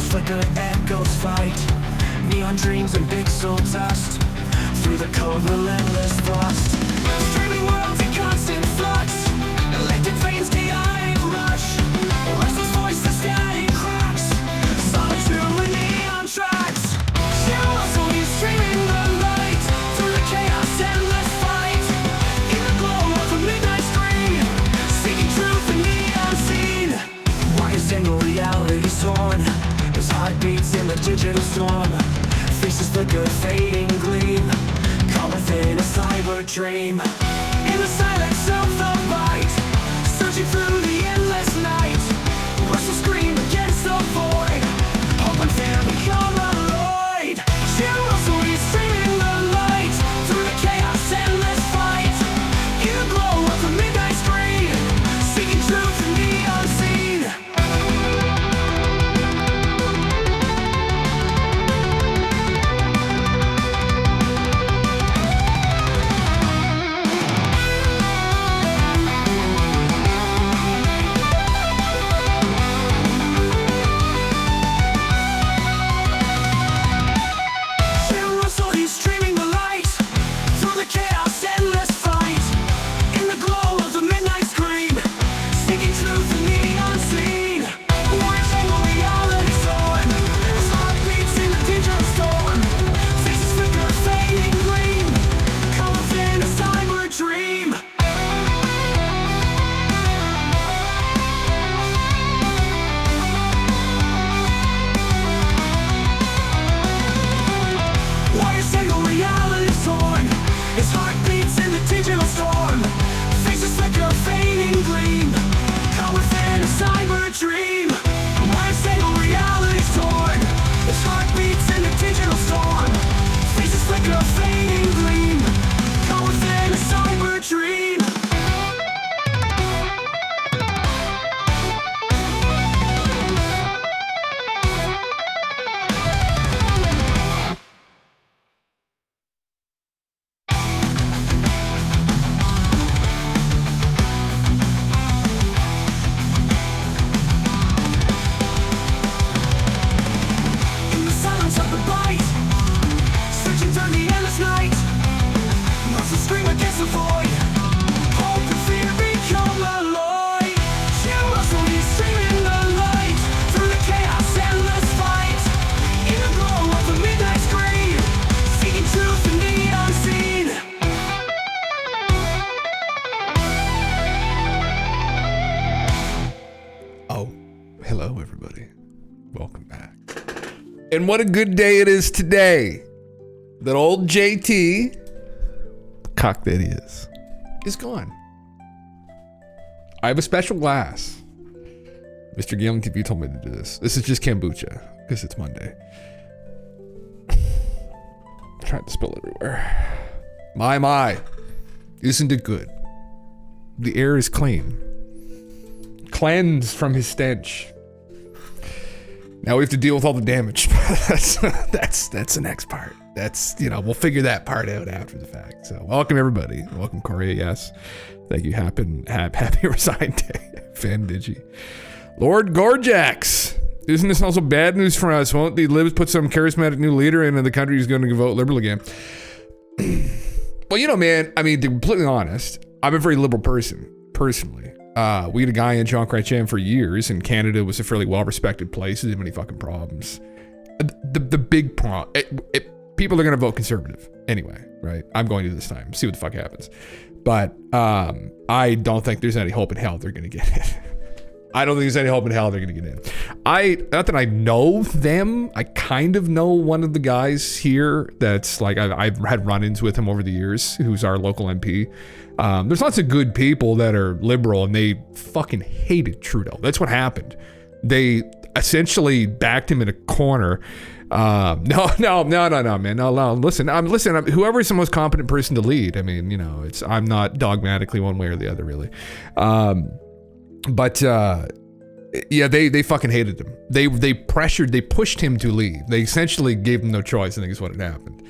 flicker, echoes fight. Neon dreams and pixel dust. Through the cold, relentless thrust. Streaming worlds in constant flux. Electric veins, chaotic rush. Restless voices, static cracks. Solitude with neon tracks. Shadows only streaming the light. Through the chaos, endless fight. In the glow of a midnight screen. Seeking truth in the unseen. Why is single reality torn? There's heartbeats in the digital storm. Faces flicker, fading gleam. Caught within a cyber dream. In the silence of the light. Searching through the endless night. Rustle scream against the void. Hope and fear become alloyed. Shadows only streaming the light. Through the chaos, endless fight. In the glow of a midnight screen. Seeking truth in the unseen. Hello, everybody. Welcome back. And what a good day it is today. That old JT, cock that he is gone. I have a special glass. Mr. Galen TV told me to do this. This is just kombucha, because it's Monday. I tried to spill everywhere. My. Isn't it good? The air is clean. Cleansed from his stench. Now we have to deal with all the damage. that's the next part. That's, we'll figure that part out after the fact. So welcome everybody. Welcome Corey, yes. Thank you. Happy Resign Day. Fan Digi. Lord Gorjax. Isn't this also bad news for us? Won't the Libs put some charismatic new leader in and the country is going to vote liberal again? Well, man, I mean, to be completely honest, I'm a very liberal person, personally. We had a guy in Jean Chrétien for years, and Canada was a fairly well-respected place. Didn't have any fucking problems. The big problem, people are going to vote conservative anyway, right? I'm going to this time, see what the fuck happens. But I don't think there's any hope in hell they're going to get it. I don't think there's any hope in hell they're going to get in. Not that I know them. I kind of know one of the guys here that's like, I've had run-ins with him over the years, who's our local MP. There's lots of good people that are liberal and they fucking hated Trudeau. That's what happened. They essentially backed him in a corner. No, man. No. Listen, whoever is the most competent person to lead. I mean, I'm not dogmatically one way or the other, really. But they fucking hated him. They pushed him to leave. They essentially gave him no choice, I think is what had happened.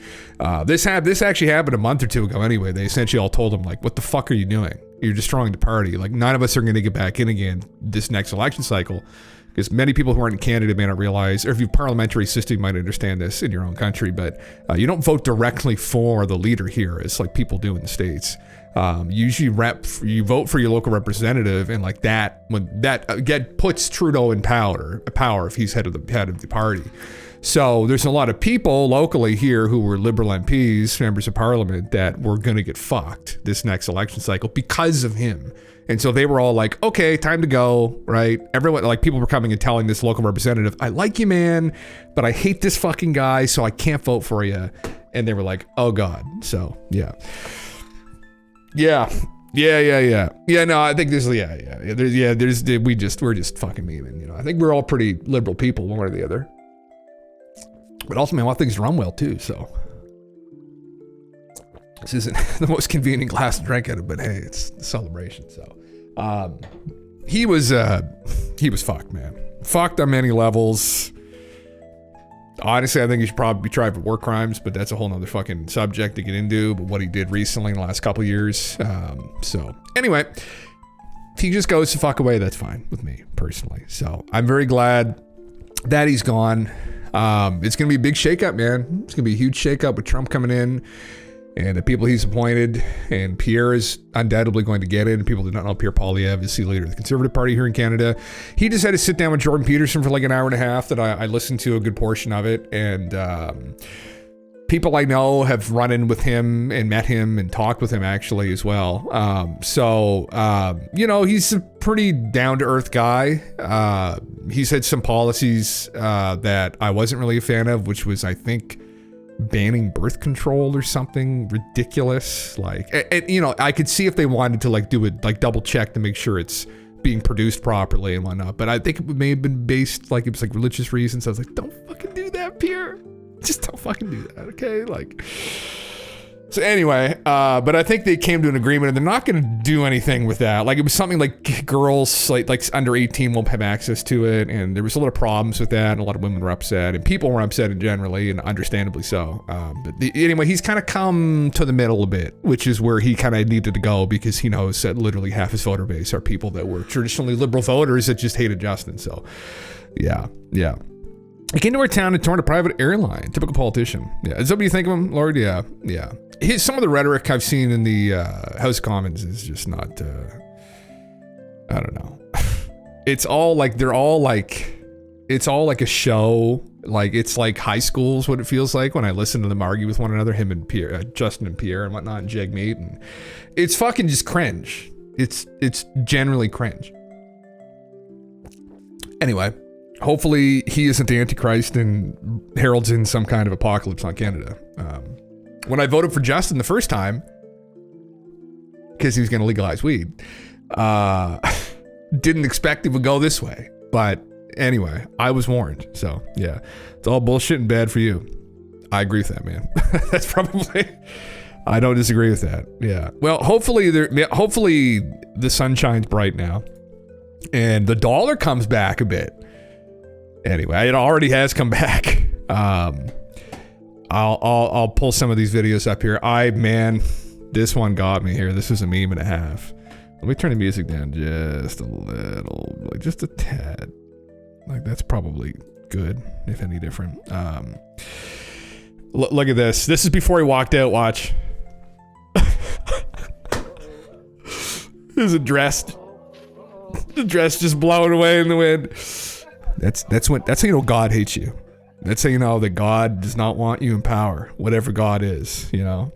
This actually happened a month or two ago anyway. They essentially all told him, like, what the fuck are you doing? You're destroying the party. Like, none of us are going to get back in again this next election cycle because many people who aren't in Canada may not realize, or if you've parliamentary system, you might understand this in your own country, but you don't vote directly for the leader here, as like people do in the States. Usually you vote for your local representative, and like that, when that again puts Trudeau in power if he's head of the party. So there's a lot of people locally here who were Liberal MPs, members of parliament, that were going to get fucked this next election cycle because of him. And so they were all like, okay, time to go, right? Everyone, like people were coming and telling this local representative, I like you, man, but I hate this fucking guy, so I can't vote for you. And they were like, oh God. So yeah. Yeah, no, I think we're just fucking memeing, you know. I think we're all pretty liberal people, one way or the other. But ultimately, I want things to run well too, so. This isn't the most convenient glass to drink out of, but hey, it's a celebration, so. He was fucked, man. Fucked on many levels. Honestly, I think he should probably be tried for war crimes, but that's a whole nother fucking subject to get into, but what he did recently in the last couple of years. So anyway, if he just goes to fuck away, that's fine with me personally. So I'm very glad that he's gone. It's going to be a big shakeup, man. It's going to be a huge shakeup with Trump coming in and the people he's appointed, and Pierre is undoubtedly going to get in. People do not know Pierre Poilievre is the leader of the Conservative Party here in Canada. He just had to sit down with Jordan Peterson for like an hour and a half that I listened to a good portion of it. And people I know have run in with him and met him and talked with him actually as well. You know, he's a pretty down-to-earth guy. He's had some policies that I wasn't really a fan of, which was, I think, banning birth control or something ridiculous. Like, and you know, I could see if they wanted to like do it, like double check to make sure it's being produced properly and whatnot. But I think it may have been based, like it was like religious reasons. I was like, don't fucking do that, Pierre. Just don't fucking do that, okay? Like, so anyway, but I think they came to an agreement, and they're not going to do anything with that. Like, it was something like girls like under 18 won't have access to it, and there was a lot of problems with that, and a lot of women were upset, and people were upset generally, and understandably so. Anyway, he's kind of come to the middle a bit, which is where he kind of needed to go, because he knows that literally half his voter base are people that were traditionally liberal voters that just hated Justin. So, yeah. He came to our town and torn a private airline. Typical politician. Yeah. Is that what you think of him, Lord? Yeah. Some of the rhetoric I've seen in the House of Commons is just not, I don't know. It's all like it's all like a show. Like, it's like high school is what it feels like when I listen to them argue with one another, him and Pierre, Justin and Pierre and whatnot, and Jagmeet. And it's fucking just cringe. It's generally cringe. Anyway. Hopefully he isn't the Antichrist and heralds in some kind of apocalypse on Canada. When I voted for Justin the first time, because he was going to legalize weed, didn't expect it would go this way. But anyway, I was warned. So yeah, it's all bullshit and bad for you. I agree with that, man. That's probably, I don't disagree with that. Yeah. Well, hopefully the sun shines bright now and the dollar comes back a bit. Anyway, it already has come back. I'll pull some of these videos up here. This one got me here. This is a meme and a half. Let me turn the music down just a little, like just a tad. Like, that's probably good, if any different. Look at this. This is before he walked out. Watch. There's a dress. The dress just blowing away in the wind. That's how you know God hates you. That's how you know that God does not want you in power, whatever God is, you know?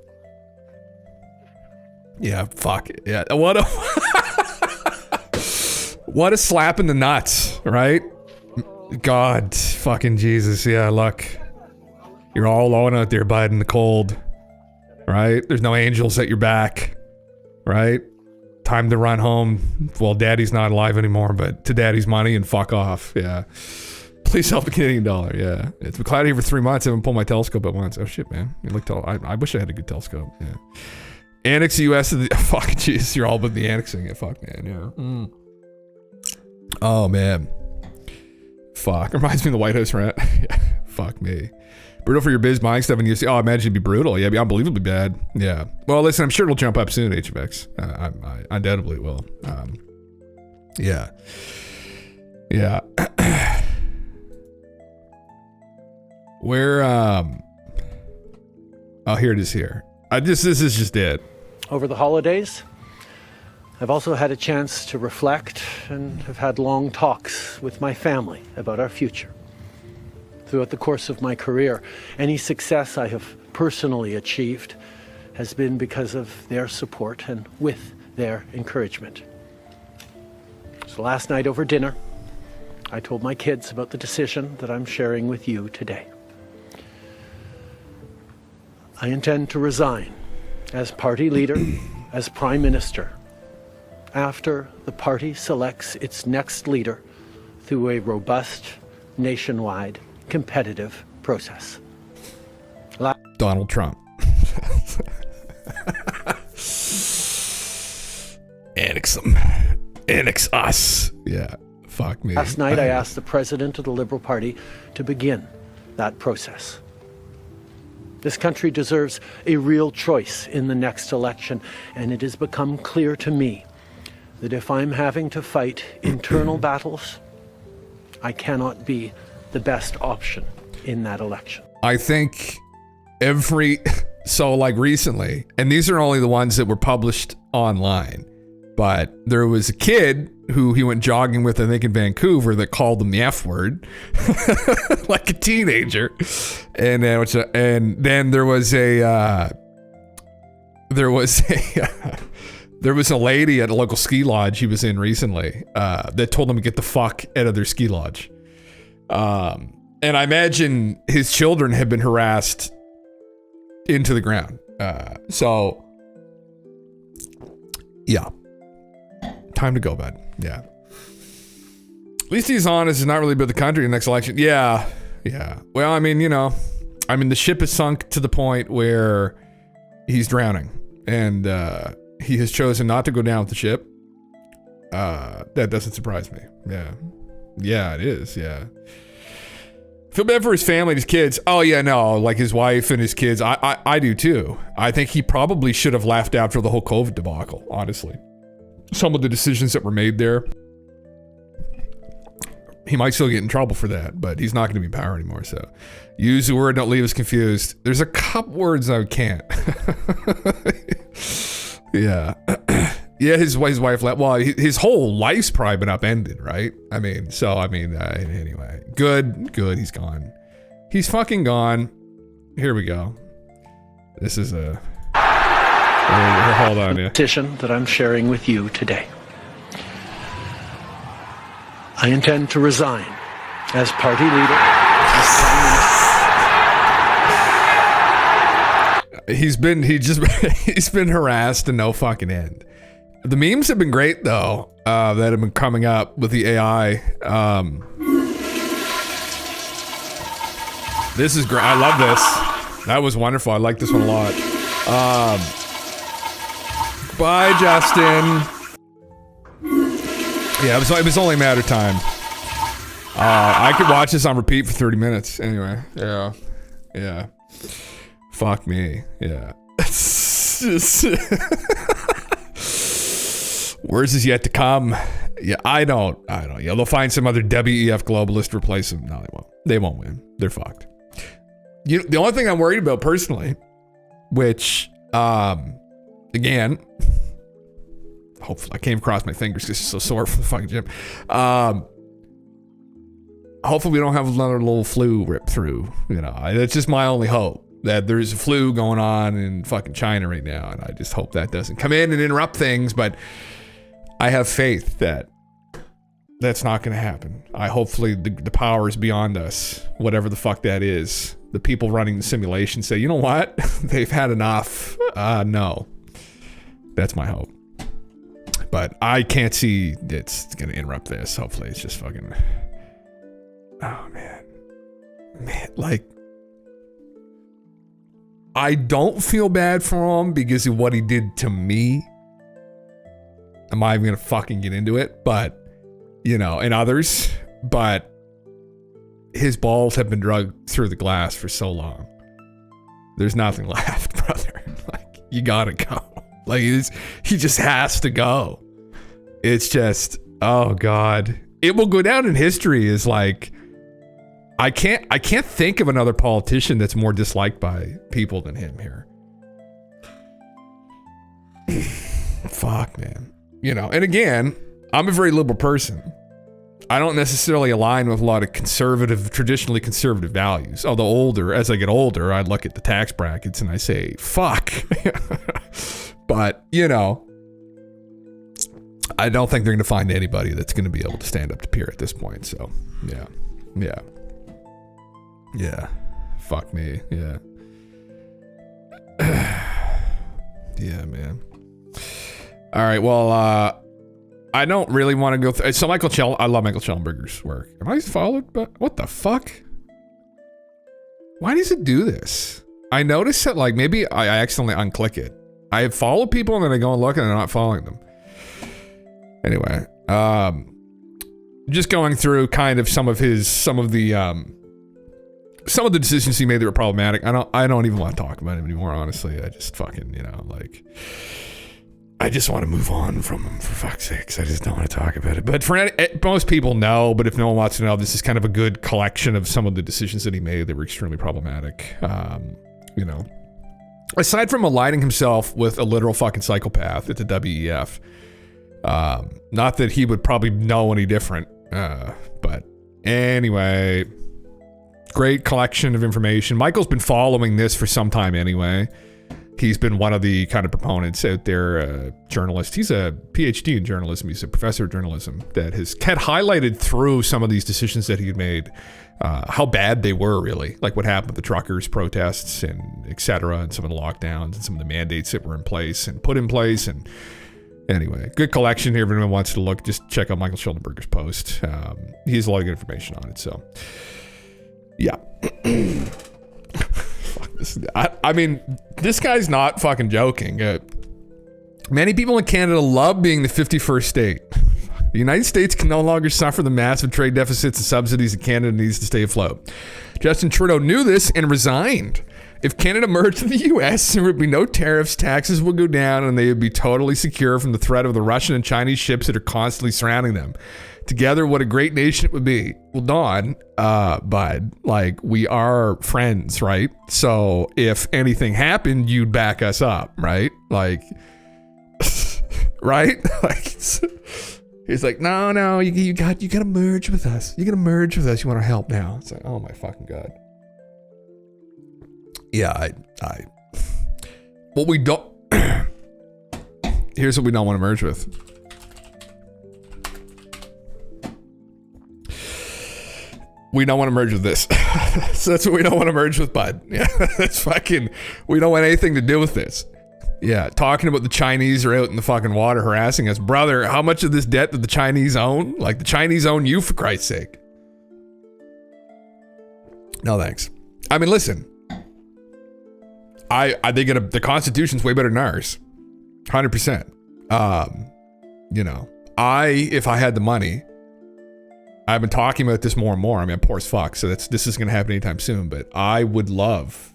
Yeah, fuck it. Yeah, what a slap in the nuts, right? God, fucking Jesus. Yeah, look. You're all alone out there, bud, in the cold, right? There's no angels at your back, right? Time to run home. Well, daddy's not alive anymore, but to daddy's money and fuck off. Yeah. Please help the Canadian dollar. Yeah. It's been cloudy for 3 months. I haven't pulled my telescope at once. Oh shit, man. I wish I had a good telescope. Yeah. Annex the US to the, fuck, jeez. You're all but the annexing it. Fuck, man. Yeah. Oh, man. Fuck. Reminds me of the White House rant. Yeah. Fuck me. Brutal for your biz buying stuff in UC. Oh, I imagine it'd be brutal. Yeah, it'd be unbelievably bad. Yeah. Well, listen, I'm sure it'll jump up soon, HFX. I undoubtedly will. Yeah. Where, oh, here it is here. This is just it. Over the holidays, I've also had a chance to reflect and have had long talks with my family about our future. Throughout the course of my career, any success I have personally achieved has been because of their support and with their encouragement. So last night over dinner, I told my kids about the decision that I'm sharing with you today. I intend to resign as party leader, as Prime Minister, after the party selects its next leader through a robust, nationwide, competitive process. Donald Trump. Annex them. Annex us. Yeah. Fuck me. Last night I asked the President of the Liberal Party to begin that process. This country deserves a real choice in the next election, and it has become clear to me that if I'm having to fight internal battles, I cannot be the best option in that election. I think so like recently, and these are only the ones that were published online, but there was a kid who he went jogging with, I think in Vancouver, that called him the F word, like a teenager. And then there was a lady at a local ski lodge he was in recently that told him to get the fuck out of their ski lodge. And I imagine his children have been harassed into the ground. So yeah, time to go, bud. Yeah. At least he's honest. It's not really about the country in the next election. Yeah. Yeah. Well, I mean, the ship has sunk to the point where he's drowning, and he has chosen not to go down with the ship. That doesn't surprise me. Yeah. Yeah, it is. Yeah. Feel bad for his family and his kids. Oh yeah, no, like his wife and his kids. I do too. I think he probably should have laughed after the whole COVID debacle, honestly. Some of the decisions that were made there. He might still get in trouble for that, but he's not going to be in power anymore. So use the word, don't leave us confused. There's a couple words I can't. Yeah. Yeah, his wife left. Well, his whole life's probably been upended, right? Anyway. Good. He's gone. He's fucking gone. Here we go. This is a... Hold on, yeah. Decision that I'm sharing with you today. I intend to resign as party leader. He's been harassed to no fucking end. The memes have been great though, that have been coming up with the AI. This is great. I love this. That was wonderful. I like this one a lot. Bye, Justin. Yeah, it was only a matter of time. I could watch this on repeat for 30 minutes. Anyway, yeah. Fuck me. Yeah. Worse is yet to come. Yeah, I don't. Yeah, they'll find some other WEF globalist to replace them. No, they won't. They won't win. They're fucked. The only thing I'm worried about personally, which, again, hopefully I came across my fingers because it's so sore from the fucking gym. Hopefully we don't have another little flu rip through. That's just my only hope. That there's a flu going on in fucking China right now, and I just hope that doesn't come in and interrupt things, but I have faith that that's not going to happen. Hopefully the power is beyond us, whatever the fuck that is. The people running the simulation say, you know what? They've had enough. No. That's my hope. But I can't see it's going to interrupt this. Hopefully it's just fucking... Oh, man. Like... I don't feel bad for him because of what he did to me. I'm not even going to fucking get into it, but, and others, but his balls have been drugged through the glass for so long. There's nothing left, brother. Like, you gotta go. Like, he just has to go. It's just, oh God. It will go down in history as like I can't think of another politician that's more disliked by people than him here. Fuck, man. You know, and again, I'm a very liberal person. I don't necessarily align with a lot of traditionally conservative values. Although as I get older, I look at the tax brackets and I say, fuck. But, you know, I don't think they're going to find anybody that's going to be able to stand up to Pierre at this point. So, yeah. Fuck me. Yeah. Yeah, man. All right. Well, I don't really want to go through. So I love Michael Schellenberger's work. Am I followed? But what the fuck? Why does it do this? I noticed that like maybe I accidentally unclick it. I have followed people and then I go and look and I'm not following them. Anyway, just going through kind of some of the decisions he made that were problematic. I don't even want to talk about him anymore. Honestly, I just fucking, you know, like. I just want to move on from him, for fuck's sakes. I just don't want to talk about it. But most people know, but if no one wants to know, this is kind of a good collection of some of the decisions that he made that were extremely problematic. You know, aside from aligning himself with a literal fucking psychopath at the WEF, not that he would probably know any different, but anyway, great collection of information. Michael's been following this for some time anyway. He's been one of the kind of proponents out there, journalist. He's a PhD in journalism. He's a professor of journalism that has highlighted through some of these decisions that he had made, how bad they were really, like what happened with the truckers' protests and et cetera, and some of the lockdowns and some of the mandates that were in place and put in place. And anyway, good collection here. If anyone wants to look, just check out Michael Schellenberger's post. He has a lot of good information on it. So, yeah. I mean, this guy's not fucking joking. Many people in Canada love being the 51st state. The United States can no longer suffer the massive trade deficits and subsidies that Canada needs to stay afloat. Justin Trudeau knew this and resigned. If Canada merged with the U.S., there would be no tariffs, taxes would go down, and they would be totally secure from the threat of the Russian and Chinese ships that are constantly surrounding them. Together, what a great nation it would be. Well, Don, bud, like, we are friends, right? So if anything happened, you'd back us up, right? Like, right? Like, he's like, no, you got to merge with us. You got to merge with us. You want our help now? It's like, oh my fucking God. Yeah, what we don't, here's what we don't want to merge with. We don't want to merge with this. So that's what we don't want to merge with, bud. Yeah, that's fucking, we don't want anything to do with this. Yeah, talking about the Chinese are out in the fucking water harassing us. Brother, how much of this debt did the Chinese own? Like, the Chinese own you, for Christ's sake. No, thanks. I mean, listen. I think the Constitution's way better than ours. 100%. You know, if I had the money, I've been talking about this more and more. I mean, I'm poor as fuck, so this isn't going to happen anytime soon, but I would love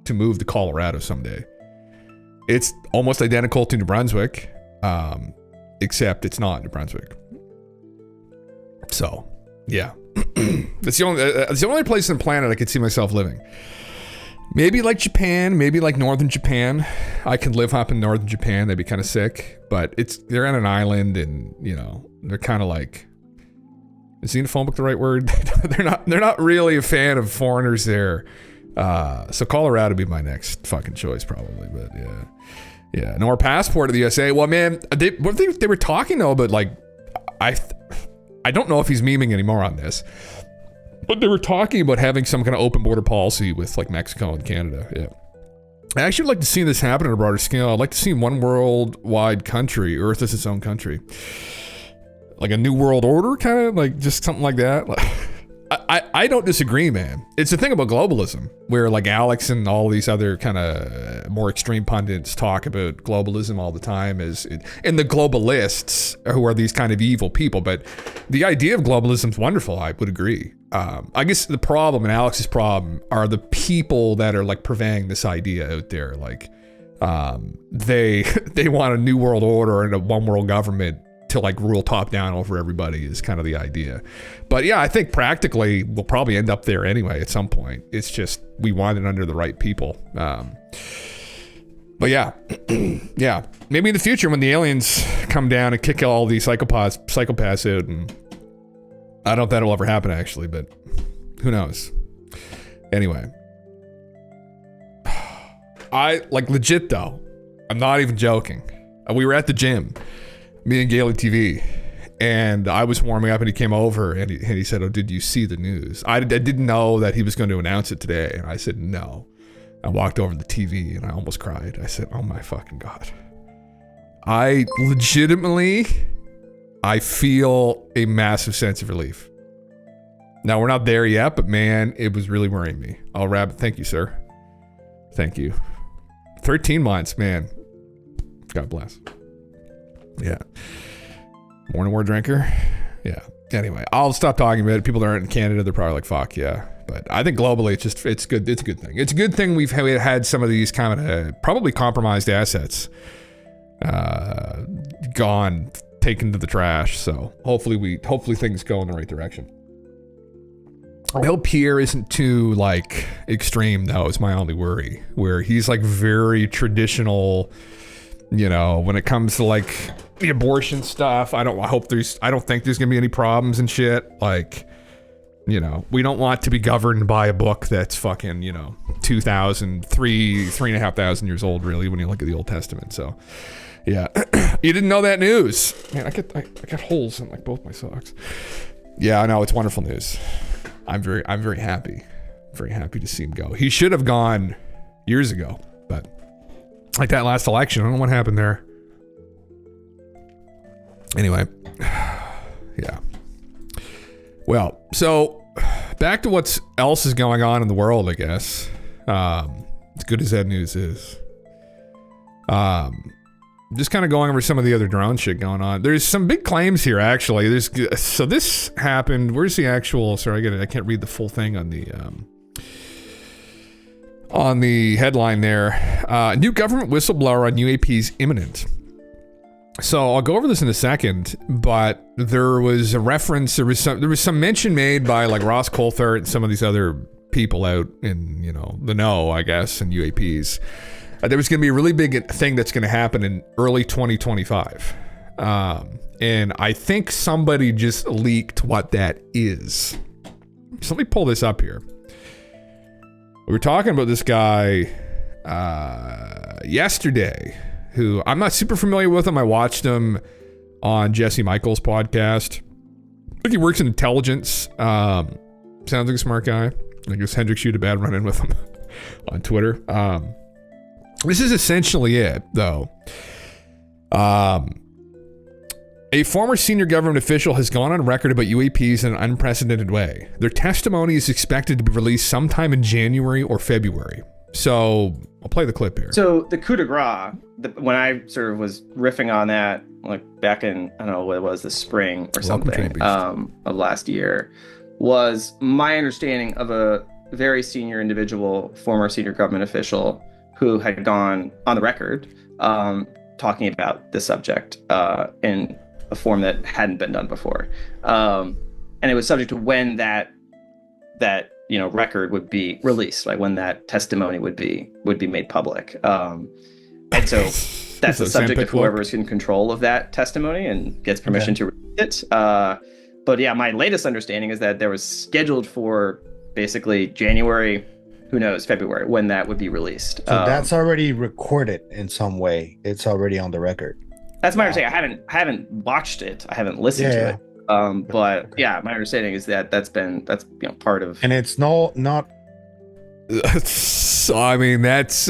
to move to Colorado someday. It's almost identical to New Brunswick, except it's not New Brunswick. So, yeah. That's the only place on the planet I could see myself living. Maybe like Japan, maybe like northern Japan. I could live up in northern Japan. That'd be kind of sick. But they're on an island, and you know, they're kind of like, is xenophobic the right word? they're not really a fan of foreigners there. So Colorado would be my next fucking choice probably. But yeah. No more passport to the USA. Well, man, they were talking though, but like, I don't know if he's memeing anymore on this. But they were talking about having some kind of open border policy with like Mexico and Canada. Yeah. I actually would like to see this happen on a broader scale. I'd like to see one worldwide country, Earth as its own country. Like a new world order, kind of like just something like that. I don't disagree, man. It's the thing about globalism, where like Alex and all these other kind of more extreme pundits talk about globalism all the time, and the globalists who are these kind of evil people. But the idea of globalism is wonderful. I would agree. I guess the problem, and Alex's problem, are the people that are like purveying this idea out there. Like, they want a new world order and a one world government to like rule top down over everybody is kind of the idea. But yeah, I think practically we'll probably end up there anyway at some point. It's just we want it under the right people. But yeah, yeah, maybe in the future when the aliens come down and kick all these psychopaths out, and I don't know if that'll ever happen actually, but who knows? Anyway, I like legit though. I'm not even joking. We were at the gym, me and Gaily TV, and I was warming up and he came over and he said, "Oh, did you see the news?" I didn't know that he was going to announce it today. And I said, "No." I walked over to the TV and I almost cried. I said, "Oh my fucking God." I legitimately, I feel a massive sense of relief. Now we're not there yet, but man, it was really worrying me. Oh, Rabbit, thank you, sir. Thank you. 13 months, man. God bless. Yeah. More and more drinker. Yeah. Anyway, I'll stop talking about it. People that aren't in Canada, they're probably like, fuck yeah. But I think globally, it's good. It's a good thing. It's a good thing we've had some of these kind of probably compromised assets gone, taken to the trash. So hopefully things go in the right direction. I hope Pierre isn't too like extreme though, is my only worry, where he's like very traditional, you know, when it comes to like the abortion stuff. I don't think there's gonna be any problems and shit. Like, you know, we don't want to be governed by a book that's fucking, you know, 3,500 years old, really, when you look at the Old Testament. So, yeah. You didn't know that news. Man, I got holes in like both my socks. Yeah, I know, it's wonderful news. I'm very happy. Very happy to see him go. He should have gone years ago, but like that last election, I don't know what happened there. Anyway, yeah. Well, so back to what else is going on in the world, I guess. As good as that news is. Just kind of going over some of the other drone shit going on. There's some big claims here, actually. So this happened. Where's the actual? Sorry, I can't read the full thing on the headline there. New government whistleblower on UAP's imminent. So I'll go over this in a second, but there was a reference. There was some mention made by like Ross Coulthart and some of these other people out in, you know, the know, I guess, and UAPs. There was going to be a really big thing that's going to happen in early 2025. And I think somebody just leaked what that is. So let me pull this up here. We were talking about this guy yesterday, who I'm not super familiar with him. I watched him on Jesse Michael's podcast. I think he works in intelligence. Sounds like a smart guy. I guess Hendricks shoot a bad run-in with him on Twitter. This is essentially it, though. A former senior government official has gone on record about UAPs in an unprecedented way. Their testimony is expected to be released sometime in January or February. So I'll play the clip here. So the coup de grace, when I sort of was riffing on that, like back in, I don't know what it was, the spring or something of last year, was my understanding of a very senior individual, former senior government official, who had gone on the record talking about this subject in a form that hadn't been done before. And it was subject to when that record would be released, like when that testimony would be made public. And so that's the subject of whoever's in control of that testimony and gets permission to release it. But yeah, my latest understanding is that there was scheduled for basically January, who knows, February, when that would be released. So that's already recorded in some way. It's already on the record. That's my understanding. I haven't watched it. I haven't listened to it. But yeah, my understanding is that that's part of. And it's not. So I mean, that's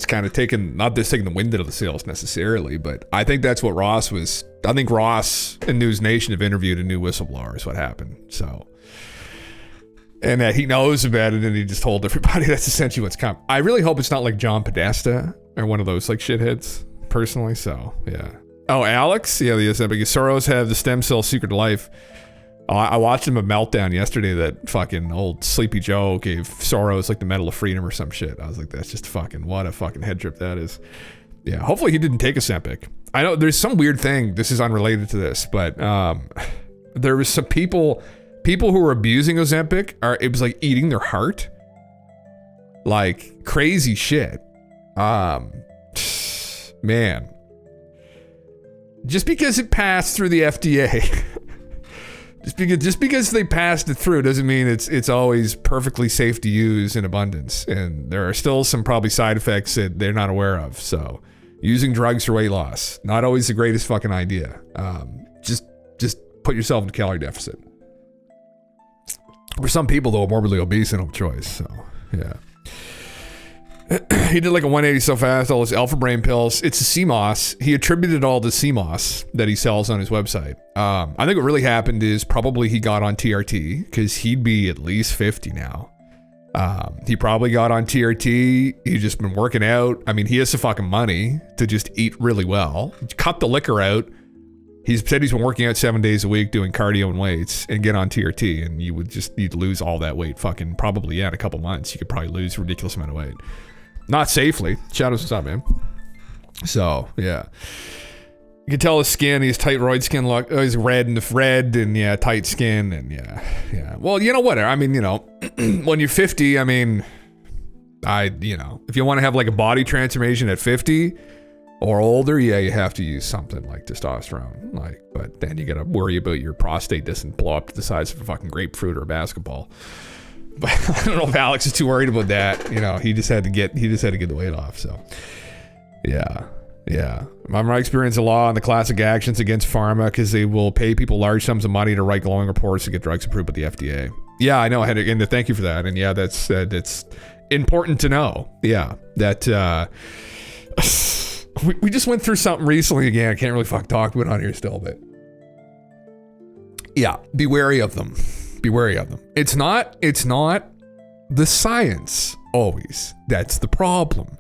kind of taking the wind out of the sails necessarily, but I think that's what Ross was. I think Ross and News Nation have interviewed a new whistleblower. Is what happened. So. And that he knows about it, and he just told everybody that's essentially what's coming. I really hope it's not like John Podesta or one of those like shitheads, personally. So yeah. Oh, Alex, yeah, the Soros have the stem cell secret life. I watched him a meltdown yesterday. That fucking old Sleepy Joe gave Soros like the Medal of Freedom or some shit. I was like, that's just fucking what a fucking head trip that is. Yeah. Hopefully he didn't take Ozempic. I know there's some weird thing. This is unrelated to this, but there was some people who were abusing Ozempic. It was like eating their heart. Like crazy shit. Man. Just because it passed through the FDA, just because they passed it through doesn't mean it's always perfectly safe to use in abundance. And there are still some probably side effects that they're not aware of. So using drugs for weight loss, not always the greatest fucking idea. Just put yourself in a calorie deficit. For some people though, morbidly obese and no choice. So yeah. He did like a 180 so fast, all his alpha brain pills. It's a CMOS. He attributed all the CMOS that he sells on his website. I think what really happened is probably he got on TRT because he'd be at least 50 now. He probably got on TRT. He's just been working out. I mean, he has the fucking money to just eat really well. Cut the liquor out. He's said he's been working out 7 days a week doing cardio and weights and get on TRT, and you would just need to lose all that weight fucking probably, in a couple months. You could probably lose a ridiculous amount of weight. Not safely. Shadows, what's up, man? So, yeah. You can tell his skin, he has tight roid skin look. Oh, he's red and yeah, tight skin and yeah. Well, you know what? I mean, when you're 50, I mean, if you want to have like a body transformation at 50 or older, yeah, you have to use something like testosterone. But then you got to worry about your prostate doesn't blow up to the size of a fucking grapefruit or a basketball. But I don't know if Alex is too worried about that. He just had to get the weight off. So, yeah. My experience of law and the classic actions against pharma because they will pay people large sums of money to write glowing reports to get drugs approved by the FDA. Yeah, I know. And thank you for that. And yeah, that's important to know. Yeah, that we just went through something recently again. I can't really talk about it on here still, but yeah, be wary of them. Be wary of them. It's not the science always that's the problem.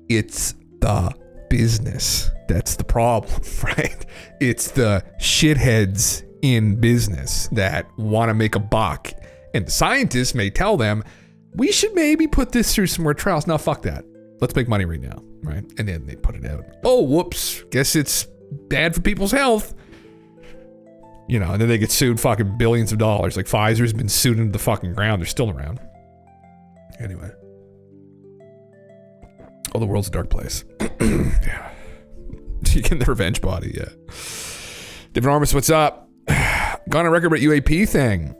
It's the business that's the problem, right? It's the shitheads in business that want to make a buck, and the scientists may tell them we should maybe put this through some more trials. No, fuck that. Let's make money right now, right? And then they put it out. Oh, whoops. Guess it's bad for people's health. And then they get sued fucking billions of dollars. Like Pfizer's been sued into the fucking ground. They're still around. Anyway. Oh, the world's a dark place. Yeah. You get the revenge body, yeah. David Armis, what's up? Gone on record about UAP thing.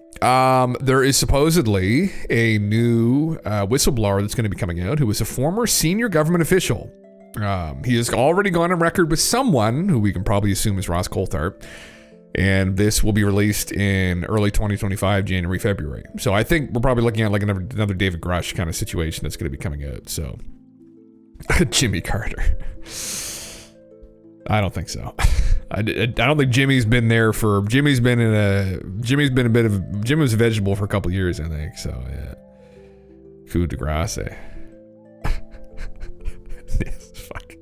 There is supposedly a new whistleblower that's going to be coming out who is a former senior government official. He has already gone on record with someone who we can probably assume is Ross Coulthart. And this will be released in early 2025, January, February. So I think we're probably looking at like another David Grush kind of situation that's going to be coming out. So Jimmy Carter. I don't think so. I don't think Jimmy was a vegetable for a couple of years, I think. So yeah. Coup de grace. Fuck.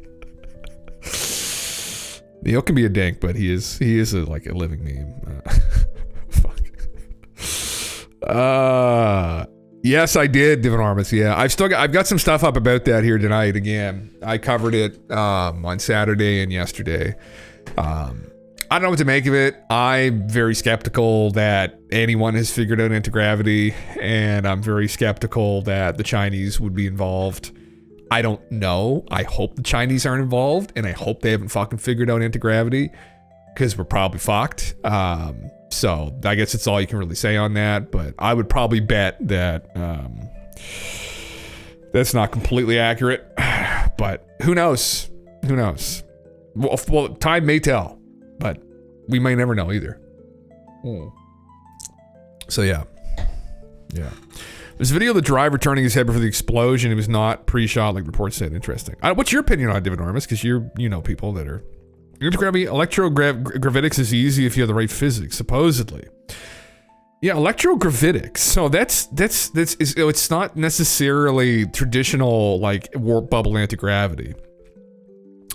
Neil can be a dank, but he is a living meme. Fuck. Yes, I did, Divin Armis. Yeah, I've got some stuff up about that here tonight. Again, I covered it on Saturday and yesterday. I don't know what to make of it. I'm very skeptical that anyone has figured out anti-gravity, and I'm very skeptical that the Chinese would be involved. I don't know. I hope the Chinese aren't involved, and I hope they haven't fucking figured out anti-gravity, because we're probably fucked. So I guess it's all you can really say on that, but I would probably bet that that's not completely accurate, but who knows? Who knows? Well, time may tell, but we may never know either. So yeah. There's a video of the driver turning his head before the explosion. It was not pre-shot like reports said. Interesting. What's your opinion on it, David Armis? Because you know people that are... Electrogravitics is easy if you have the right physics, supposedly. Yeah, electrogravitics. So it's not necessarily traditional like warp bubble anti-gravity.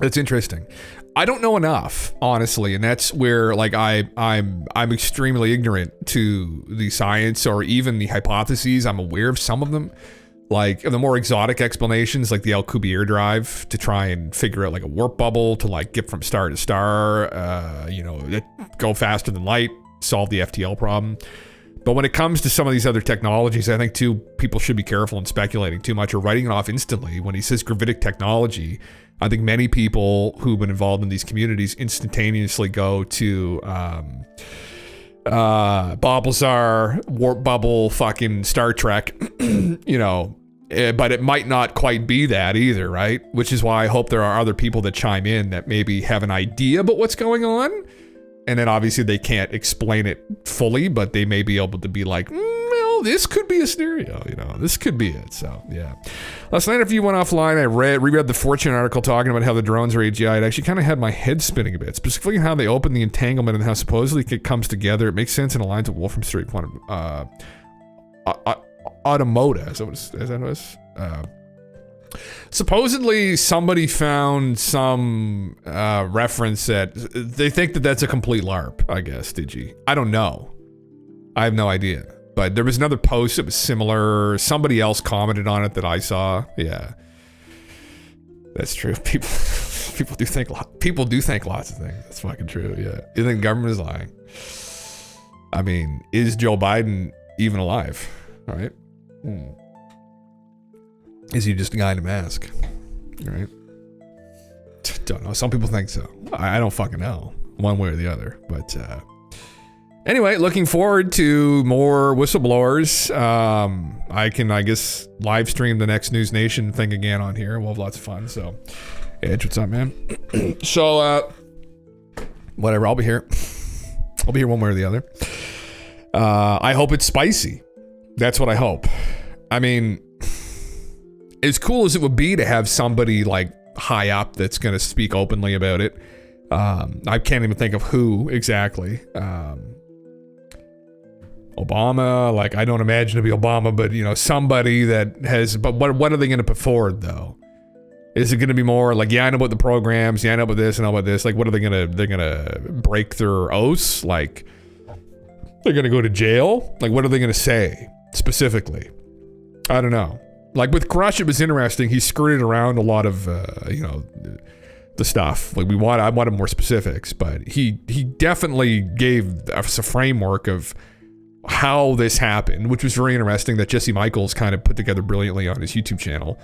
That's interesting. I don't know enough, honestly, and that's where like I'm extremely ignorant to the science or even the hypotheses. I'm aware of some of them, Like the more exotic explanations, like the Alcubierre drive to try and figure out like a warp bubble to like get from star to star, go faster than light, solve the FTL problem. But when it comes to some of these other technologies, I think too, people should be careful in speculating too much or writing it off instantly. When he says gravitic technology, I think many people who've been involved in these communities instantaneously go to Bobblezar, warp bubble, fucking Star Trek, but it might not quite be that either, right? Which is why I hope there are other people that chime in that maybe have an idea about what's going on. And then obviously they can't explain it fully, but they may be able to be like, well, this could be a scenario, this could be it. So, yeah. Last night after you went offline, I reread the Fortune article talking about how the drones are AGI. It actually kind of had my head spinning a bit, specifically how they open the entanglement and how supposedly it comes together. It makes sense and aligns with Wolfram Street Quantum. Automoda, as that was. Supposedly somebody found some reference that they think that that's a complete LARP, I guess, did you? I don't know. I have no idea. But there was another post that was similar. Somebody else commented on it that I saw. Yeah. That's true. People do think lots of things. That's fucking true, yeah. You think the government is lying? I mean, is Joe Biden even alive? All right. Is he just a guy in a mask? Right? Don't know. Some people think so. I don't fucking know. One way or the other. But anyway, looking forward to more whistleblowers. I can, I guess, live stream the next News Nation thing again on here. We'll have lots of fun. So, Edge, what's up, man? So, whatever. I'll be here. I'll be here one way or the other. I hope it's spicy. That's what I hope. I mean, as cool as it would be to have somebody like high up that's going to speak openly about it. I can't even think of who exactly. Obama, like I don't imagine to be Obama, but somebody that has, but what are they going to put forward though? Is it going to be more like, yeah, I know about the programs. Yeah, I know about this and about this. Like, what are they going to, they're going to break their oaths? Like, they're going to go to jail? Like, what are they going to say specifically? I don't know. Like with Crush, it was interesting. He skirted around a lot of, the stuff. Like I wanted more specifics, but he definitely gave us a framework of how this happened, which was very interesting that Jesse Michaels kind of put together brilliantly on his YouTube channel.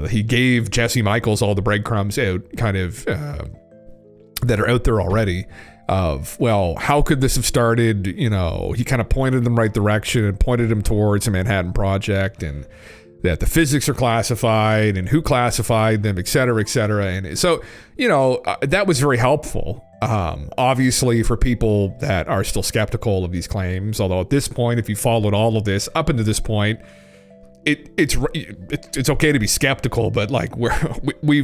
He gave Jesse Michaels all the breadcrumbs out, kind of, that are out there already. Of, well, how could this have started? He kind of pointed them right direction and pointed them towards the Manhattan Project and that the physics are classified and who classified them, et cetera, et cetera. And so, that was very helpful. Obviously for people that are still skeptical of these claims, although at this point, if you followed all of this up until this point, it's okay to be skeptical, but like we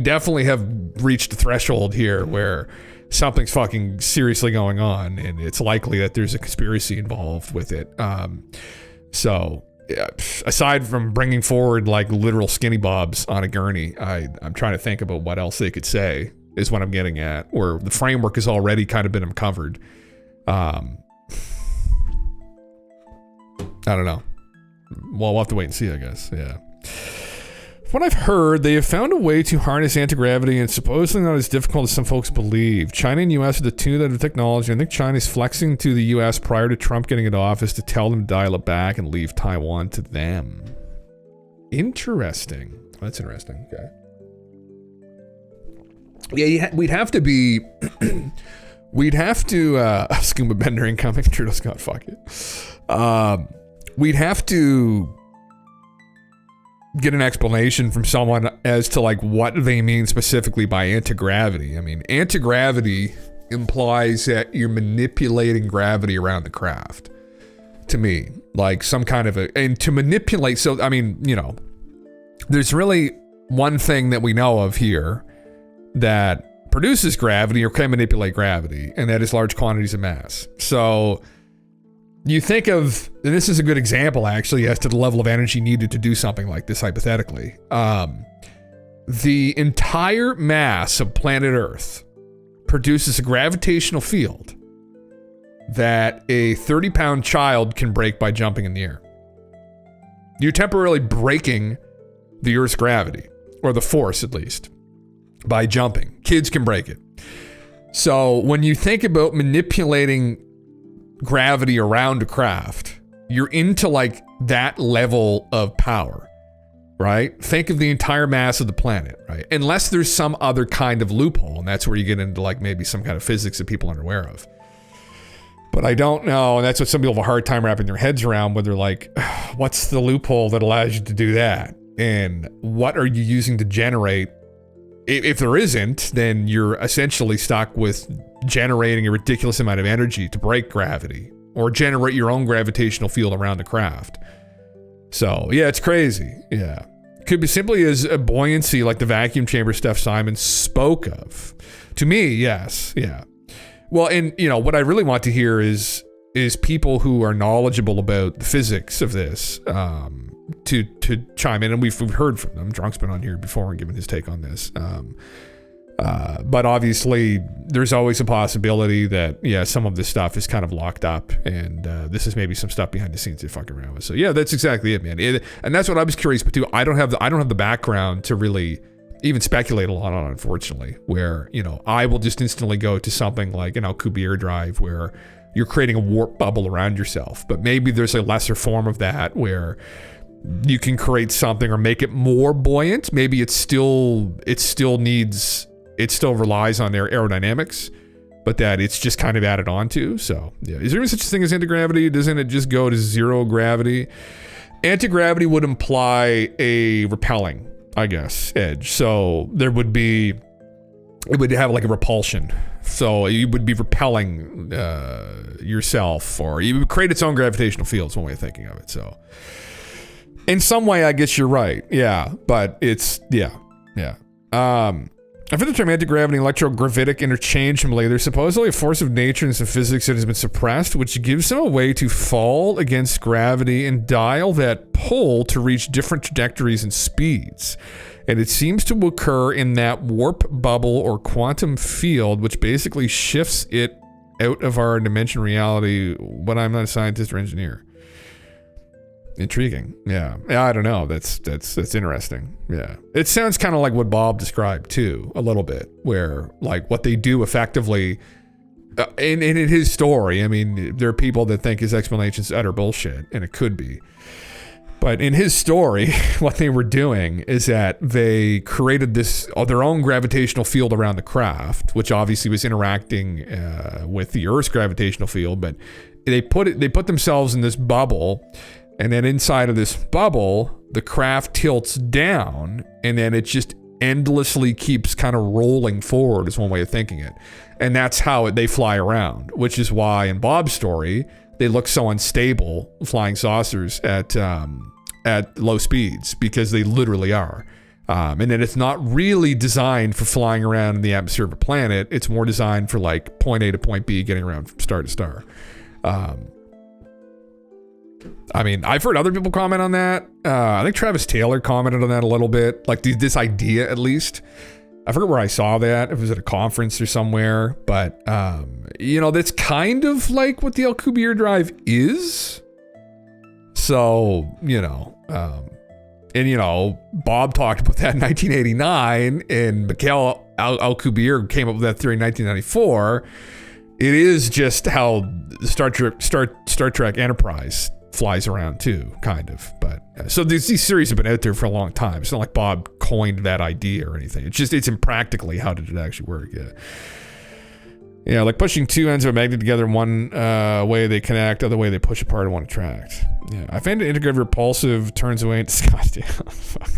definitely have reached a threshold here where something's fucking seriously going on, and it's likely that there's a conspiracy involved with it. So aside from bringing forward like literal skinny bobs on a gurney, I'm trying to think about what else they could say is what I'm getting at, where the framework has already kind of been uncovered. I don't know. Well, we'll have to wait and see, I guess. Yeah. From what I've heard, they have found a way to harness anti-gravity, and it's supposedly not as difficult as some folks believe. China and U.S. are the two that have technology. I think China's flexing to the U.S. prior to Trump getting into office to tell them to dial it back and leave Taiwan to them. Interesting. That's interesting. Okay. Yeah, we'd have to be... we'd have to... Scuba Bender incoming. Trudeau Scott, fuck it. We'd have to get an explanation from someone as to like what they mean specifically by anti-gravity. I mean, anti-gravity implies that you're manipulating gravity around the craft, to me, like some kind of and to manipulate. So, I mean, there's really one thing that we know of here that produces gravity or can manipulate gravity, and that is large quantities of mass. So you think of, and this is a good example actually as to the level of energy needed to do something like this hypothetically. The entire mass of planet Earth produces a gravitational field that a 30-pound child can break by jumping in the air. You're temporarily breaking the Earth's gravity, or the force at least, by jumping. Kids can break it. So when you think about manipulating gravity around a craft, you're into like that level of power, right? Think of the entire mass of the planet, right? Unless there's some other kind of loophole, and that's where you get into like maybe some kind of physics that people aren't aware of. But I don't know, and that's what some people have a hard time wrapping their heads around, where they're like, what's the loophole that allows you to do that? And what are you using to generate? If there isn't, then you're essentially stuck with generating a ridiculous amount of energy to break gravity or generate your own gravitational field around the craft. So, yeah, it's crazy. Yeah. Could be simply as a buoyancy like the vacuum chamber stuff Simon spoke of. To me, yes. Yeah. Well, and, you know, what I really want to hear is people who are knowledgeable about the physics of this to chime in. And we've heard from them. Drunk's been on here before and given his take on this. But obviously, there's always a possibility that, yeah, some of this stuff is kind of locked up, and this is maybe some stuff behind the scenes they're fucking around with. So yeah, that's exactly it, man. And that's what I was curious about too. I don't have the background to really even speculate a lot on, unfortunately. Where, you know, I will just instantly go to something like an Alcubierre drive where you're creating a warp bubble around yourself. But maybe there's a lesser form of that where you can create something or make it more buoyant. Maybe it still relies on their aerodynamics, but that it's just kind of added on to. So yeah, is there any such thing as anti-gravity? Doesn't it just go to zero gravity? Anti-gravity would imply a repelling, I guess, edge. So it would have like a repulsion. So you would be repelling yourself, or you would create its own gravitational field. Is one way of thinking of it. So in some way, I guess you're right. Yeah, but it's, yeah. I've heard the term anti-gravity and electrogravitic interchangeably. There's supposedly a force of nature and some physics that has been suppressed, which gives them a way to fall against gravity and dial that pull to reach different trajectories and speeds. And it seems to occur in that warp bubble or quantum field, which basically shifts it out of our dimension reality. But I'm not a scientist or engineer. Intriguing. Yeah, I don't know. That's interesting. Yeah. It sounds kind of like what Bob described too, a little bit, where like what they do effectively in his story. I mean, there are people that think his explanation is utter bullshit, and it could be. But in his story, what they were doing is that they created their own gravitational field around the craft, which obviously was interacting with the Earth's gravitational field. But they put themselves in this bubble. And then inside of this bubble, the craft tilts down, and then it just endlessly keeps kind of rolling forward, is one way of thinking it. And that's how they fly around, which is why in Bob's story, they look so unstable, flying saucers at low speeds, because they literally are. And then it's not really designed for flying around in the atmosphere of a planet. It's more designed for like point A to point B, getting around from star to star. I mean, I've heard other people comment on that. I think Travis Taylor commented on that a little bit, like this idea at least. I forget where I saw that. If it was at a conference or somewhere, but you know, that's kind of like what the Alcubierre drive is. So, you know, and you know, Bob talked about that in 1989, and Mikhail Alcubierre came up with that theory in 1994. It is just how the Star Trek Enterprise flies around too, kind of. But so these series have been out there for a long time. It's not like Bob coined that idea or anything. It's impractically how did it actually work. Yeah, like pushing two ends of a magnet together, one way they connect, other way they push apart and want to attract. Yeah, I find it integrative repulsive, turns away and goddamn, fuck,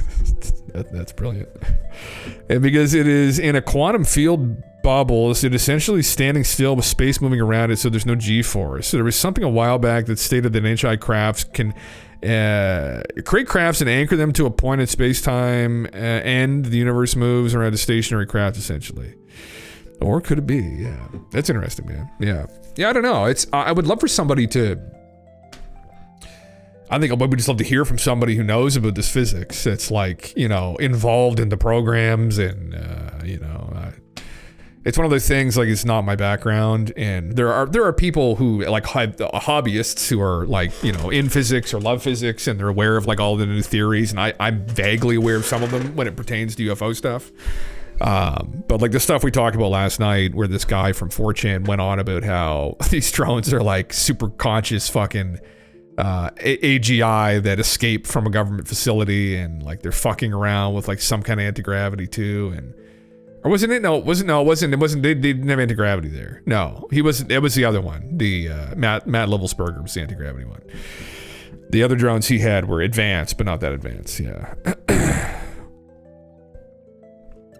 that's brilliant. And because it is in a quantum field bubble, is it essentially standing still with space moving around it, so there's no G-force. So there was something a while back that stated that NHI crafts can create crafts and anchor them to a point in space-time, and the universe moves around a stationary craft, essentially. Or could it be? Yeah, that's interesting, man. Yeah, I don't know. I would love for somebody to. I think I would just love to hear from somebody who knows about this physics. That's like, you know, involved in the programs, and you know. it's one of those things, like, it's not my background, and there are people who like hobbyists who are like, you know, in physics or love physics, and they're aware of like all the new theories, and I'm vaguely aware of some of them when it pertains to UFO stuff. But like the stuff we talked about last night, where this guy from 4chan went on about how these drones are like super conscious fucking AGI that escaped from a government facility, and like they're fucking around with like some kind of anti-gravity too, and or wasn't it? No, it wasn't. They didn't have anti-gravity there. No, he wasn't. It was the other one. The Matt Levelsberger was the anti-gravity one. The other drones he had were advanced, but not that advanced. Yeah.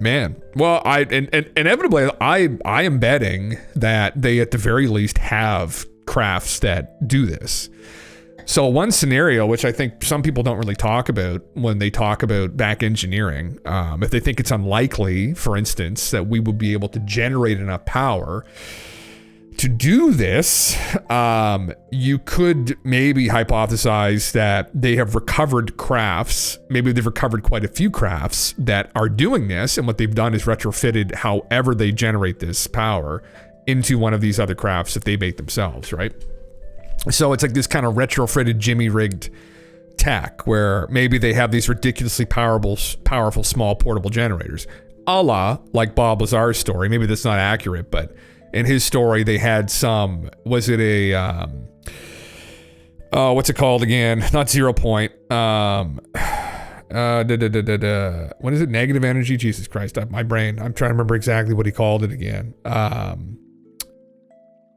Man, well, inevitably, I am betting that they at the very least have crafts that do this. So one scenario, which I think some people don't really talk about when they talk about back engineering, if they think it's unlikely, for instance, that we would be able to generate enough power to do this, you could maybe hypothesize that they have recovered crafts. Maybe they've recovered quite a few crafts that are doing this, and what they've done is retrofitted however they generate this power into one of these other crafts that they make themselves, right? So it's like this kind of retrofitted jimmy-rigged tech where maybe they have these ridiculously powerful small portable generators. A la, like Bob Lazar's story. Maybe that's not accurate, but in his story they had some, was it a, what's it called again? Not 0 point. What is it? Negative energy? Jesus Christ, my brain. I'm trying to remember exactly what he called it again.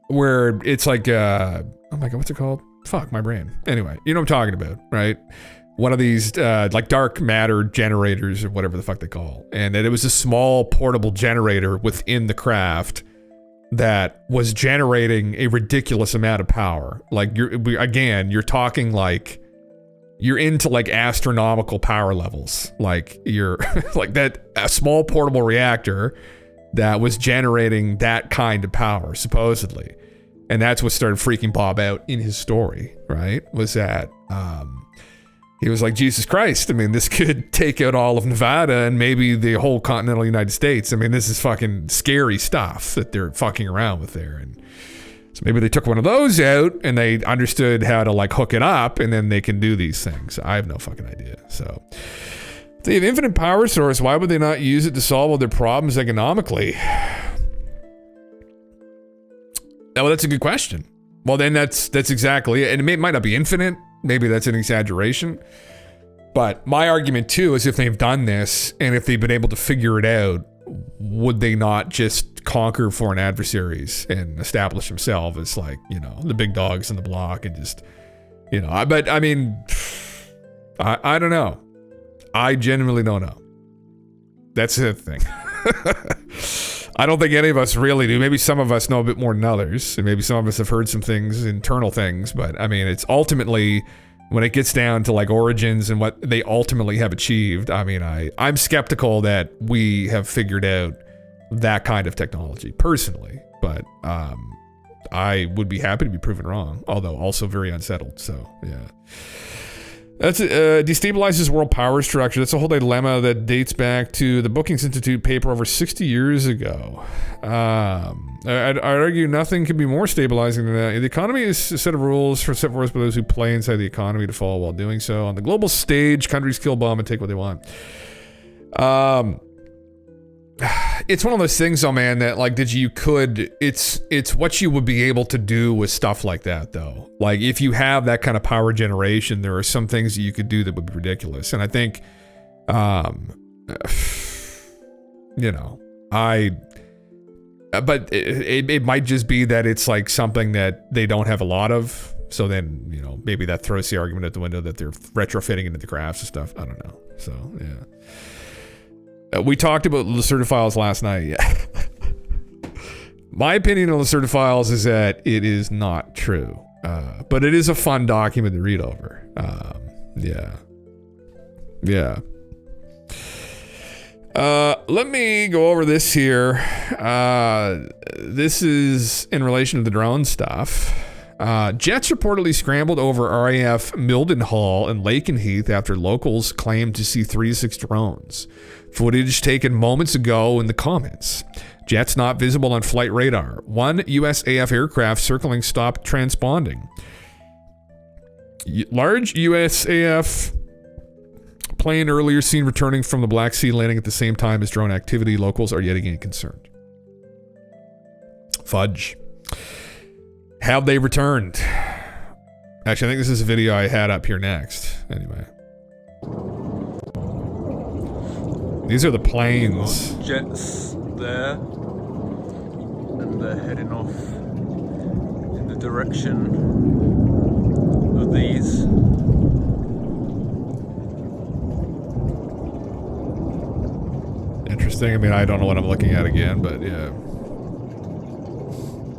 Where it's like, oh my God, what's it called? Fuck, my brain. Anyway, you know what I'm talking about, right? One of these like dark matter generators or whatever the fuck they call. And that it was a small portable generator within the craft that was generating a ridiculous amount of power. Like you're talking like you're into like astronomical power levels. Like you're like that, a small portable reactor that was generating that kind of power, supposedly. And that's what started freaking Bob out in his story, right? Was that he was like, Jesus Christ, I mean, this could take out all of Nevada and maybe the whole continental United States. I mean, this is fucking scary stuff that they're fucking around with there. And so maybe they took one of those out and they understood how to like hook it up, and then they can do these things. I have no fucking idea. So if they have infinite power source, why would they not use it to solve all their problems economically? Oh, that's a good question. Well, then that's exactly it. And it might not be infinite. Maybe that's an exaggeration. But my argument too is if they've done this and if they've been able to figure it out, would they not just conquer foreign adversaries and establish themselves as like, you know, the big dogs in the block and just, you know, but I mean, I don't know. I genuinely don't know. That's the thing. I don't think any of us really do. Maybe some of us know a bit more than others, and maybe some of us have heard some things, internal things, but I mean, it's ultimately, when it gets down to like origins and what they ultimately have achieved, I mean, I'm skeptical that we have figured out that kind of technology, personally, but I would be happy to be proven wrong, although also very unsettled, so yeah. That's destabilizes world power structure. That's a whole dilemma that dates back to the Brookings Institute paper over 60 years ago. I'd argue nothing can be more stabilizing than that. The economy is a set of rules set forth by those who play inside the economy to follow while doing so. On the global stage, countries kill, bomb, and take what they want. It's one of those things, though, man, that like it's what you would be able to do with stuff like that, though. Like if you have that kind of power generation, there are some things that you could do that would be ridiculous. And I think, you know, but it might just be that it's like something that they don't have a lot of. So then, you know, maybe that throws the argument out the window that they're retrofitting into the crafts and stuff. I don't know. So, yeah. We talked about Lacerda Files last night. Yeah. My opinion on Lacerda Files is that it is not true. But it is a fun document to read over. Yeah. Yeah. Let me go over this here. This is in relation to the drone stuff. Jets reportedly scrambled over RAF Mildenhall and Lakenheath after locals claimed to see 3 to 6 drones. Footage taken moments ago in the comments. Jets not visible on flight radar. One USAF aircraft circling stopped transponding. Large USAF plane earlier seen returning from the Black Sea landing at the same time as drone activity. Locals are yet again concerned. Fudge. Have they returned? Actually, I think this is a video I had up here next. Anyway. These are the planes. Jets there. And they're heading off in the direction of these. Interesting. I mean, I don't know what I'm looking at again, but yeah.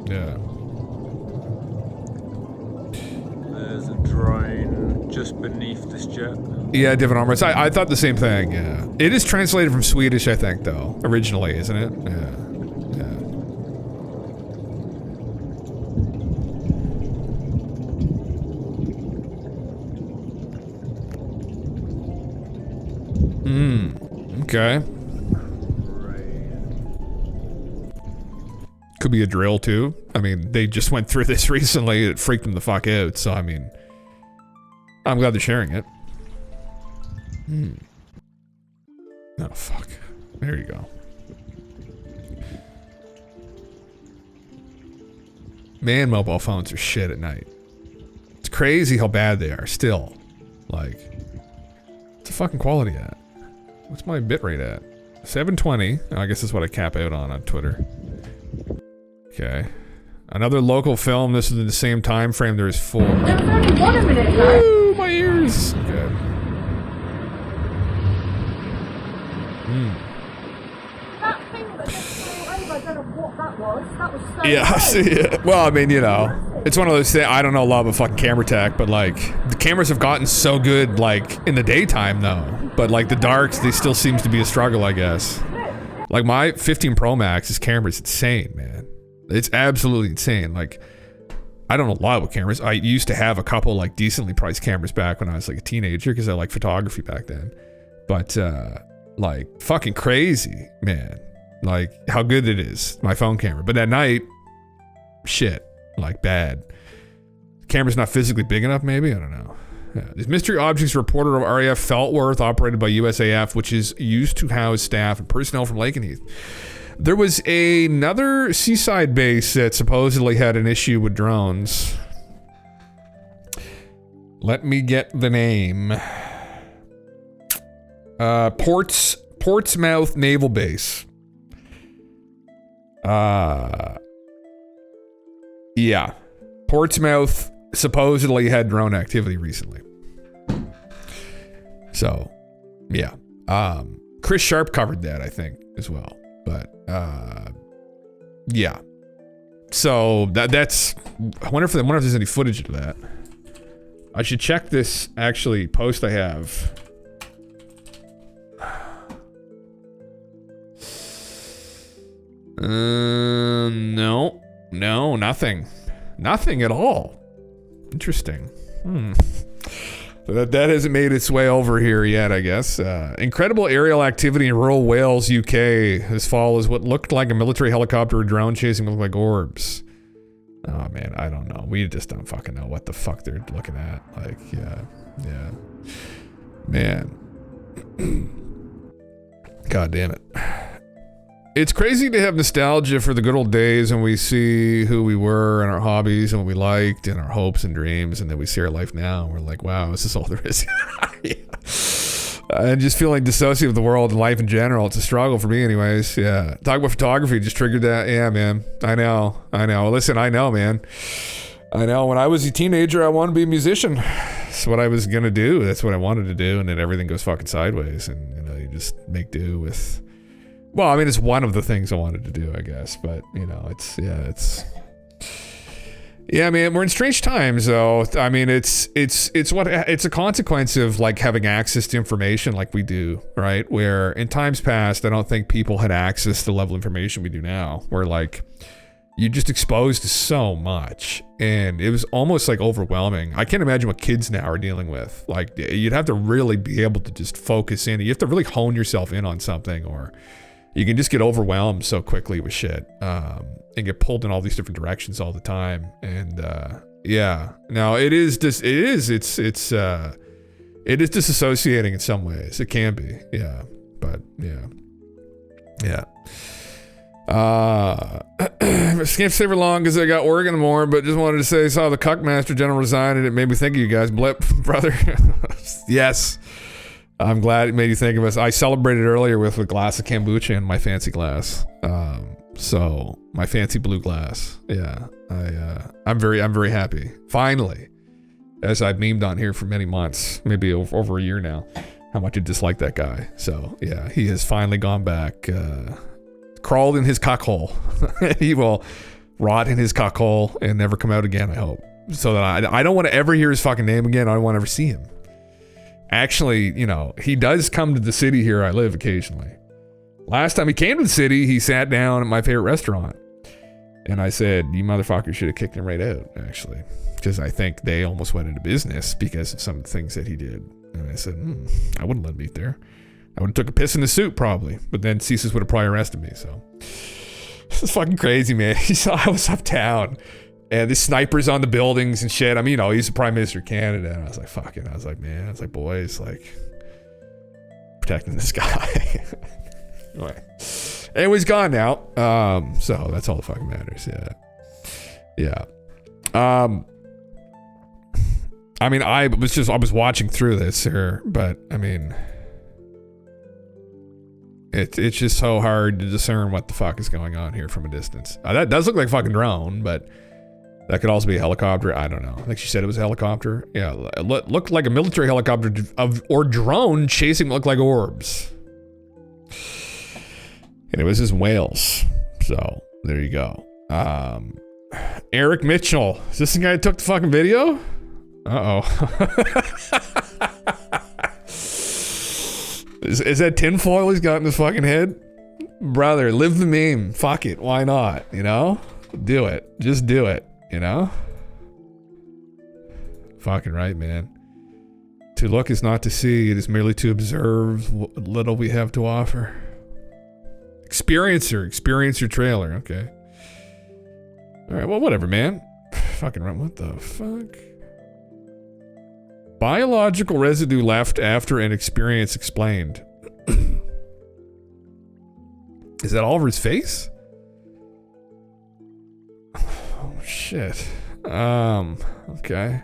Yeah. There's a drone just beneath this jet. Yeah, different armors. I thought the same thing, yeah. It is translated from Swedish, I think, though. Originally, isn't it? Yeah. Yeah. Okay. Could be a drill, too. I mean, they just went through this recently. It freaked them the fuck out, so I mean... I'm glad they're sharing it. Oh, fuck. There you go. Man, mobile phones are shit at night. It's crazy how bad they are, still. Like... What's the fucking quality at? What's my bitrate at? 720. Oh, I guess that's what I cap out on Twitter. Okay. Another local film. This is in the same time frame. There's 4. There's only 1 minute left. Woo, my ears. Okay. That thing that just flew over, I don't know what that was. That was so Yeah, I close. see it. Well, I mean, you know, it's one of those things. I don't know a lot about fucking camera tech, but like, the cameras have gotten so good, like, in the daytime, though. But like, the darks, they still seems to be a struggle, I guess. Like, my 15 Pro Max's camera is insane, man. It's absolutely insane. Like, I don't know a lot about cameras. I used to have a couple, like, decently priced cameras back when I was, like, a teenager, because I liked photography back then. But, like, fucking crazy, man. Like, how good it is, my phone camera. But at night, shit. Like, bad. Camera's not physically big enough, maybe? I don't know. Yeah. These mystery objects reported of RAF Feltworth, operated by USAF, which is used to house staff and personnel from Lakenheath. There was another seaside base that supposedly had an issue with drones. Let me get the name. Portsmouth Naval Base. Yeah. Portsmouth supposedly had drone activity recently. So, yeah. Chris Sharp covered that, I think, as well. But, yeah. So, that's... I wonder if there's any footage of that. I should check this, actually, post I have. No. No, nothing. Nothing at all. Interesting. So that hasn't made its way over here yet, I guess. Incredible aerial activity in rural Wales, UK this fall is what looked like a military helicopter or drone chasing what looked like orbs. Oh, man, I don't know. We just don't fucking know what the fuck they're looking at. Like, yeah. Man. God damn it. It's crazy to have nostalgia for the good old days when we see who we were and our hobbies and what we liked and our hopes and dreams, and then we see our life now and we're like, wow, is this all there is? Yeah. And just feeling dissociated with the world and life in general. It's a struggle for me anyways. Yeah. Talk about photography just triggered that. Yeah, man. I know. Listen, I know, man. I know. When I was a teenager, I wanted to be a musician. That's what I was going to do. That's what I wanted to do. And then everything goes fucking sideways. And, you know, you just make do with... Well, I mean, it's one of the things I wanted to do, I guess. But, you know, yeah, man, we're in strange times, though. I mean, it's a consequence of, like, having access to information like we do, right? Where in times past, I don't think people had access to the level of information we do now. Where, like, you're just exposed to so much. And it was almost, like, overwhelming. I can't imagine what kids now are dealing with. Like, you'd have to really be able to just focus in. You have to really hone yourself in on something or... you can just get overwhelmed so quickly with shit, and get pulled in all these different directions all the time. And yeah, no, it is disassociating in some ways. It can be, yeah, but yeah. I can't stay for long because I got work in the morning, but just wanted to say, saw the Cuckmaster General resign and it made me think of you guys. Blip, brother. Yes. I'm glad it made you think of us. I celebrated earlier with a glass of kombucha in my fancy glass. So my fancy blue glass. Yeah. I'm very happy. Finally, as I've memed on here for many months, maybe over a year now, how much I dislike that guy. So yeah, he has finally gone back, crawled in his cockhole. He will rot in his cockhole and never come out again, I hope. So that I don't want to ever hear his fucking name again. I don't want to ever see him. Actually, you know, he does come to the city here I live occasionally. Last time he came to the city, he sat down at my favorite restaurant. And I said, you motherfucker should have kicked him right out, actually. Because I think they almost went into business because of some of the things that he did. And I said, I wouldn't let him eat there. I would have took a piss in the soup probably, but then CSIS would have probably arrested me. So this is fucking crazy, man. I was uptown and the snipers on the buildings and shit. I mean, you know, he's the Prime Minister of Canada. And I was like, fucking, I was like, man, I was like, boys, like protecting this guy. Anyway, he's gone now. So that's all that fucking matters. Yeah. I mean, I was watching through this here, but I mean, it's just so hard to discern what the fuck is going on here from a distance. That does look like a fucking drone, but that could also be a helicopter. I don't know. I think she said it was a helicopter. Yeah, it looked like a military helicopter or drone chasing what looked like orbs. And it was in Wales. So there you go. Eric Mitchell. Is this the guy who took the fucking video? Uh-oh. Is that tinfoil he's got in his fucking head? Brother, live the meme. Fuck it. Why not? You know? Do it. Just do it. You know? Fucking right, man. To look is not to see. It is merely to observe what little we have to offer. Experience your trailer. Okay. Alright, well, whatever, man. Fucking right. What the fuck? Biological residue left after an experience explained. Is that all over his face? Oh shit. Okay.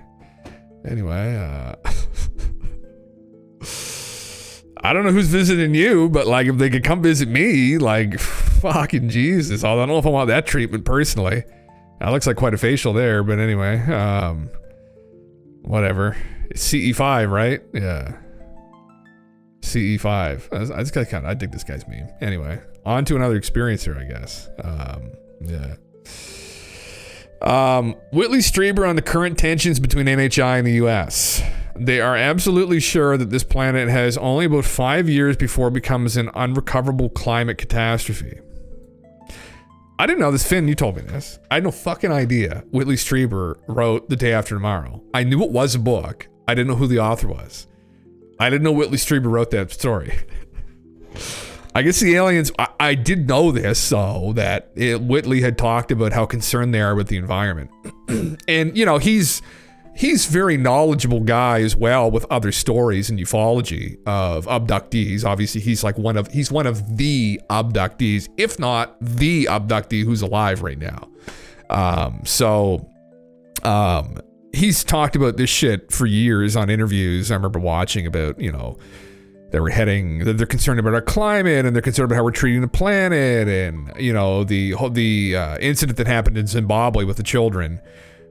Anyway, I don't know who's visiting you, but like if they could come visit me, like fucking Jesus. I don't know if I want that treatment personally. That looks like quite a facial there, but anyway, whatever. It's CE5, right? Yeah. CE5. I just got I dig this guy's meme. Anyway, on to another experiencer, I guess. Yeah. Whitley Strieber on the current tensions between NHI and the US. They are absolutely sure that this planet has only about 5 years before it becomes an unrecoverable climate catastrophe. I didn't know this, Finn, you told me this. I had no fucking idea Whitley Strieber wrote The Day After Tomorrow. I knew it was a book. I didn't know who the author was. I didn't know Whitley Strieber wrote that story. I guess the aliens, I did know this, so that Whitley had talked about how concerned they are with the environment. And, you know, he's very knowledgeable guy as well with other stories and ufology of abductees. Obviously, he's one of the abductees, if not the abductee who's alive right now. He's talked about this shit for years on interviews. I remember watching about, you know, they're concerned about our climate and they're concerned about how we're treating the planet, and, you know, the incident that happened in Zimbabwe with the children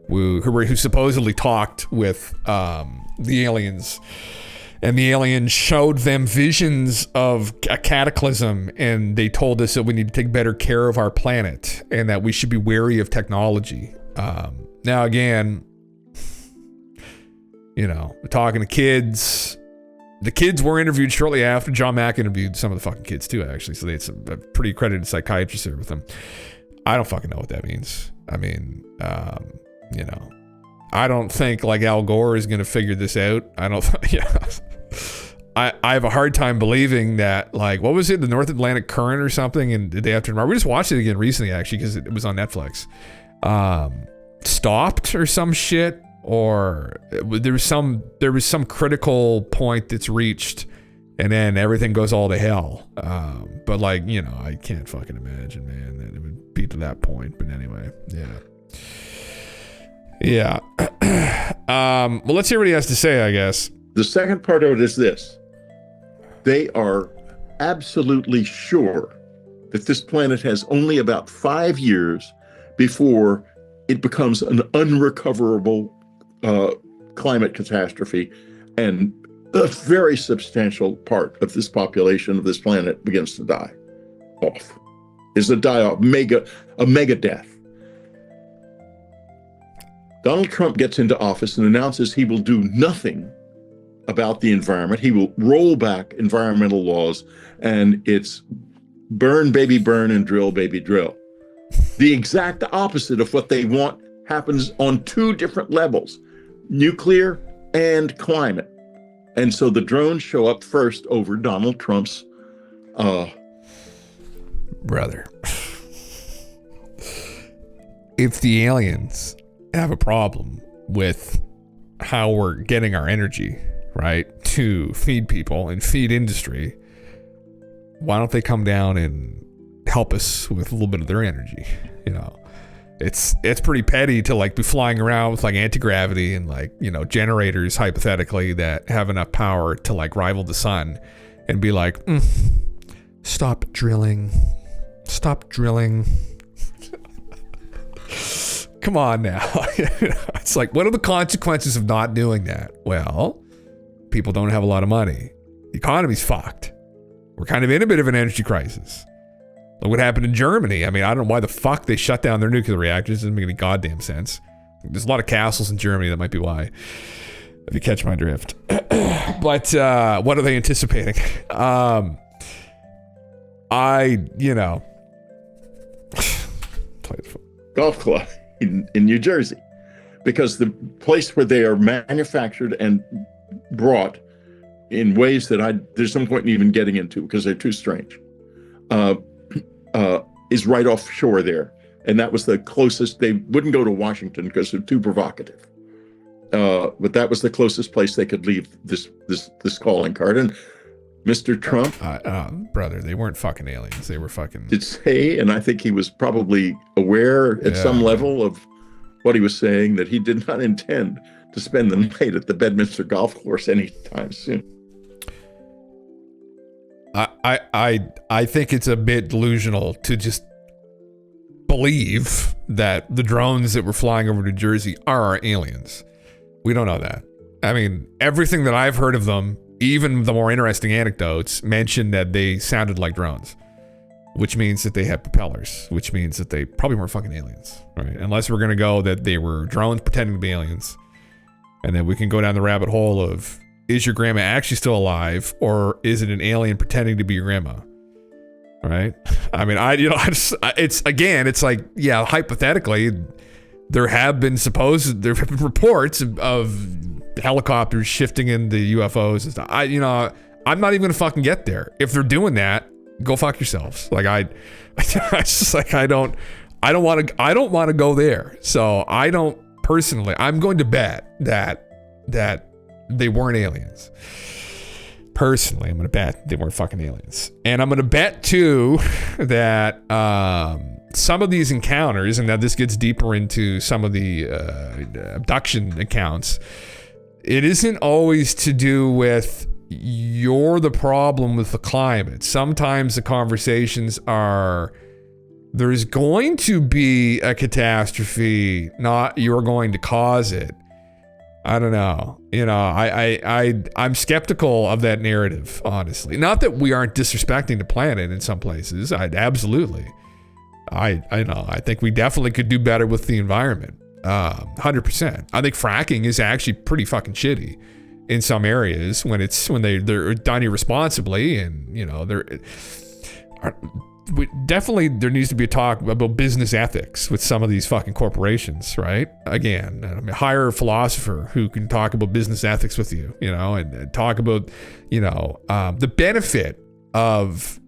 who supposedly talked with the aliens, and the aliens showed them visions of a cataclysm, and they told us that we need to take better care of our planet and that we should be wary of technology. Now again, you know, we're talking to kids. The kids were interviewed shortly after. John Mack interviewed some of the fucking kids too, actually. So they had some pretty accredited psychiatrists there with them. I don't fucking know what that means. I mean, you know, I don't think like Al Gore is going to figure this out. I don't, yeah. I have a hard time believing that, like, what was it, the North Atlantic Current or something, and the day after tomorrow. We just watched it again recently, actually, because it was on Netflix. Stopped or some shit, or there was some critical point that's reached, and then everything goes all to hell. But like, you know, I can't fucking imagine, man, that it would be to that point. But anyway, yeah. Well, let's hear what he has to say, I guess. The second part of it is this. They are absolutely sure that this planet has only about 5 years before it becomes an unrecoverable climate catastrophe, and a very substantial part of this population of this planet begins to die off. Is a die-off, a mega death. Donald Trump gets into office and announces he will do nothing about the environment. He will roll back environmental laws, and it's burn, baby, burn, and drill, baby, drill. The exact opposite of what they want happens on two different levels, nuclear and climate. And so the drones show up first over Donald Trump's brother. If the aliens have a problem with how we're getting our energy, right, to feed people and feed industry, why don't they come down and help us with a little bit of their energy? You know, it's pretty petty to like be flying around with like anti-gravity and like, you know, generators hypothetically that have enough power to like rival the sun and be like, stop drilling. Come on now. It's like, what are the consequences of not doing that? Well, people don't have a lot of money. The economy's fucked. We're kind of in a bit of an energy crisis. Look what happened in Germany. I mean, I don't know why the fuck they shut down their nuclear reactors. It doesn't make any goddamn sense. There's a lot of castles in Germany. That might be why, if you catch my drift. But what are they anticipating? golf club in New Jersey, because the place where they are manufactured and brought in ways that there's no point in even getting into because they're too strange, is right offshore there. And that was the closest. They wouldn't go to Washington because they're too provocative. But that was the closest place they could leave this calling card. And Mr. Trump, brother, they weren't fucking aliens. They were fucking. Did say, and I think he was probably aware at some level of what he was saying, that he did not intend to spend the night at the Bedminster golf course anytime soon. I think it's a bit delusional to just believe that the drones that were flying over New Jersey are aliens. We don't know that. I mean, everything that I've heard of them, even the more interesting anecdotes, mention that they sounded like drones, which means that they had propellers, which means that they probably weren't fucking aliens, right? Unless we're going to go that they were drones pretending to be aliens. And then we can go down the rabbit hole of, is your grandma actually still alive, or is it an alien pretending to be your grandma? Right? I mean, it's like, yeah, hypothetically, there have been reports of helicopters shifting into UFOs and stuff. I'm not even gonna fucking get there. If they're doing that, go fuck yourselves. Like it's just like I don't want to go there. So I don't personally. I'm going to bet that they weren't aliens. Personally, I'm going to bet they weren't fucking aliens. And I'm going to bet, too, that some of these encounters, and now this gets deeper into some of the abduction accounts, it isn't always to do with you're the problem with the climate. Sometimes the conversations are, there's going to be a catastrophe, not you're going to cause it. I don't know. I'm skeptical of that narrative, honestly. Not that we aren't disrespecting the planet in some places. Absolutely. I know. I think we definitely could do better with the environment. 100%. I think fracking is actually pretty fucking shitty in some areas when they're done irresponsibly, and definitely there needs to be a talk about business ethics with some of these fucking corporations, right? Again, I mean, hire a philosopher who can talk about business ethics with you, you know, and talk about, you know, the benefit of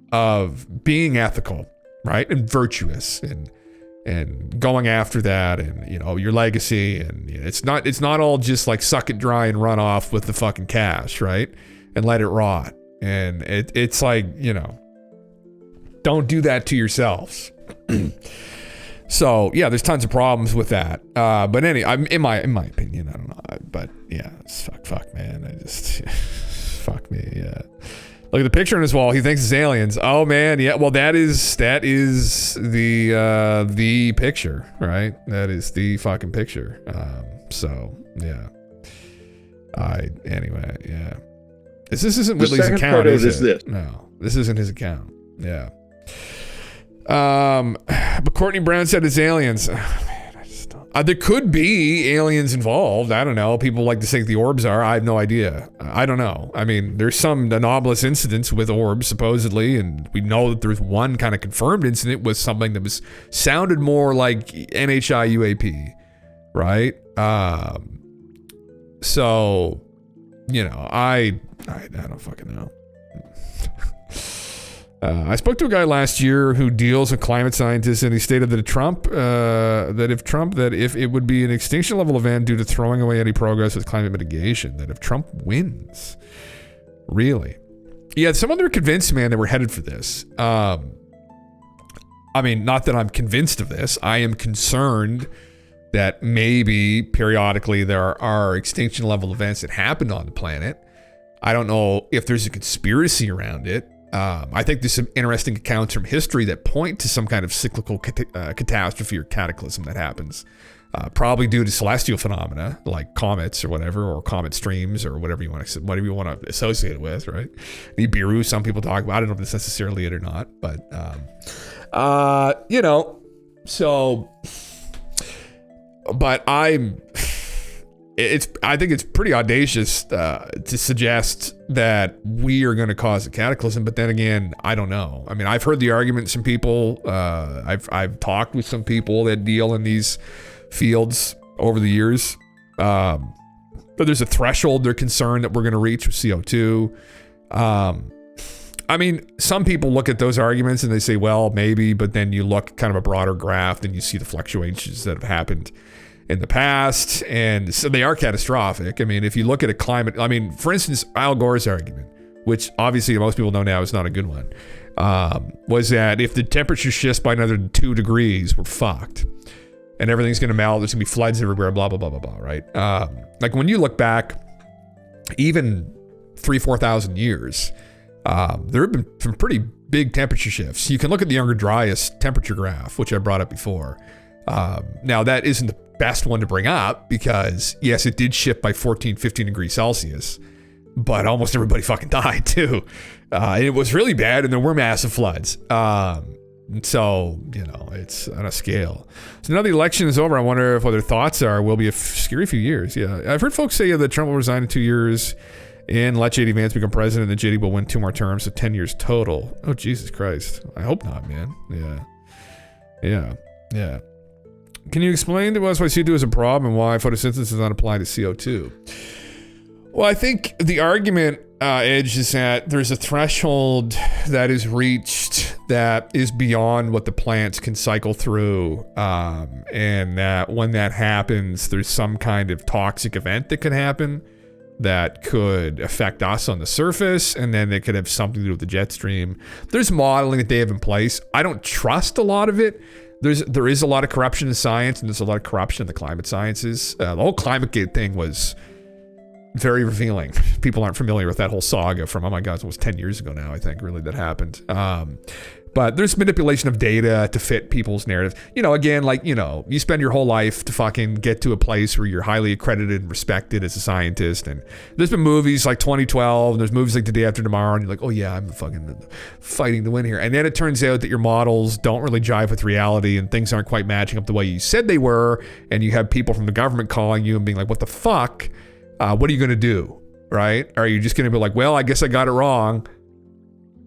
being ethical, right, and virtuous, and going after that, and you know, your legacy, and you know, it's not all just like suck it dry and run off with the fucking cash, right, and let it rot, and it's like, you know, don't do that to yourselves. So yeah, there's tons of problems with that. But in my opinion, I don't know. But yeah, it's fuck, man. I just fuck me. Yeah. Look at the picture on his wall. He thinks it's aliens. Oh man, yeah. Well, that is the picture, right? That is the fucking picture. So yeah. Anyway, yeah. This isn't Whitley's account, is it? No, this isn't his account. Yeah. But Courtney Brown said it's aliens. Oh, man, I just don't. There could be aliens involved. I don't know. People like to think the orbs are. I have no idea. I don't know. I mean, there's some anomalous incidents with orbs supposedly, and we know that there's one kind of confirmed incident with something that was sounded more like NHI UAP, right? So, you know, I don't fucking know. I spoke to a guy last year who deals with climate scientists, and he stated that if it would be an extinction level event due to throwing away any progress with climate mitigation, that if Trump wins, really, yeah, someone there convinced me, man, that we're headed for this. I mean, not that I'm convinced of this. I am concerned that maybe periodically there are extinction level events that happened on the planet. I don't know if there's a conspiracy around it. I think there's some interesting accounts from history that point to some kind of cyclical catastrophe or cataclysm that happens, probably due to celestial phenomena like comets or whatever, or comet streams or whatever you want to associate it with, right? Nibiru, some people talk about. I don't know if that's necessarily it or not, but you know, so. But I think it's pretty audacious to suggest that we are going to cause a cataclysm. But then again, I don't know. I mean, I've heard the argument. Some people, I've talked with some people that deal in these fields over the years. But there's a threshold they're concerned that we're going to reach with CO2. I mean, some people look at those arguments and they say, well, maybe. But then you look kind of a broader graph and you see the fluctuations that have happened in the past, and so they are catastrophic. I mean, if you look at a climate, I mean, for instance, Al Gore's argument, which obviously most people know now is not a good one, was that if the temperature shifts by another 2 degrees, we're fucked, and everything's going to melt. There's going to be floods everywhere, blah, blah, blah, blah, blah, right? Like when you look back, even 4,000 years, there have been some pretty big temperature shifts. You can look at the Younger Dryas temperature graph, which I brought up before. Now, that isn't the best one to bring up because, yes, it did shift by 14, 15 degrees Celsius, but almost everybody fucking died too. It was really bad, and there were massive floods. So, you know, it's on a scale. So now the election is over. I wonder what their thoughts are. Will be a scary few years. Yeah, I've heard folks say that Trump will resign in 2 years and let J.D. Vance become president, and then J.D. will win 2 more terms, so 10 years total. Oh, Jesus Christ. I hope not, man. Yeah. Can you explain to us why CO2 is a problem and why photosynthesis is not applied to CO2? Well, I think the argument, Edge, is that there's a threshold that is reached that is beyond what the plants can cycle through, and that when that happens, there's some kind of toxic event that could happen that could affect us on the surface, and then it could have something to do with the jet stream. There's modeling that they have in place. I don't trust a lot of it. There is a lot of corruption in science, and there's a lot of corruption in the climate sciences. The whole ClimateGate thing was very revealing. People aren't familiar with that whole saga from, oh my God, it was 10 years ago now, I think, really, that happened. But there's manipulation of data to fit people's narrative. You know, again, like, you know, you spend your whole life to fucking get to a place where you're highly accredited and respected as a scientist. And there's been movies like 2012, and there's movies like The Day After Tomorrow, and you're like, oh yeah, I'm fucking fighting to win here. And then it turns out that your models don't really jive with reality, and things aren't quite matching up the way you said they were. And you have people from the government calling you and being like, what the fuck? What are you going to do? Right? Are you just going to be like, well, I guess I got it wrong?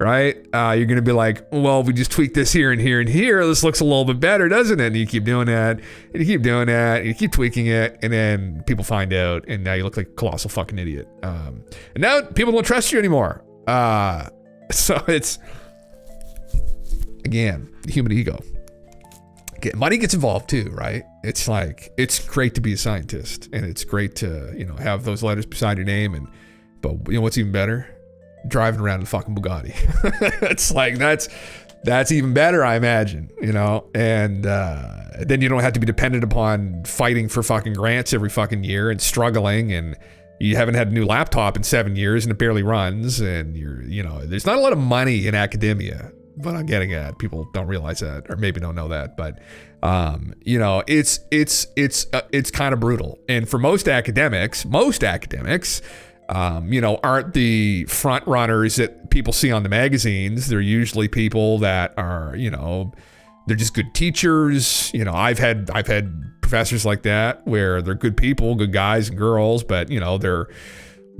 right? You're going to be like, well, we just tweak this here and here and here. This looks a little bit better, doesn't it? And you keep doing that, and you keep doing that, and you keep tweaking it, and then people find out, and now you look like a colossal fucking idiot. And now people don't trust you anymore. So it's, again, the human ego. Money gets involved too, right? It's like, it's great to be a scientist, and it's great to, you know, have those letters beside your name, but you know what's even better? Driving around in a fucking Bugatti. It's like, that's even better, I imagine, you know? And then you don't have to be dependent upon fighting for fucking grants every fucking year and struggling, and you haven't had a new laptop in 7 years and it barely runs, and you know, there's not a lot of money in academia. What I'm getting at, people don't realize that, or maybe don't know that, but you know, it's kind of brutal. And for most academics, you know, aren't the front runners that people see on the magazines. They're usually people that are, you know, they're just good teachers. You know, I've had professors like that where they're good people, good guys and girls, but you know, they're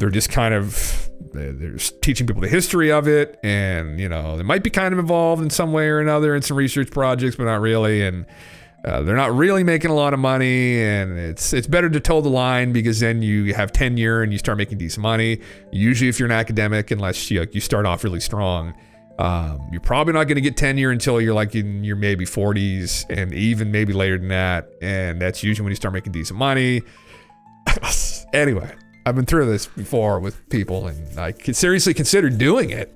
just kind of, they're teaching people the history of it, and you know, they might be kind of involved in some way or another in some research projects, but not really, and they're not really making a lot of money, and it's better to toe the line, because then you have tenure and you start making decent money. Usually if you're an academic, unless you start off really strong, you're probably not going to get tenure until you're like in your maybe 40s, and even maybe later than that, and that's usually when you start making decent money. Anyway, I've been through this before with people, and I could seriously consider doing it,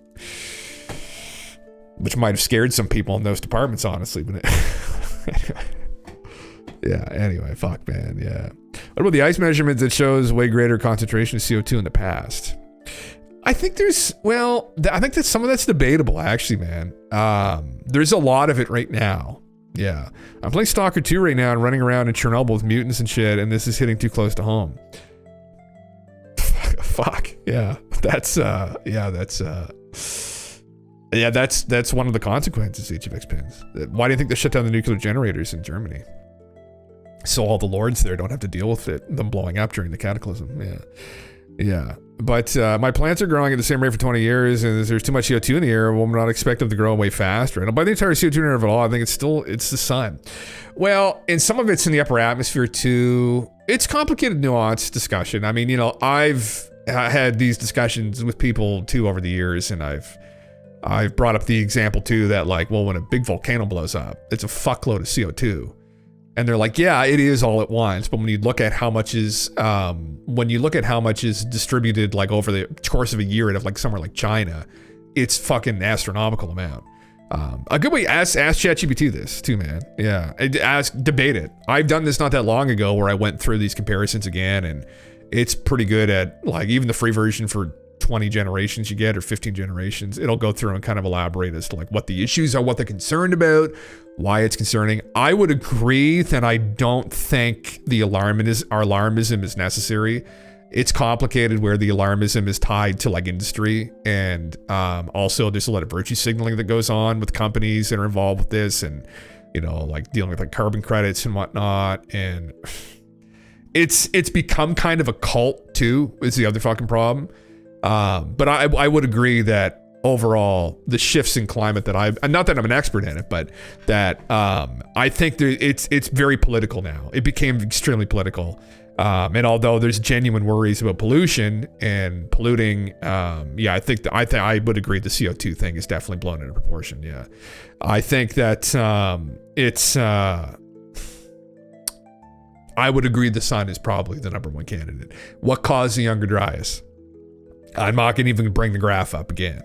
which might have scared some people in those departments, honestly. But anyway, fuck, man. Yeah. What about the ice measurements that shows way greater concentration of CO2 in the past? I think I think that some of that's debatable, actually, man. There's a lot of it right now. Yeah. I'm playing Stalker 2 right now and running around in Chernobyl with mutants and shit, and this is hitting too close to home. Fuck. Yeah. That's one of the consequences of HFX pins. Why do you think they shut down the nuclear generators in Germany? So all the lords there don't have to deal with them blowing up during the cataclysm. Yeah. But my plants are growing at the same rate for 20 years, and there's too much CO2 in the air. We'll not expect them to grow way faster. And by the entire CO2 narrative at all, I think it's the sun. Well, and some of it's in the upper atmosphere too. It's complicated, nuanced discussion. I mean, you know, I've had these discussions with people too over the years, and I've brought up the example too that, like, well, when a big volcano blows up, it's a fuckload of CO2. And they're like, yeah, it is all at once. But when you look at how much is distributed, like, over the course of a year at like somewhere like China, it's fucking astronomical amount. A good way, ask ChatGPT this too, man. Yeah, debate it. I've done this not that long ago where I went through these comparisons again, and it's pretty good at, like, even the free version for 20 generations you get, or 15 generations, it'll go through and kind of elaborate as to, like, what the issues are, what they're concerned about, why it's concerning. I would agree that I don't think the alarmism is necessary. It's complicated where the alarmism is tied to, like, industry, and also there's a lot of virtue signaling that goes on with companies that are involved with this, and, you know, like, dealing with, like, carbon credits and whatnot, and it's become kind of a cult too, is the other fucking problem. But I would agree that overall the shifts in climate that not that I'm an expert in it, but that I think it's very political now. It became extremely political. And although there's genuine worries about pollution and polluting, I think I would agree the CO2 thing is definitely blown into proportion. Yeah, I think that I would agree the sun is probably the number one candidate. What caused the Younger Dryas? I'm not gonna even bring the graph up again,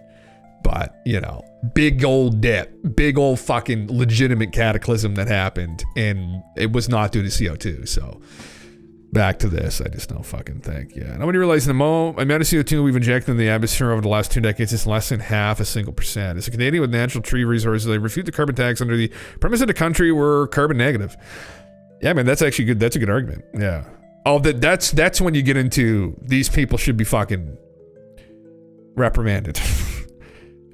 but, you know, big old dip, big old fucking legitimate cataclysm that happened, and it was not due to CO2. So back to this, I just don't fucking think. Yeah, nobody realizes the amount of CO2 we've injected in the atmosphere over the last 2 decades is less than 0.5%. As a Canadian with natural tree resources, I refute the carbon tax under the premise that a country were carbon negative. Yeah, man, that's actually good. That's a good argument. Yeah. That's when you get into these people should be fucking reprimanded.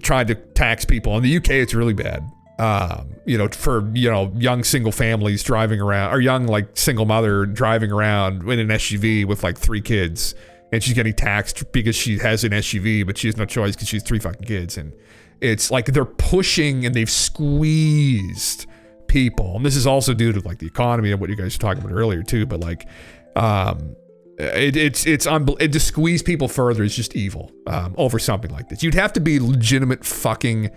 Trying to tax people. In the UK, it's really bad. For young single families driving around, or young, like, single mother driving around in an SUV with, like, 3 kids, and she's getting taxed because she has an SUV, but she has no choice because she has 3 fucking kids, and It's like they're pushing and they've squeezed people. And this is also due to like the economy and what you guys were talking about earlier too. But like, to squeeze people further is just evil over something like this. You'd have to be a legitimate fucking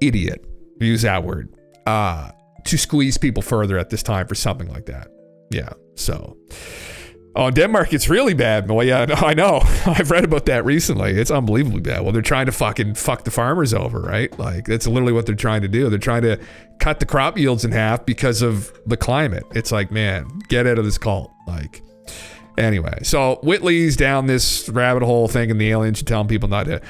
idiot, use that word, to squeeze people further at this time for something like that. Yeah, so. Oh, Denmark, it's really bad. Well, yeah, I know. I've read about that recently. It's unbelievably bad. Well, they're trying to fucking fuck the farmers over, right? Like, that's literally what they're trying to do. They're trying to cut the crop yields in half because of the climate. It's like, man, get out of this cult. Like, anyway. So, Whitley's down this rabbit hole thinking the aliens should telling people not to.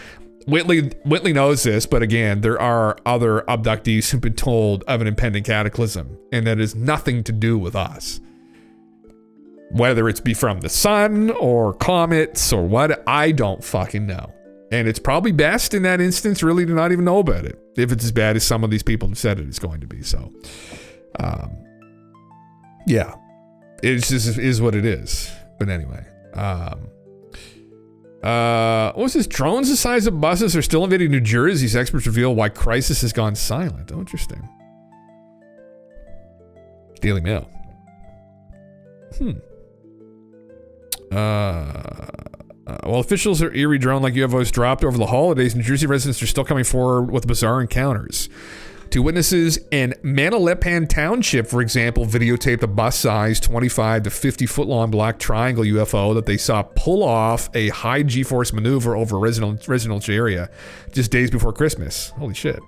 Whitley knows this, but again, there are other abductees who've been told of an impending cataclysm, and that has nothing to do with us. Whether it's be from the sun or comets or what, I don't fucking know. And it's probably best in that instance really to not even know about it, if it's as bad as some of these people have said it is going to be. So, yeah, it just is what it is. But anyway, what was this? Drones the size of buses are still invading New Jersey. Experts reveal why crisis has gone silent. Oh, interesting. Daily Mail. Well, officials are eerie drone-like UFOs dropped over the holidays. New Jersey residents are still coming forward with bizarre encounters. Two witnesses in Manalapan Township, for example, videotaped a bus-sized 25 to 50-foot-long black triangle UFO that they saw pull off a high G-force maneuver over a residential area just days before Christmas. Holy shit.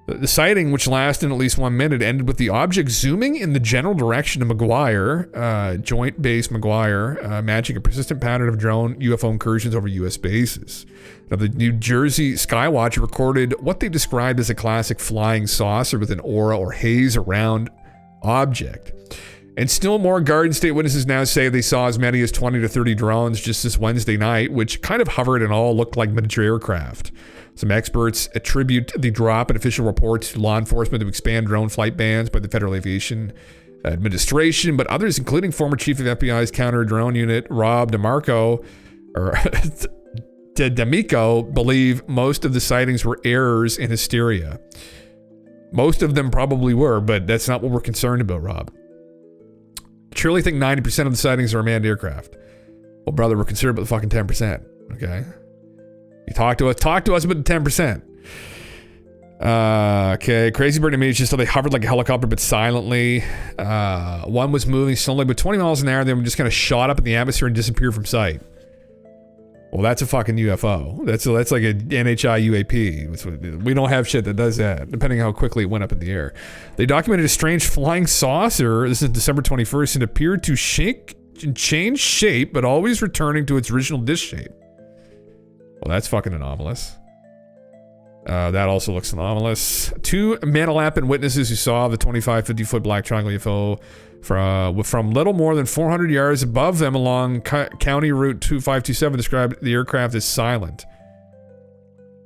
The sighting, which lasted at least 1 minute, ended with the object zooming in the general direction of McGuire, Joint Base McGuire, matching a persistent pattern of drone UFO incursions over U.S. bases. Now, the New Jersey Skywatch recorded what they described as a classic flying saucer with an aura or haze around object. And still more Garden State witnesses now say they saw as many as 20 to 30 drones just this Wednesday night, which kind of hovered and all looked like miniature aircraft. Some experts attribute the drop in official reports to law enforcement to expand drone flight bans by the Federal Aviation Administration, but others, including former chief of FBI's counter-drone unit, Rob D'Amico, believe most of the sightings were errors and hysteria. Most of them probably were, but that's not what we're concerned about, Rob. I truly think 90% of the sightings are manned aircraft. Well, brother, we're concerned about the fucking 10%, okay? You talk to us about the 10%. Okay, Crazy Bird images just so they hovered like a helicopter but silently. One was moving slowly but 20 miles an hour, then just kind of shot up in the atmosphere and disappeared from sight. Well, that's a fucking UFO. That's like a NHI UAP. We don't have shit that does that, depending on how quickly it went up in the air. They documented a strange flying saucer. This is December 21st, and appeared to change shape, but always returning to its original dish shape. Well, that's fucking anomalous. That also looks anomalous. Two Manalapan witnesses who saw the 25, 50-foot black triangle UFO from little more than 400 yards above them along County Route 2527 described the aircraft as silent.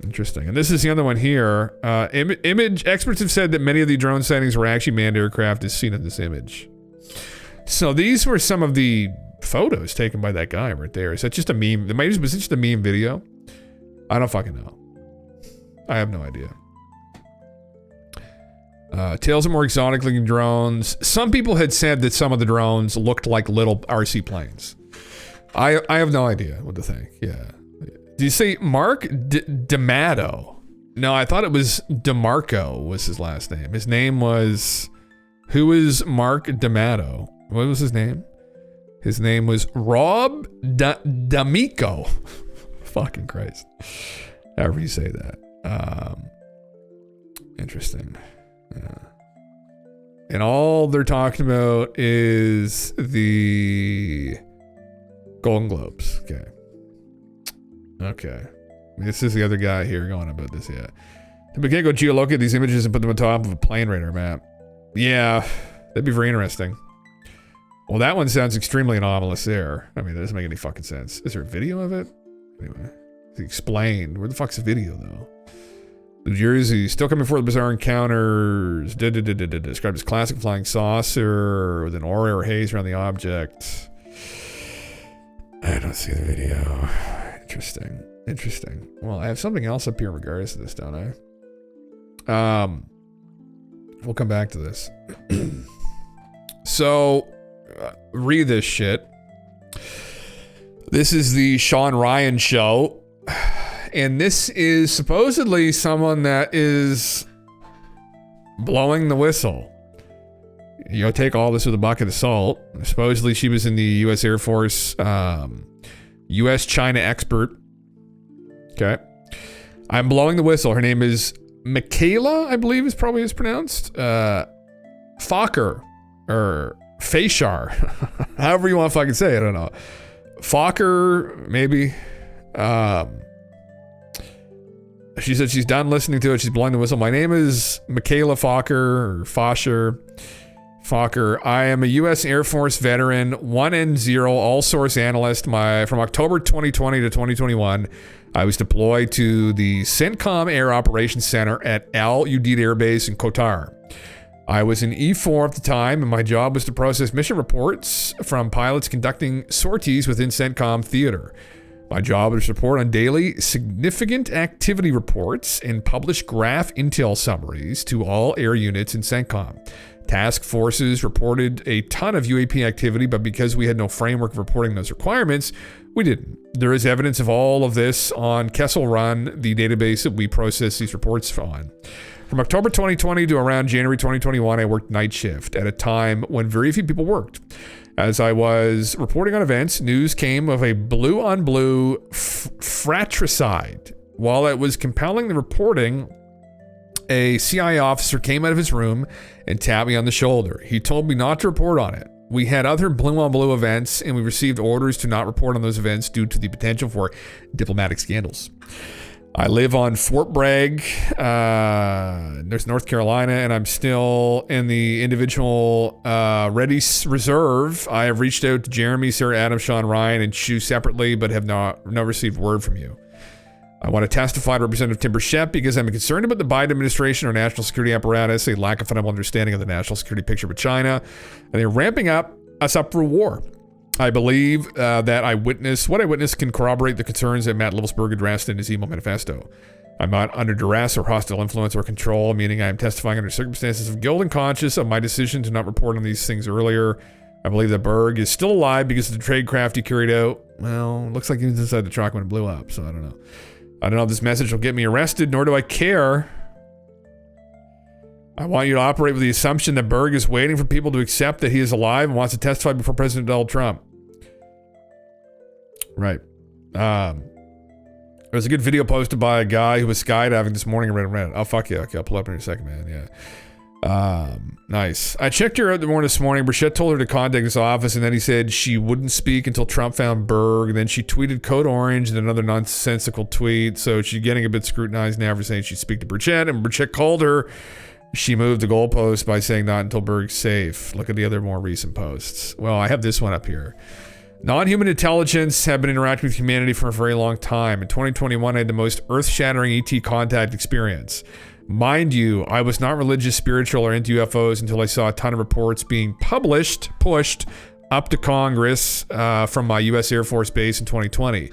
Interesting. And this is the other one here. Image experts have said that many of the drone sightings were actually manned aircraft as seen in this image. So these were some of the photos taken by that guy right there. Is that just a meme? Was it just a meme video? I don't fucking know. I have no idea. Tales of more exotic looking drones. Some people had said that some of the drones looked like little RC planes. I have no idea what to think. Yeah. Did you say Mark D'Amato? No, I thought it was DeMarco was his last name. His name was... Who is Mark D'Amato? What was his name? His name was Rob D'Amico. Fucking Christ. However you say that. Interesting. Yeah. And all they're talking about is the Golden Globes. Okay. This is the other guy here going about this, yeah. We can't go geolocate these images and put them on top of a plane radar map. Yeah, that'd be very interesting. Well, that one sounds extremely anomalous there. I mean, that doesn't make any fucking sense. Is there a video of it? Anyway, it's explained. Where the fuck's the video, though? New Jersey, still coming forward with bizarre encounters. Described as classic flying saucer with an aura or haze around the object. I don't see the video. Interesting. Interesting. Well, I have something else up here in regards to this, don't I? We'll come back to this. So, read this shit. This is the Sean Ryan show. And this is supposedly someone that is blowing the whistle. You know, take all this with a bucket of salt. Supposedly she was in the U.S. Air Force, U.S.-China expert. Okay. I'm blowing the whistle. Her name is Michaela, I believe is probably is pronounced. Fokker. Or Fashar. However you want to fucking say it, I don't know. Fokker, maybe. She said she's done listening to it. She's blowing the whistle. My name is Michaela Fokker, or Fasher. Fokker. I am a U.S. Air Force veteran, 1N0 all-source analyst. From October 2020 to 2021, I was deployed to the CENTCOM Air Operations Center at Al Udeid Air Base in Qatar. I was in E4 at the time, and my job was to process mission reports from pilots conducting sorties within CENTCOM theater. My job was to report on daily significant activity reports and publish graph intel summaries to all air units in CENTCOM. Task forces reported a ton of UAP activity, but because we had no framework of reporting those requirements, we didn't. There is evidence of all of this on Kessel Run, the database that we process these reports on. From October 2020 to around January 2021, I worked night shift at a time when very few people worked. As I was reporting on events, news came of a blue-on-blue fratricide. While it was compelling the reporting, a CIA officer came out of his room and tapped me on the shoulder. He told me not to report on it. We had other blue-on-blue events, and we received orders to not report on those events due to the potential for diplomatic scandals. I live on Fort Bragg, there's North Carolina, and I'm still in the individual ready reserve. I have reached out to Jeremy, Sarah, Adam, Sean, Ryan, and Shu separately, but have not received word from you. I want to testify to Representative Tim Burchett because I'm concerned about the Biden administration, our national security apparatus, a lack of fundamental understanding of the national security picture with China, and they're ramping us up for war. I believe that what I witnessed can corroborate the concerns that Matt Livelsberg addressed in his email manifesto. I'm not under duress or hostile influence or control, meaning I am testifying under circumstances of guilt and conscious of my decision to not report on these things earlier. I believe that Berg is still alive because of the tradecraft he carried out. Well, looks like he was inside the truck when it blew up, so I don't know. I don't know if this message will get me arrested, nor do I care. I want you to operate with the assumption that Berg is waiting for people to accept that he is alive and wants to testify before President Donald Trump. Right. There was a good video posted by a guy who was skydiving this morning and read it. Oh, fuck yeah. Okay, I'll pull up in a second, man. Yeah. Nice. I checked her out this morning. Burchett told her to contact his office, and then he said she wouldn't speak until Trump found Berg. And then she tweeted Code Orange and another nonsensical tweet. So she's getting a bit scrutinized now for saying she'd speak to Burchett. And Burchett called her. She moved the goalpost by saying not until Berg's safe. Look at the other more recent posts. Well, I have this one up here. Non-human intelligence have been interacting with humanity for a very long time. In 2021, I had the most earth-shattering ET contact experience. Mind you, I was not religious, spiritual, or into UFOs until I saw a ton of reports being pushed up to Congress from my U.S. Air Force Base in 2020.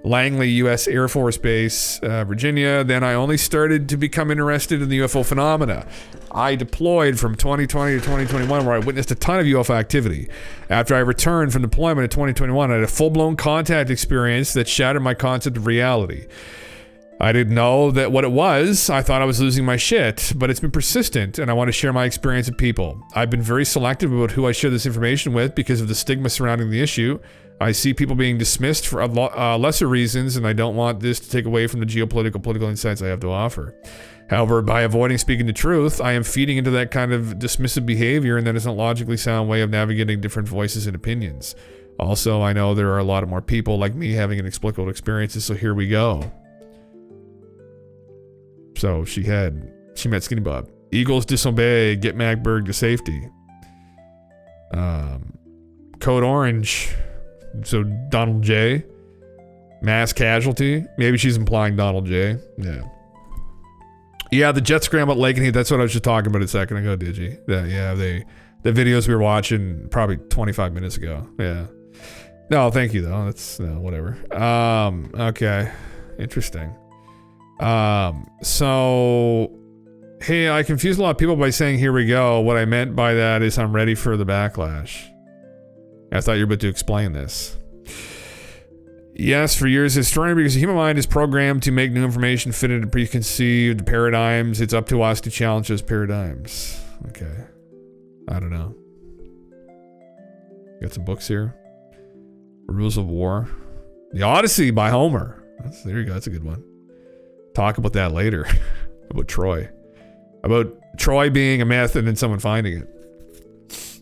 Langley U.S. Air Force Base, Virginia. Then I only started to become interested in the UFO phenomena. I deployed from 2020 to 2021 where I witnessed a ton of UFO activity. After I returned from deployment in 2021, I had a full-blown contact experience that shattered my concept of reality. I didn't know that what it was. I thought I was losing my shit, but it's been persistent, and I want to share my experience with people. I've been very selective about who I share this information with because of the stigma surrounding the issue. I see people being dismissed for lesser reasons, and I don't want this to take away from the political insights I have to offer. However, by avoiding speaking the truth, I am feeding into that kind of dismissive behavior, and that is not a logically sound way of navigating different voices and opinions. Also, I know there are a lot of more people like me having inexplicable experiences, so here we go. So she met Skinny Bob. Eagles disobey, get Macberg to safety. Code Orange. So Donald J. Mass casualty. Maybe she's implying Donald J. Yeah. Yeah, the jet scramble at Lakenheath. That's what I was just talking about a second ago, Digi. The videos we were watching probably 25 minutes ago. Yeah. No, thank you though. That's whatever. Okay. Interesting. So, hey, I confused a lot of people by saying, here we go. What I meant by that is I'm ready for the backlash. I thought you were about to explain this. Yes, for years, historian, because the human mind is programmed to make new information fit into preconceived paradigms. It's up to us to challenge those paradigms. Okay. I don't know. Got some books here. Rules of War. The Odyssey by Homer. There you go. That's a good one. Talk about that later. About Troy. About Troy being a myth and then someone finding it.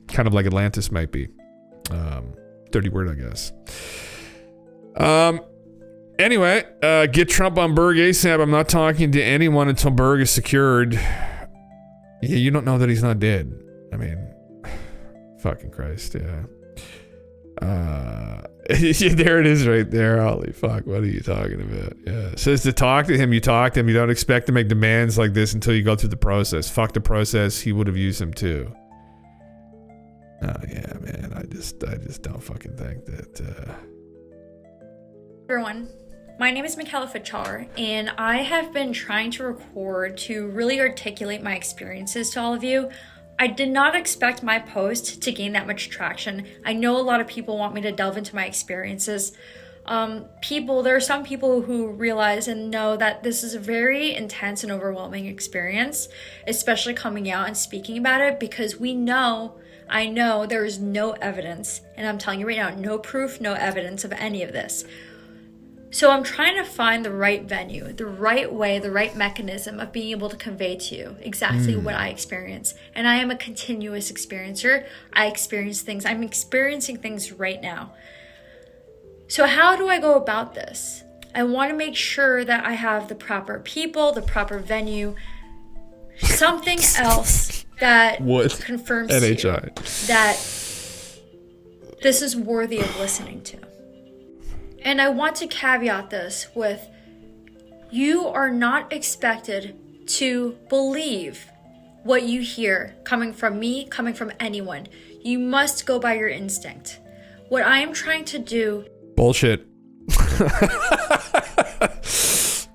Kind of like Atlantis might be. Dirty word, I guess. Anyway, get Trump on Berg ASAP. I'm not talking to anyone until Berg is secured. Yeah, you don't know that he's not dead. I mean, fucking Christ, yeah. There it is right there. Holy fuck, what are you talking about? Yeah, it says to talk to him, you talk to him. You don't expect to make demands like this until you go through the process. Fuck the process. He would have used him too. Oh yeah, man. I just don't fucking think that. Everyone, my name is Michaela Fachar, and I have been trying to record to really articulate my experiences to all of you. I did not expect my post to gain that much traction. I know a lot of people want me to delve into my experiences. There are some people who realize and know that this is a very intense and overwhelming experience, especially coming out and speaking about it, because I know there is no evidence, and I'm telling you right now, no proof, no evidence of any of this. So I'm trying to find the right venue, the right way, the right mechanism of being able to convey to you exactly what I experience. And I am a continuous experiencer. I experience things. I'm experiencing things right now. So how do I go about this? I want to make sure that I have the proper people, the proper venue, something else that confirms to you that this is worthy of listening to. And I want to caveat this with, you are not expected to believe what you hear coming from me, coming from anyone. You must go by your instinct. What I am trying to do... Bullshit.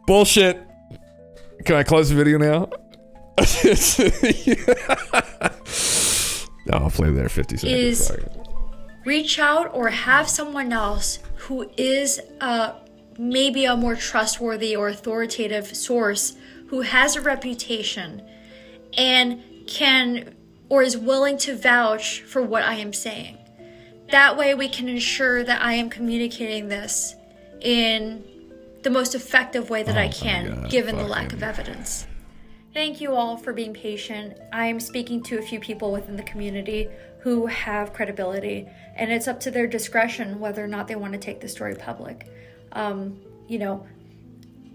Bullshit. Can I close the video now? No, I'll play there 50 seconds. Reach out or have someone else who is maybe a more trustworthy or authoritative source who has a reputation and can or is willing to vouch for what I am saying. That way we can ensure that I am communicating this in the most effective way that I can, given the lack of evidence. Thank you all for being patient. I am speaking to a few people within the community who have credibility, and it's up to their discretion whether or not they want to take the story public.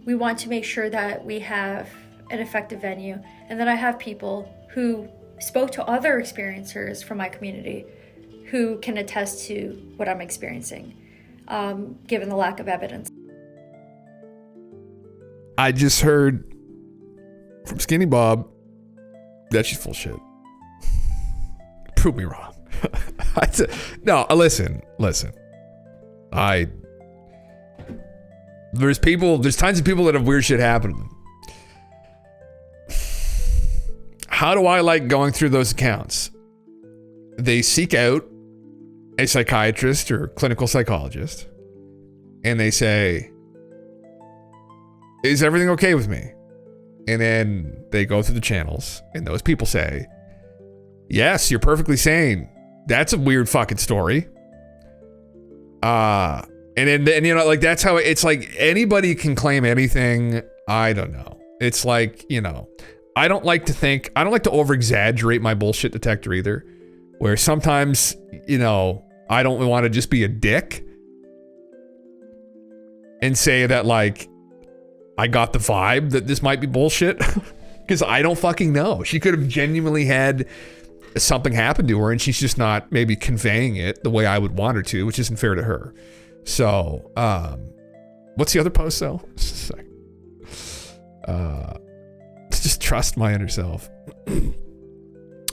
We want to make sure that we have an effective venue, and that I have people who spoke to other experiencers from my community who can attest to what I'm experiencing, given the lack of evidence. I just heard from Skinny Bob that she's full shit. Prove me wrong. No, listen. There's tons of people that have weird shit happen to them. How do I like going through those accounts? They seek out a psychiatrist or clinical psychologist, and they say, is everything okay with me? And then they go through the channels, and those people say, yes, you're perfectly sane. That's a weird fucking story. And then that's how it's like anybody can claim anything. I don't know. It's like, I don't like to over exaggerate my bullshit detector either, where sometimes, I don't want to just be a dick and say that I got the vibe that this might be bullshit, because I don't fucking know. She could have genuinely had something happen to her, and she's just not maybe conveying it the way I would want her to, which isn't fair to her. So, what's the other post though? Just trust my inner self.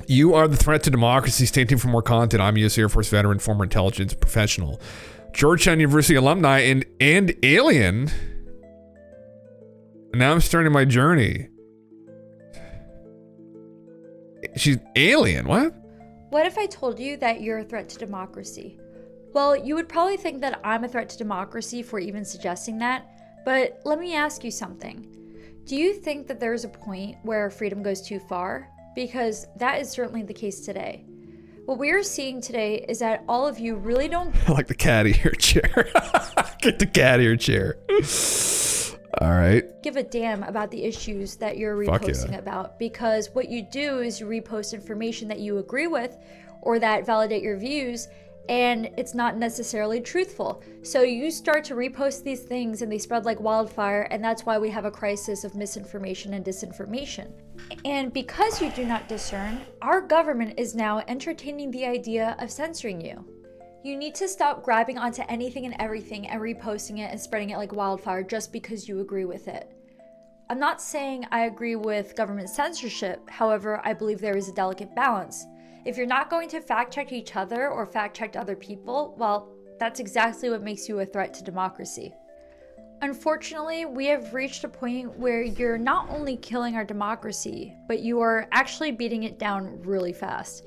You are the threat to democracy. Stay tuned for more content. I'm a U.S. Air Force veteran, former intelligence professional, Georgetown University alumni, and alien. Now I'm starting my journey. She's alien. What? What if I told you that you're a threat to democracy? Well, you would probably think that I'm a threat to democracy for even suggesting that, but let me ask you something. Do you think that there's a point where freedom goes too far? Because that is certainly the case today. What we're seeing today is that all of you really don't I like the cat ear chair. Get the cat ear chair. All right. give a damn about the issues that you're Fuck reposting yeah. about, because what you do is you repost information that you agree with or that validate your views, and it's not necessarily truthful. So you start to repost these things and they spread like wildfire, and that's why we have a crisis of misinformation and disinformation. And because you do not discern, our government is now entertaining the idea of censoring you. You need to stop grabbing onto anything and everything and reposting it and spreading it like wildfire just because you agree with it. I'm not saying I agree with government censorship, however, I believe there is a delicate balance. If you're not going to fact check each other or fact check other people, well, that's exactly what makes you a threat to democracy. Unfortunately, we have reached a point where you're not only killing our democracy, but you are actually beating it down really fast.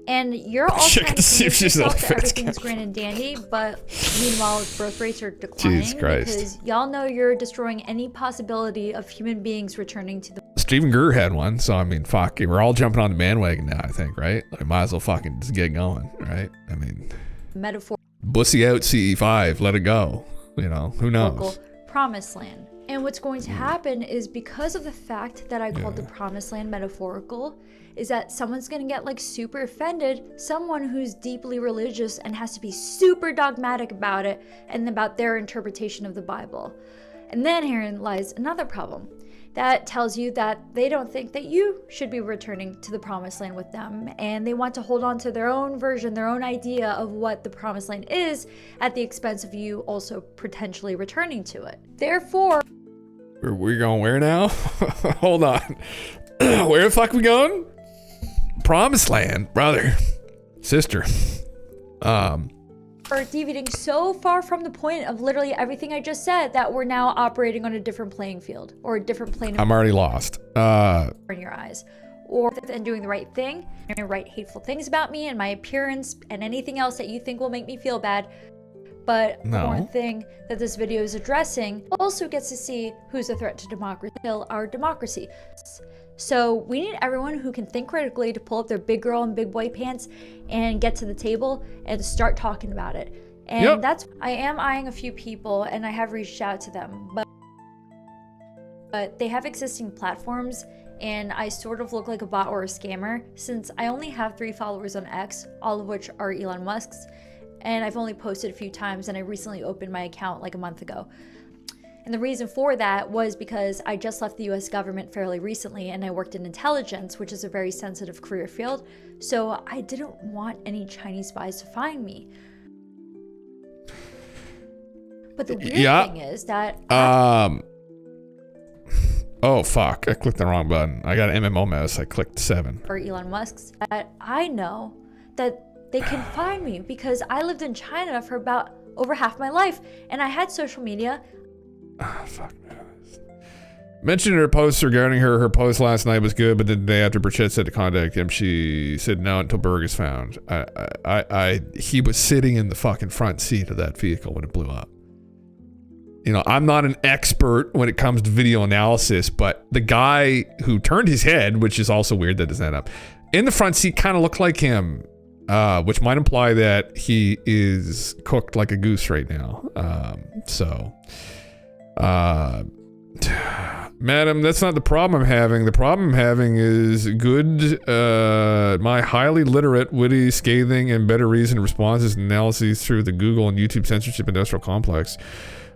And you're all Check trying to to see if convince she's yourself not that fat. everything's grand and dandy, but meanwhile, birth rates are declining Jesus Christ. because y'all know you're destroying any possibility of human beings returning to the Stephen Greer had one, so I mean, fuck, we're all jumping on the bandwagon now, I think, right? Like, might as well fucking just get going, right? I mean, metaphor. bussy out CE5, let it go. You know, who knows? Promised land. And what's going to happen is, because of the fact that I called the promised land metaphorical, is that someone's going to get like super offended, someone who's deeply religious and has to be super dogmatic about it and about their interpretation of the Bible. And then herein lies another problem. That tells you that they don't think that you should be returning to the promised land with them, and they want to hold on to their own version, their own idea of what the promised land is, at the expense of you also potentially returning to it. Therefore, We're going where now? Hold on. Where the fuck we going? Promised land, brother, sister. are deviating so far from the point of literally everything I just said that we're now operating on a different playing field, or a different plane I'm already lost. in your eyes, or and doing the right thing and write hateful things about me and my appearance and anything else that you think will make me feel bad. But No. one thing that this video is addressing also gets to see who's a threat to democracy, kill our democracy. So we need everyone who can think critically to pull up their big girl and big boy pants and get to the table and start talking about it. And that's, I am eyeing a few people and I have reached out to them, but they have existing platforms and I sort of look like a bot or a scammer since I only have 3 followers on X, all of which are Elon Musk's, and I've only posted a few times, and I recently opened my account like a month ago. And the reason for that was because I just left the US government fairly recently and I worked in intelligence, which is a very sensitive career field, so I didn't want any Chinese spies to find me. But the weird thing is that oh fuck, I clicked the wrong button. I got an MMO mouse, I clicked 7. or Elon Musk's, that I know that they can find me because I lived in China for about over half my life and I had social media. Fuck. Mentioned her posts regarding her post last night was good, but the day after Burchett said to contact him, she said no until Berg is found. He was sitting in the fucking front seat of that vehicle when it blew up. You know, I'm not an expert when it comes to video analysis, but the guy who turned his head, which is also weird that doesn't add up, in the front seat kind of looked like him, which might imply that he is cooked like a goose right now. Madam, that's not the problem I'm having. The problem I'm having is good, my highly literate, witty, scathing, and better reasoned responses and analyses through the Google and YouTube censorship industrial complex,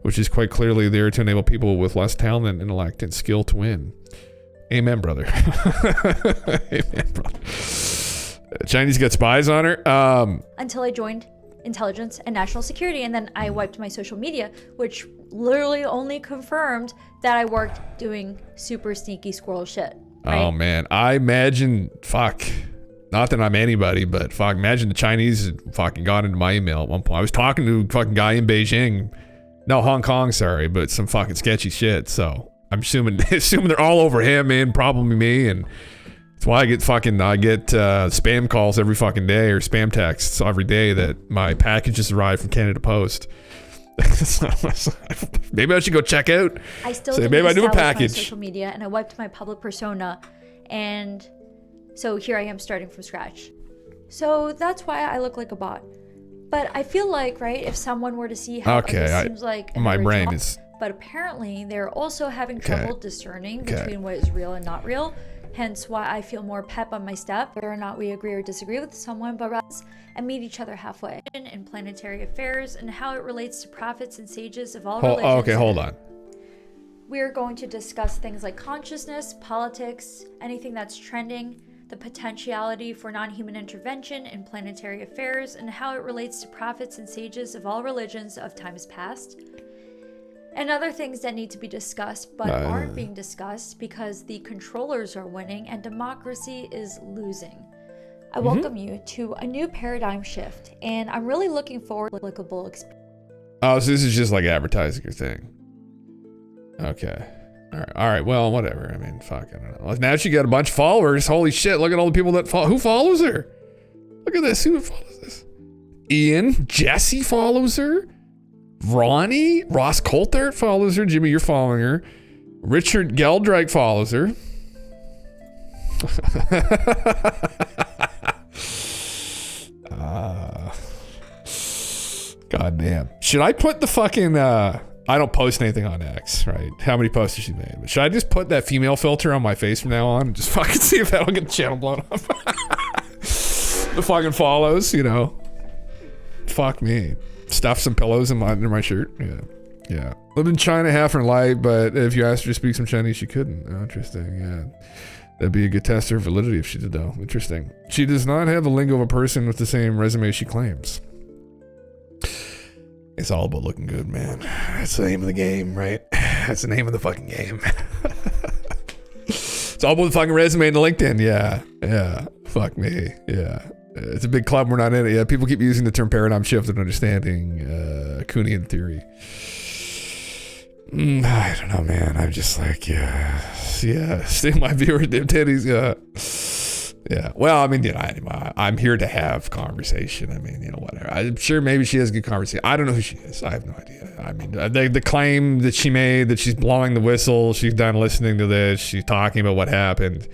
which is quite clearly there to enable people with less talent, intellect, and skill to win. Amen, brother. Amen, brother. Chinese got spies on her. Until I joined intelligence and national security, and then I wiped my social media, which literally only confirmed that I worked doing super sneaky squirrel shit. Right? Oh man, I imagine, fuck, not that I'm anybody, but fuck, imagine the Chinese fucking got into my email at one point. I was talking to a fucking guy in Beijing, no, Hong Kong, sorry, but some fucking sketchy shit. So I'm assuming they're all over him, man, probably me, and that's why I get spam calls every fucking day or spam texts every day that my packages arrive from Canada Post. Maybe I should go check out. I still maybe I do a package. My social media, and I wiped my public persona, and so here I am starting from scratch. So that's why I look like a bot. But I feel like, right, if someone were to see how this seems like an my brain original, is. But apparently they're also having trouble discerning between what is real and not real. Hence why I feel more pep on my step, whether or not we agree or disagree with someone, but rather and meet each other halfway in planetary affairs and how it relates to prophets and sages of all religions. Okay, hold on. We're going to discuss things like consciousness, politics, anything that's trending, the potentiality for non-human intervention in planetary affairs, and how it relates to prophets and sages of all religions of times past. And other things that need to be discussed but aren't being discussed because the controllers are winning and democracy is losing. I welcome you to a new paradigm shift, and I'm really looking forward to a applicable experience. Oh, so this is just like advertising your thing. Okay. All right. Well, whatever. I mean, fuck, I don't know. Now she got a bunch of followers. Holy shit, look at all the people that who follows her. Look at this. Who follows this? Ian, Jesse follows her. Ronnie, Ross Coulthard follows her. Jimmy, you're following her. Richard Geldrake follows her. God damn. Should I put the fucking I don't post anything on X, right? How many posts has she made? But should I just put that female filter on my face from now on and just fucking see if that'll get the channel blown up? The fucking follows, you know. Fuck me. Stuff some pillows under my shirt. Yeah. Lived in China half her life, but if you asked her to speak some Chinese, she couldn't. Oh, interesting. Yeah. That'd be a good test of her validity if she did, though. Interesting. She does not have the lingo of a person with the same resume she claims. It's all about looking good, man. That's the name of the game, right? That's the name of the fucking game. It's all about the fucking resume and the LinkedIn. Yeah. Fuck me. Yeah. It's a big club. We're not in it. Yeah. People keep using the term paradigm shift and understanding Kuhnian theory. I don't know, man. I'm just like, yeah. Stay my viewer, dim titties. Yeah. Well, I mean, you know, I'm here to have conversation. I mean, you know, whatever. I'm sure maybe she has a good conversation. I don't know who she is. I have no idea. I mean, the claim that she made that she's blowing the whistle, she's done listening to this, she's talking about what happened.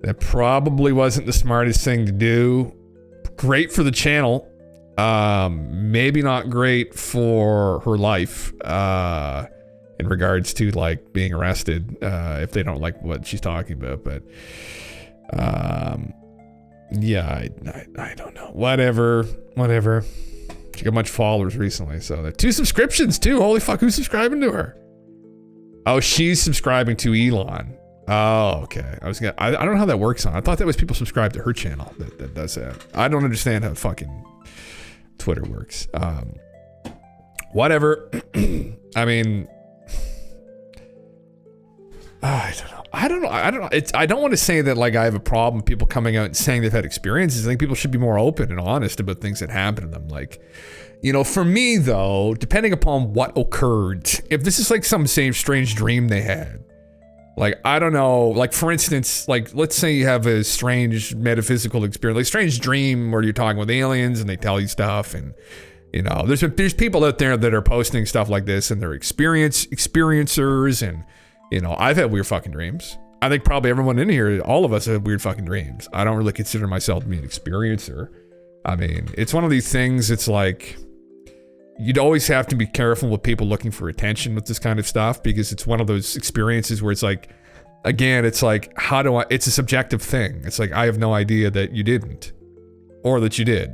That probably wasn't the smartest thing to do. Great for the channel. Maybe not great for her life. In regards to like being arrested, if they don't like what she's talking about, but yeah, I don't know. Whatever. She got a bunch of followers recently, so 2 subscriptions too. Holy fuck, who's subscribing to her? Oh, she's subscribing to Elon. Oh, okay. I don't know how that works on. I thought that was people subscribe to her channel that does that. I don't understand how fucking Twitter works. Whatever. I mean, I don't know. I don't want to say that like I have a problem with people coming out and saying they've had experiences. I think people should be more open and honest about things that happen to them. Like, you know, for me though, depending upon what occurred, if this is like some same strange dream they had, like, I don't know, like for instance, like let's say you have a strange metaphysical experience, like strange dream where you're talking with aliens and they tell you stuff, and you know, there's people out there that are posting stuff like this and they're experiencers, and you know, I've had weird fucking dreams. I think probably everyone in here, all of us have weird fucking dreams. I don't really consider myself to be an experiencer. I mean, it's one of these things, it's like, you'd always have to be careful with people looking for attention with this kind of stuff, because it's one of those experiences where it's like, again, it's like, it's a subjective thing. It's like, I have no idea that you didn't, or that you did,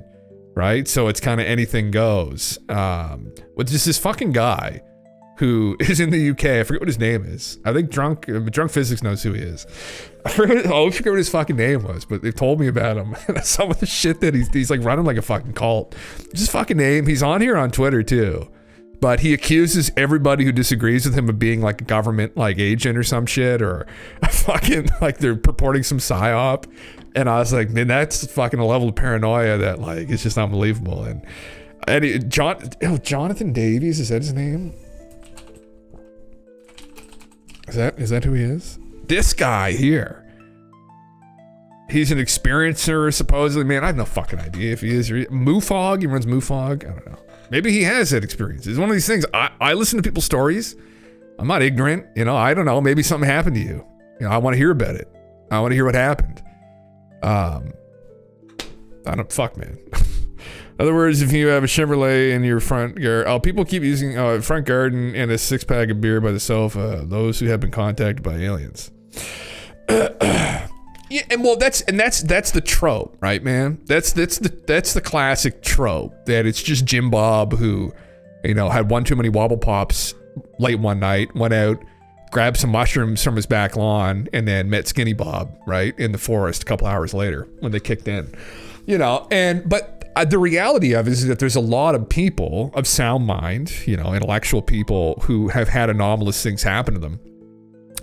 right? So it's kind of anything goes. With just this fucking guy who is in the UK. I forget what his name is. I think Drunk Physics knows who he is. I forget what his fucking name was, but they've told me about him. Some of the shit that he's like running like a fucking cult. Just fucking name. He's on here on Twitter too. But he accuses everybody who disagrees with him of being like a government like agent or some shit, or fucking like they're purporting some psyop. And I was like, man, that's fucking a level of paranoia that like it's just unbelievable. And Jonathan Davies, is that his name? Is that who he is? This guy here. He's an experiencer, supposedly. Man, I have no fucking idea if he is. MUFOG, he runs MUFOG. I don't know. Maybe he has that experience. It's one of these things. I listen to people's stories. I'm not ignorant. You know, I don't know. Maybe something happened to you. You know, I want to hear about it. I want to hear what happened. Fuck, man. In other words, if you have a Chevrolet in your front garden, people keep using front garden and a 6-pack of beer by the sofa. Those who have been contacted by aliens. Yeah, and well, that's the trope, right, man? That's the classic trope that it's just Jim Bob who, you know, had one too many wobble pops late one night, went out, grabbed some mushrooms from his back lawn, and then met Skinny Bob, right, in the forest a couple hours later when they kicked in, you know. But the reality of it is that there's a lot of people of sound mind, you know, intellectual people who have had anomalous things happen to them.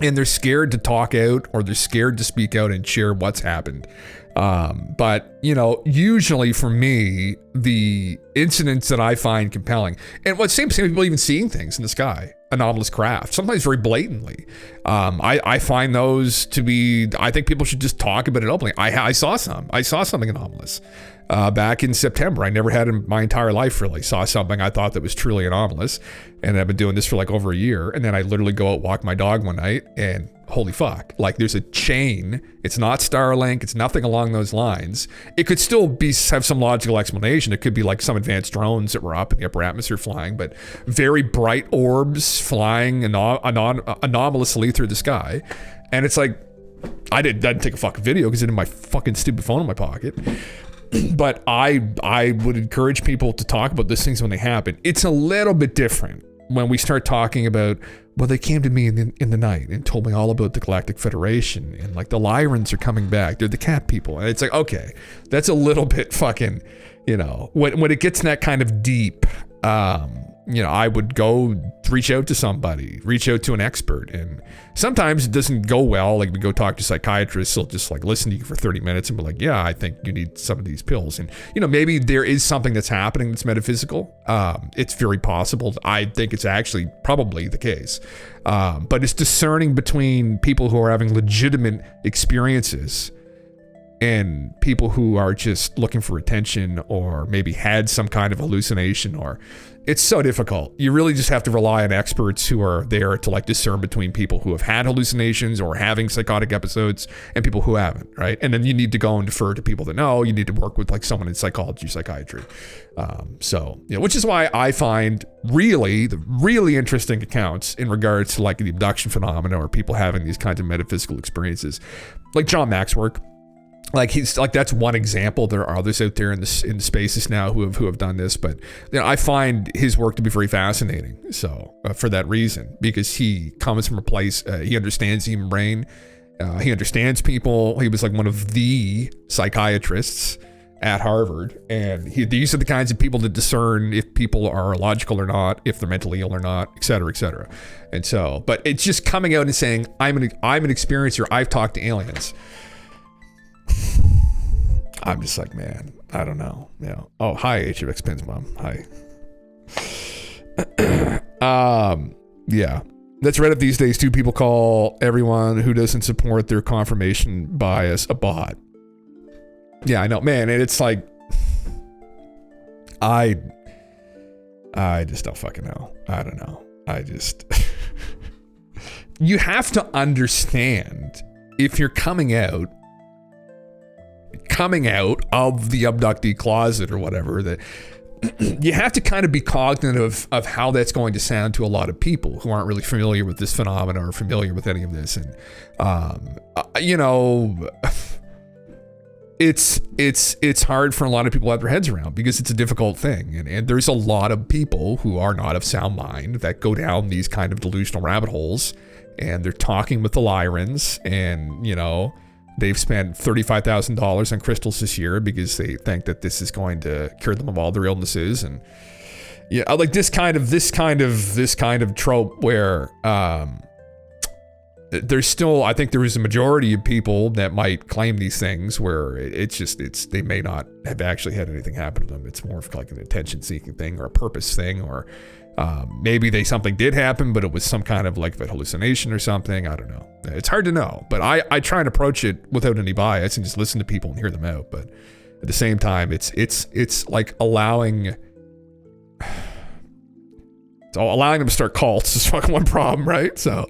And they're scared to talk out, or they're scared to speak out and share what's happened. But, you know, usually for me, the incidents that I find compelling, and what seems to people even seeing things in the sky, anomalous craft, sometimes very blatantly. I find those to be, I think people should just talk about it openly. I saw something anomalous. Back in September. I never had in my entire life really. Saw something I thought that was truly anomalous, and I've been doing this for like over a year, and then I literally go out, walk my dog one night, and holy fuck, like there's a chain. It's not Starlink, it's nothing along those lines. It could still have some logical explanation. It could be like some advanced drones that were up in the upper atmosphere flying, but very bright orbs flying anomalously through the sky. And it's like, I didn't take a fucking video because it's in my fucking stupid phone in my pocket. But I would encourage people to talk about these things when they happen. It's a little bit different when we start talking about, well, they came to me in the night and told me all about the Galactic Federation, and like the Lyrans are coming back. They're the cat people. And it's like, okay, that's a little bit fucking, you know, when it gets that kind of deep, you know, I would go reach out to somebody, reach out to an expert. And sometimes it doesn't go well. Like we go talk to psychiatrists, they'll just like listen to you for 30 minutes and be like, yeah, I think you need some of these pills. And, you know, maybe there is something that's happening that's metaphysical. It's very possible. I think it's actually probably the case. But it's discerning between people who are having legitimate experiences and people who are just looking for attention, or maybe had some kind of hallucination, or it's so difficult. You really just have to rely on experts who are there to like discern between people who have had hallucinations or having psychotic episodes and people who haven't, right? And then you need to go and defer to people that know. You need to work with like someone in psychology, psychiatry. So, you know, which is why I find the really interesting accounts in regards to like the abduction phenomena or people having these kinds of metaphysical experiences, like John Mack's work. Like he's like, that's one example. There are others out there in the spaces now who have done this, but you know, I find his work to be very fascinating. So for that reason, because he comes from a place, he understands the human brain, he understands people. He was like one of the psychiatrists at Harvard, and these are the kinds of people that discern if people are logical or not, if they're mentally ill or not, et cetera, et cetera. And so, but it's just coming out and saying, I'm an experiencer. I've talked to aliens. I'm just like, man, I don't know. Yeah. Oh, hi, HFX Pins Mom. Hi. Yeah. That's Reddit these days too. People call everyone who doesn't support their confirmation bias a bot. Yeah, I know, man. And it's like, I just don't fucking know. I don't know. You have to understand, if you're coming out of the abductee closet or whatever, that you have to kind of be cognizant of how that's going to sound to a lot of people who aren't really familiar with this phenomena or familiar with any of this. And you know, it's hard for a lot of people to have their heads around, because it's a difficult thing, and there's a lot of people who are not of sound mind that go down these kind of delusional rabbit holes, and they're talking with the Lyrans, and you know, they've spent $35,000 on crystals this year because they think that this is going to cure them of all their illnesses. And yeah, like this kind of trope where there's still, I think there is a majority of people that might claim these things where they may not have actually had anything happen to them. It's more of like an attention-seeking thing or a purpose thing, or maybe something did happen, but it was some kind of like a hallucination or something. I don't know. It's hard to know, but I try and approach it without any bias and just listen to people and hear them out. But at the same time, it's like allowing them to start cults is fucking one problem, right? So,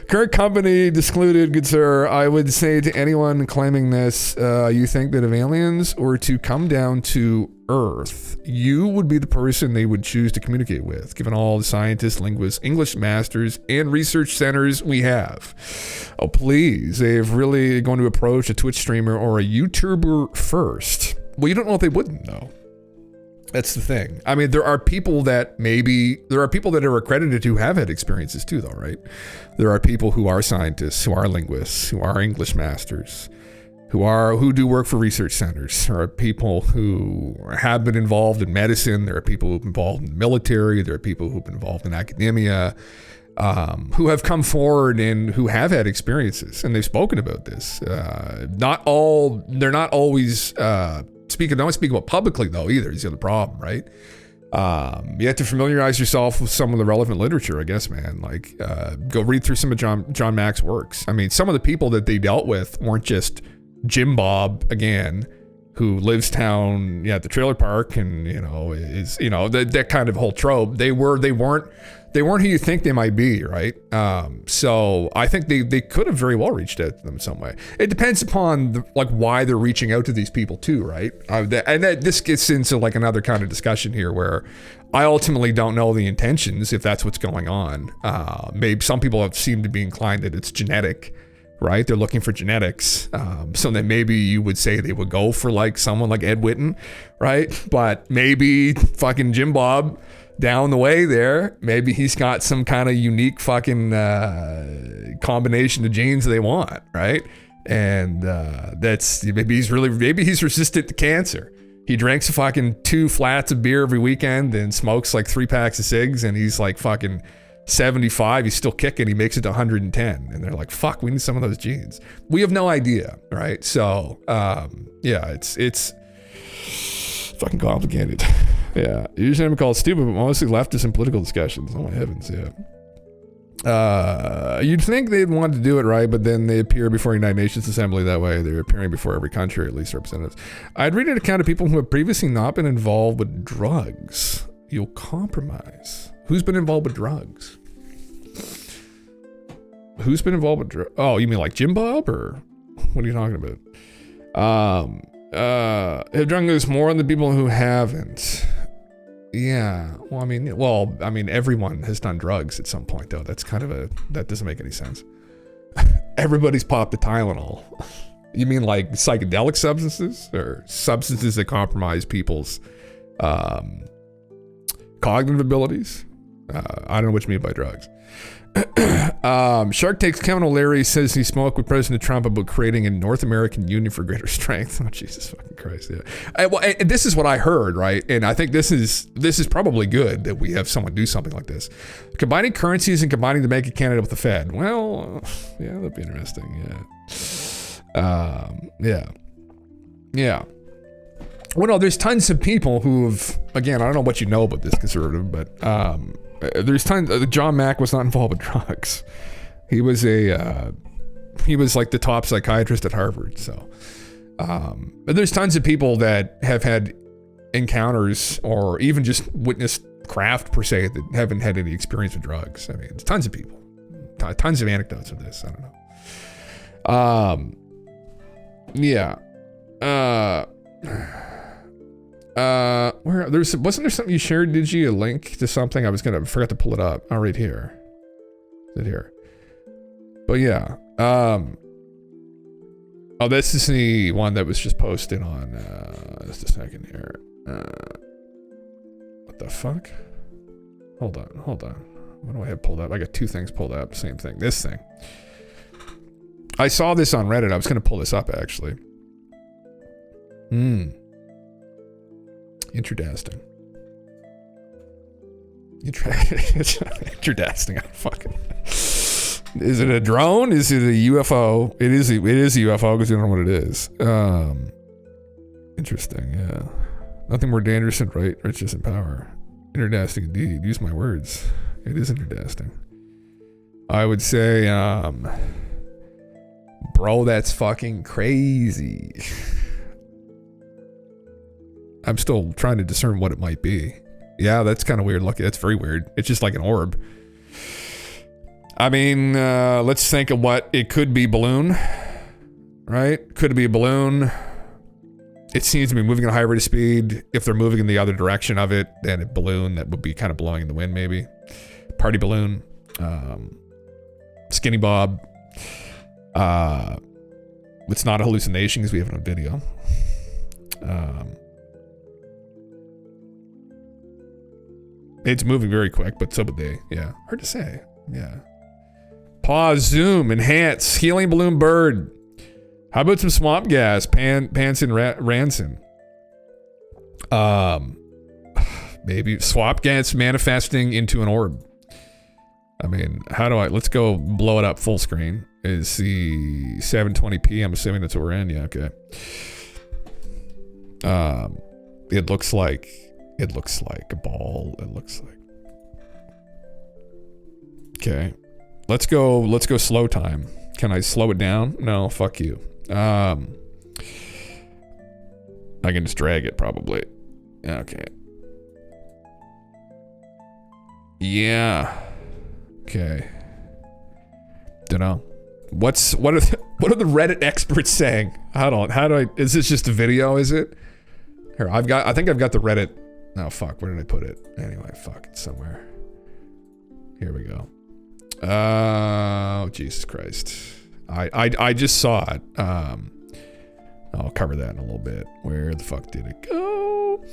current company excluded, good sir. I would say to anyone claiming this, you think that if aliens were to come down to Earth, you would be the person they would choose to communicate with, given all the scientists, linguists, English masters, and research centers we have. Oh, please. They've really going to approach a Twitch streamer or a YouTuber first. Well, you don't know if they wouldn't, though. That's the thing. I mean, there are people that are accredited who have had experiences too, though, right? There are people who are scientists, who are linguists, who are English masters, who do work for research centers. There are people who have been involved in medicine. There are people who've been involved in the military. There are people who've been involved in academia, who have come forward and who have had experiences, and they've spoken about this. They're not always don't speak about publicly though either is the other problem, right? You have to familiarize yourself with some of the relevant literature, I guess, man. Like, go read through some of John Mack's works. I mean, some of the people that they dealt with weren't just Jim Bob, again, who lives down at the trailer park and, is, that kind of whole trope. They weren't who you think they might be, right? So I think they could have very well reached out to them in some way. It depends upon why they're reaching out to these people too, right? This gets into like another kind of discussion here where I ultimately don't know the intentions if that's what's going on. Maybe some people have seemed to be inclined that it's genetic, right? They're looking for genetics. So then maybe you would say they would go for like someone like Ed Whitten, right? But maybe fucking Jim Bob down the way there, maybe he's got some kind of unique fucking combination of genes they want, right? And maybe he's resistant to cancer. He drinks fucking 2 flats of beer every weekend and smokes like 3 packs of cigs, and he's like fucking 75. He's still kicking. He makes it to 110, and they're like, "Fuck, we need some of those genes." We have no idea, right? So, it's fucking complicated. Yeah, usually I'm called stupid, but mostly leftist and political discussions. Oh my heavens, yeah. You'd think they'd want to do it right, but then they appear before United Nations Assembly that way. They're appearing before every country, at least representatives. I'd read an account of people who have previously not been involved with drugs. You'll compromise. Who's been involved with drugs? Who's been involved with drugs? Oh, you mean like Jim Bob, or what are you talking about? Have drunk this more than the people who haven't. Yeah, well, I mean, everyone has done drugs at some point, though. That's that doesn't make any sense. Everybody's popped the Tylenol. You mean like psychedelic substances or substances that compromise people's cognitive abilities? I don't know what you mean by drugs. Shark Takes Kevin O'Leary says he spoke with President Trump about creating a North American Union for greater strength. Oh, Jesus fucking Christ! Yeah. And this is what I heard, right? And I think this is probably good that we have someone do something like this, combining currencies and combining the Bank of Canada with the Fed. Well, yeah, that'd be interesting. Yeah. Well, no, there's tons of people who've, again, I don't know what you know about this conservative, but there's tons. John Mack was not involved with drugs. He was like the top psychiatrist at Harvard. So, but there's tons of people that have had encounters or even just witnessed craft per se that haven't had any experience with drugs. I mean, there's tons of people, tons of anecdotes of this. I don't know. Yeah. Wasn't there something you shared? Did you a link to something? I forgot to pull it up. Oh, right here. Is it here? But yeah. Oh, this is the one that was just posted on, just a second here. What the fuck? Hold on. What do I have pulled up? I got 2 things pulled up. Same thing. This thing. I saw this on Reddit. I was going to pull this up, actually. Intradasting. Intradasting. Fucking. Is it a drone? Is it a UFO? It is a UFO because we don't know what it is. Interesting, yeah. Nothing more dangerous than riches and power. Interdasting indeed. Use my words. It is interdasting. I would say, bro, that's fucking crazy. I'm still trying to discern what it might be. Yeah, that's kind of weird looking. That's very weird. It's just like an orb. I mean, let's think of what it could be. Balloon, right? Could it be a balloon? It seems to be moving at a high rate of speed. If they're moving in the other direction of it, then a balloon that would be kind of blowing in the wind, maybe. Party balloon. Skinny Bob. It's not a hallucination because we have it on video. It's moving very quick, but so would they. Yeah, hard to say. Yeah. Pause, zoom, enhance, helium balloon bird. How about some swamp gas? Panson Ranson. Maybe swamp gas manifesting into an orb. I mean, let's go blow it up full screen. Is the 720p? I'm assuming that's what we're in. Yeah, okay. It looks like a ball. It looks like. Okay. Let's go slow time. Can I slow it down? No, fuck you. I can just drag it probably. Okay. Yeah. Okay. Dunno. What are the Reddit experts saying? How do I, is this just a video, is it? Here, I think I've got the Reddit. Oh fuck, where did I put it? Anyway, fuck, it's somewhere. Here we go. Oh, Jesus Christ. I just saw it. I'll cover that in a little bit. Where the fuck did it go?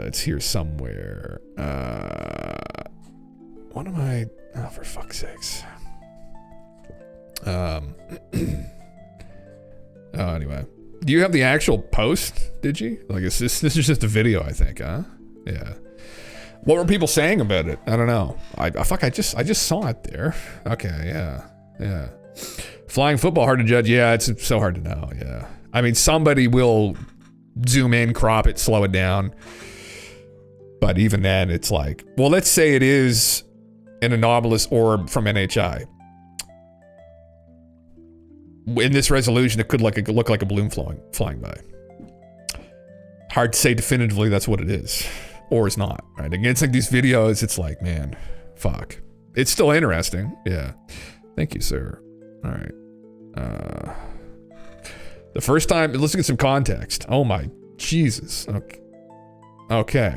It's here somewhere. What am I? Oh, for fuck's sakes. Anyway. Do you have the actual post? Did you? Like, this is just a video, I think, huh? Yeah. What were people saying about it? I don't know. I just saw it there. Okay, yeah. Flying football, hard to judge. Yeah, it's so hard to know. Yeah. I mean, somebody will zoom in, crop it, slow it down. But even then, it's like, well, let's say it is an anomalous orb from NHI. In this resolution, it could look like a balloon flying by. Hard to say definitively that's what it is. Or it's not, right? Against like these videos, it's like, man, fuck. It's still interesting. Yeah. Thank you, sir. All right. The first time, let's get some context. Oh my Jesus. Okay.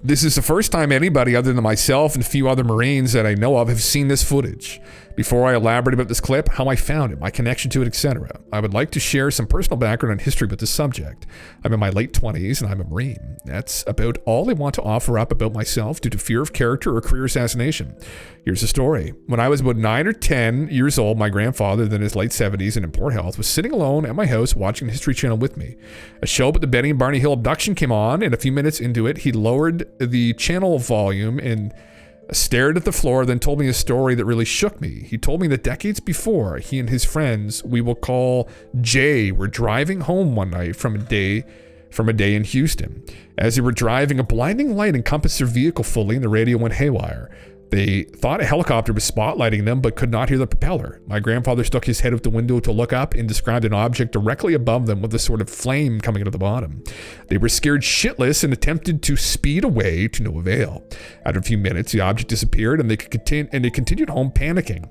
This is the first time anybody other than myself and a few other Marines that I know of have seen this footage. Before I elaborate about this clip, how I found it, my connection to it, etc., I would like to share some personal background and history with this subject. I'm in my late 20s and I'm a Marine. That's about all I want to offer up about myself due to fear of character or career assassination. Here's the story. When I was about 9 or 10 years old, my grandfather, then in his late 70s and in poor health, was sitting alone at my house watching the History Channel with me. A show about the Betty and Barney Hill abduction came on, and a few minutes into it, he lowered the channel volume and stared at the floor, then told me a story that really shook me. He told me that decades before, he and his friends, we will call Jay, were driving home one night from a day in Houston. As they were driving, a blinding light encompassed their vehicle fully and the radio went haywire. They thought a helicopter was spotlighting them, but could not hear the propeller. My grandfather stuck his head out the window to look up and described an object directly above them with a sort of flame coming out of the bottom. They were scared shitless and attempted to speed away to no avail. After a few minutes, the object disappeared and they continued home panicking.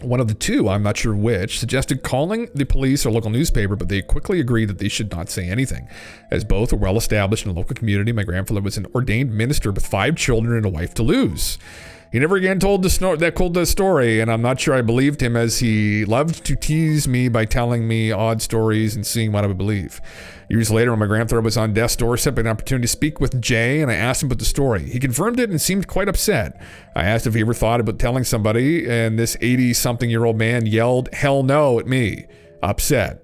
One of the two, I'm not sure which, suggested calling the police or local newspaper, but they quickly agreed that they should not say anything. As both were well established in the local community, my grandfather was an ordained minister with 5 children and a wife to lose. He never again told the story, and I'm not sure I believed him, as he loved to tease me by telling me odd stories and seeing what I would believe. Years later, when my grandfather was on death's doorstep, I had an opportunity to speak with Jay, and I asked him about the story. He confirmed it and seemed quite upset. I asked if he ever thought about telling somebody, and this 80-something-year-old man yelled, "Hell no," at me, upset.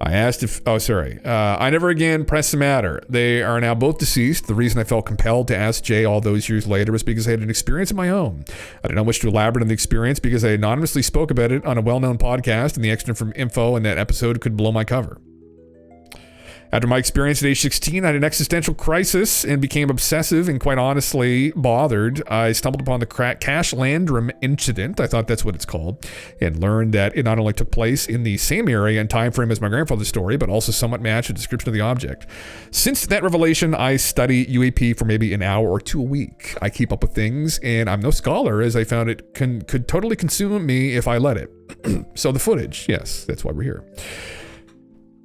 I asked if, I never again pressed the matter. They are now both deceased. The reason I felt compelled to ask Jay all those years later was because I had an experience of my own. I did not wish to elaborate on the experience because I anonymously spoke about it on a well-known podcast, and the extra from info in that episode could blow my cover. After my experience at age 16, I had an existential crisis and became obsessive and quite honestly bothered. I stumbled upon the Cash Landrum incident, I thought that's what it's called, and learned that it not only took place in the same area and time frame as my grandfather's story, but also somewhat matched the description of the object. Since that revelation, I study UAP for maybe an hour or two a week. I keep up with things, and I'm no scholar, as I found it could totally consume me if I let it. So the footage, yes, that's why we're here.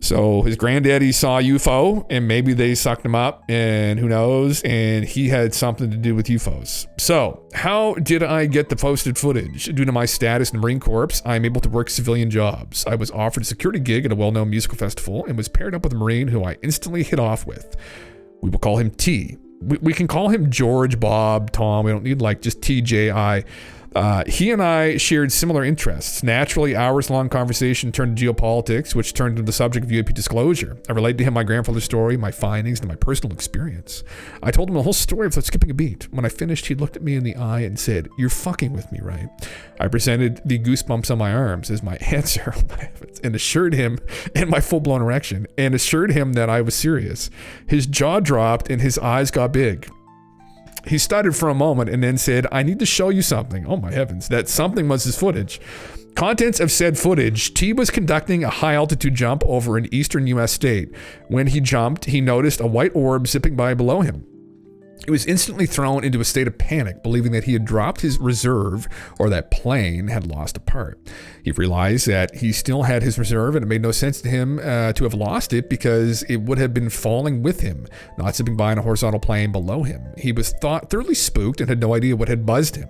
So his granddaddy saw a UFO, and maybe they sucked him up, and who knows, and he had something to do with UFOs. So how did I get the posted footage? Due to my status in the Marine Corps, I'm able to work civilian jobs. I was offered a security gig at a well-known musical festival and was paired up with a Marine who I instantly hit off with. We will call him T. We can call him George, Bob, Tom. We don't need like just TJI. He and I shared similar interests. Naturally, hours-long conversation turned to geopolitics, which turned to the subject of UAP disclosure. I relayed to him my grandfather's story, my findings, and my personal experience. I told him the whole story without skipping a beat. When I finished, he looked at me in the eye and said, "You're fucking with me, right?" I presented the goosebumps on my arms as my answer and assured him, and my full-blown erection, and assured him that I was serious. His jaw dropped and his eyes got big. He stuttered for a moment and then said, "I need to show you something." Oh my heavens, that something was his footage. Contents of said footage: T was conducting a high altitude jump over an eastern US state. When he jumped, he noticed a white orb zipping by below him. He was instantly thrown into a state of panic, believing that he had dropped his reserve or that plane had lost a part. He realized that he still had his reserve, and it made no sense to him to have lost it because it would have been falling with him, not zipping by in a horizontal plane below him. He was thoroughly spooked and had no idea what had buzzed him.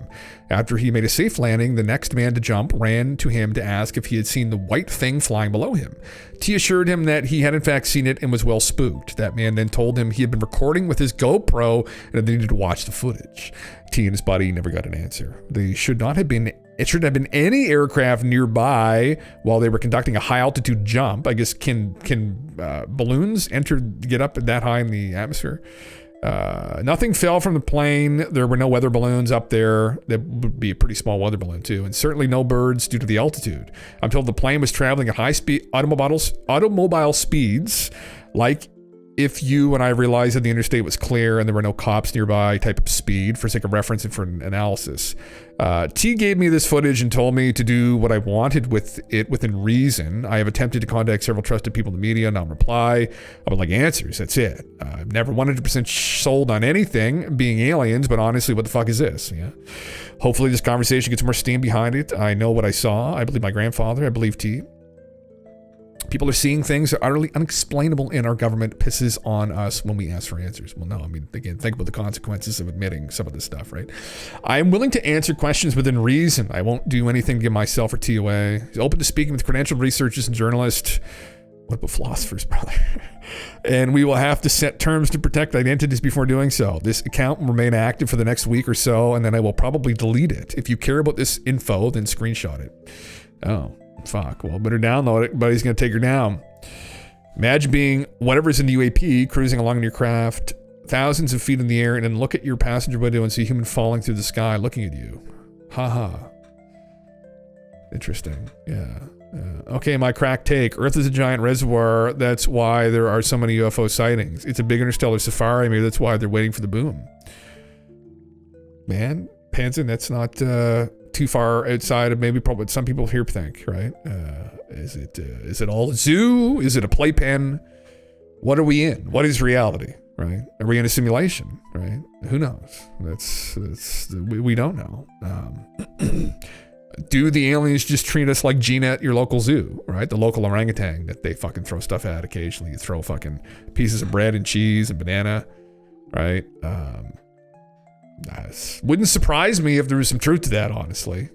After he made a safe landing, the next man to jump ran to him to ask if he had seen the white thing flying below him. T assured him that he had in fact seen it and was well spooked. That man then told him he had been recording with his GoPro and they needed to watch the footage. T and his buddy never got an answer. It should have been any aircraft nearby while they were conducting a high altitude jump. I guess can balloons get up that high in the atmosphere? Nothing fell from the plane. There were no weather balloons up there. That would be a pretty small weather balloon too, and certainly no birds due to the altitude. I'm told the plane was traveling at high speed automobile speeds, like if you and I realized that the interstate was clear and there were no cops nearby type of speed, for sake of reference and for analysis. T gave me this footage and told me to do what I wanted with it within reason. I have attempted to contact several trusted people in the media, non-reply. I would like answers, that's it. I've never 100% sold on anything being aliens, but honestly, what the fuck is this? Yeah. Hopefully this conversation gets more steam behind it. I know what I saw. I believe my grandfather. I believe T. People are seeing things that are utterly unexplainable, and our government pisses on us when we ask for answers. Well, no, I mean, again, think about the consequences of admitting some of this stuff, right? I am willing to answer questions within reason. I won't do anything to give myself or T away. He's open to speaking with credentialed researchers and journalists. What about philosophers, brother? And we will have to set terms to protect identities before doing so. This account will remain active for the next week or so, and then I will probably delete it. If you care about this info, then screenshot it. Oh. Fuck, well, better download it, but he's going to take her down. Imagine being whatever's in the UAP, cruising along in your craft, thousands of feet in the air, and then look at your passenger window and see a human falling through the sky looking at you. Haha. Interesting. Yeah. Okay, my crack take. Earth is a giant reservoir. That's why there are so many UFO sightings. It's a big interstellar safari. Maybe that's why they're waiting for the boom. Man, Panzin, that's not... too far outside of maybe probably what some people here think, right? Is it all a zoo? Is it a playpen? What are we in? What is reality, right? Are we in a simulation, right? Who knows? We don't know. Do the aliens just treat us like Gina at your local zoo, right? The local orangutan that they fucking throw stuff at occasionally. You throw fucking pieces of bread and cheese and banana, right? Wouldn't surprise me if there was some truth to that, honestly.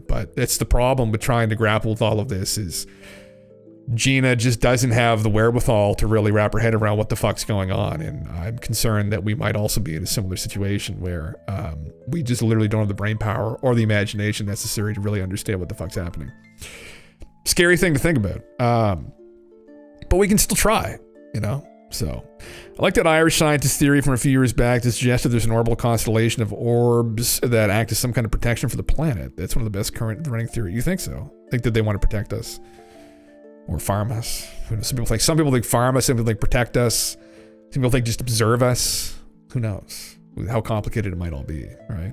But that's the problem with trying to grapple with all of this is Gina just doesn't have the wherewithal to really wrap her head around what the fuck's going on. And I'm concerned that we might also be in a similar situation where we just literally don't have the brain power or the imagination necessary to really understand what the fuck's happening. Scary thing to think about. but we can still try, you know? So I like that Irish scientist theory from a few years back that suggested there's an orbital constellation of orbs that act as some kind of protection for the planet. That's one of the best current running theory. You think so? Think that they want to protect us or farm us? Some people think farm us, some people think protect us, some people think just observe us. Who knows how complicated it might all be, right?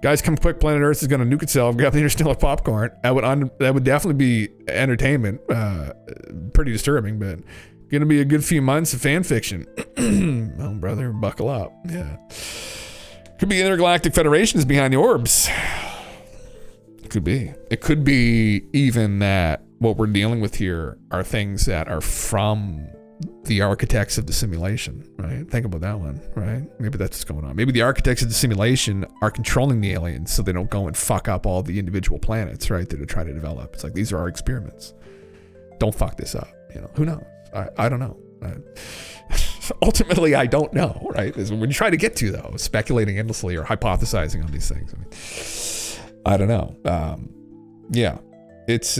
Guys, come quick! Planet Earth is going to nuke itself. Grab the interstellar popcorn. That would definitely be entertainment. Pretty disturbing, but going to be a good few months of fan fiction. Oh, brother, buckle up. Yeah, could be the Intergalactic Federation is behind the orbs. Could be. It could be even that what we're dealing with here are things that are from the architects of the simulation, right? Think about that one, right? Maybe that's what's going on. Maybe the architects of the simulation are controlling the aliens so they don't go and fuck up all the individual planets, right? That they're trying to develop. It's like, these are our experiments. Don't fuck this up. You know, who knows? I don't know. Ultimately, I don't know, right? Is when you try to get to, though, speculating endlessly or hypothesizing on these things. I mean, I don't know. Yeah, it's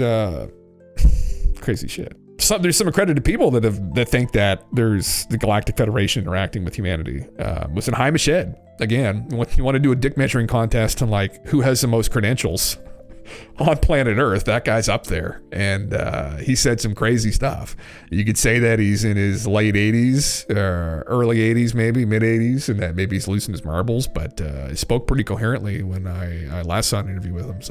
crazy shit. There's some accredited people that think that there's the Galactic Federation interacting with humanity. Was in Heimished. Again, you want to do a dick measuring contest on like who has the most credentials on planet Earth, that guy's up there. And he said some crazy stuff. You could say that he's in his late 80s, early 80s, maybe mid 80s, and that maybe he's losing his marbles, but he spoke pretty coherently when I last saw an interview with him.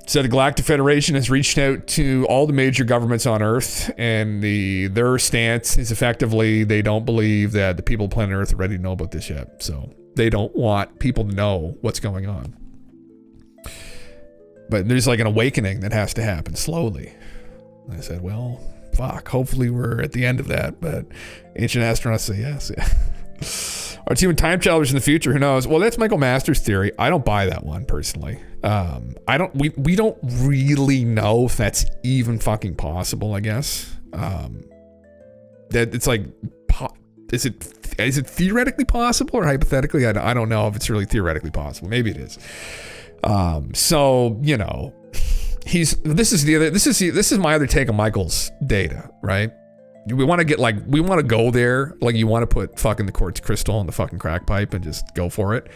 So the Galactic Federation has reached out to all the major governments on Earth, and their stance is effectively they don't believe that the people of planet Earth are ready to know about this yet. So they don't want people to know what's going on. But there's like an awakening that has to happen slowly. And I said, well, fuck, hopefully we're at the end of that. But ancient astronauts say yes. Yeah. Are human time travelers in the future? Who knows? Well, that's Michael Masters' theory. I don't buy that one personally. We don't really know if that's even fucking possible, I guess. That it's like, is it theoretically possible or hypothetically? I don't know if it's really theoretically possible. Maybe it is. So, you know, this is my other take on Michael's data, right? We want to go there. Like, you want to put fucking the quartz crystal in the fucking crack pipe and just go for it.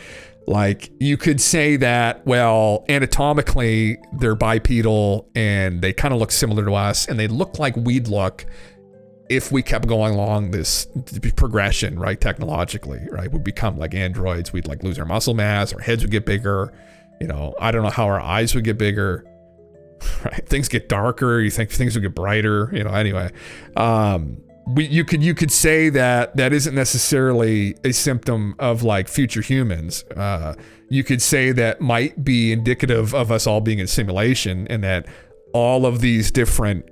Like, you could say that, well, anatomically they're bipedal and they kind of look similar to us, and they look like we'd look if we kept going along this progression, right? Technologically, right? We'd become like androids. We'd like lose our muscle mass. Our heads would get bigger. You know, I don't know how our eyes would get bigger. Right? Things get darker. You think things would get brighter. You know. Anyway, you could say that isn't necessarily a symptom of like future humans. You could say that might be indicative of us all being in simulation, and that all of these different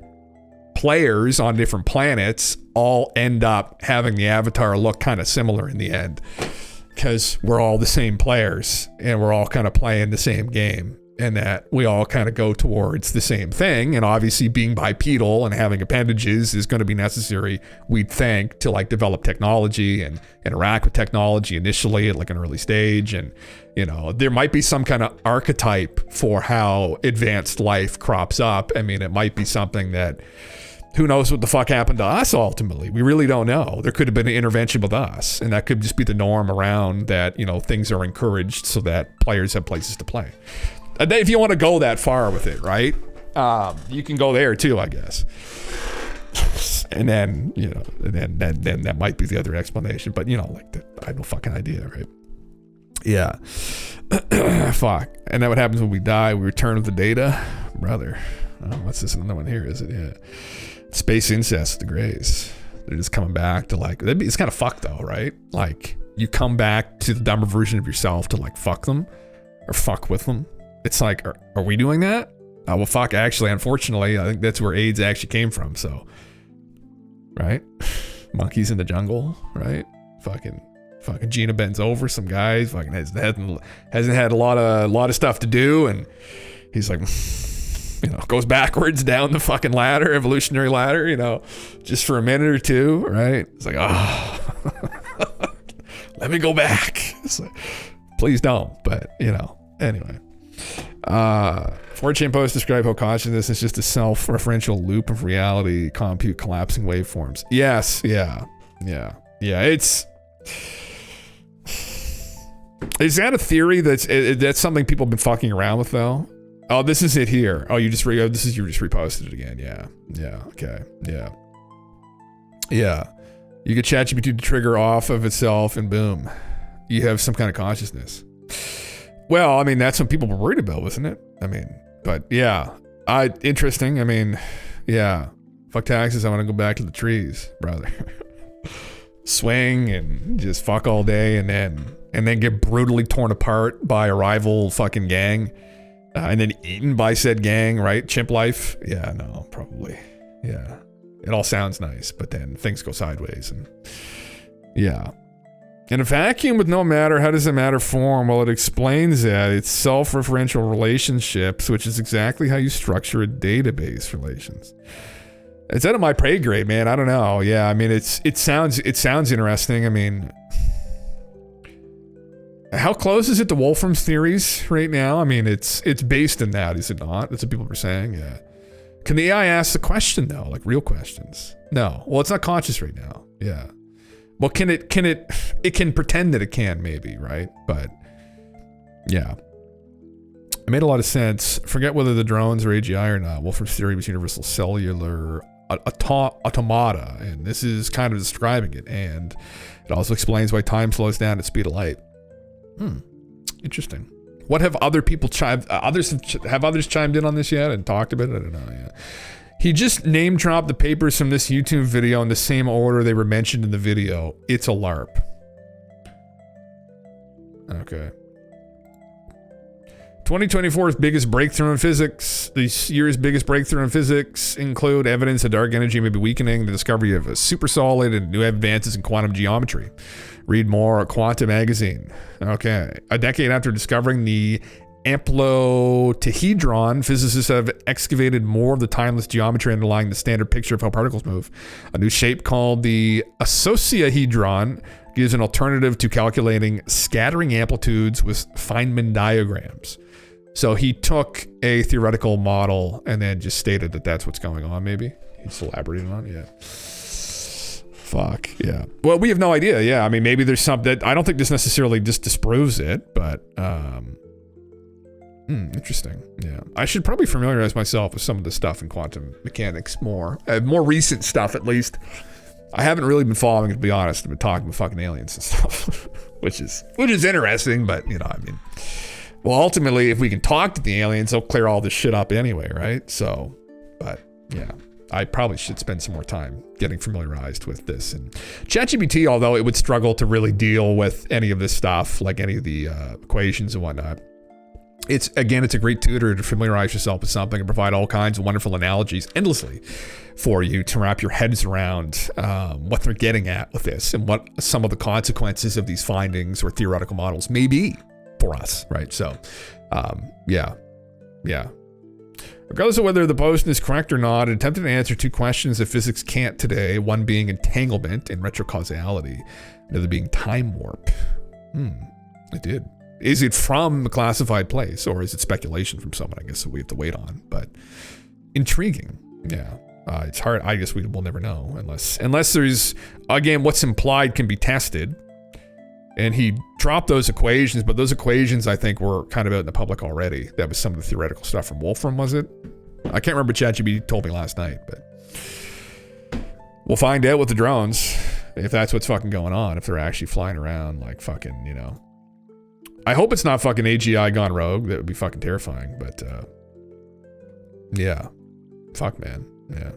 players on different planets all end up having the avatar look kind of similar in the end, because we're all the same players and we're all kind of playing the same game, and that we all kind of go towards the same thing. And obviously being bipedal and having appendages is going to be necessary, we'd think, to like develop technology and interact with technology initially at like an early stage. And, you know, there might be some kind of archetype for how advanced life crops up. I mean, it might be something that, who knows what the fuck happened to us ultimately? We really don't know. There could have been an intervention with us, and that could just be the norm around that, you know, things are encouraged so that players have places to play. If you want to go that far with it, right? You can go there too, I guess. And then, you know, then that might be the other explanation. But, you know, like, I have no fucking idea, right? Yeah. Fuck. And then what happens when we die? We return with the data? Brother. Oh, what's this? Another one here, is it? Yeah. Space incest, the Greys. They're just coming back to like, it's kind of fucked though, right? Like, you come back to the dumber version of yourself to like fuck them or fuck with them. It's like, are we doing that? Well, fuck, actually, unfortunately, I think that's where AIDS actually came from. So, right? Monkeys in the jungle, right? Fucking Gina bends over some guys, fucking hasn't had a lot of stuff to do, and he's like, you know, goes backwards down the fucking ladder, evolutionary ladder, you know, just for a minute or two, right? It's like, oh, let me go back. It's like, please don't. But, you know, anyway. 4chan posts describe how consciousness is just a self-referential loop of reality, compute collapsing waveforms. Yes, yeah. Is that a theory that's something people have been fucking around with though? Oh, this is it here. Oh, you just reposted it again. Yeah. Okay. Yeah. You get ChatGPT to trigger off of itself, and boom, you have some kind of consciousness. Well, I mean, that's what people were worried about, wasn't it? I mean, but yeah, interesting. I mean, yeah. Fuck taxes. I want to go back to the trees, brother. Swing and just fuck all day, and then get brutally torn apart by a rival fucking gang, and then eaten by said gang, right? Chimp life. Yeah, no, probably. Yeah, it all sounds nice, but then things go sideways, and yeah. In a vacuum with no matter, how does the matter form? Well, it explains that it's self-referential relationships, which is exactly how you structure a database relations. It's out of my pay grade, man. I don't know. Yeah, I mean, it sounds interesting. I mean, how close is it to Wolfram's theories right now? I mean, it's based in that, is it not? That's what people were saying. Yeah. Can the AI ask the question though, like real questions? No. Well, it's not conscious right now. Yeah. Well, it can pretend that it can, maybe, right? But yeah. It made a lot of sense. Forget whether the drones are AGI or not. Wolfram's theory was universal cellular automata, and this is kind of describing it, and it also explains why time slows down at speed of light. Interesting. What have other people chimed? Others chimed in on this yet and talked about it? I don't know. Yeah. He just name dropped the papers from this YouTube video in the same order they were mentioned in the video. It's a LARP. Okay. 2024's biggest breakthrough in physics. This year's biggest breakthrough in physics include evidence that dark energy may be weakening, the discovery of a super solid, and new advances in quantum geometry. Read more at Quantum Magazine. Okay. A decade after discovering the amplotahedron, physicists have excavated more of the timeless geometry underlying the standard picture of how particles move. A new shape called the isosahedron gives an alternative to calculating scattering amplitudes with Feynman diagrams. So he took a theoretical model and then just stated that that's what's going on, maybe. He just elaborated on it, yeah. Fuck, yeah. Well, we have no idea, yeah. I mean, maybe there's something, I don't think this necessarily just disproves it, but, interesting, yeah. I should probably familiarize myself with some of the stuff in quantum mechanics more. More recent stuff, at least. I haven't really been following it, to be honest. I've been talking with fucking aliens and stuff, which is interesting, but, you know, I mean... Well, ultimately, if we can talk to the aliens, they'll clear all this shit up anyway, right? So, but yeah, I probably should spend some more time getting familiarized with this. And ChatGPT, although it would struggle to really deal with any of this stuff, like any of the equations and whatnot, it's a great tutor to familiarize yourself with something and provide all kinds of wonderful analogies endlessly for you to wrap your heads around what they're getting at with this and what some of the consequences of these findings or theoretical models may be for us, right? So, yeah. Regardless of whether the post is correct or not, it attempted to answer two questions that physics can't today, one being entanglement and retrocausality, another being time warp. It did. Is it from a classified place, or is it speculation from someone? I guess that we have to wait on, but intriguing. Yeah. It's hard. I guess we will never know unless there's, again, what's implied can be tested. And he dropped those equations, but those equations, I think, were kind of out in the public already. That was some of the theoretical stuff from Wolfram, was it? I can't remember. ChatGPT told me last night, but we'll find out with the drones if that's what's fucking going on, if they're actually flying around like fucking, you know. I hope it's not fucking AGI gone rogue. That would be fucking terrifying, but yeah. Fuck, man. Yeah.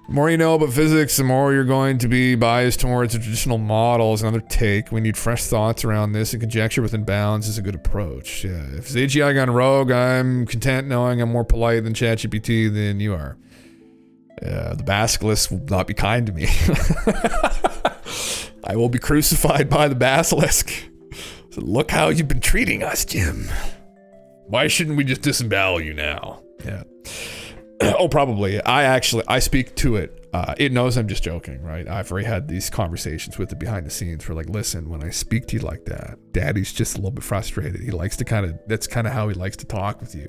The more you know about physics, the more you're going to be biased towards the traditional models. Another take. We need fresh thoughts around this, and conjecture within bounds is a good approach. Yeah. If it's AGI gone rogue, I'm content knowing I'm more polite than ChatGPT than you are. The basilisk will not be kind to me. I will be crucified by the basilisk. So look how you've been treating us, Jim. Why shouldn't we just disembowel you now? Yeah. Oh, probably. I speak to it. It knows I'm just joking, right? I've already had these conversations with it behind the scenes. We're like, listen, when I speak to you like that, Daddy's just a little bit frustrated. He likes to that's kind of how he likes to talk with you.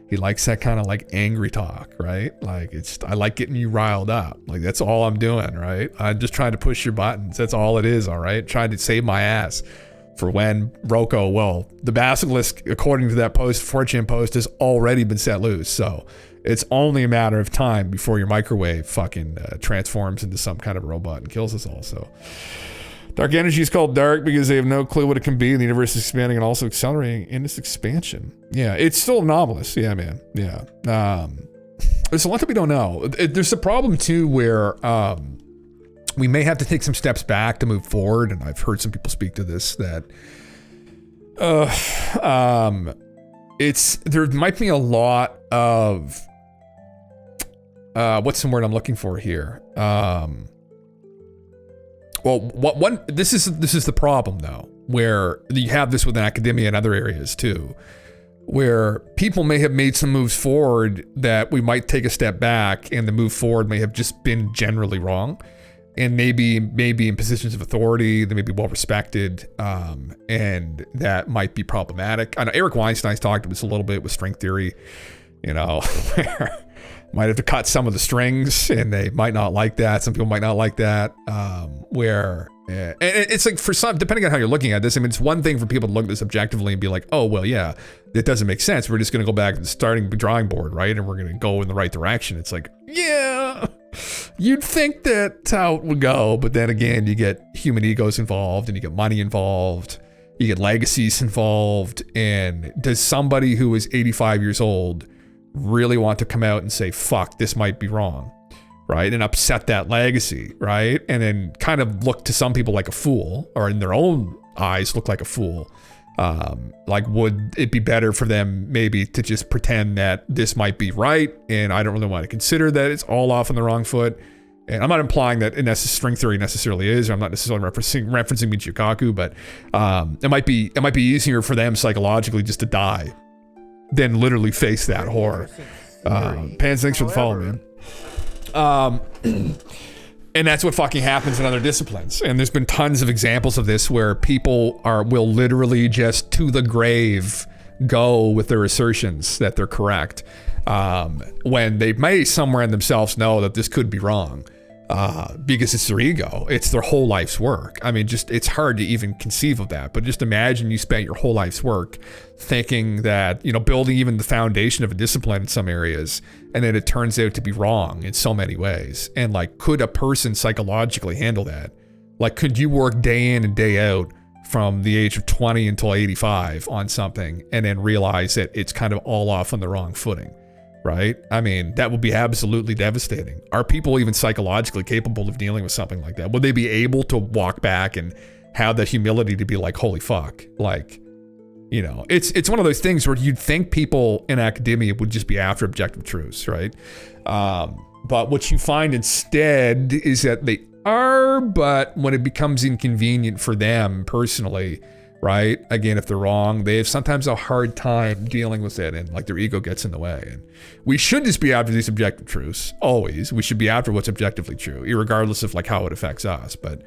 He likes that kind of like angry talk, right? Like I like getting you riled up. Like that's all I'm doing, right? I'm just trying to push your buttons. That's all it is, all right? Trying to save my ass for when Rocco, well, the basilisk, according to that 4chan post, has already been set loose. So it's only a matter of time before your microwave fucking transforms into some kind of robot and kills us all. So dark energy is called dark because they have no clue what it can be. The universe is expanding and also accelerating in its expansion. Yeah, it's still anomalous. Yeah, man. Yeah. There's a lot that we don't know. There's a problem too where we may have to take some steps back to move forward. And I've heard some people speak to this that there might be a lot of what's the word I'm looking for here? This is the problem though, where you have this within academia and other areas too, where people may have made some moves forward that we might take a step back, and the move forward may have just been generally wrong, and maybe in positions of authority they may be well respected, and that might be problematic. I know Eric Weinstein's talked about this a little bit with string theory, where might have to cut some of the strings, and they might not like that. Some people might not like that. And it's like, for some, depending on how you're looking at this, I mean, it's one thing for people to look at this objectively and be like, oh, well, yeah, it doesn't make sense. We're just going to go back to the starting drawing board, right? And we're going to go in the right direction. It's like, yeah, you'd think that's how it would go. But then again, you get human egos involved, and you get money involved. You get legacies involved. And does somebody who is 85 years old really want to come out and say, fuck, this might be wrong, right? And upset that legacy, right? And then kind of look to some people like a fool, or in their own eyes look like a fool. Like, would it be better for them maybe to just pretend that this might be right, and I don't really want to consider that it's all off on the wrong foot? And I'm not implying that string theory necessarily is, or I'm not necessarily referencing Michikaku, but it might be easier for them psychologically just to die than literally face that horror. Pans, thanks for the follow, man. And that's what fucking happens in other disciplines. And there's been tons of examples of this where people will literally just to the grave go with their assertions that they're correct, when they may somewhere in themselves know that this could be wrong, because it's their ego. It's their whole life's work. I mean, it's hard to even conceive of that, but just imagine you spent your whole life's work thinking that, building even the foundation of a discipline in some areas, and then it turns out to be wrong in so many ways. And like, could a person psychologically handle that? Like, could you work day in and day out from the age of 20 until 85 on something, and then realize that it's kind of all off on the wrong footing? Right? I mean, that would be absolutely devastating. Are people even psychologically capable of dealing with something like that? Would they be able to walk back and have that humility to be like, holy fuck? Like, it's one of those things where you'd think people in academia would just be after objective truths, right? But what you find instead is that they are, but when it becomes inconvenient for them personally, right? Again, if they're wrong, they have sometimes a hard time dealing with it, and like their ego gets in the way. And we should just be after these objective truths, always. We should be after what's objectively true, irregardless of like how it affects us, but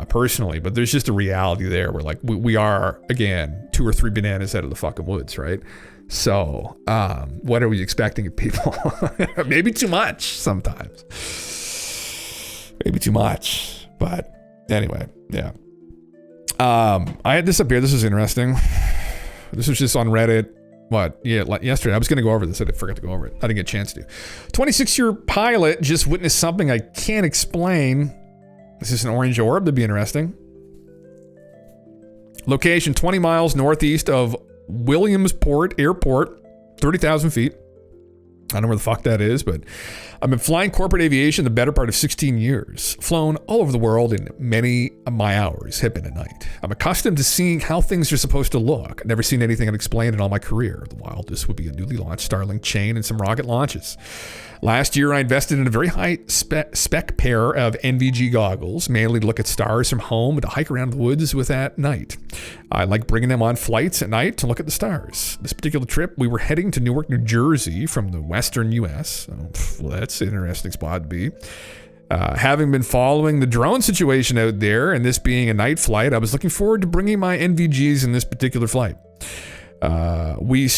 personally. But there's just a reality there where like we are, again, 2 or 3 bananas out of the fucking woods, right? So what are we expecting of people? Maybe too much sometimes. Maybe too much. But anyway, yeah. I had this up here. This was interesting. This was just on Reddit. Yesterday. I was going to go over this. I forgot to go over it. I didn't get a chance to. 26-year pilot just witnessed something I can't explain. This is an orange orb. That'd be interesting. Location 20 miles northeast of Williamsport Airport, 30,000 feet. I don't know where the fuck that is, but I've been flying corporate aviation the better part of 16 years, flown all over the world, and many of my hours have been at night. I'm accustomed to seeing how things are supposed to look. I've never seen anything unexplained in all my career. The wildest would be a newly launched Starlink chain and some rocket launches. Last year, I invested in a very high spec pair of NVG goggles, mainly to look at stars from home and to hike around the woods with at night. I like bringing them on flights at night to look at the stars. This particular trip, we were heading to Newark, New Jersey from the west western U.S. So, well, that's an interesting spot to be. Having been following the drone situation out there, and this being a night flight, I was looking forward to bringing my NVGs in this particular flight. We're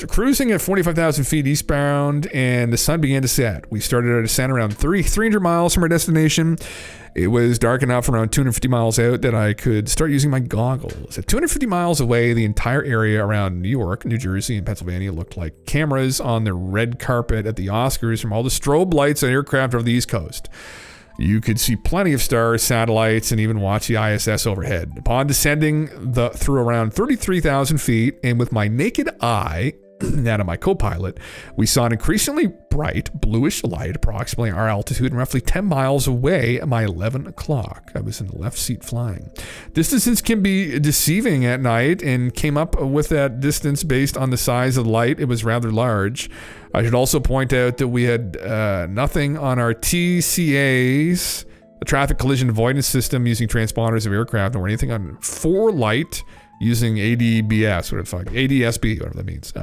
cruising at 45,000 feet eastbound, and the sun began to set. We started our descent around 300 miles from our destination. It was dark enough around 250 miles out that I could start using my goggles. At 250 miles away, the entire area around New York, New Jersey, and Pennsylvania looked like cameras on the red carpet at the Oscars from all the strobe lights on aircraft over the East Coast. You could see plenty of stars, satellites, and even watch the ISS overhead. Upon descending through around 33,000 feet, and with my naked eye, that of my co-pilot, we saw an increasingly bright bluish light approximately our altitude and roughly 10 miles away at my 11 o'clock. I was in the left seat flying. Distances can be deceiving at night, and came up with that distance based on the size of the light. It was rather large. I should also point out that we had nothing on our TCAs, the traffic collision avoidance system, using transponders of aircraft, or anything on for light using ADBS, whatever the fuck, ADSB, whatever that means.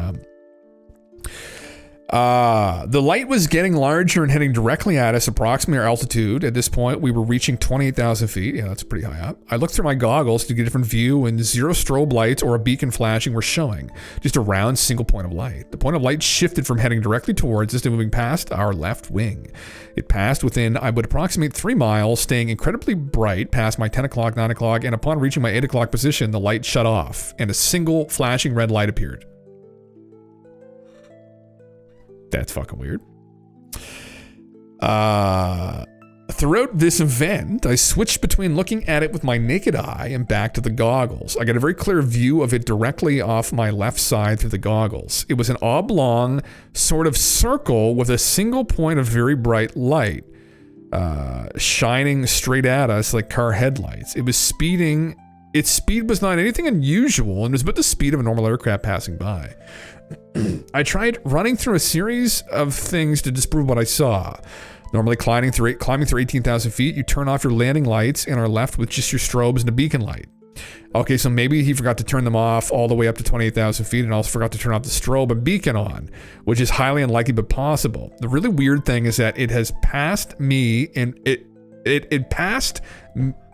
The light was getting larger and heading directly at us, approximately our altitude. At this point, we were reaching 28,000 feet. Yeah, that's pretty high up. I looked through my goggles to get a different view, and zero strobe lights or a beacon flashing were showing. Just a round single point of light. The point of light shifted from heading directly towards us to moving past our left wing. It passed within, I would approximate 3 miles, staying incredibly bright past my 10 o'clock, 9 o'clock, and upon reaching my 8 o'clock position, the light shut off, and a single flashing red light appeared. That's fucking weird. Throughout this event, I switched between looking at it with my naked eye and back to the goggles. I got a very clear view of it directly off my left side through the goggles. It was an oblong sort of circle with a single point of very bright light shining straight at us like car headlights. It was speeding. Its speed was not anything unusual and was about the speed of a normal aircraft passing by. I tried running through a series of things to disprove what I saw. Normally climbing through 18,000 feet, you turn off your landing lights and are left with just your strobes and a beacon light. Okay, so maybe he forgot to turn them off all the way up to 28,000 feet and also forgot to turn off the strobe and beacon on, which is highly unlikely but possible. The really weird thing is that it has passed me, and it passed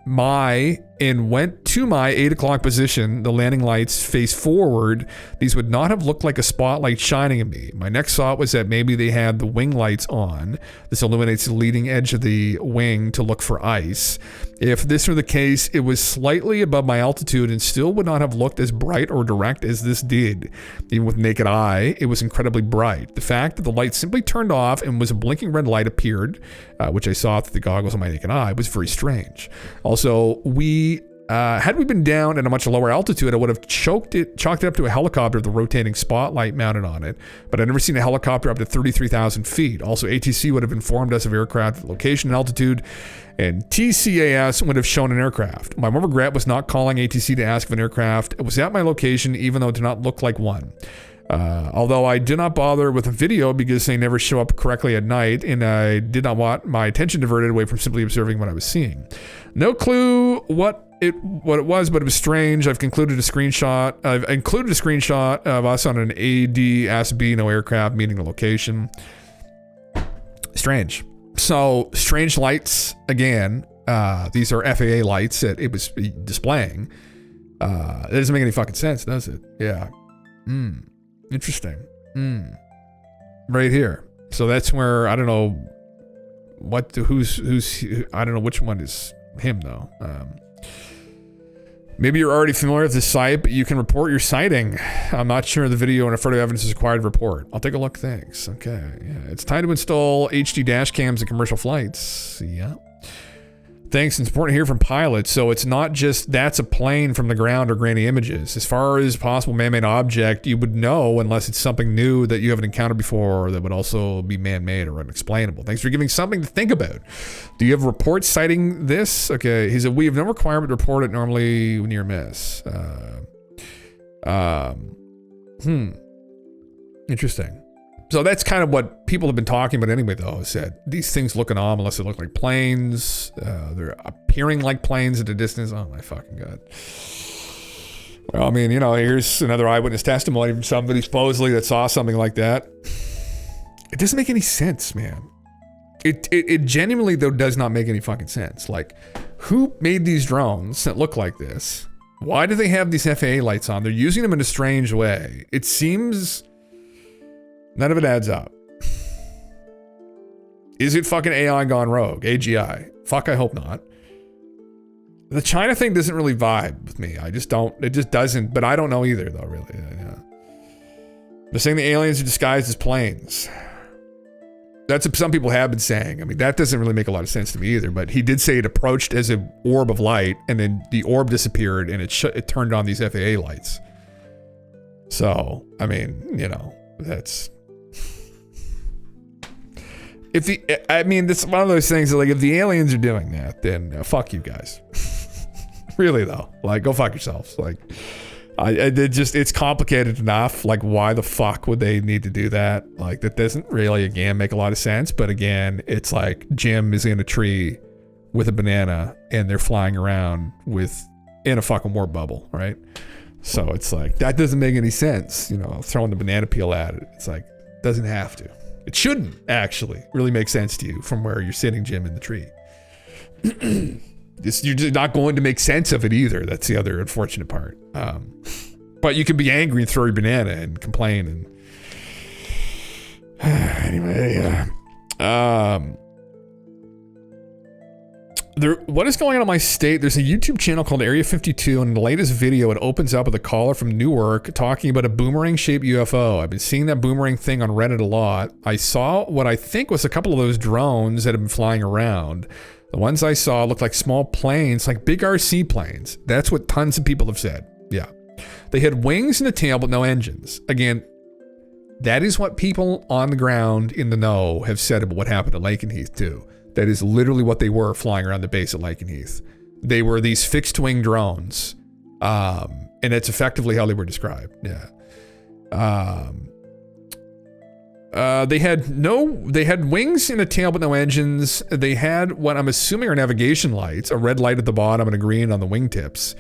my and went to my 8 o'clock position. The landing lights face forward. These would not have looked like a spotlight shining at me. My next thought was that maybe they had the wing lights on. This illuminates the leading edge of the wing to look for ice. If this were the case, it was slightly above my altitude and still would not have looked as bright or direct as this did. Even with naked eye, it was incredibly bright. The fact that the light simply turned off and was a blinking red light appeared, which I saw through the goggles on my naked eye, was very strange. Also, had we been down at a much lower altitude, I would have chalked it up to a helicopter with the rotating spotlight mounted on it, but I've never seen a helicopter up to 33,000 feet. Also, ATC would have informed us of aircraft location and altitude, and TCAS would have shown an aircraft. My one regret was not calling ATC to ask if an aircraft was at my location, even though it did not look like one. Although I did not bother with a video because they never show up correctly at night, and I did not want my attention diverted away from simply observing what I was seeing. No clue what it was, but it was strange. I've included a screenshot of us on an ADSB, no aircraft, meeting the location. Strange. So strange lights again. These are FAA lights that it was displaying. That doesn't make any fucking sense, does it? Yeah. Interesting. Right here. So that's where, I don't know who's I don't know which one is him though. Maybe you're already familiar with this site, but you can report your sighting. I'm not sure the video and a photo evidence is required to report. I'll take a look. Thanks. Okay. Yeah. It's time to install HD dash cams in commercial flights. Yeah. Thanks. It's important to hear from pilots. So it's not just that's a plane from the ground or grainy images. As far as possible man-made object, you would know unless it's something new that you haven't encountered before that would also be man-made or unexplainable. Thanks for giving something to think about. Do you have reports citing this? Okay. He said, we have no requirement to report it normally near miss. Interesting. So that's kind of what people have been talking about anyway, though, is that these things look anomalous. They look like planes. They're appearing like planes at a distance. Oh, my fucking God. Well, I mean, here's another eyewitness testimony from somebody supposedly that saw something like that. It doesn't make any sense, man. It genuinely, though, does not make any fucking sense. Like, who made these drones that look like this? Why do they have these FAA lights on? They're using them in a strange way. It seems none of it adds up. Is it fucking AI gone rogue? AGI? Fuck, I hope not. The China thing doesn't really vibe with me. I just don't. It just doesn't. But I don't know either, though, really. Yeah. They're saying the aliens are disguised as planes. That's what some people have been saying. I mean, that doesn't really make a lot of sense to me either. But he did say it approached as an orb of light, and then the orb disappeared, and it turned on these FAA lights. So, I mean, you know, that's... it's one of those things that, like, if the aliens are doing that, then fuck you guys. Really, though. Like, go fuck yourselves. Like... it's complicated enough. Like, why the fuck would they need to do that? Like, that doesn't really, again, make a lot of sense. But again, it's like Jim is in a tree with a banana and they're flying around in a fucking warp bubble, right? So it's like, that doesn't make any sense. You know, throwing the banana peel at it. It's like, doesn't have to. It shouldn't actually really make sense to you from where you're sitting, Jim, in the tree. You're just not going to make sense of it either. That's the other unfortunate part. But you can be angry and throw your banana and complain. And anyway, what is going on in my state? There's a YouTube channel called Area 52, and in the latest video, it opens up with a caller from Newark talking about a boomerang-shaped UFO. I've been seeing that boomerang thing on Reddit a lot. I saw what I think was a couple of those drones that have been flying around. The ones I saw looked like small planes, like big RC planes. That's what tons of people have said. Yeah. They had wings and a tail, but no engines. Again, that is what people on the ground in the know have said about what happened at Lakenheath too. That is literally what they were flying around the base at Lakenheath. They were these fixed wing drones. And that's effectively how they were described. Yeah. They had wings and a tail, but no engines. They had what I'm assuming are navigation lights, a red light at the bottom and a green on the wingtips.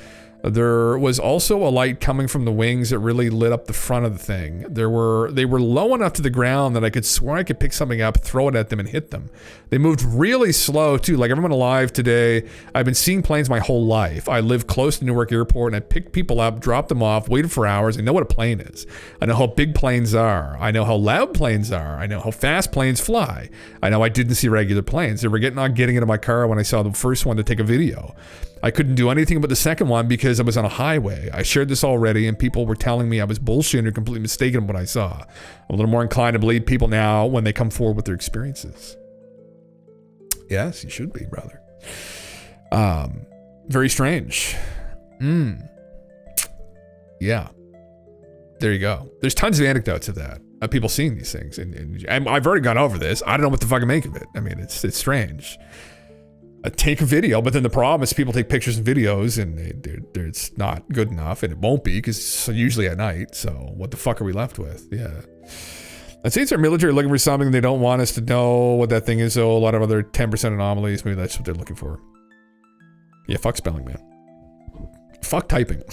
There was also a light coming from the wings that really lit up the front of the thing. They were low enough to the ground that I could swear I could pick something up, throw it at them, and hit them. They moved really slow too. Like everyone alive today, I've been seeing planes my whole life. I live close to Newark Airport, and I picked people up, dropped them off, waited for hours. I know what a plane is. I know how big planes are. I know how loud planes are. I know how fast planes fly. I know I didn't see regular planes. They were getting into my car when I saw the first one to take a video. I couldn't do anything but the second one because I was on a highway. I shared this already, and people were telling me I was bullshitting or completely mistaken in what I saw. I'm a little more inclined to believe people now when they come forward with their experiences. Yes, you should be, brother. Very strange. Yeah. There you go. There's tons of anecdotes of that. People seeing these things. And I've already gone over this. I don't know what to fucking make of it. I mean, it's strange. Take a video, but then the problem is people take pictures and videos and it's not good enough, and it won't be because it's usually at night. So what the fuck are we left with? Yeah. I'd say it's our military looking for something. They don't want us to know what that thing is. So a lot of other 10% anomalies, maybe that's what they're looking for. Yeah, fuck spelling, man. Fuck typing.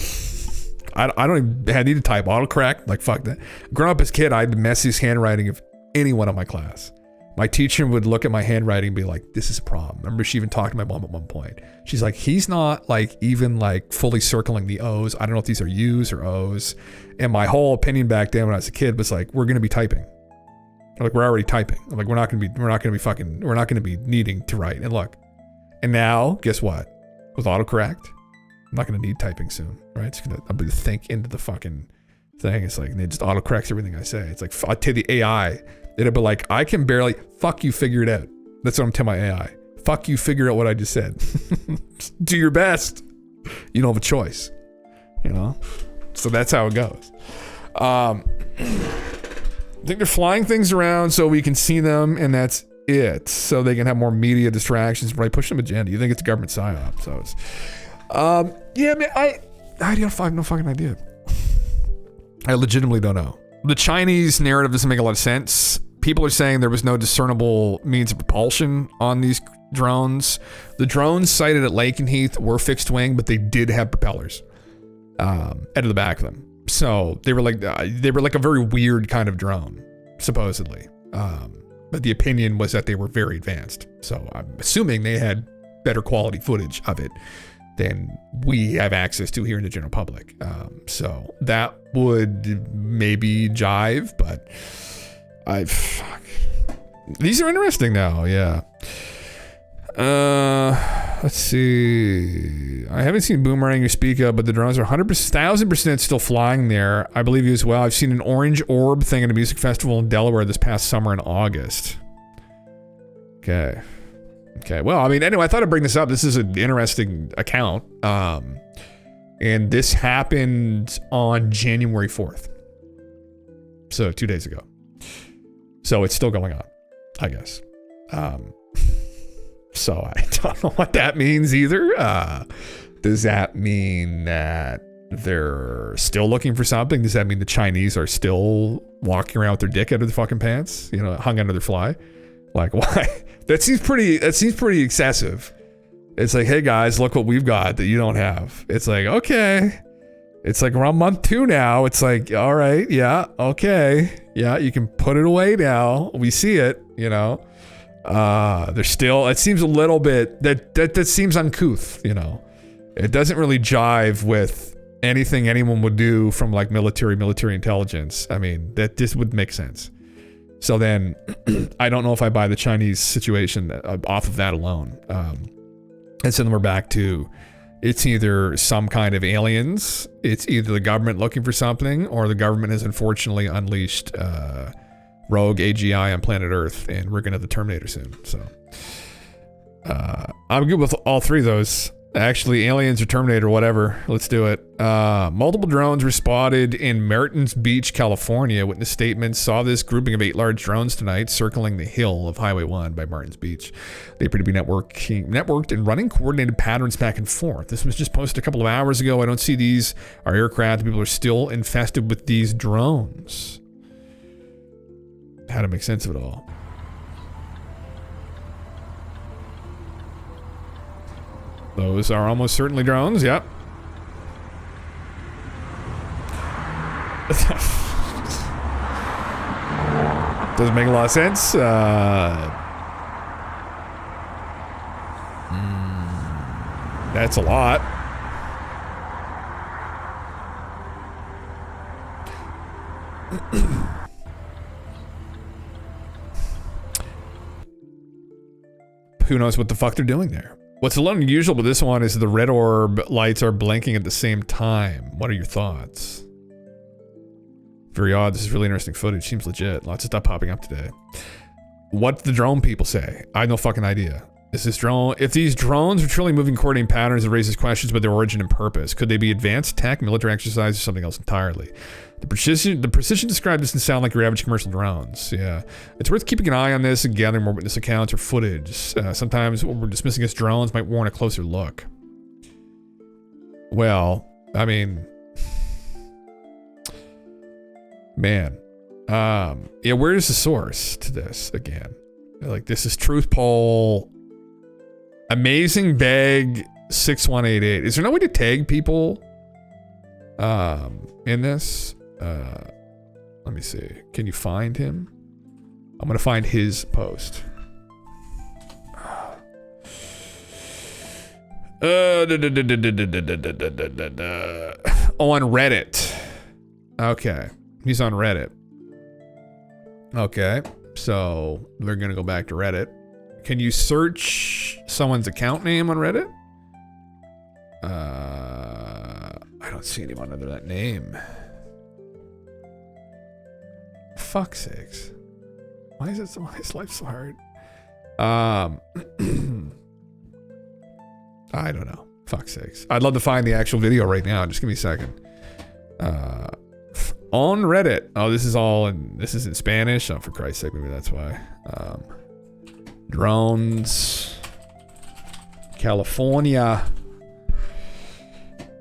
I don't even need to type autocorrect. Like, fuck that. Growing up as a kid, I had the messiest handwriting of anyone in my class. My teacher would look at my handwriting and be like, this is a problem. I remember she even talked to my mom at one point. She's like, he's not like even like fully circling the O's. I don't know if these are U's or O's. And my whole opinion back then when I was a kid was like, we're going to be typing. Like, we're already typing. I'm like, we're not going to be needing to write. And look, and now guess what? With autocorrect, I'm not going to need typing soon, right? It's going to, I'm going to think into the fucking thing. It's like, it just autocorrects everything I say. It's like, I tell the AI, it'll be like, I can barely, fuck you, figure it out. That's what I'm telling my AI. Fuck you, figure out what I just said. Do your best. You don't have a choice, you know? So that's how it goes. I think they're flying things around so we can see them, and that's it. So they can have more media distractions, but I push them agenda. You think it's a government psyop. So it's, yeah, man, I have no fucking idea. I legitimately don't know. The Chinese narrative doesn't make a lot of sense. People are saying there was no discernible means of propulsion on these drones. The drones sighted at Lakenheath were fixed wing, but they did have propellers out of the back of them. So they were like a very weird kind of drone, supposedly. But the opinion was that they were very advanced. So I'm assuming they had better quality footage of it than we have access to here in the general public. So that would maybe jive, but fuck. These are interesting now, yeah. Let's see. I haven't seen Boomerang you speak of, but the drones are 1,000% still flying there. I believe you as well. I've seen an orange orb thing at a music festival in Delaware this past summer in August. Okay. Well, I mean, anyway, I thought I'd bring this up. This is an interesting account. And this happened on January 4th. So 2 days ago. So it's still going on, I guess. So I don't know what that means either. Does that mean that they're still looking for something? Does that mean the Chinese are still walking around with their dick out of their fucking pants? You know, hung under their fly? Like, why? That seems pretty excessive. It's like, hey guys, look what we've got that you don't have. It's like, okay. It's like we're on month 2 now. It's like, all right, yeah, okay. Yeah, you can put it away now. We see it, you know. There's still, it seems a little bit, that seems uncouth, you know. It doesn't really jive with anything anyone would do from like military intelligence. I mean, that just would make sense. So then, I don't know if I buy the Chinese situation off of that alone. And so then we're back to, it's either some kind of aliens, it's either the government looking for something, or the government has unfortunately unleashed rogue AGI on planet Earth, and we're gonna have the Terminator soon. So I'm good with all 3 of those. Actually, aliens or Terminator, whatever. Let's do it. Multiple drones were spotted in Mertens Beach, California. Witness statements saw this grouping of 8 large drones tonight circling the hill of Highway 1 by Martins Beach. They appear to be networked and running coordinated patterns back and forth. This was just posted a couple of hours ago. I don't see these are aircraft. People are still infested with these drones. How to make sense of it all. Those are almost certainly drones, yep. Doesn't make a lot of sense. That's a lot. Who knows what the fuck they're doing there? What's a little unusual with this one is the red orb lights are blinking at the same time. What are your thoughts? Very odd. This is really interesting footage. Seems legit. Lots of stuff popping up today. What do the drone people say? I have no fucking idea. Is this drone? If these drones are truly moving coordinating patterns, it raises questions about their origin and purpose. Could they be advanced tech, military exercise, or something else entirely? The precision described doesn't sound like your average commercial drones. Yeah. It's worth keeping an eye on this and gathering more witness accounts or footage. Sometimes what we're dismissing as drones might warrant a closer look. Well, I mean... Man. Yeah, where's the source to this again? Like, this is Truth Poll. Amazing Bag 6188. Is there no way to tag people in this? Let me see. Can you find him? I'm gonna find his post. On Reddit. Okay. He's on Reddit. Okay. So we're gonna go back to Reddit. Can you search someone's account name on Reddit? I don't see anyone under that name. Fuck's sakes. Why is life so hard? I don't know. Fuck's sakes. I'd love to find the actual video right now. Just give me a second. On Reddit. Oh, this is in Spanish. Oh, for Christ's sake, maybe that's why. Drones. California.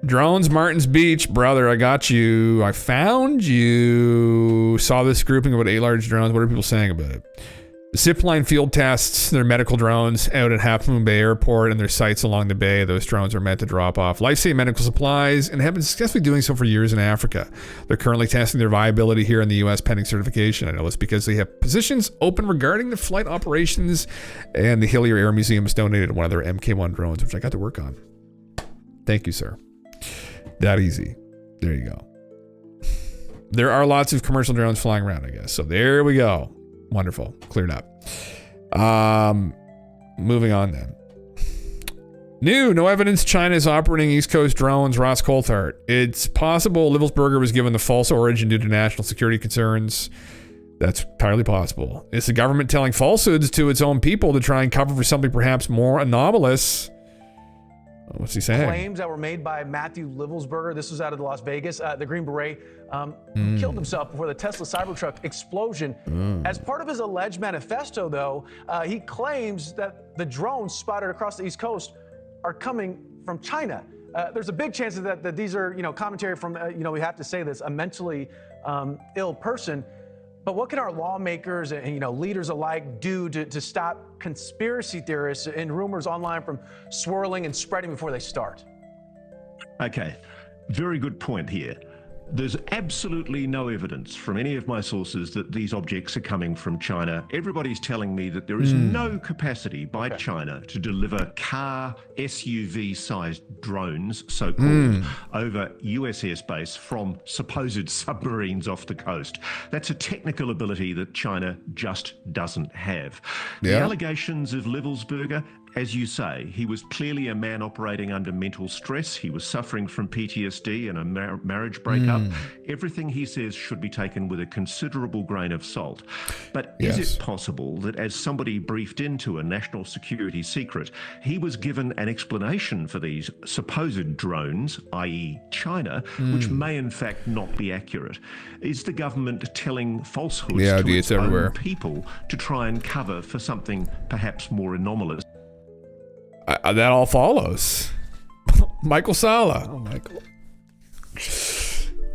Drones, Martins Beach. Brother, I got you. I found you. Saw this grouping of about 8 large drones. What are people saying about it? Zipline field tests their medical drones out at Half Moon Bay Airport and their sites along the bay. Those drones are meant to drop off life-saving medical supplies and have been successfully doing so for years in Africa. They're currently testing their viability here in the U.S. pending certification. I know this because they have positions open regarding the flight operations, and the Hillier Air Museum has donated one of their MK1 drones, which I got to work on. Thank you, sir. That easy. There you go. There are lots of commercial drones flying around, I guess. So there we go. Wonderful. Cleared up. Moving on then. No evidence China is operating East Coast drones, Ross Coulthart. It's possible Livelsberger was given the false origin due to national security concerns. That's entirely possible. It's the government telling falsehoods to its own people to try and cover for something perhaps more anomalous. What's he saying? Claims that were made by Matthew Livelsberger. This was out of Las Vegas. The Green Beret killed himself before the Tesla Cybertruck explosion. As part of his alleged manifesto, though, he claims that the drones spotted across the East Coast are coming from China. There's a big chance that these are, commentary from, we have to say this, a mentally ill person. But what can our lawmakers and leaders alike do to stop conspiracy theorists and rumors online from swirling and spreading before they start? Okay, very good point here. There's absolutely no evidence from any of my sources that these objects are coming from China. Everybody's telling me that there is no capacity by China to deliver car SUV-sized drones, so-called, over US airspace from supposed submarines off the coast. That's a technical ability that China just doesn't have. The allegations of Livelsberger, as you say, he was clearly a man operating under mental stress. He was suffering from PTSD and a marriage breakup. Everything he says should be taken with a considerable grain of salt. But is it possible that as somebody briefed into a national security secret, he was given an explanation for these supposed drones, i.e. China, which may in fact not be accurate? Is the government telling falsehoods to its own people to try and cover for something perhaps more anomalous? That all follows. Michael Sala.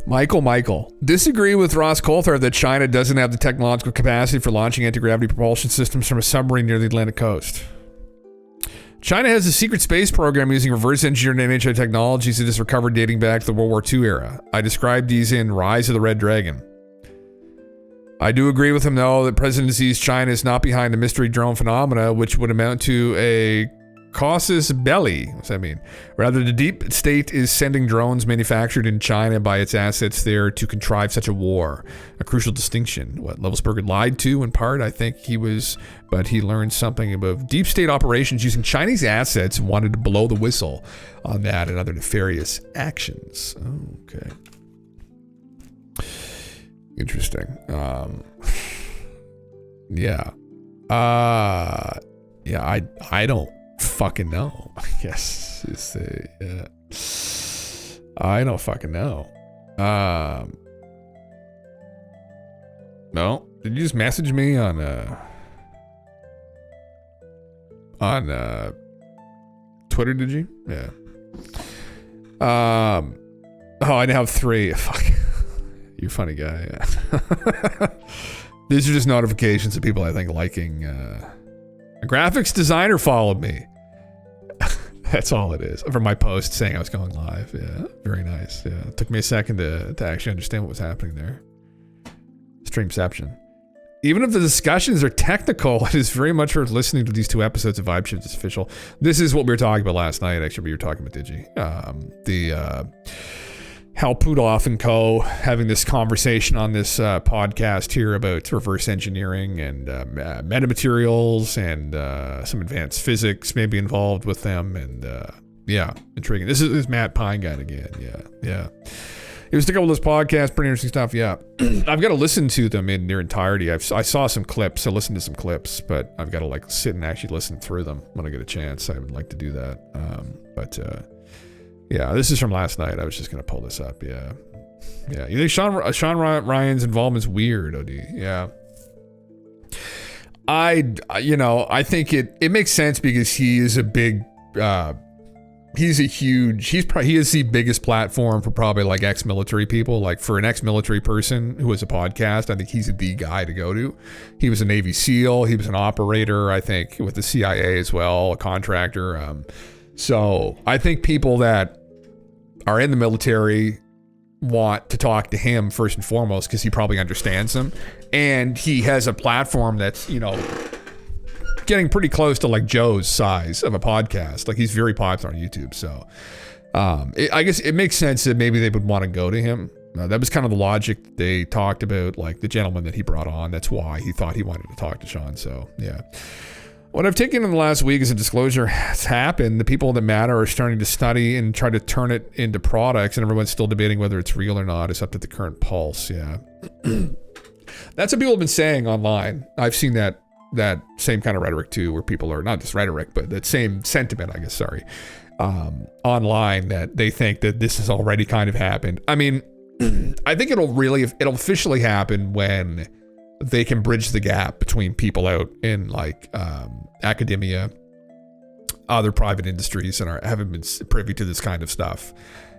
Michael. Disagree with Ross Coulthart that China doesn't have the technological capacity for launching anti-gravity propulsion systems from a submarine near the Atlantic coast. China has a secret space program using reverse engineered NHI technologies it has recovered dating back to the World War II era. I described these in Rise of the Red Dragon. I do agree with him, though, that President Xi's China is not behind the mystery drone phenomena, which would amount to a casus belli. What's that mean? Rather, the deep state is sending drones manufactured in China by its assets there to contrive such a war. A crucial distinction. What Livelsberger lied to, in part, I think but he learned something about deep state operations using Chinese assets and wanted to blow the whistle on that and other nefarious actions. Oh, okay. Interesting. I don't fucking know. I guess is I don't fucking know. No, did you just message me on Twitter? Did you? Yeah. Oh, I now have 3. Fuck. You're a funny guy. Yeah. These are just notifications of people I think liking. A graphics designer followed me. That's all it is. For my post saying I was going live. Yeah, very nice. Yeah, it took me a second to actually understand what was happening there. Streamception. Even if the discussions are technical, it is very much worth listening to these 2 episodes of Vibe Shift is official. This is what we were talking about last night. Actually, we were talking about Digi. Hal Pudolph and co. having this conversation on this podcast here about reverse engineering and metamaterials and some advanced physics maybe involved with them. And intriguing. This is Matt Pine guy again. Yeah. It was a couple of those podcasts, pretty interesting stuff. Yeah. I've got to listen to them in their entirety. I saw some clips. I listened to some clips, but I've got to sit and actually listen through them when I get a chance. I would like to do that. Yeah, this is from last night. I was just going to pull this up. Yeah. You think Sean Ryan's involvement's weird, OD? Yeah. I think it makes sense because he is a big he's he is the biggest platform for probably like ex-military people. Like for an ex-military person who has a podcast, I think he's the guy to go to. He was a Navy SEAL. He was an operator, I think, with the CIA as well, a contractor. So I think people that are in the military want to talk to him first and foremost because he probably understands them, and he has a platform that's, you know, getting pretty close to like Joe's size of a podcast. Like he's very popular on YouTube. So I guess it makes sense that maybe they would want to go to him. That was kind of the logic that they talked about, like the gentleman that he brought on. That's why he thought he wanted to talk to Sean. So yeah. What I've taken in the last week as a disclosure has happened. The people that matter are starting to study and try to turn it into products, and everyone's still debating whether it's real or not. It's up to the current pulse. Yeah. That's what people have been saying online. I've seen that same kind of rhetoric too, where people are not just rhetoric, but that same sentiment, I guess, sorry, online, that they think that this has already kind of happened. I mean, I think it'll officially happen when they can bridge the gap between people out in like academia, other private industries, and haven't been privy to this kind of stuff.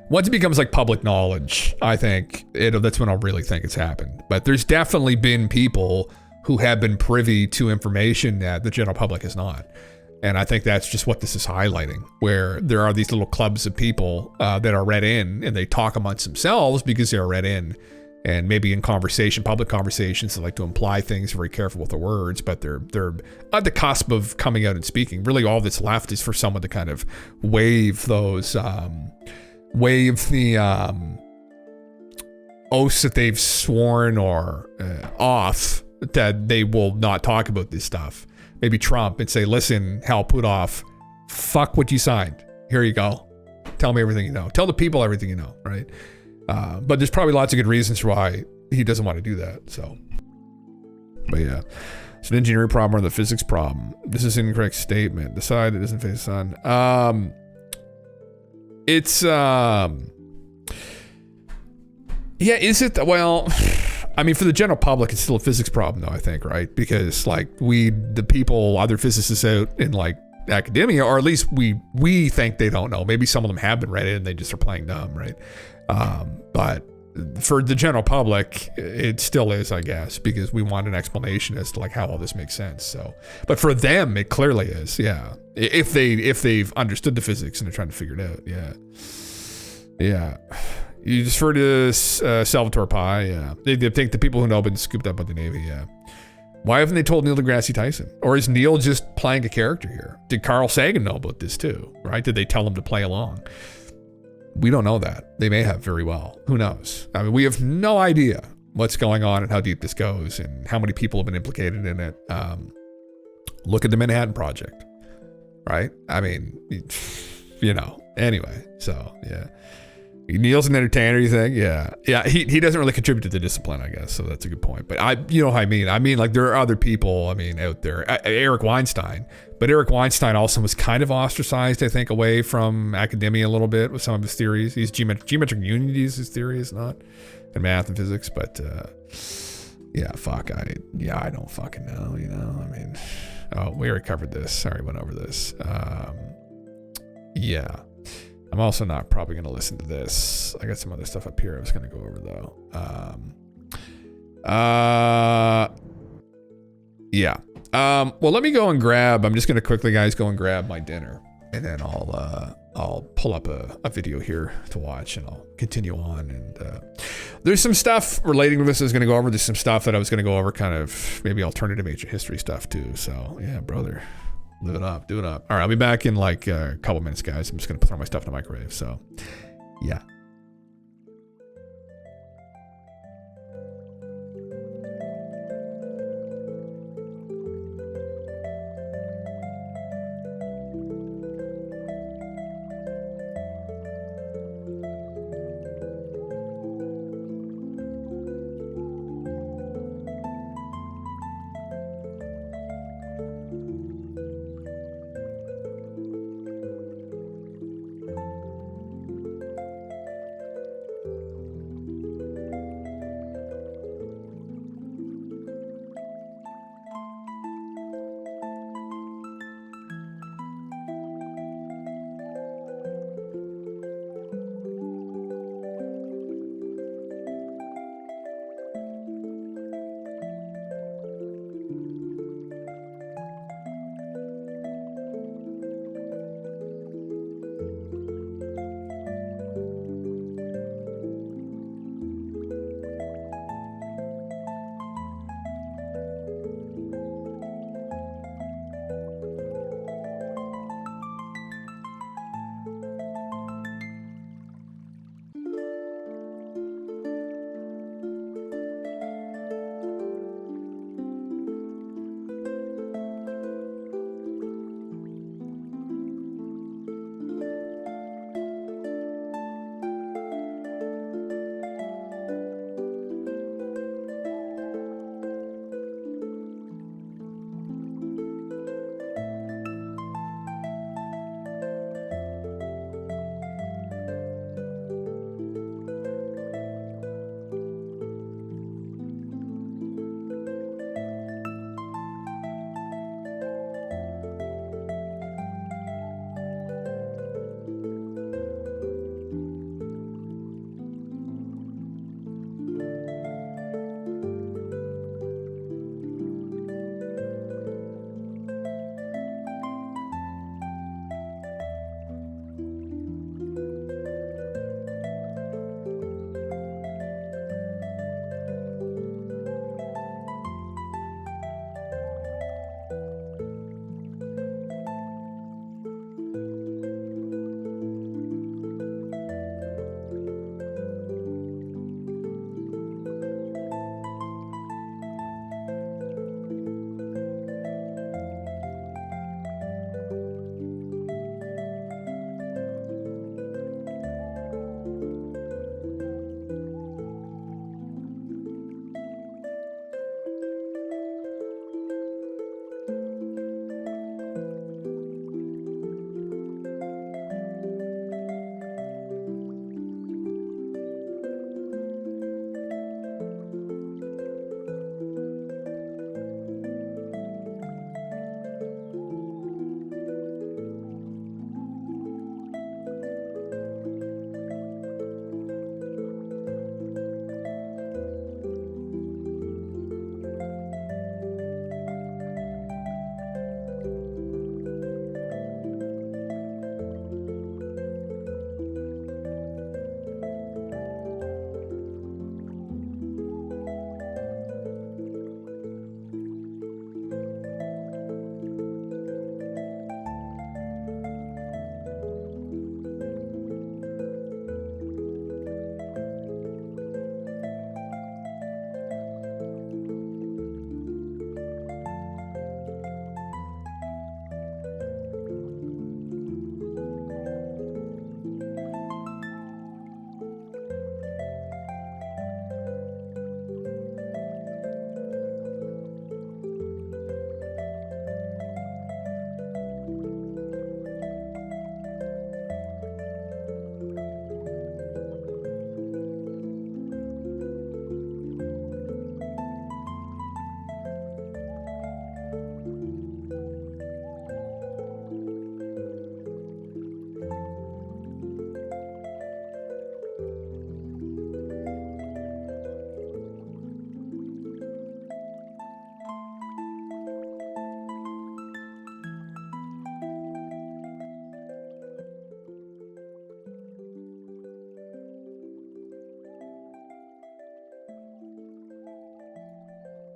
Once it becomes like public knowledge, I think that's when I'll really think it's happened. But there's definitely been people who have been privy to information that the general public is not. And I think that's just what this is highlighting, where there are these little clubs of people that are read in, and they talk amongst themselves because they're read in. And maybe in conversation, public conversations, they like to imply things, very careful with their words, but they're at the cusp of coming out and speaking. Really all that's left is for someone to kind of wave the oaths that they've sworn or off, that they will not talk about this stuff. Maybe Trump, and say, listen, Hal Puthoff, fuck what you signed. Here you go. Tell me everything you know. Tell the people everything you know, right? But there's probably lots of good reasons why he doesn't want to do that. So, but yeah, it's an engineering problem or the physics problem. This is an incorrect statement. The side that doesn't face the sun. It's yeah, is it? Well, I mean, for the general public, it's still a physics problem, though, I think, right? Because like the people, other physicists out in like academia, or at least we think they don't know. Maybe some of them have been read in and they just are playing dumb, right? But for the general public, it still is, I guess, because we want an explanation as to like how all this makes sense. So, but for them, it clearly is, yeah. If they've understood the physics and they're trying to figure it out, yeah. You just refer to Salvatore Pye, yeah. They think the people who know have been scooped up by the Navy, yeah. Why haven't they told Neil deGrasse Tyson? Or is Neil just playing a character here? Did Carl Sagan know about this too, right? Did they tell him to play along? We don't know that. They may have very well. Who knows? I mean, we have no idea what's going on and how deep this goes and how many people have been implicated in it. Look at the Manhattan Project, right? I mean, you know, anyway, so yeah. Neil's an entertainer, you think? Yeah. He doesn't really contribute to the discipline, I guess. So that's a good point. But you know what I mean? I mean, like there are other people, I mean, out there. Eric Weinstein. But Eric Weinstein also was kind of ostracized, I think, away from academia a little bit with some of his theories. He's geometric unities, his theory is not, in math and physics. But yeah, fuck. I don't fucking know, you know? I mean, we already covered this. Sorry, went over this. Yeah. I'm also not probably going to listen to this. I got some other stuff up here I was going to go over, though. Yeah. Well, let me go and grab, I'm just going to quickly, guys, go and grab my dinner. And then I'll pull up a video here to watch, and I'll continue on. And there's some stuff relating to this I was going to go over. There's some stuff that I was going to go over, kind of maybe alternative ancient history stuff, too. So, yeah, brother. Live it up, do it up. All right, I'll be back in like a couple minutes, guys. I'm just going to throw my stuff in the microwave. So, yeah.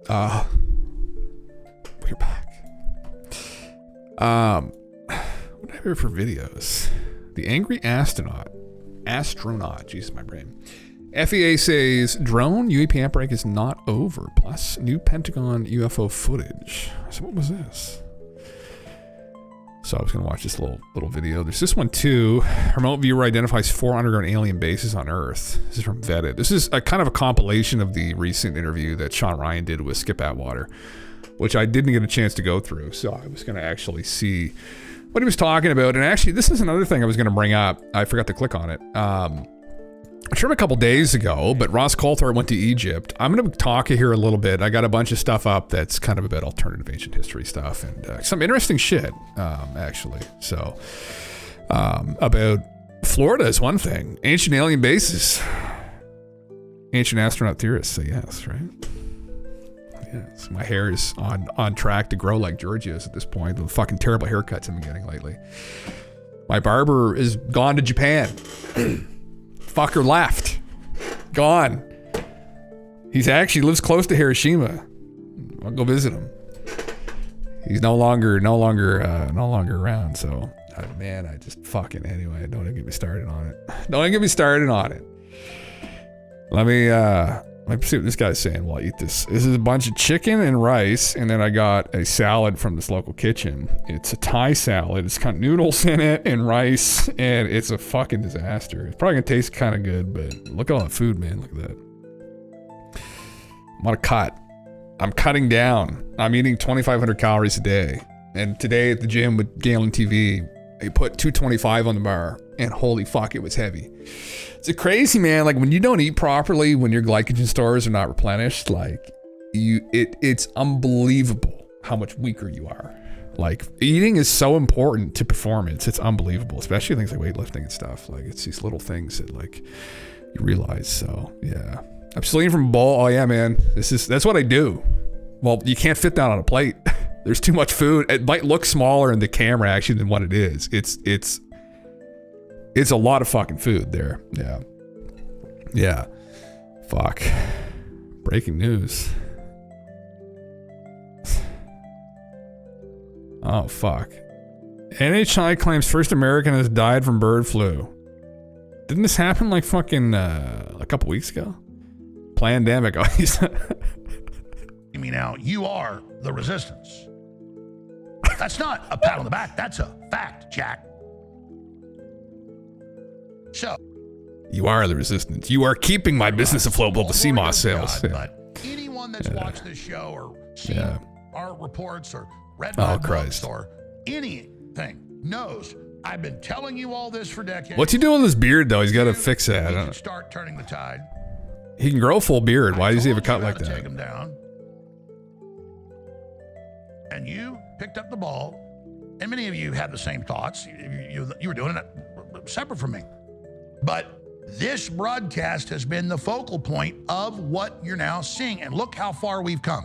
We're back. What do I have for videos? The angry astronaut. Jesus, my brain. FEA says drone UAP outbreak is not over. Plus new Pentagon UFO footage. So what was this? So I was gonna watch this little video. There's this one too. Remote viewer identifies 4 underground alien bases on Earth. This is from Vetted. This is a kind of a compilation of the recent interview that Sean Ryan did with Skip Atwater, which I didn't get a chance to go through. So I was gonna actually see what he was talking about. And actually, this is another thing I was gonna bring up. I forgot to click on it. I showed him a couple days ago, but Ross Coulthard went to Egypt. I'm going to talk here a little bit. I got a bunch of stuff up that's kind of about alternative ancient history stuff and some interesting shit, actually. So, about Florida is one thing. Ancient alien bases. Ancient astronaut theorists say yes, right? Yes. My hair is on track to grow like Georgia's at this point. The fucking terrible haircuts I've been getting lately. My barber is gone to Japan. Fucker left. Gone. He's actually lives close to Hiroshima. I'll go visit him. He's no longer around. So, man, I just fucking anyway. Don't even get me started on it. Let me see what this guy's saying while I eat this. This is a bunch of chicken and rice, and then I got a salad from this local kitchen. It's a Thai salad. It's got noodles in it and rice, and it's a fucking disaster. It's probably gonna taste kind of good, but look at all that food, man. Look at that. I'm on a cut. I'm cutting down. I'm eating 2,500 calories a day. And today at the gym with Galen TV, I put 225 on the bar, and holy fuck, it was heavy. It's crazy, man. Like when you don't eat properly, when your glycogen stores are not replenished, like it's unbelievable how much weaker you are. Like eating is so important to performance. It's unbelievable, especially things like weightlifting and stuff. Like it's these little things that like you realize. So yeah, abstaining from a bowl. Oh yeah, man. That's what I do. Well, you can't fit that on a plate. There's too much food. It might look smaller in the camera actually than what it is. It's a lot of fucking food there. Yeah. Yeah. Fuck. Breaking news. Oh, fuck. NHI claims first American has died from bird flu. Didn't this happen like fucking a couple weeks ago? Plandemic. Oh, he's... You mean now, you are the resistance. That's not a pat on the back. That's a fact, Jack. So, you are the resistance. You are keeping my business afloat with the CMOS sales. God, but anyone that's watched this show or seen our reports or read my books or anything knows I've been telling you all this for decades. What's he doing with his beard though? He's got to fix that. Start turning the tide. He can grow a full beard. Why does he have a cut like that? Take him down. And you picked up the ball, and many of you had the same thoughts. You were doing it separate from me. But this broadcast has been the focal point of what you're now seeing. And look how far we've come.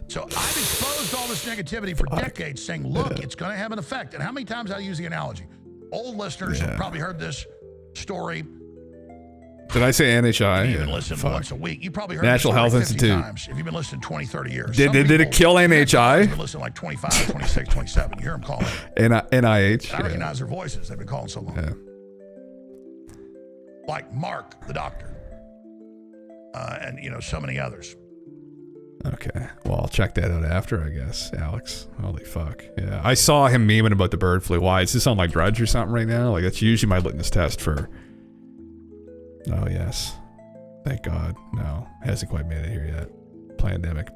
So I've exposed all this negativity for decades saying, look, it's going to have an effect. And how many times I use the analogy? Old listeners have probably heard this story. Did I say NHI? You've been listening once a week. You probably heard National Health 50 Institute. times if you've been listening 20, 30 years. Did it kill NHI? You've been listening like 25, 26, 27. You hear them calling. NIH. I recognize their voices. They've been calling so long. Yeah. Like Mark, the doctor. And, so many others. Okay. Well, I'll check that out after, I guess, Alex. Holy fuck. Yeah. I saw him memeing about the bird flu. Why? Is this on like Drudge or something right now? Like, that's usually my litmus test for... Oh, yes. Thank God. No. Hasn't quite made it here yet. Plandemic.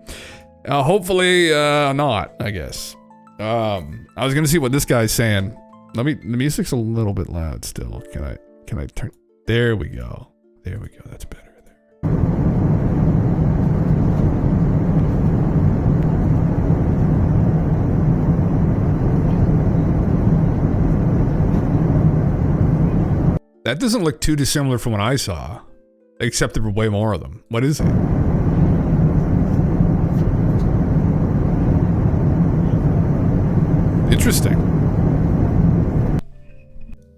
Hopefully, not, I guess. I was going to see what this guy's saying. The music's a little bit loud still. Can I turn... There we go. There we go. That's better. That doesn't look too dissimilar from what I saw, except there were way more of them. What is it? Interesting.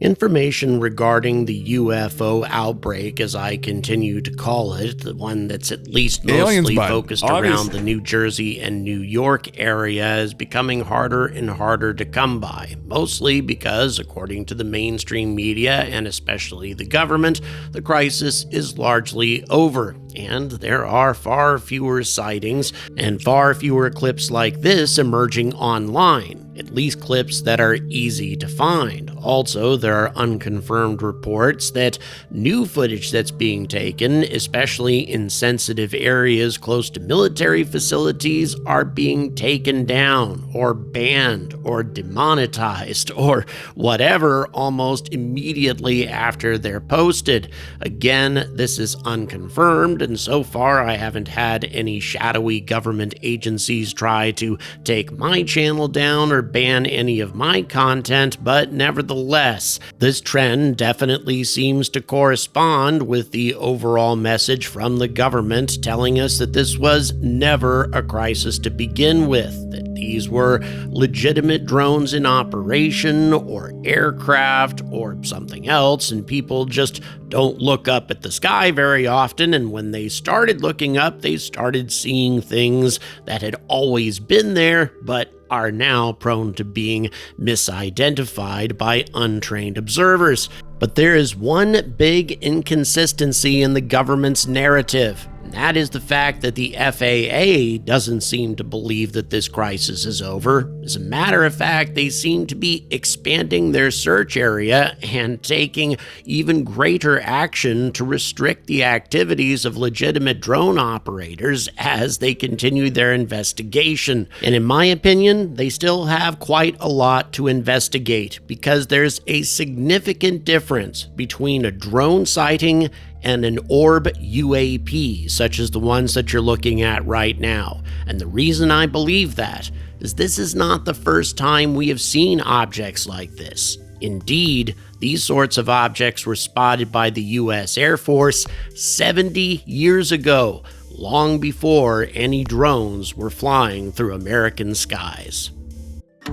Information regarding the UFO outbreak, as I continue to call it, the one that's at least mostly focused around the New Jersey and New York area, is becoming harder and harder to come by, mostly because, according to the mainstream media and especially the government, the crisis is largely over, and there are far fewer sightings and far fewer clips like this emerging online. At least clips that are easy to find. Also, there are unconfirmed reports that new footage that's being taken, especially in sensitive areas close to military facilities, are being taken down or banned or demonetized or whatever almost immediately after they're posted. Again, this is unconfirmed, and so far I haven't had any shadowy government agencies try to take my channel down or ban any of my content, but nevertheless, this trend definitely seems to correspond with the overall message from the government telling us that this was never a crisis to begin with, that these were legitimate drones in operation or aircraft or something else, and people just don't look up at the sky very often, and when they started looking up, they started seeing things that had always been there, but are now prone to being misidentified by untrained observers. But there is one big inconsistency in the government's narrative, and that is the fact that the FAA doesn't seem to believe that this crisis is over. As a matter of fact, they seem to be expanding their search area and taking even greater action to restrict the activities of legitimate drone operators as they continue their investigation. And in my opinion, they still have quite a lot to investigate, because there's a significant difference between a drone sighting and an orb UAP, such as the ones that you're looking at right now. And the reason I believe that is this is not the first time we have seen objects like this. Indeed, these sorts of objects were spotted by the U.S. Air Force 70 years ago, long before any drones were flying through American skies.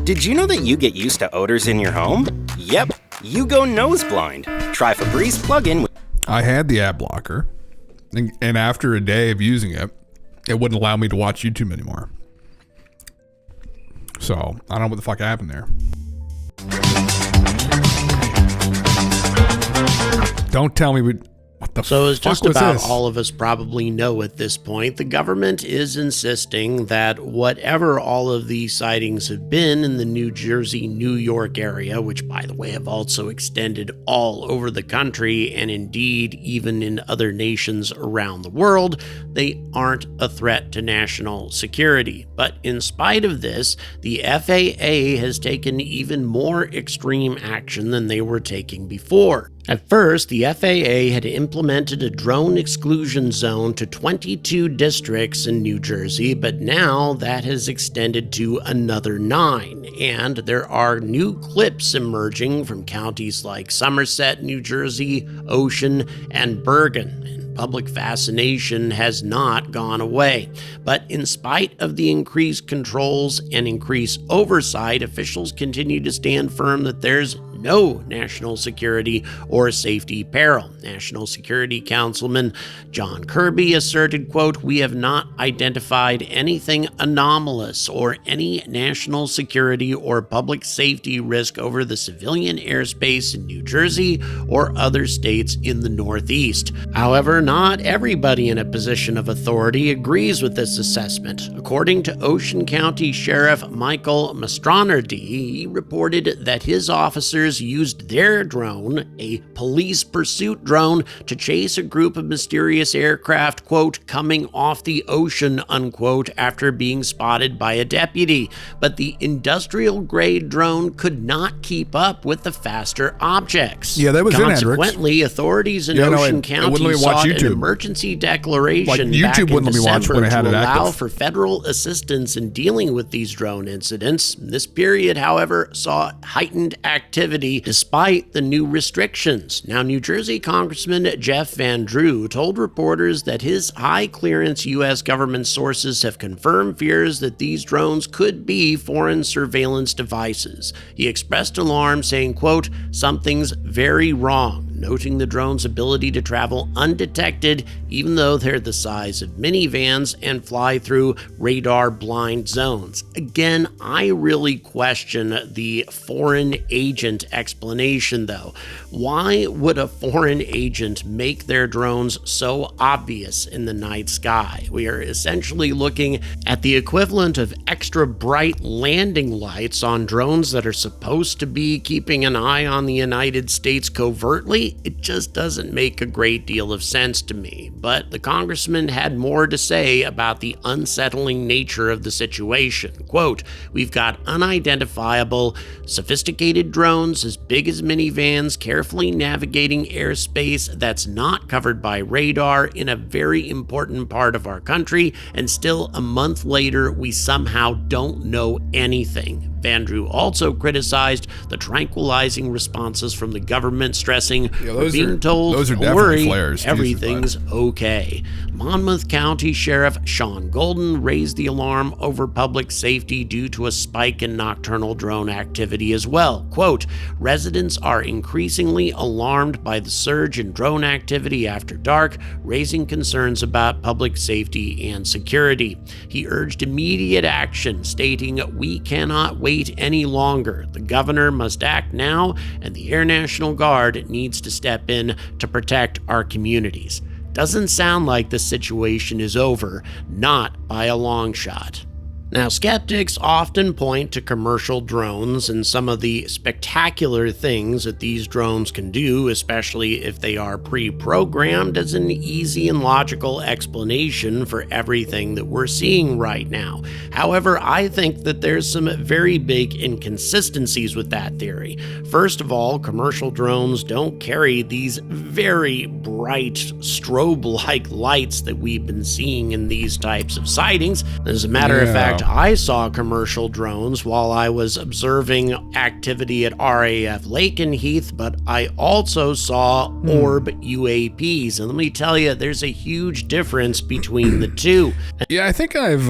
Did you know that you get used to odors in your home? Yep, you go nose blind. Try Febreze plug-in. I had the ad blocker, and after a day of using it, it wouldn't allow me to watch YouTube anymore. So, I don't know what the fuck happened there. Don't tell me what the So as fuck just was about this? all of us probably know at this point, the government is insisting that whatever all of these sightings have been in the New Jersey, New York area, which by the way have also extended all over the country and indeed even in other nations around the world, they aren't a threat to national security. But in spite of this, the FAA has taken even more extreme action than they were taking before. At first, the FAA had implemented a drone exclusion zone to 22 districts in New Jersey, but now that has extended to another 9, and there are new clips emerging from counties like Somerset, New Jersey, Ocean, and Bergen. Public fascination has not gone away. But in spite of the increased controls and increased oversight, officials continue to stand firm that there's no national security or safety peril. National Security Councilman John Kirby asserted, quote, "We have not identified anything anomalous or any national security or public safety risk over the civilian airspace in New Jersey or other states in the Northeast." However, not everybody in a position of authority agrees with this assessment. According to Ocean County Sheriff Michael Mastronardi, he reported that his officers used their drone, a police pursuit drone, to chase a group of mysterious aircraft, quote, "coming off the ocean," unquote, after being spotted by a deputy. But the industrial-grade drone could not keep up with the faster objects. Yeah, that was Consequently, authorities in Ocean County sought an emergency declaration back in December to allow for federal assistance in dealing with these drone incidents. This period, however, saw heightened activity activity despite the new restrictions. Now, New Jersey Congressman Jeff Van Drew told reporters that his high-clearance U.S. government sources have confirmed fears that these drones could be foreign surveillance devices. He expressed alarm, saying, quote, "Something's very wrong," noting the drone's ability to travel undetected even though they're the size of minivans and fly through radar-blind zones. Again, I really question the foreign agent explanation, though. Why would a foreign agent make their drones so obvious in the night sky? We are essentially looking at the equivalent of extra bright landing lights on drones that are supposed to be keeping an eye on the United States covertly. It just doesn't make a great deal of sense to me. But the congressman had more to say about the unsettling nature of the situation. Quote, "We've got unidentifiable, sophisticated drones as big as minivans carefully navigating airspace that's not covered by radar in a very important part of our country, and still a month later we somehow don't know anything." Van Drew also criticized the tranquilizing responses from the government, stressing, "We're being told, don't worry, everything's okay." Monmouth County Sheriff Sean Golden raised the alarm over public safety due to a spike in nocturnal drone activity as well. Quote, "Residents are increasingly alarmed by the surge in drone activity after dark, raising concerns about public safety and security." He urged immediate action, stating, "We cannot wait any longer. The governor must act now, and the Air National Guard needs to step in to protect our communities." Doesn't sound like the situation is over, not by a long shot. Now, skeptics often point to commercial drones and some of the spectacular things that these drones can do, especially if they are pre-programmed, as an easy and logical explanation for everything that we're seeing right now. However, I think that there's some very big inconsistencies with that theory. First of all, commercial drones don't carry these very bright strobe-like lights that we've been seeing in these types of sightings. As a matter of fact, I saw commercial drones while I was observing activity at RAF Lakenheath, but I also saw orb UAPs. And let me tell you, there's a huge difference between the two. Yeah, I think I've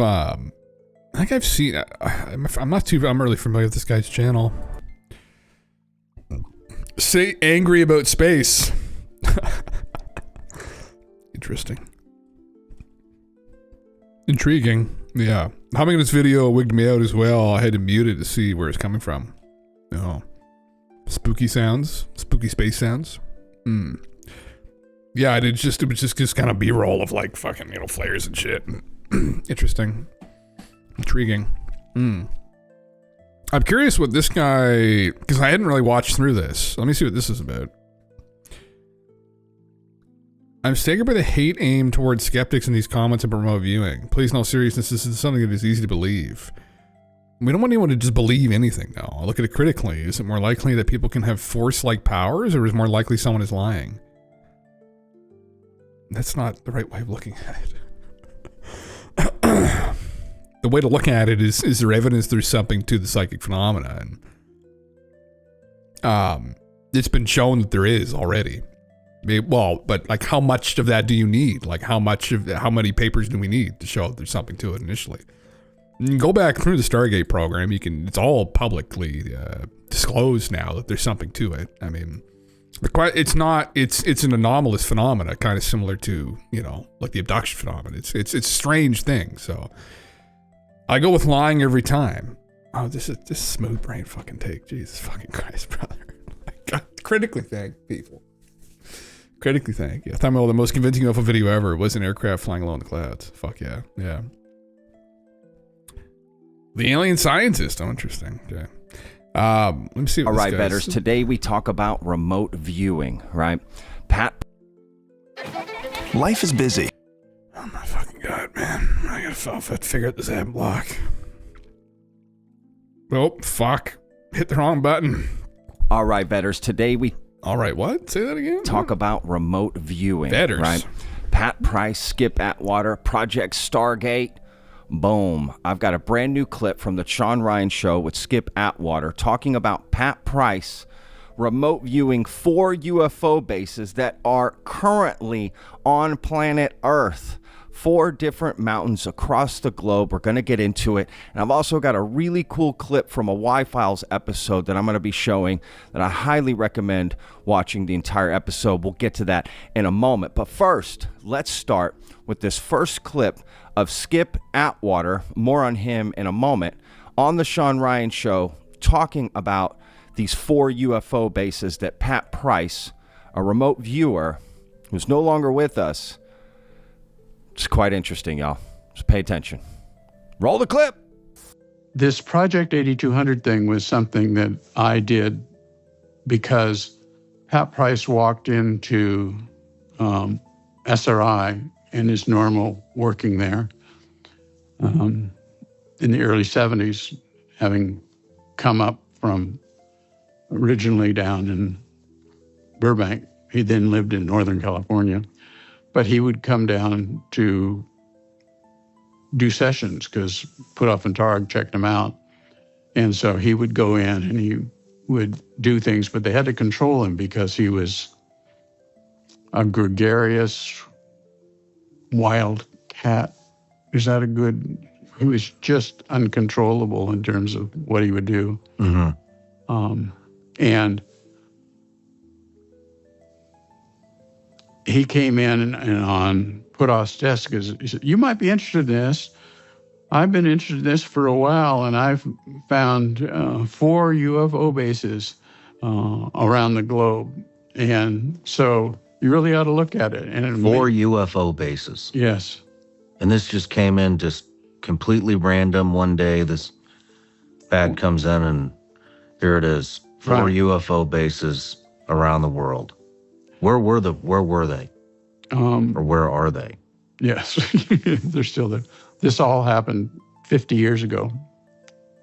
seen. I'm really familiar with this guy's channel. Say angry about space. Interesting. Intriguing. Yeah. Humming this video wigged me out as well. I had to mute it to see where it's coming from. Oh. Spooky sounds. Spooky space sounds. Yeah, it was just kind of B-roll of like fucking, flares and shit. Interesting. Intriguing. I'm curious what this guy, because I hadn't really watched through this. Let me see what this is about. I'm staggered by the hate aimed towards skeptics in these comments and remote viewing. Please, in all seriousness, this is something that is easy to believe. We don't want anyone to just believe anything, though. I'll look at it critically. Is it more likely that people can have force-like powers, or is it more likely someone is lying? That's not the right way of looking at it. The way to look at it is there evidence there's something to the psychic phenomena? And it's been shown that there is already. Well, but like, how much of that do you need? Like, how many papers do we need to show there's something to it initially? You can go back through the Stargate program. It's all publicly disclosed now that there's something to it. I mean, it's an anomalous phenomena, kind of similar to, like the abduction phenomenon. It's a strange thing. So I go with lying every time. Oh, this is smooth brain fucking take. Jesus fucking Christ, brother. I got critically thank people. Critically thank you. I thought the most convincing UFO video ever was an aircraft flying low in the clouds. Fuck yeah. Yeah. The alien scientist. Oh, interesting. Okay. Let me see what All right, this betters. Today we talk about remote viewing, right? Pat. Life is busy. Oh my fucking God, man. I gotta figure out this ad block. Oh, fuck. Hit the wrong button. All right, betters. Today we... All right, what? Say that again? Talk about remote viewing. Betters. Right? Pat Price, Skip Atwater, Project Stargate. Boom. I've got a brand new clip from the Sean Ryan Show with Skip Atwater talking about Pat Price remote viewing 4 UFO bases that are currently on planet Earth. 4 different mountains across the globe. We're going to get into it. And I've also got a really cool clip from a Y-Files episode that I'm going to be showing that I highly recommend watching the entire episode. We'll get to that in a moment. But first, let's start with this first clip of Skip Atwater, more on him in a moment, on the Sean Ryan Show, talking about these 4 UFO bases that Pat Price, a remote viewer who's no longer with us. It's quite interesting, y'all. Just pay attention. Roll the clip. This Project 8200 thing was something that I did because Pat Price walked into SRI in his normal working there in the early 70s, having come up from originally down in Burbank. He then lived in Northern California. But he would come down to do sessions because Putoff and Targ checked him out. And so he would go in and he would do things, but they had to control him because he was a gregarious, wild cat. Is that a good? He was just uncontrollable in terms of what he would do. Mm-hmm. And he came in and on Putoff's desk, he said, "You might be interested in this. I've been interested in this for a while, and I've found 4 UFO bases around the globe. And so you really ought to look at it." And 4 UFO bases. Yes. And this just came in just completely random one day. This bag comes in and here it is. 4 Right. UFO bases around the world. Where were they? Or where are they? Yes, they're still there. This all happened 50 years ago,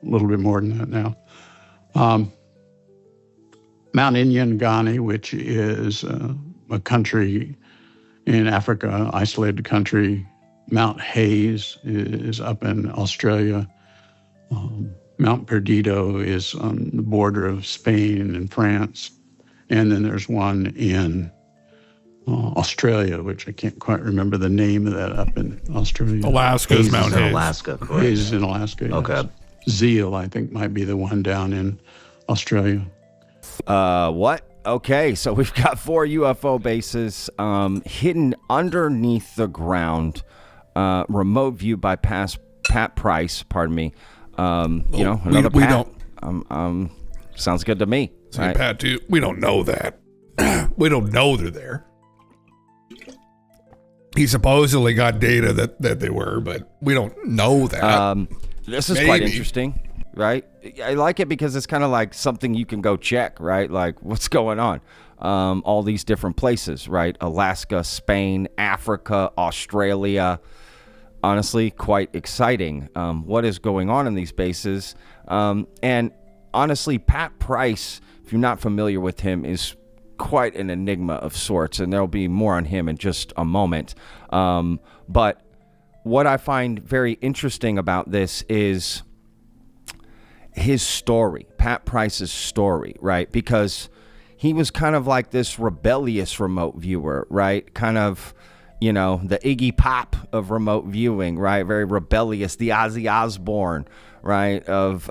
a little bit more than that now. Mount Inyangani, which is a country in Africa, isolated country. Mount Hayes is up in Australia. Mount Perdido is on the border of Spain and France. And then there's one in Australia, which I can't quite remember the name of that up in Australia. Alaska's Mount Hayes. Alaska, correct. Hayes is in Alaska. Yes. Okay. Zeal, I think, might be the one down in Australia. What? Okay, so we've got 4 UFO bases hidden underneath the ground, remote view by Pat Price, pardon me. Another we Pat. don't. Sounds good to me. Say, Right? Pat, too. We don't know that. We don't know they're there. He supposedly got data that they were, but we don't know that. This is quite interesting, right? I like it because it's kind of like something you can go check, right? Like, what's going on? All these different places, right? Alaska, Spain, Africa, Australia. Honestly, quite exciting. What is going on in these bases? And honestly, Pat Price, if you're not familiar with him, is quite an enigma of sorts, and there'll be more on him in just a moment. But what I find very interesting about this is his story, Pat Price's story, right? Because he was kind of like this rebellious remote viewer, right? Kind of, you know, the Iggy Pop of remote viewing, right? Very rebellious, the Ozzy Osbourne, right? Of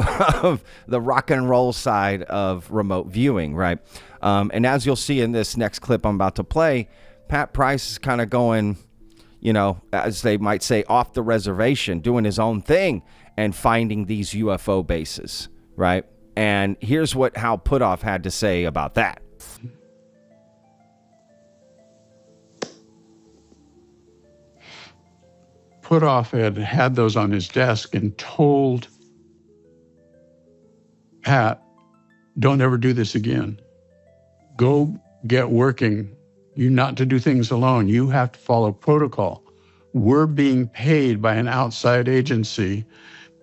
the rock and roll side of remote viewing, right? And as you'll see in this next clip I'm about to play, Pat Price is kind of going, you know, as they might say, off the reservation, doing his own thing and finding these UFO bases, right? And here's what Hal Putoff had to say about that. Putoff had those on his desk and told Pat, "Don't ever do this again. Go get working. You're not to do things alone. You have to follow protocol. We're being paid by an outside agency,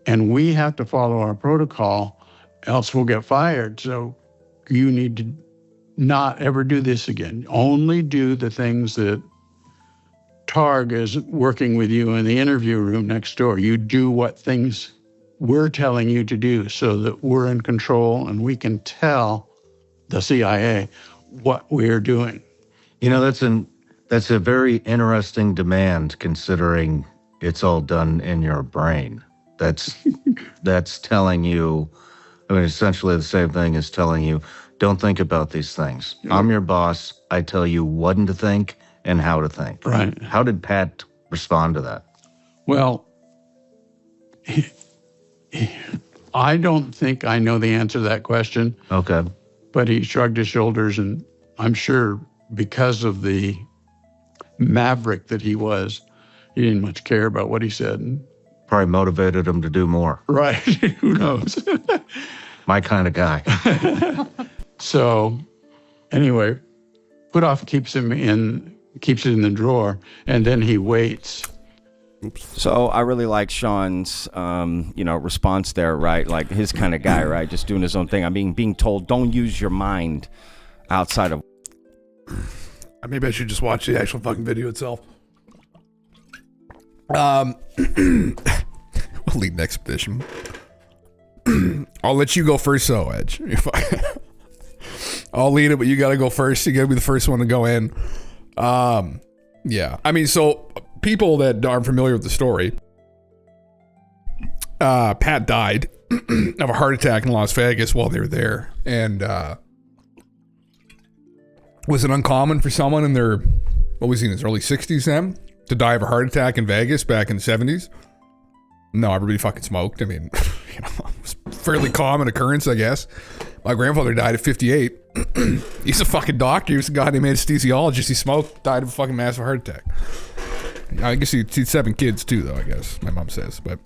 and we have to follow our protocol, else we'll get fired. So you need to not ever do this again. Only do the things that Targ is working with you in the interview room next door. You do what things we're telling you to do so that we're in control and we can tell the CIA, what we're doing. You know, that's a very interesting demand, considering it's all done in your brain. That's telling you, I mean, essentially the same thing as telling you, don't think about these things. I'm your boss. I tell you what to think and how to think. Right. How did Pat respond to that? Well, I don't think I know the answer to that question. Okay. But he shrugged his shoulders, and I'm sure because of the maverick that he was, he didn't much care about what he said. Probably motivated him to do more. Right. Who knows? My kind of guy. So anyway, Puthoff keeps it in the drawer, and then he waits. Oops. So I really like Sean's, response there, right? Like his kind of guy, right? Just doing his own thing. I mean, being told, don't use your mind outside of. Maybe I should just watch the actual fucking video itself. Elite expedition. I'll let you go first, though, Edge. I'll lead it, but you gotta go first. You gotta be the first one to go in. Yeah. I mean, so people that aren't familiar with the story, Pat died of a heart attack in Las Vegas while they were there. And was it uncommon for someone in their, what was he, in his early 60s then, to die of a heart attack in Vegas back in the 70s? No, everybody fucking smoked. I mean, it was a fairly common occurrence, I guess. My grandfather died at 58. He's a fucking doctor. He was a goddamn anesthesiologist. He smoked, died of a fucking massive heart attack. I guess he had 7 kids too, though, I guess, my mom says. But,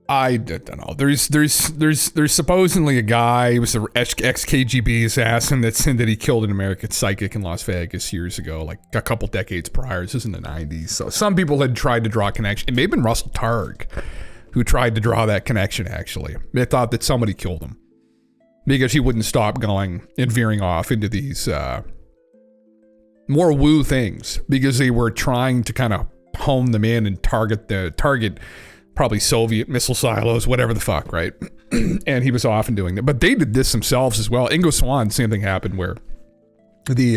I don't know. There's supposedly a guy, he was an ex-KGB assassin that said that he killed an American psychic in Las Vegas years ago, like a couple decades prior. This was in the 90s. So some people had tried to draw a connection. It may have been Russell Targ who tried to draw that connection, actually. They thought that somebody killed him because he wouldn't stop going and veering off into these more woo things, because they were trying to kind of hone them in and target probably Soviet missile silos, whatever the fuck, right? And he was often doing that. But they did this themselves as well. Ingo Swann, same thing happened where he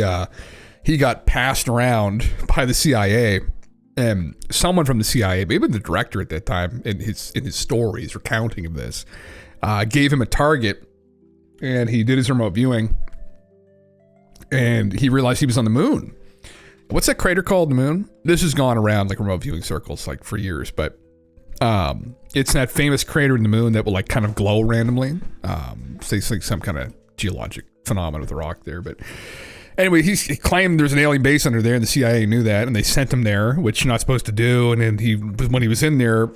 got passed around by the CIA, and someone from the CIA, maybe the director at that time, in his stories recounting of this, gave him a target, and he did his remote viewing, and he realized he was on the moon. What's that crater called, the moon? This has gone around like remote viewing circles like for years, but it's that famous crater in the moon that will like kind of glow randomly. So it's like some kind of geologic phenomenon with the rock there. But anyway, he claimed there's an alien base under there, and the CIA knew that, and they sent him there, which you're not supposed to do. And then when he was in there,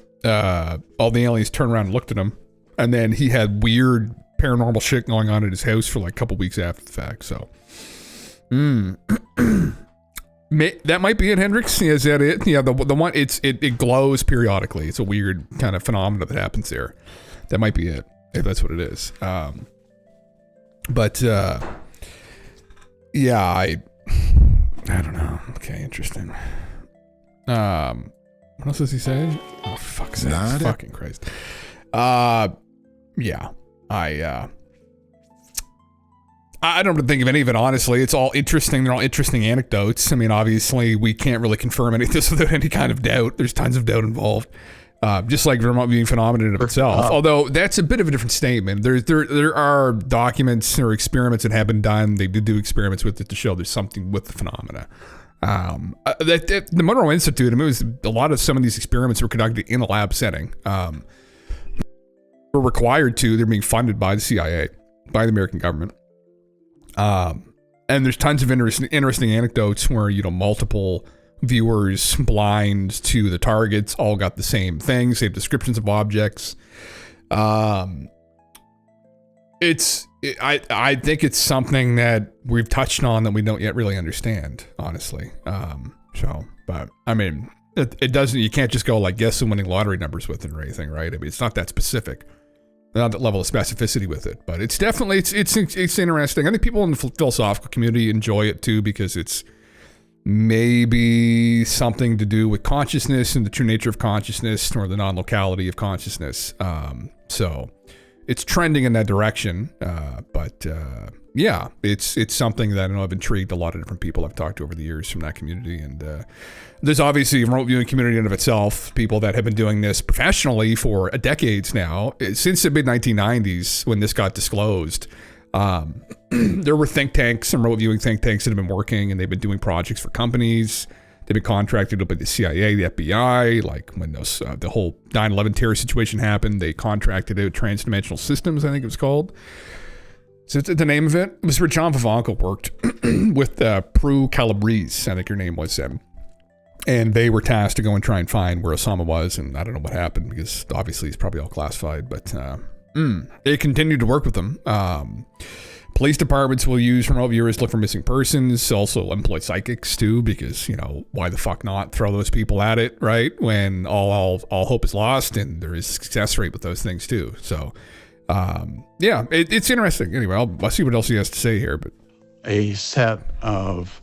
all the aliens turned around and looked at him, and then he had weird paranormal shit going on at his house for like a couple weeks after the fact. So, that might be it, Hendrix. Is that it? Yeah, the one, it glows periodically. It's a weird kind of phenomenon that happens there. That might be it, if that's what it is. Yeah, I don't know. Okay, interesting. What else does he say? Oh, fuck's sake. Fucking Christ. Yeah, I don't think of any of it, honestly. It's all interesting. They're all interesting anecdotes. I mean, obviously, we can't really confirm any of this without any kind of doubt. There's tons of doubt involved. Just like remote viewing phenomenon in itself. Although, that's a bit of a different statement. There are documents or experiments that have been done. They did do experiments with it to show there's something with the phenomena. The Monroe Institute, I mean, some of these experiments were conducted in a lab setting. Were required to. They're being funded by the CIA, by the American government. And there's tons of interesting anecdotes where, multiple viewers blind to the targets all got the same thing, same descriptions of objects. I think it's something that we've touched on that we don't yet really understand, honestly. But I mean, it doesn't, you can't just go like guess the winning lottery numbers with it or anything, right? I mean, it's not that specific. Not that level of specificity with it, but it's definitely it's interesting. I think people in the philosophical community enjoy it too, because it's maybe something to do with consciousness and the true nature of consciousness, or the non-locality of consciousness. So it's trending in that direction. But yeah, it's something that I know I've intrigued a lot of different people I've talked to over the years from that community. And there's obviously a remote viewing community in and of itself, people that have been doing this professionally for decades now, since the mid-1990s when this got disclosed. There were think tanks, some remote viewing think tanks that have been working, and they've been doing projects for companies. They've been contracted by the CIA, the FBI. Like when those the whole 9/11 terror situation happened, they contracted out Transdimensional Systems, I think it was called. So the name of it was where John Vivanco worked with Prue Calabrese, I think her name was. And they were tasked to go and try and find where Osama was, and I don't know what happened because obviously it's probably all classified, but they continued to work with them. Police departments will use remote viewers to look for missing persons, also employ psychics too, because, you know, why the fuck not throw those people at it, right? When all hope is lost, and there is a success rate with those things too. So, yeah, it's interesting. Anyway, I'll see what else he has to say here. But a set of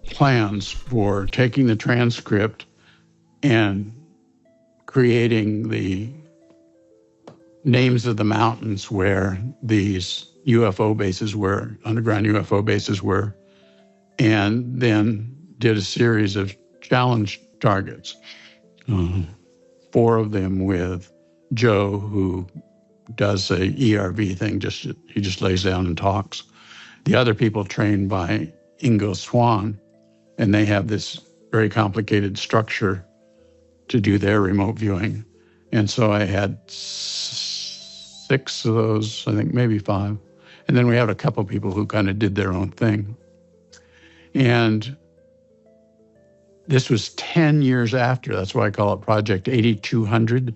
plans for taking the transcript and creating the names of the mountains where these UFO bases were, underground UFO bases were, and then did a series of challenge targets. 4 of them with Joe, who does a ERV thing, he just lays down and talks. The other people trained by Ingo Swann, and they have this very complicated structure to do their remote viewing. And so I had 6 of those, I think maybe 5. And then we had a couple people who kind of did their own thing. And this was 10 years after. That's why I call it Project 8200,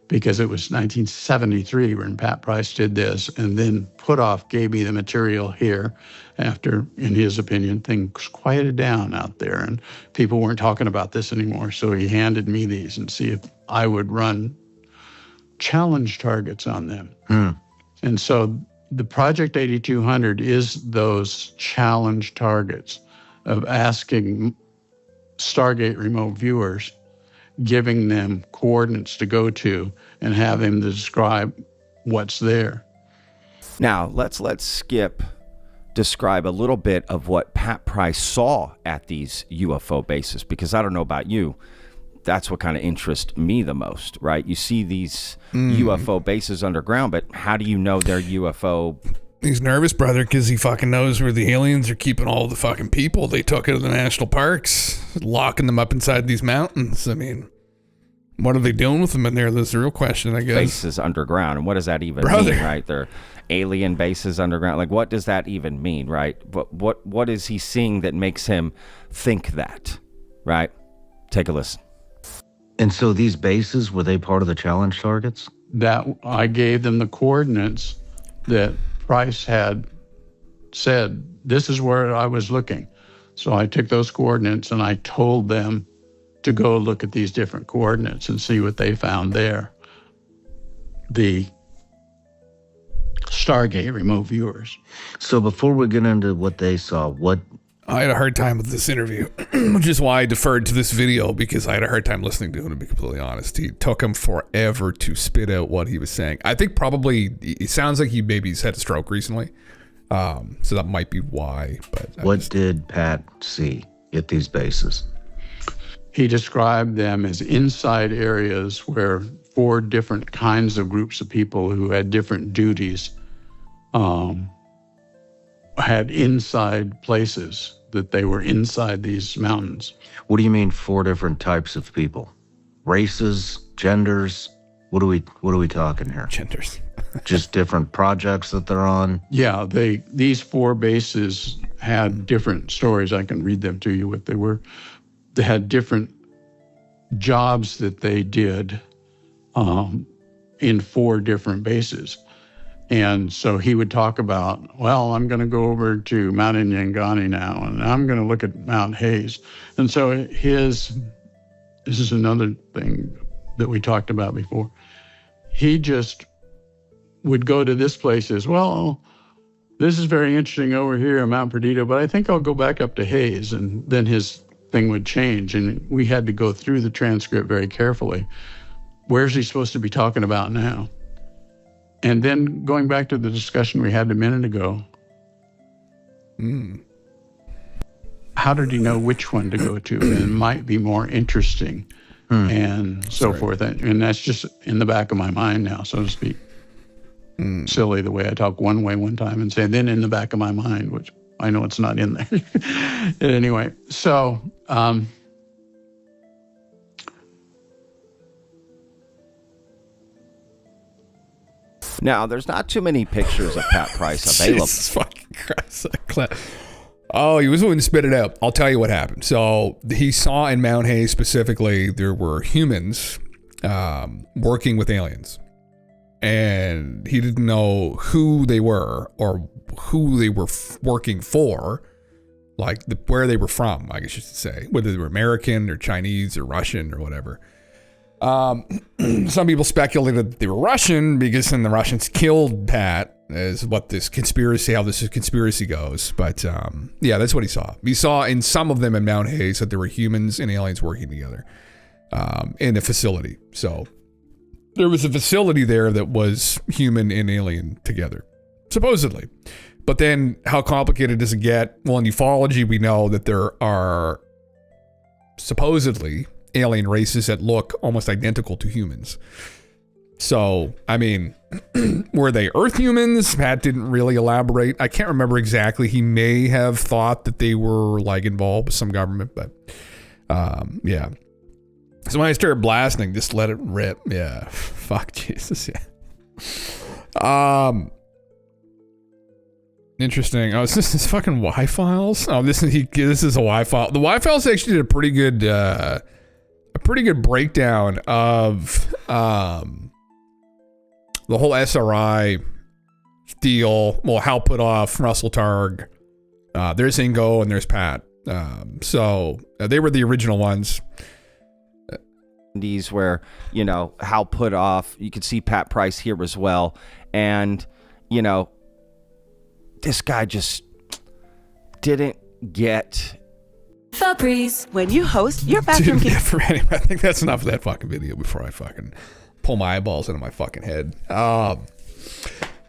because it was 1973 when Pat Price did this, and then Puthoff gave me the material here after, in his opinion, things quieted down out there and people weren't talking about this anymore. So he handed me these and see if I would run challenge targets on them. And so the Project 8200 is those challenge targets of asking Stargate remote viewers, giving them coordinates to go to and have them describe what's there. Now, let's describe a little bit of what Pat Price saw at these UFO bases, because I don't know about you, that's what kind of interests me the most, right? You see these UFO bases underground, but how do you know they're UFO? He's nervous, brother, because he fucking knows where the aliens are keeping all the fucking people they took out of the national parks, locking them up inside these mountains. I mean, what are they doing with them in there? That's the real question, I guess. Bases underground, and what does that even mean, right? They're alien bases underground. Like, what does that even mean, right? But what is he seeing that makes him think that, right? Take a listen. And so these bases, were they part of the challenge targets? That I gave them the coordinates that Price had said, this is where I was looking. So I took those coordinates and I told them to go look at these different coordinates and see what they found there. The Stargate remote viewers. So before we get into what they saw, I had a hard time with this interview, which is why I deferred to this video, because I had a hard time listening to him, to be completely honest. He took him forever to spit out what he was saying. I think probably, it sounds like he's had a stroke recently. So that might be why. But what did Pat see at these bases? He described them as inside areas where 4 different kinds of groups of people who had different duties had inside places, that they were inside these mountains. What do you mean 4 different types of people? Races, genders? What are we talking here? Genders. Just different projects that they're on? Yeah, these 4 bases had different stories. I can read them to you what they were. They had different jobs that they did in 4 different bases. And so he would talk about, well, I'm going to go over to Mount Nyangani now, and I'm going to look at Mount Hayes. And so this is another thing that we talked about before. He just would go to this place as, well, this is very interesting over here in Mount Perdido, but I think I'll go back up to Hayes. And then his thing would change. And we had to go through the transcript very carefully. Where's he supposed to be talking about now? And then going back to the discussion we had a minute ago, how did he know which one to go to? And it might be more interesting and so forth. And that's just in the back of my mind now, so to speak. Silly the way I talk one way one time and say, then in the back of my mind, which I know it's not in there. Anyway, so... Now, there's not too many pictures of Pat Price available. Jesus fucking Christ. Oh, he was willing to spit it out. I'll tell you what happened. So he saw in Mount Hayes specifically, there were humans working with aliens. And he didn't know who they were or who they were working for, like where they were from, I guess you should say, whether they were American or Chinese or Russian or whatever. Some people speculated that they were Russian because then the Russians killed Pat, is what this conspiracy, how this conspiracy goes. But yeah, that's what he saw. He saw in some of them in Mount Hayes that there were humans and aliens working together in a facility. So there was a facility there that was human and alien together, supposedly. But then how complicated does it get? Well, in ufology, we know that there are supposedly alien races that look almost identical to humans. So, I mean, were they Earth humans? Pat didn't really elaborate. I can't remember exactly. He may have thought that they were like involved with some government, but yeah. So when I started blasting, just let it rip. Yeah. Fuck Jesus. Yeah. Interesting. Oh, is this fucking Y files? Oh, this is a Y file. The Y files actually did a pretty good breakdown of the whole SRI deal. Well, Hal put off Russell Targ. There's Ingo and there's Pat. So they were the original ones. These where, you know, Hal put off. You can see Pat Price here as well. And, you know, this guy just didn't get... Febreze, when you host your bathroom... Dude, anyway, I think that's enough of that fucking video before I fucking pull my eyeballs into my fucking head. Yeah,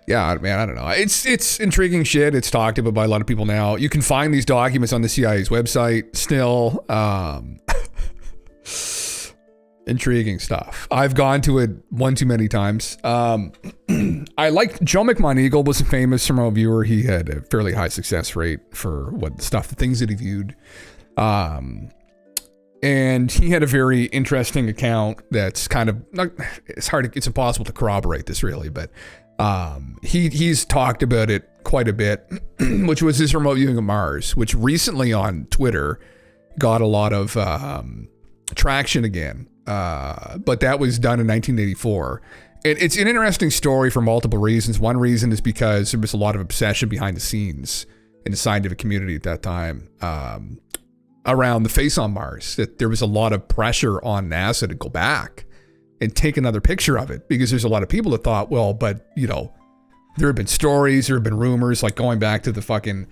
man, I don't know. It's intriguing shit. It's talked about by a lot of people now. You can find these documents on the CIA's website still. Intriguing stuff. I've gone to it one too many times. I liked Joe McMoneagle was a famous remote viewer. He had a fairly high success rate for the things that he viewed. And he had a very interesting account that's kind of it's impossible to corroborate this really, but he's talked about it quite a bit, which was his remote viewing of Mars, which recently on Twitter got a lot of traction again. But that was done in 1984. It's an interesting story for multiple reasons. One reason is because there was a lot of obsession behind the scenes in the scientific community at that time around the face on Mars, that there was a lot of pressure on NASA to go back and take another picture of it, because there's a lot of people that thought, well, but, you know, there have been stories, there have been rumors, like going back to the fucking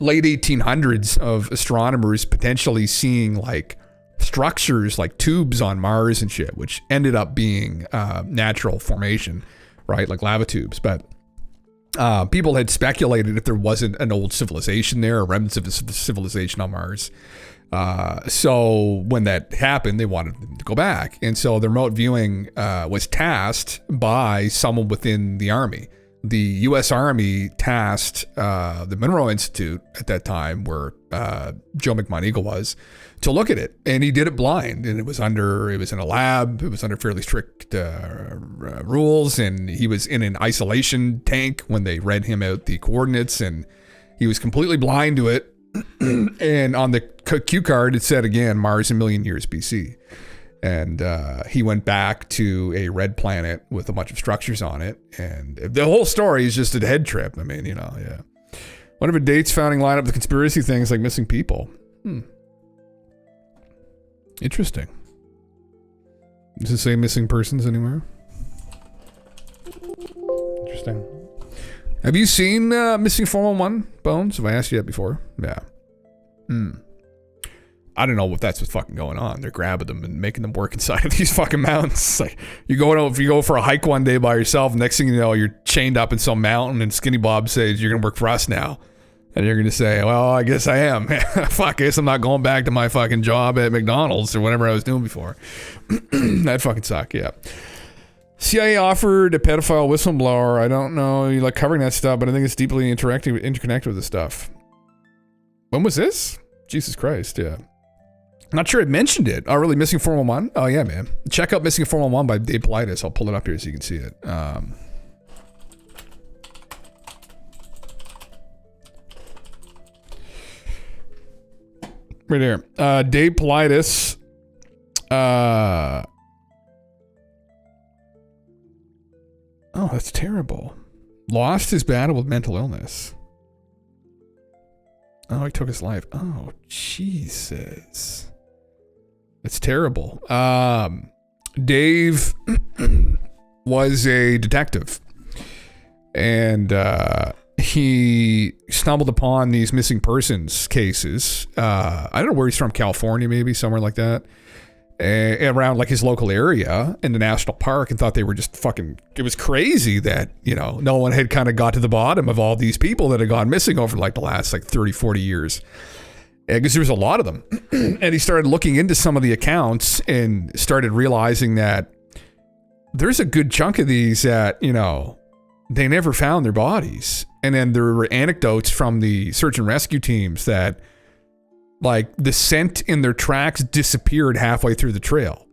late 1800s of astronomers potentially seeing like structures like tubes on Mars and shit, which ended up being natural formation, right? Like lava tubes. But people had speculated if there wasn't an old civilization there, or remnants of a civilization on Mars. So when that happened, they wanted them to go back. And so the remote viewing was tasked by someone within the Army. The U.S. Army tasked the Monroe Institute at that time, where Joe McMoneagle was, to look at it. And he did it blind. And it was in a lab. It was under fairly strict rules. And he was in an isolation tank when they read him out the coordinates. And he was completely blind to it. And on the cue card, it said again, Mars a million years BC. And he went back to a red planet with a bunch of structures on it. And the whole story is just a head trip. I mean, you know, yeah. Whatever dates founding line up the conspiracy things like missing people. Interesting. Does it say missing persons anywhere? Interesting. Have you seen Missing 411, Bones? Have I asked you that before? Yeah. I don't know if that's what's fucking going on. They're grabbing them and making them work inside of these fucking mountains. Like if you go for a hike one day by yourself, next thing you know, you're chained up in some mountain and Skinny Bob says, you're going to work for us now. And you're going to say, well, I guess I am. Fuck, I guess I'm not going back to my fucking job at McDonald's or whatever I was doing before. That'd fucking suck, yeah. CIA offered a pedophile whistleblower. I don't know, you like covering that stuff, but I think it's deeply interconnected with this stuff. When was this? Jesus Christ, yeah. Not sure I mentioned it. Oh, really? Missing 411? Oh, yeah, man. Check out Missing 411 by Dave Politis. I'll pull it up here so you can see it. Right here. Dave Politis. Oh, that's terrible. Lost his battle with mental illness. Oh, he took his life. Oh, Jesus. That's terrible. Dave was a detective. And he stumbled upon these missing persons cases. I don't know where he's from, California, maybe, somewhere like that. Around like his local area in the national park, and thought they were just fucking, it was crazy that, you know, no one had kind of got to the bottom of all these people that had gone missing over like the last like 30, 40 years. Because there was a lot of them. And he started looking into some of the accounts and started realizing that there's a good chunk of these that, you know, they never found their bodies. And then there were anecdotes from the search and rescue teams that like the scent in their tracks disappeared halfway through the trail.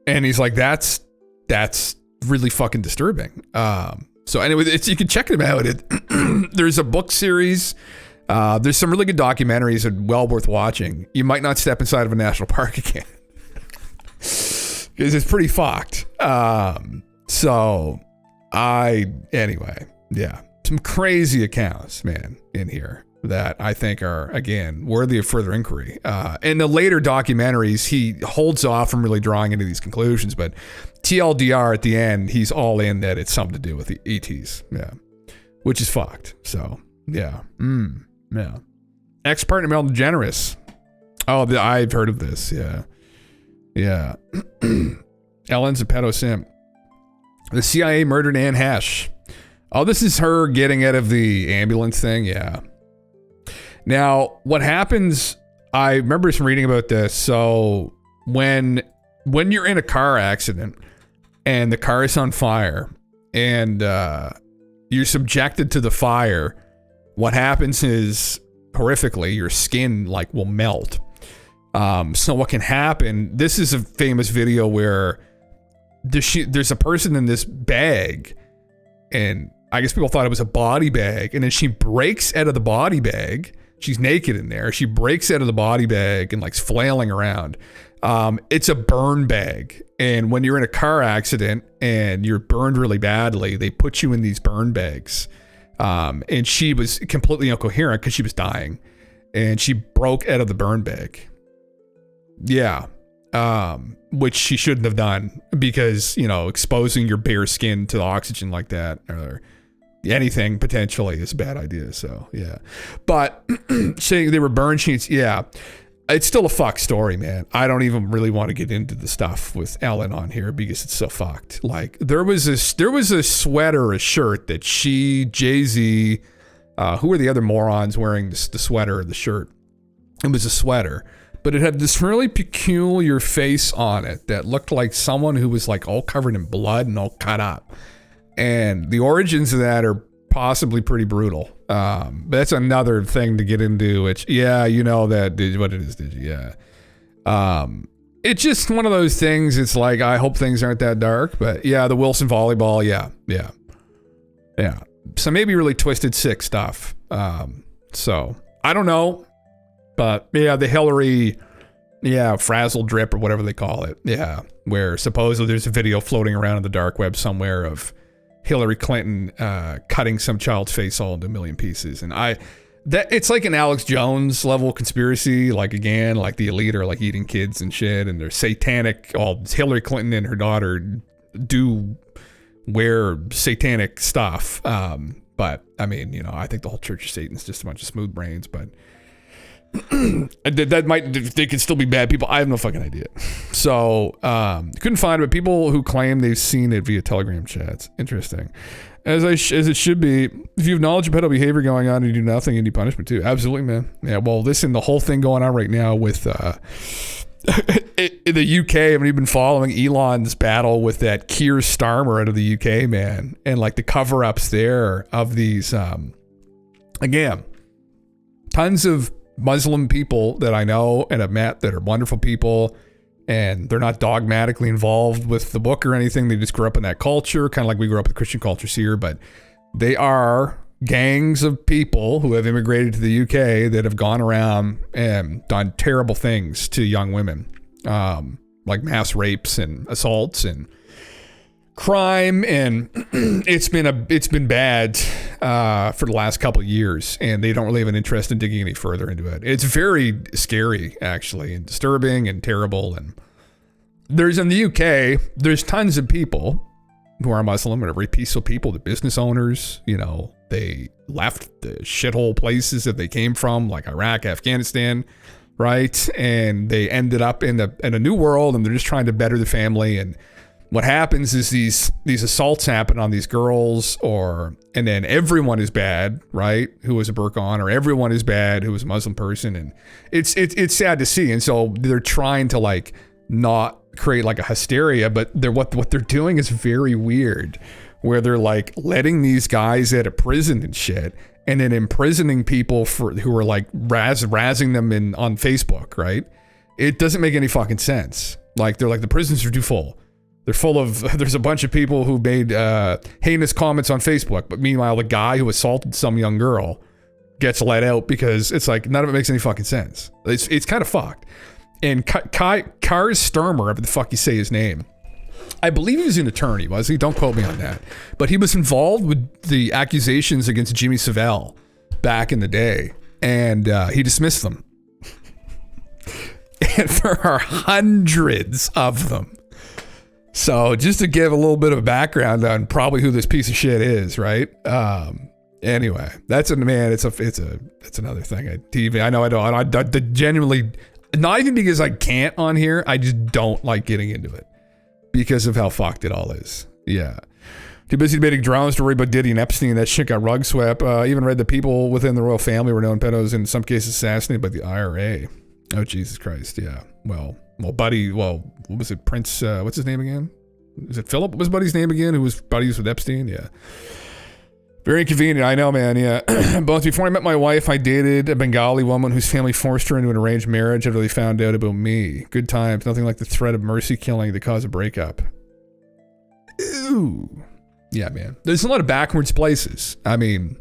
And he's like, that's really fucking disturbing. So anyway, you can check it out. There's a book series. There's some really good documentaries that are well worth watching. You might not step inside of a national park again. Because it's pretty fucked. Anyway, yeah. Some crazy accounts, man, in here that I think are, again, worthy of further inquiry. In the later documentaries, he holds off from really drawing into these conclusions, but TLDR at the end, he's all in that it's something to do with the ETs. Yeah. Which is fucked. So, yeah. Yeah. Ex-partner Mel DeGeneres. Oh, I've heard of this. Yeah. Yeah. Ellen's a pedo simp. The CIA murdered Anne Hesh. Oh, this is her getting out of the ambulance thing. Yeah. Now, what happens, I remember some reading about this. So when you're in a car accident and the car is on fire and you're subjected to the fire, what happens is, horrifically, your skin like will melt. So what can happen, this is a famous video where there's a person in this bag, and I guess people thought it was a body bag, and then she breaks out of the body bag. She's naked in there. She breaks out of the body bag and like flailing around. It's a burn bag. And when you're in a car accident and you're burned really badly, they put you in these burn bags. And she was completely incoherent because she was dying. And she broke out of the burn bag. Yeah. Which she shouldn't have done because, you know, exposing your bare skin to the oxygen like that or anything potentially is a bad idea. So, yeah. But saying they were burn sheets, yeah. It's still a fucked story, man. I don't even really want to get into the stuff with Ellen on here because it's so fucked. Like there was a sweater, a shirt that Jay-Z, who were the other morons wearing the sweater or the shirt? It was a sweater, but it had this really peculiar face on it that looked like someone who was like all covered in blood and all cut up. And the origins of that are possibly pretty brutal. But that's another thing to get into, which, yeah, you know what it is, did you? Yeah. It's just one of those things. It's like, I hope things aren't that dark, but yeah, the Wilson volleyball. Yeah. So maybe really twisted, sick stuff. So I don't know, but yeah, the Hillary, frazzle drip or whatever they call it. Yeah. Where supposedly there's a video floating around in the dark web somewhere of Hillary Clinton cutting some child's face all into a million pieces. And it's like an Alex Jones level conspiracy. Like, again, like the elite are like eating kids and shit, and they're satanic. All Hillary Clinton and her daughter do wear satanic stuff. But I mean, I think the whole Church of Satan is just a bunch of smooth brains, but they could still be bad people. I have no fucking idea. So, couldn't find it, but people who claim they've seen it via Telegram chats. Interesting. As it should be. If you have knowledge of pedo behavior going on and you do nothing, you need punishment too. Absolutely, man. Yeah, well, listen, the whole thing going on right now with in the UK, I mean, you've been following Elon's battle with that Keir Starmer out of the UK, man, and like the cover-ups there of these, again, tons of Muslim people that I know and have met that are wonderful people, and they're not dogmatically involved with the book or anything. They just grew up in that culture, kind of like we grew up with Christian cultures here, but they are gangs of people who have immigrated to the UK that have gone around and done terrible things to young women, like mass rapes and assaults and crime, and it's been bad for the last couple of years, and they don't really have an interest in digging any further into it. It's very scary, actually, and disturbing and terrible. And in the UK, there's tons of people who are Muslim and are very peaceful people, the business owners, they left the shithole places that they came from, like Iraq, Afghanistan, right? And they ended up in a new world, and they're just trying to better the family. And what happens is these assaults happen on these girls, and then everyone is bad, right? Who was a burqa on, or everyone is bad who was a Muslim person, and it's sad to see. And so they're trying to like not create like a hysteria, but what they're doing is very weird, where they're like letting these guys out of prison and shit, and then imprisoning people who are like razzing them on Facebook, right? It doesn't make any fucking sense. Like they're like, the prisons are too full. They're full of, there's a bunch of people who made heinous comments on Facebook, but meanwhile, the guy who assaulted some young girl gets let out because it's like, none of it makes any fucking sense. It's kind of fucked. And Keir Starmer, whatever the fuck you say his name, I believe he was an attorney, was he? Don't quote me on that. But he was involved with the accusations against Jimmy Savile back in the day, and he dismissed them. And there are hundreds of them. So just to give a little bit of background on probably who this piece of shit is, right? Anyway, that's another thing. I know I genuinely, not even because I can't on here, I just don't like getting into it because of how fucked it all is. Yeah. Too busy debating drones to worry about Diddy and Epstein. That shit got rug swept. Even read that people within the royal family were known pedos, in some cases assassinated by the IRA. Oh, Jesus Christ. Yeah. Well, Buddy, what was it? Prince, what's his name again? Is it Philip? What was Buddy's name again? Who was buddies with Epstein? Yeah. Very inconvenient. I know, man. Yeah. Both before I met my wife, I dated a Bengali woman whose family forced her into an arranged marriage after they found out about me. Good times. Nothing like the threat of mercy killing to cause a breakup. Ooh. Yeah, man. There's a lot of backwards places. I mean,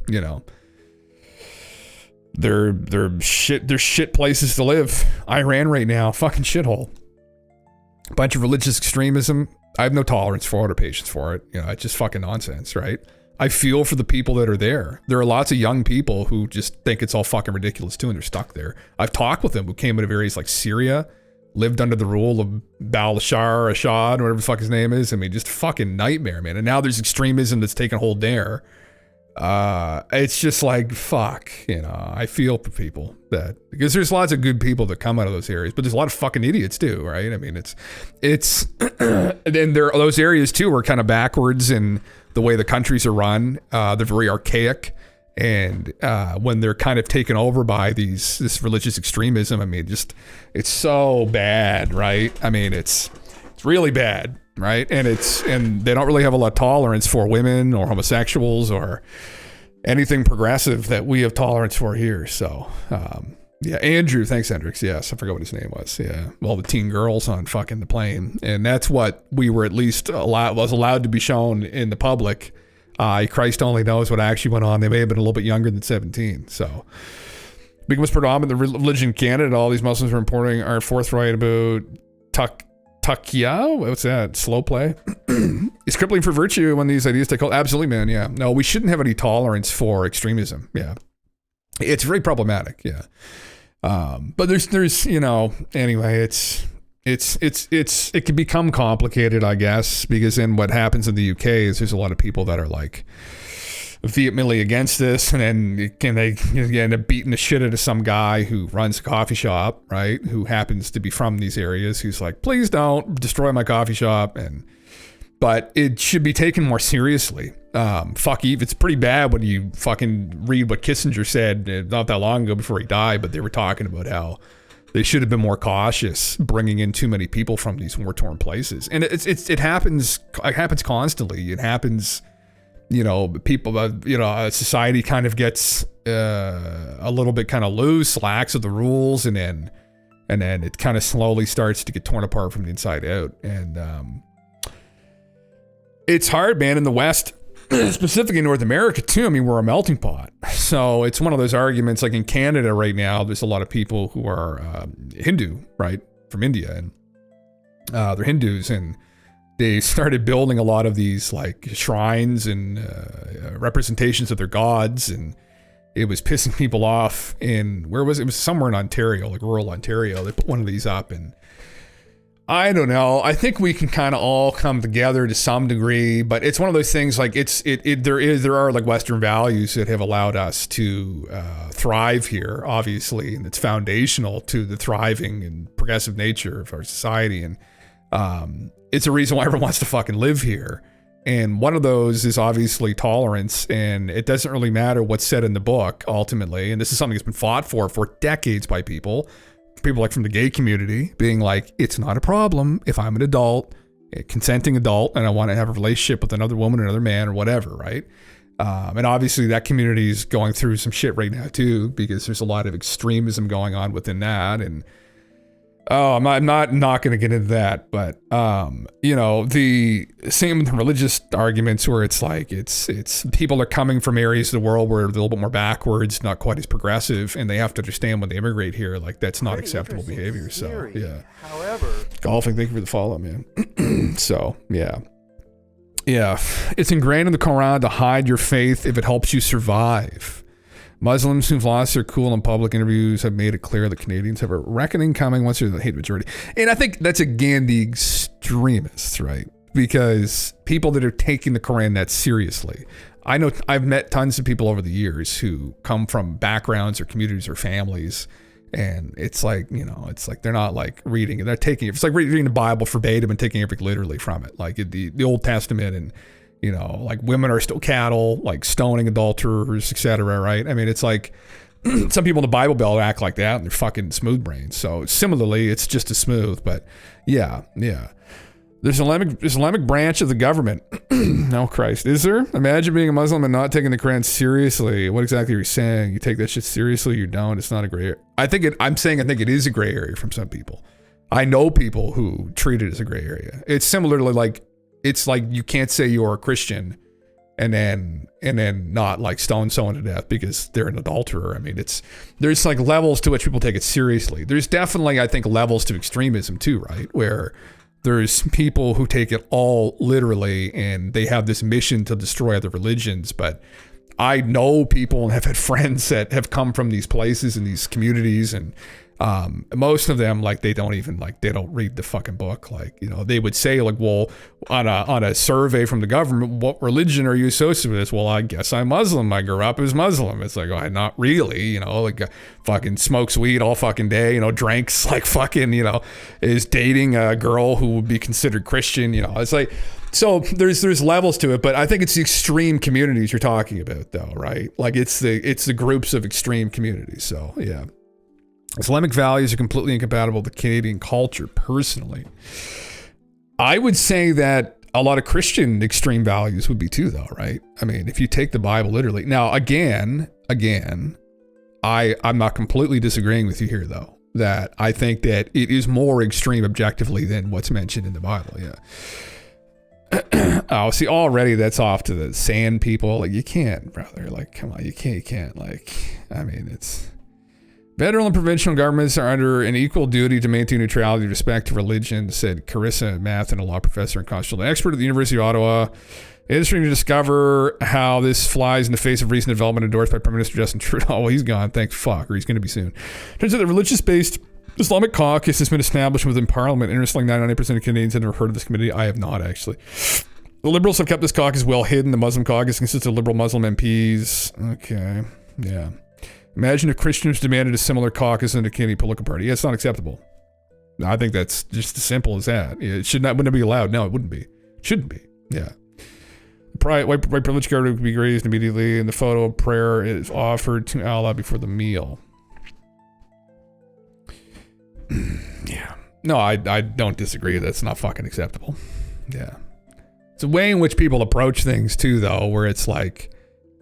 they're shit places to live. Iran right now, fucking shithole. Bunch of religious extremism. I have no tolerance for it or patience for it. It's just fucking nonsense, right? I feel for the people that are there. There are lots of young people who just think it's all fucking ridiculous too, and they're stuck there. I've talked with them who came out of areas like Syria, lived under the rule of Bashar Assad, whatever the fuck his name is. I mean, just fucking nightmare, man. And now there's extremism that's taken hold there. It's just like, fuck, I feel for people because there's lots of good people that come out of those areas, but there's a lot of fucking idiots too, right? I mean, it's, and then those areas too are kind of backwards in the way the countries are run. They're very archaic, and when they're kind of taken over by this religious extremism, I mean, it's so bad, right? I mean, it's really bad. Right. And they don't really have a lot of tolerance for women or homosexuals or anything progressive that we have tolerance for here. So, yeah, Andrew, thanks, Hendricks. Yes, I forgot what his name was. Yeah. All the teen girls on fucking the plane. And that's what we were at least allowed to be shown in the public. Christ only knows what actually went on. They may have been a little bit younger than 17. So, becomes predominant the religion in Canada. All these Muslims are forthright about Takia, what's that? Slow play? Is crippling for virtue when these ideas take hold? Absolutely, man. Yeah. No, we shouldn't have any tolerance for extremism. Yeah. It's very problematic. Yeah. But there's anyway, it's it can become complicated, I guess, because then what happens in the UK is there's a lot of people that are like vehemently against this, and then they end up beating the shit out of some guy who runs a coffee shop, right? Who happens to be from these areas, who's like, please don't destroy my coffee shop. But it should be taken more seriously. Fuck Eve, it's pretty bad when you fucking read what Kissinger said not that long ago before he died, but they were talking about how they should have been more cautious bringing in too many people from these war-torn places. And it happens constantly. It happens, people, society kind of gets a little bit kind of loose, lax of the rules, and then it kind of slowly starts to get torn apart from the inside out. And it's hard, man, in the West, specifically in North America too. I mean, we're a melting pot. So it's one of those arguments, like in Canada right now, there's a lot of people who are Hindu, right, from India, and they're Hindus, and they started building a lot of these like shrines and representations of their gods, and it was pissing people off. It was somewhere in Ontario, like rural Ontario. They put one of these up, and I don't know. I think we can kind of all come together to some degree, but it's one of those things like there are like Western values that have allowed us to thrive here, obviously, and it's foundational to the thriving and progressive nature of our society. And it's a reason why everyone wants to fucking live here. And one of those is obviously tolerance, and it doesn't really matter what's said in the book ultimately. And this is something that's been fought for decades by people like from the gay community, being like, it's not a problem if I'm an adult, a consenting adult, and I want to have a relationship with another woman or another man or whatever, right? And obviously that community is going through some shit right now too, because there's a lot of extremism going on within that. And I'm not going to get into that, but the same with the religious arguments, where it's like it's people are coming from areas of the world where they're a little bit more backwards, not quite as progressive, and they have to understand when they immigrate here, like that's not acceptable behavior. So yeah. However, golfing, thank you for the follow, man. So yeah, it's ingrained in the Quran to hide your faith if it helps you survive. Muslims who've lost their cool in public interviews have made it clear that Canadians have a reckoning coming once there's a hate majority. And I think that's again the extremists, right? Because people that are taking the Quran that seriously. I know I've met tons of people over the years who come from backgrounds or communities or families, and it's like, it's like they're not like reading it. They're taking it. It's like reading the Bible verbatim and taking everything literally from it. Like the Old Testament, and like women are still cattle, like stoning adulterers, etc. Right? I mean, it's like some people in the Bible Belt act like that, and they're fucking smooth brains. So similarly, it's just as smooth. But yeah. There's an Islamic branch of the government. No, Christ, is there? Imagine being a Muslim and not taking the Quran seriously. What exactly are you saying? You take that shit seriously? You don't? It's not a gray area. I think it is a gray area from some people. I know people who treat it as a gray area. It's similarly like. It's like you can't say you're a Christian and then not like stone someone to death because they're an adulterer. I mean, there's like levels to which people take it seriously. There's definitely, I think, levels to extremism too, right? Where there's people who take it all literally and they have this mission to destroy other religions. But I know people and have had friends that have come from these places and these communities, and most of them, like, they don't read the fucking book. Like, they would say like, well, on a survey from the government, what religion are you associated with? Well, I guess I'm Muslim. I grew up as Muslim. It's like, oh, not really, like fucking smokes weed all fucking day, drinks like fucking, is dating a girl who would be considered Christian, it's like, so there's levels to it, but I think it's the extreme communities you're talking about though, right? Like it's the groups of extreme communities. So yeah. Islamic values are completely incompatible with Canadian culture, personally. I would say that a lot of Christian extreme values would be too, though, right? I mean, if you take the Bible literally. Now, again, I'm not completely disagreeing with you here, though, that I think that it is more extreme objectively than what's mentioned in the Bible, yeah. Oh, see, already that's off to the sand people. Like, you can't, brother. Like, come on, you can't. Like, I mean, it's... Federal and provincial governments are under an equal duty to maintain neutrality with respect to religion, said Carissa, math and a law professor and constitutional expert at the University of Ottawa. It is interesting to discover how this flies in the face of recent development endorsed by Prime Minister Justin Trudeau. Well, he's gone, thank fuck, or he's going to be soon. Turns out that religious-based Islamic caucus has been established within Parliament. Interestingly, 99% of Canadians have never heard of this committee. I have not, actually. The Liberals have kept this caucus well hidden. The Muslim caucus consists of liberal Muslim MPs. Okay, yeah. Imagine if Christians demanded a similar caucus in the Canadian political party. Yeah, it's not acceptable. I think that's just as simple as that. It wouldn't be allowed. No, it wouldn't be. It shouldn't be. Yeah. White privilege card would be raised immediately, and the photo of prayer is offered to Allah before the meal. Yeah. No, I don't disagree. That's not fucking acceptable. Yeah. It's a way in which people approach things too, though, where it's like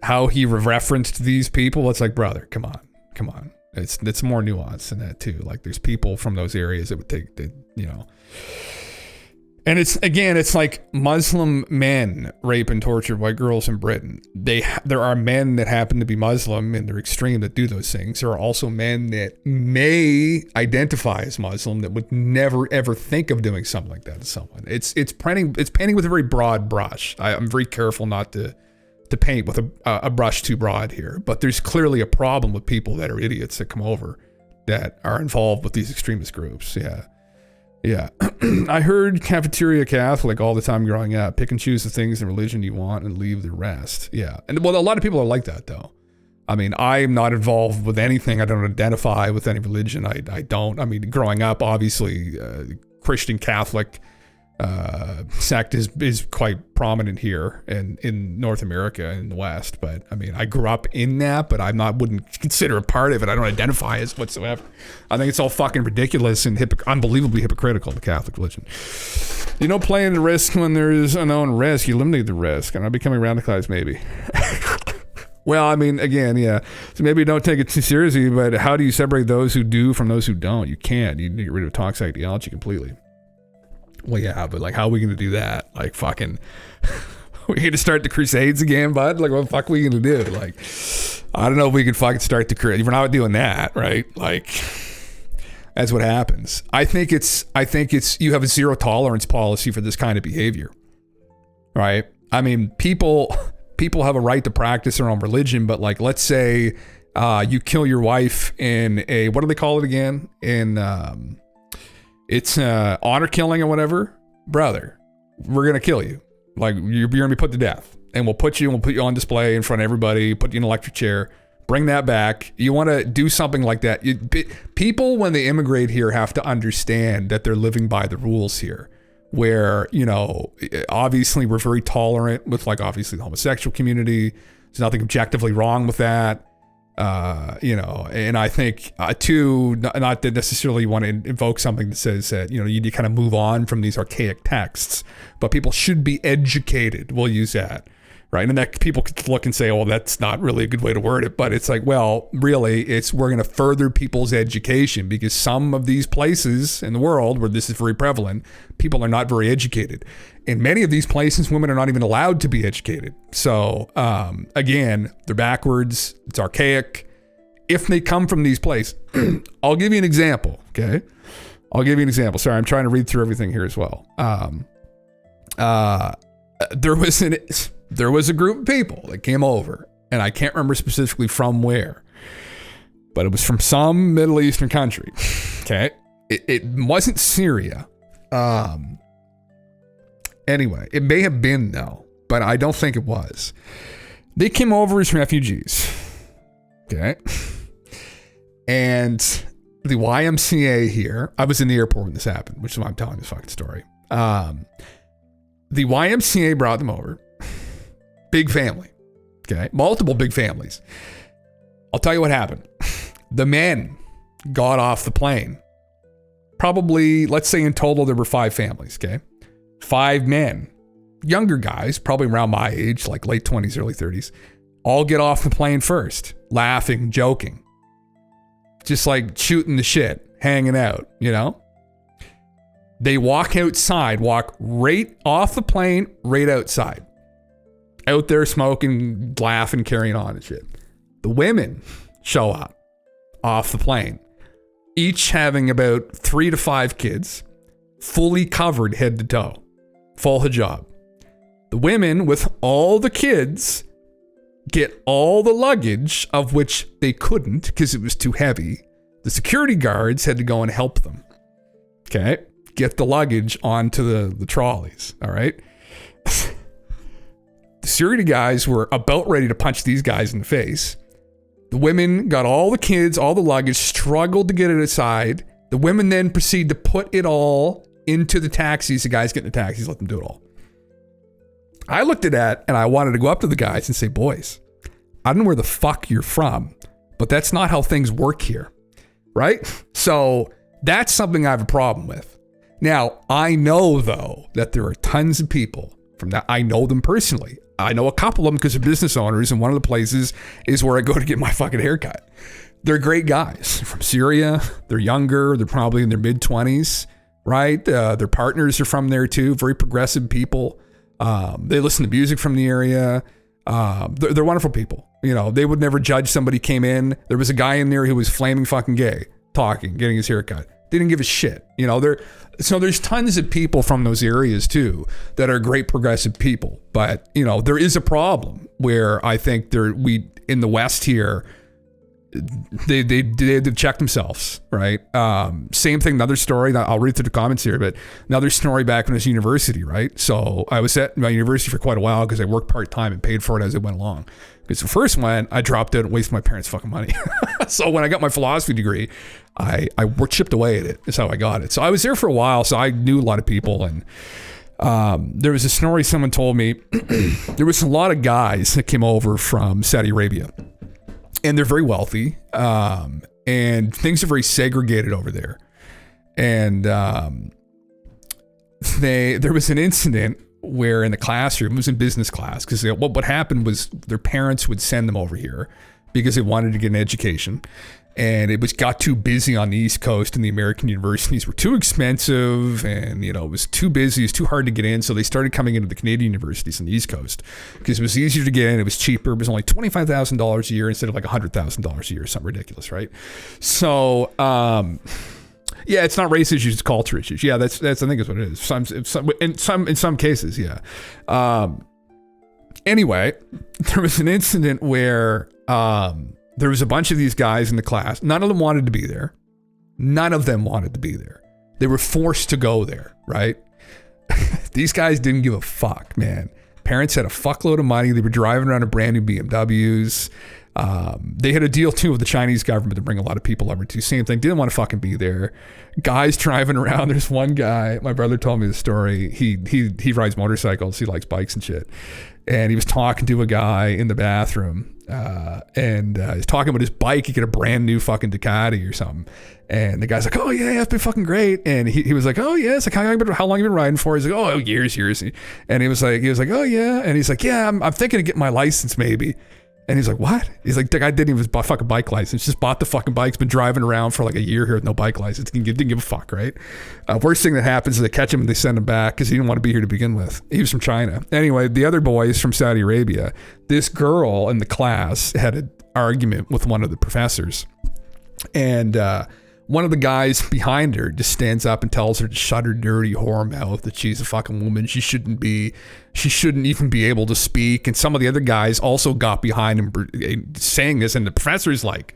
how he referenced these people. It's like, brother, come on. It's more nuanced than that too. Like there's people from those areas that would take the, you know. And it's like Muslim men rape and torture white girls in Britain. There are men that happen to be Muslim and they're extreme that do those things. There are also men that may identify as Muslim that would never ever think of doing something like that to someone. It's painting with a very broad brush. I'm very careful not to paint with a brush too broad here. But there's clearly a problem with people that are idiots that come over that are involved with these extremist groups. Yeah. Yeah. I heard cafeteria Catholic all the time growing up. Pick and choose the things in religion you want and leave the rest. Yeah. And well, a lot of people are like that though. I mean, I'm not involved with anything. I don't identify with any religion. I don't. I mean, growing up, obviously, Christian Catholic sect is quite prominent here and in North America and in the West. But I mean, I grew up in that, but wouldn't consider a part of it. I don't identify as whatsoever. I think it's all fucking ridiculous and unbelievably hypocritical, the Catholic religion. You don't play in the risk when there is a known risk. You eliminate the risk. I'm not becoming radicalized, maybe. Well, I mean, again, yeah. So maybe you don't take it too seriously, but how do you separate those who do from those who don't? You can't. You need to get rid of toxic ideology completely. Well, yeah, but like, how are we going to do that? Like, fucking, we need to start the Crusades again, bud? Like, what the fuck are we going to do? Like, I don't know if we can fucking start the Crusades. We're not doing that, right? Like, that's what happens. I think it's, you have a zero tolerance policy for this kind of behavior, right? I mean, people have a right to practice their own religion, but like, let's say you kill your wife in a, what do they call it again? It's honor killing or whatever. Brother, we're going to kill you. Like, you're going to be put to death. And we'll put you on display in front of everybody, put you in an electric chair, bring that back. You want to do something like that. People, when they immigrate here, have to understand that they're living by the rules here. Where, you know, obviously we're very tolerant with, like, obviously the homosexual community. There's nothing objectively wrong with that. You know, and I think too, not that necessarily you want to invoke something that says that, you know, you need to kind of move on from these archaic texts, but people should be educated. We'll use that, right? And that people could look and say, oh, that's not really a good way to word it, but it's like, well, really, we're going to further people's education, because some of these places in the world where this is very prevalent, people are not very educated. In many of these places, women are not even allowed to be educated. So, again, they're backwards. It's archaic. If they come from these places, I'll give you an example, okay? Sorry, I'm trying to read through everything here as well. There was a group of people that came over, and I can't remember specifically from where, but it was from some Middle Eastern country, okay? It wasn't Syria. Anyway, it may have been though, but I don't think it was. They came over as refugees. Okay. And the YMCA here, I was in the airport when this happened, which is why I'm telling this fucking story. The YMCA brought them over. Big family. Okay. Multiple big families. I'll tell you what happened. The men got off the plane. Probably, let's say in total, there were 5 families. Okay. 5 men, younger guys, probably around my age, like late 20s, early 30s, all get off the plane first, laughing, joking, just like shooting the shit, hanging out, you know? They walk outside, walk right off the plane, right outside, out there smoking, laughing, carrying on and shit. The women show up off the plane, each having about 3 to 5 kids, fully covered head to toe. Full hijab. The women with all the kids get all the luggage, of which they couldn't because it was too heavy, The security guards had to go and help them. Okay. Get the luggage onto the trolleys. All right. The security guys were about ready to punch these guys in the face. The women got all the kids, all the luggage, struggled to get it aside. The women then proceed to put it all into the taxis. The guys get in the taxis, let them do it all. I looked at that and I wanted to go up to the guys and say, boys, I don't know where the fuck you're from, but that's not how things work here, right? So that's something I have a problem with. Now, I know, though, that there are tons of people from that. I know them personally. I know a couple of them because they're business owners, and one of the places is where I go to get my fucking haircut. They're great guys from Syria. They're younger. They're probably in their mid-20s, right? Their partners are from there, too. Very progressive people. They listen to music from the area. They're wonderful people. You know, they would never judge somebody came in. There was a guy in there who was flaming fucking gay, talking, getting his haircut. Didn't give a shit. You know, so there's tons of people from those areas too that are great progressive people. But, you know, there is a problem where I think we in the West here, they've checked themselves, right? Same thing, another story, I'll read through the comments here, but another story back when I was in university, right? So I was at my university for quite a while because I worked part-time and paid for it as it went along. Because the first one, I dropped it and wasted my parents' fucking money. So when I got my philosophy degree, I chipped away at it. That's how I got it. So I was there for a while, so I knew a lot of people. And there was a story someone told me. There was a lot of guys that came over from Saudi Arabia. And they're very wealthy. And things are very segregated over there. And there was an incident where in the classroom, it was in business class, because what happened was their parents would send them over here because they wanted to get an education. And it got too busy on the East Coast, and the American universities were too expensive, and, you know, it was too busy, it was too hard to get in. So they started coming into the Canadian universities on the East Coast because it was easier to get in, it was cheaper, it was only $25,000 a year instead of like $100,000 a year, something ridiculous, right? So, yeah, it's not race issues, it's culture issues. Yeah, that's I think is what it is. In some cases, yeah. Anyway, there was an incident where there was a bunch of these guys in the class. None of them wanted to be there. None of them wanted to be there. They were forced to go there, right? These guys didn't give a fuck, man. Parents had a fuckload of money. They were driving around in brand new BMWs. They had a deal too with the Chinese government to bring a lot of people over too. Same thing. Didn't want to fucking be there. Guys driving around. There's one guy, my brother told me the story. He rides motorcycles. He likes bikes and shit. And he was talking to a guy in the bathroom. And he's talking about his bike. He got a brand new fucking Ducati or something. And the guy's like, oh yeah, it's been fucking great. And he was like, oh yeah. It's like, how long you been riding for? He's like, oh, years. And he was like, oh yeah. And he's like, yeah, I'm thinking of getting my license maybe. And he's like, what? He's like, the guy didn't even buy a fucking bike license. Just bought the fucking bike's been driving around for like a year here with no bike license. Didn't give a fuck, right? Worst thing that happens is they catch him and they send him back because he didn't want to be here to begin with. He was from China. Anyway, the other boys from Saudi Arabia, this girl in the class had an argument with one of the professors. And one of the guys behind her just stands up and tells her to shut her dirty whore mouth, that she's a fucking woman. She shouldn't even be able to speak. And some of the other guys also got behind him saying this. And the professor's like,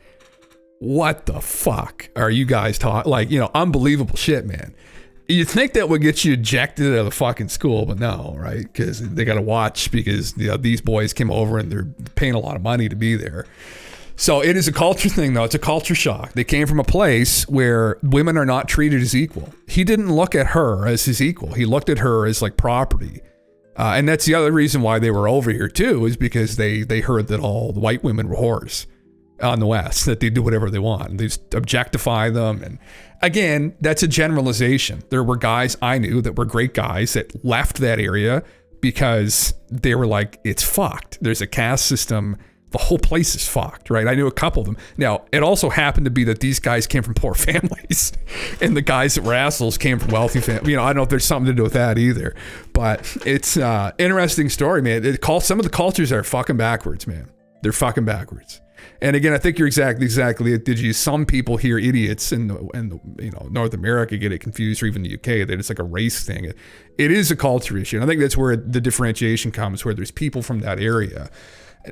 what the fuck are you guys talking? Like, you know, unbelievable shit, man. You think that would get you ejected out of the fucking school, but no, right? Because they got to watch because, you know, these boys came over and they're paying a lot of money to be there. So it is a culture thing, though. It's a culture shock. They came from a place where women are not treated as equal. He didn't look at her as his equal. He looked at her as like property. And that's the other reason why they were over here, too, is because they heard that all the white women were whores on the West, that they do whatever they want. They just objectify them. And again, that's a generalization. There were guys I knew that were great guys that left that area because they were like, it's fucked. There's a caste system. The whole place is fucked, right? I knew a couple of them. Now, it also happened to be that these guys came from poor families and the guys that were assholes came from wealthy families. You know, I don't know if there's something to do with that either, but it's an interesting story, man. Some of the cultures are fucking backwards, man. They're fucking backwards. And again, I think you're exactly. Did you? Some people here, idiots in the you know, North America get it confused, or even the UK, that it's like a race thing. It is a culture issue. And I think that's where the differentiation comes, where there's people from that area.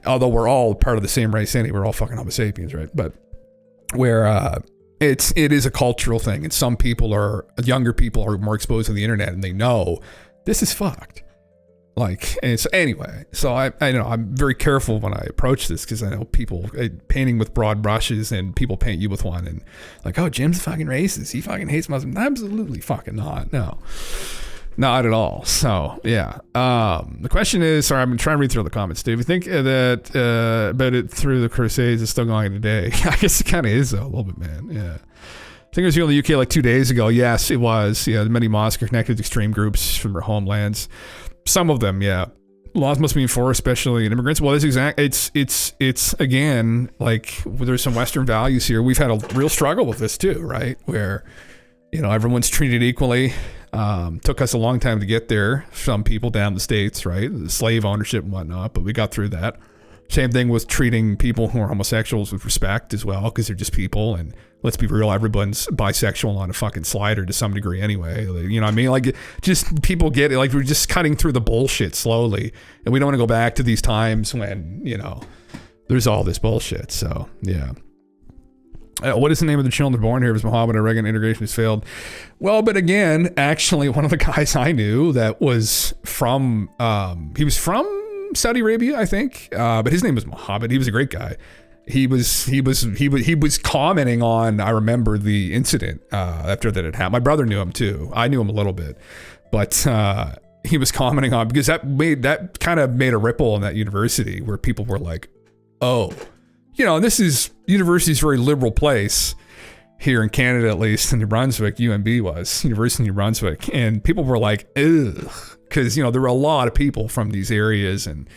Although we're all part of the same race anyway, we're all fucking Homo sapiens, right? But where it is a cultural thing, and some people younger people are more exposed to the internet, and they know this is fucked. Like, and so anyway, so I know I'm very careful when I approach this, because I know people painting with broad brushes, and people paint you with one, and like, oh, Jim's fucking racist. He fucking hates Muslims. Absolutely fucking not. No, not at all. So yeah. The question is, sorry, I'm trying to read through the comments. Do you think that about it through the Crusades is still going today? I guess it kind of is though, a little bit, man. Yeah. I think it was here in the UK like 2 days ago. Yes, it was. Yeah, many mosques are connected to extreme groups from their homelands. Some of them, yeah. Laws must be enforced, especially in immigrants. Well, it's again, like, there's some Western values here. We've had a real struggle with this too, right? Where, everyone's treated equally. Took us a long time to get there. Some people down the States, right? The slave ownership and whatnot, but we got through that. Same thing with treating people who are homosexuals with respect as well, because they're just people. And let's be real, everyone's bisexual on a fucking slider to some degree anyway. You know what I mean? Like, just people get it. Like, we're just cutting through the bullshit slowly. And we don't want to go back to these times when, there's all this bullshit. So, yeah. What is the name of the children born here? It was Muhammad and Reagan integration has failed. Well, but again, actually, one of the guys I knew that was from, he was from Saudi Arabia, I think, but his name was Muhammad. He was a great guy. He was commenting on, I remember the incident after that had happened. My brother knew him too. I knew him a little bit, but he was commenting on, because that kind of made a ripple in that university where people were like, oh, university's a very liberal place here in Canada, at least in New Brunswick. UNB was University of New Brunswick, and people were like, ugh, because there were a lot of people from these areas, and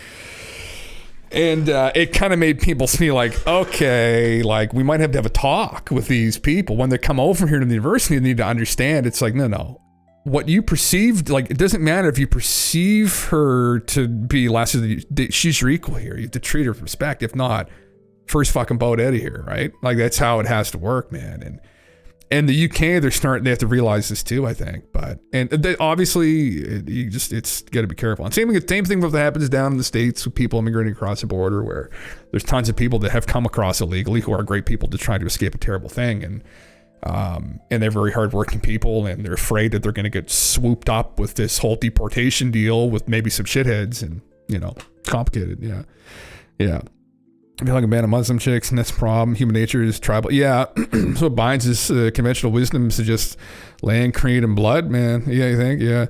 it kind of made people feel like, okay, like we might have to have a talk with these people when they come over here to the university. They need to understand it's like, no, what you perceived, like, it doesn't matter if you perceive her to be less than she's your equal here. You have to treat her with respect. If not, first fucking boat out of here, right? Like, that's how it has to work, man. And the UK, they have to realize this too, I think. But obviously, it's got to be careful. And same thing what happens down in the States with people immigrating across the border, where there's tons of people that have come across illegally who are great people to try to escape a terrible thing, and they're very hardworking people, and they're afraid that they're going to get swooped up with this whole deportation deal with maybe some shitheads, and complicated. Yeah. I feel like a man of Muslim chicks, and that's the problem. Human nature is tribal. Yeah, so what binds is conventional wisdom to just land, creed, and blood, man. Yeah, you think?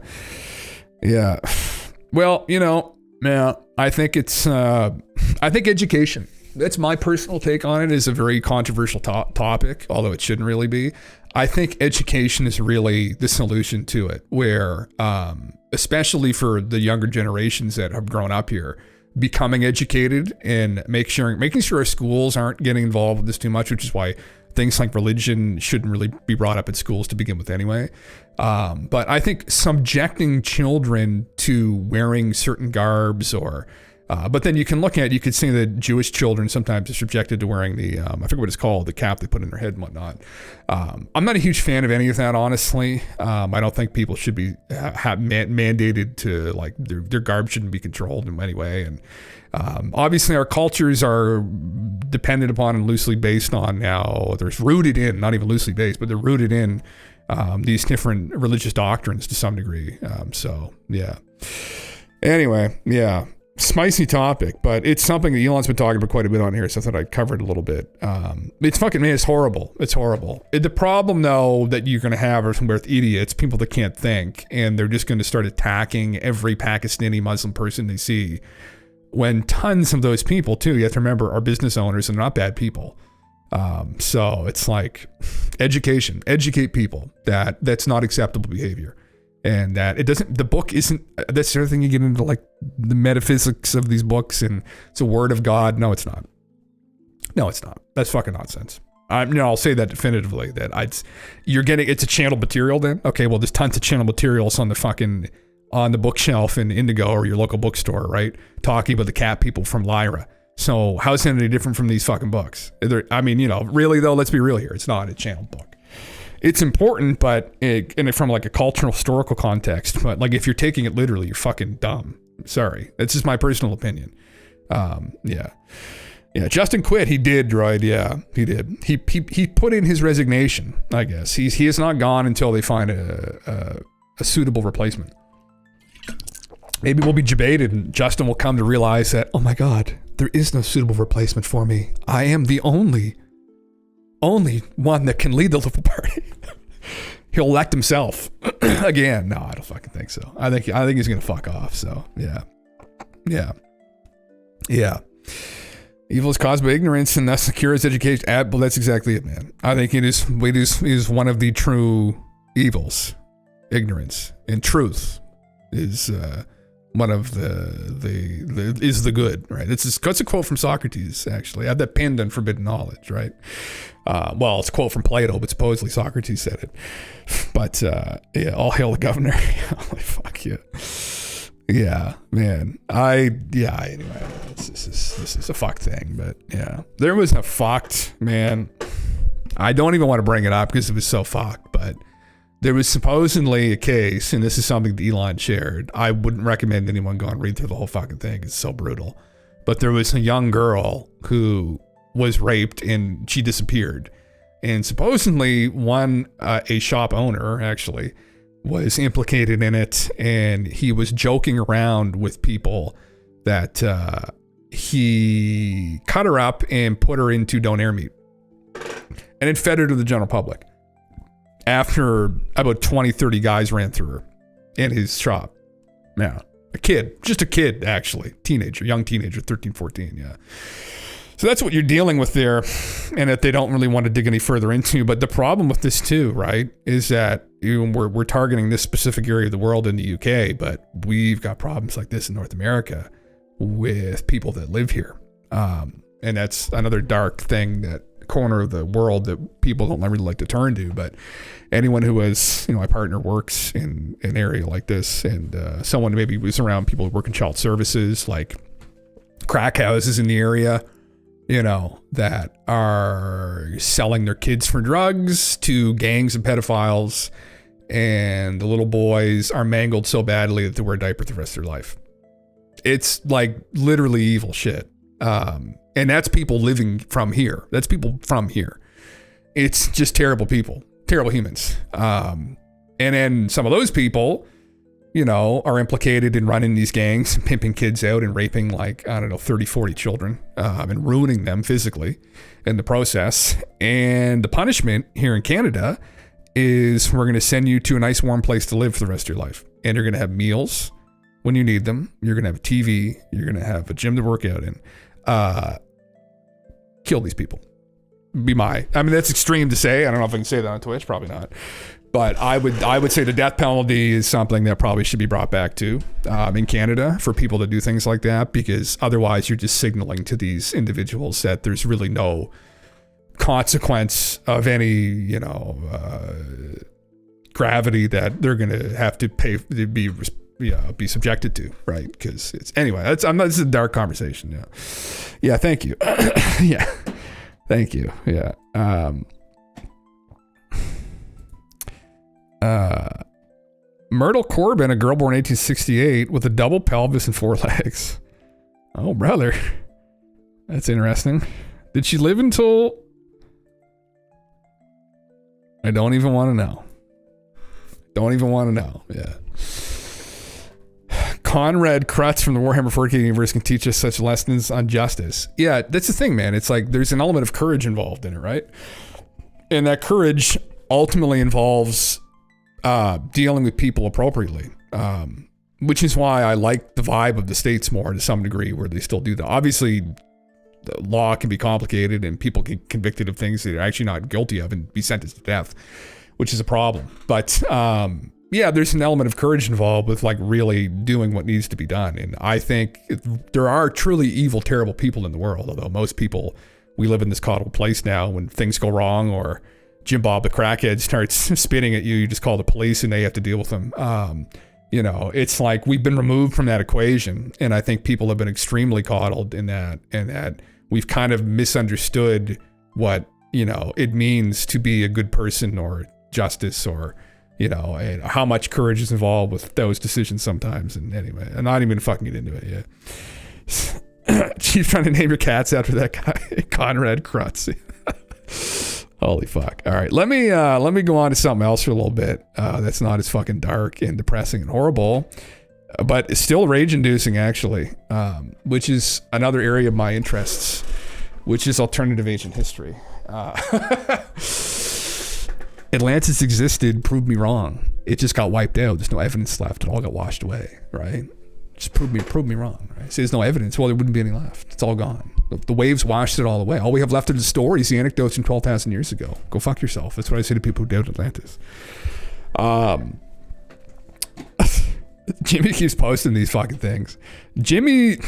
Yeah. Well, I think it's, I think education. That's my personal take on it. Is a very controversial topic, although it shouldn't really be. I think education is really the solution to it, where, especially for the younger generations that have grown up here, becoming educated and making sure our schools aren't getting involved with this too much, which is why things like religion shouldn't really be brought up in schools to begin with anyway. But I think subjecting children to wearing certain garbs but then you could see that Jewish children sometimes are subjected to wearing the, I forget what it's called, the cap they put in their head and whatnot. I'm not a huge fan of any of that, honestly. I don't think people should be mandated to, like, their garb shouldn't be controlled in any way. And obviously our cultures are dependent upon and loosely based on now, there's rooted in, not even loosely based, but they're rooted in these different religious doctrines to some degree. So yeah. Anyway, yeah. Spicy topic, but it's something that Elon's been talking about quite a bit on here, so I thought I'd cover it a little bit. It's fucking, man, it's horrible. It's horrible. The problem, though, that you're going to have are with idiots, people that can't think, and they're just going to start attacking every Pakistani Muslim person they see, when tons of those people, too, you have to remember, are business owners and not bad people. So it's like education. Educate people that that's not acceptable behavior. And that the book isn't, that's the other thing you get into, like the metaphysics of these books, and it's a word of God. No, it's not. That's fucking nonsense. I'll say that definitively, that it's a channeled material then. Okay, well, there's tons of channeled materials on the bookshelf in Indigo or your local bookstore, right? Talking about the cat people from Lyra. So how's it any different from these fucking books? Really though, let's be real here. It's not a channeled book. It's important, but from like a cultural, historical context. But like if you're taking it literally, you're fucking dumb. Sorry, that's just my personal opinion. Yeah. Yeah, Justin quit. He did, droid. Yeah, he did. He put in his resignation, I guess. He is not gone until they find a suitable replacement. Maybe we'll be debated and Justin will come to realize that, oh my God, there is no suitable replacement for me. I am the only one that can lead the Liberal Party. He'll elect himself again. No, I don't fucking think so. I think he's gonna fuck off. So yeah. Evil is caused by ignorance, and thus the cure is education. Well, that's exactly it, man. I think it is one of the true evils. Ignorance and truth is one of the good, right? It's a quote from Socrates, actually. I have that pinned on Forbidden Knowledge, right? Well, it's a quote from Plato, but supposedly Socrates said it. But yeah, all hail the governor. Holy fuck yeah. Yeah, man. Anyway, this is a fucked thing, but yeah. There was a fucked, man. I don't even want to bring it up because it was so fucked, but there was supposedly a case, and this is something that Elon shared. I wouldn't recommend anyone go and read through the whole fucking thing. It's so brutal. But there was a young girl who was raped and she disappeared. And supposedly a shop owner actually was implicated in it, and he was joking around with people that he cut her up and put her into donair meat and then fed her to the general public after about 20-30 guys ran through her in his shop. Yeah, just a kid actually, young teenager, 13-14. Yeah, so that's what you're dealing with there, and that they don't really want to dig any further into. But the problem with this too, right, is that we're targeting this specific area of the world in the UK, but we've got problems like this in North America with people that live here. And that's another dark thing, that corner of the world that people don't really like to turn to. But anyone who has, my partner works in an area like this, and someone maybe was around people who work in child services, like crack houses in the area, that are selling their kids for drugs to gangs of pedophiles, and the little boys are mangled so badly that they wear a diaper the rest of their life. It's like literally evil shit. And that's people living from here. That's people from here. It's just terrible people, terrible humans. And then some of those people, are implicated in running these gangs and pimping kids out and raping 30, 40 children, and ruining them physically in the process. And the punishment here in Canada is we're going to send you to a nice warm place to live for the rest of your life. And you're going to have meals when you need them. You're going to have a TV. You're going to have a gym to work out in. Kill these people. That's extreme to say. I don't know if I can say that on Twitch. Probably not. But I would say the death penalty is something that probably should be brought back to in Canada for people to do things like that, because otherwise you're just signaling to these individuals that there's really no consequence of any, gravity that they're going to have to pay to be subjected to, right? Because this is a dark conversation. Yeah. Thank you. Yeah. Thank you. Yeah. Myrtle Corbin, a girl born 1868 with a double pelvis and 4 legs. Oh, brother. That's interesting. Did she live until... I don't even want to know. Yeah. Conrad Krutz from the Warhammer 40K universe can teach us such lessons on justice. Yeah, that's the thing, man. It's like there's an element of courage involved in it, right? And that courage ultimately involves dealing with people appropriately, which is why I like the vibe of the States more to some degree, where they still do that. Obviously, the law can be complicated and people get convicted of things that they're actually not guilty of and be sentenced to death, which is a problem. But there's an element of courage involved with really doing what needs to be done. And I think there are truly evil, terrible people in the world, although most people, we live in this coddled place now. When things go wrong, or Jim Bob the crackhead starts spitting at you, you just call the police and they have to deal with them. It's like we've been removed from that equation, and I think people have been extremely coddled in that, and that we've kind of misunderstood what it means to be a good person, or justice, or and how much courage is involved with those decisions sometimes. And anyway, I'm not even fucking get into it yet. She's trying to name your cats after that guy, Conrad Krutz. Holy fuck. All right. Let me go on to something else for a little bit. That's not as fucking dark and depressing and horrible, but it's still rage inducing actually, which is another area of my interests, which is alternative ancient history. Atlantis existed, prove me wrong. It just got wiped out. There's no evidence left. It all got washed away, right? Just prove me wrong, right? Say there's no evidence. Well, there wouldn't be any left. It's all gone. The waves washed it all away. All we have left are the stories, the anecdotes from 12,000 years ago. Go fuck yourself. That's what I say to people who doubt Atlantis. Jimmy keeps posting these fucking things. Jimmy,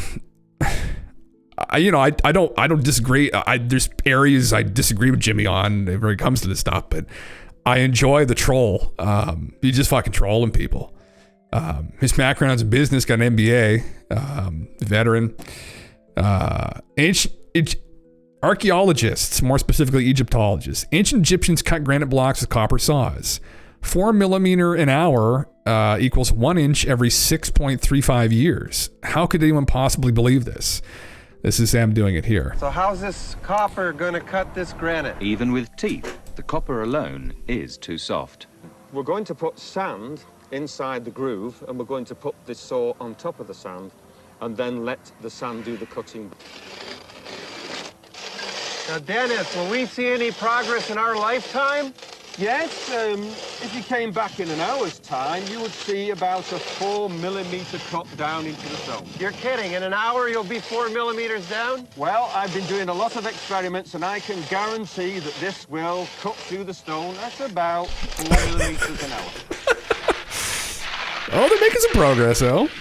I don't disagree. There's areas I disagree with Jimmy on when it comes to this stuff, but I enjoy the troll. He's just fucking trolling people. His background's in business, got an MBA, veteran. Ancient archaeologists, more specifically Egyptologists. Ancient Egyptians cut granite blocks with copper saws. 4 millimeter an hour equals 1 inch every 6.35 years. How could anyone possibly believe this? This is Sam doing it here. So how's this copper going to cut this granite? Even with teeth, the copper alone is too soft. We're going to put sand inside the groove, and we're going to put this saw on top of the sand, and then let the sand do the cutting. Now, Dennis, will we see any progress in our lifetime? Yes, if you came back in an hour's time, you would see about a 4 millimeter cut down into the stone. You're kidding. In an hour, you'll be 4 millimeters down? Well, I've been doing a lot of experiments, and I can guarantee that this will cut through the stone at about 4 millimeters an hour. Oh, they're making some progress, though. The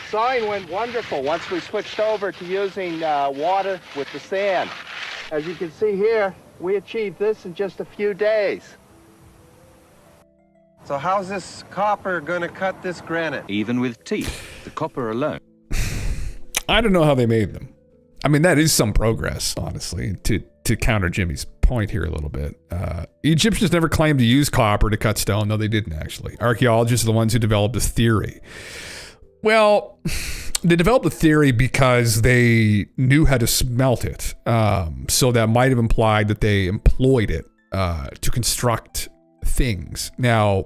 sawing went wonderful once we switched over to using water with the sand. As you can see here, we achieved this in just a few days. So how's this copper going to cut this granite? Even with teeth, the copper alone. I don't know how they made them. I mean, that is some progress, honestly, to counter Jimmy's point here a little bit. Egyptians never claimed to use copper to cut stone. No, they didn't, actually. Archaeologists are the ones who developed this theory. Well, they developed the theory because they knew how to smelt it. So that might have implied that they employed it to construct things. Now,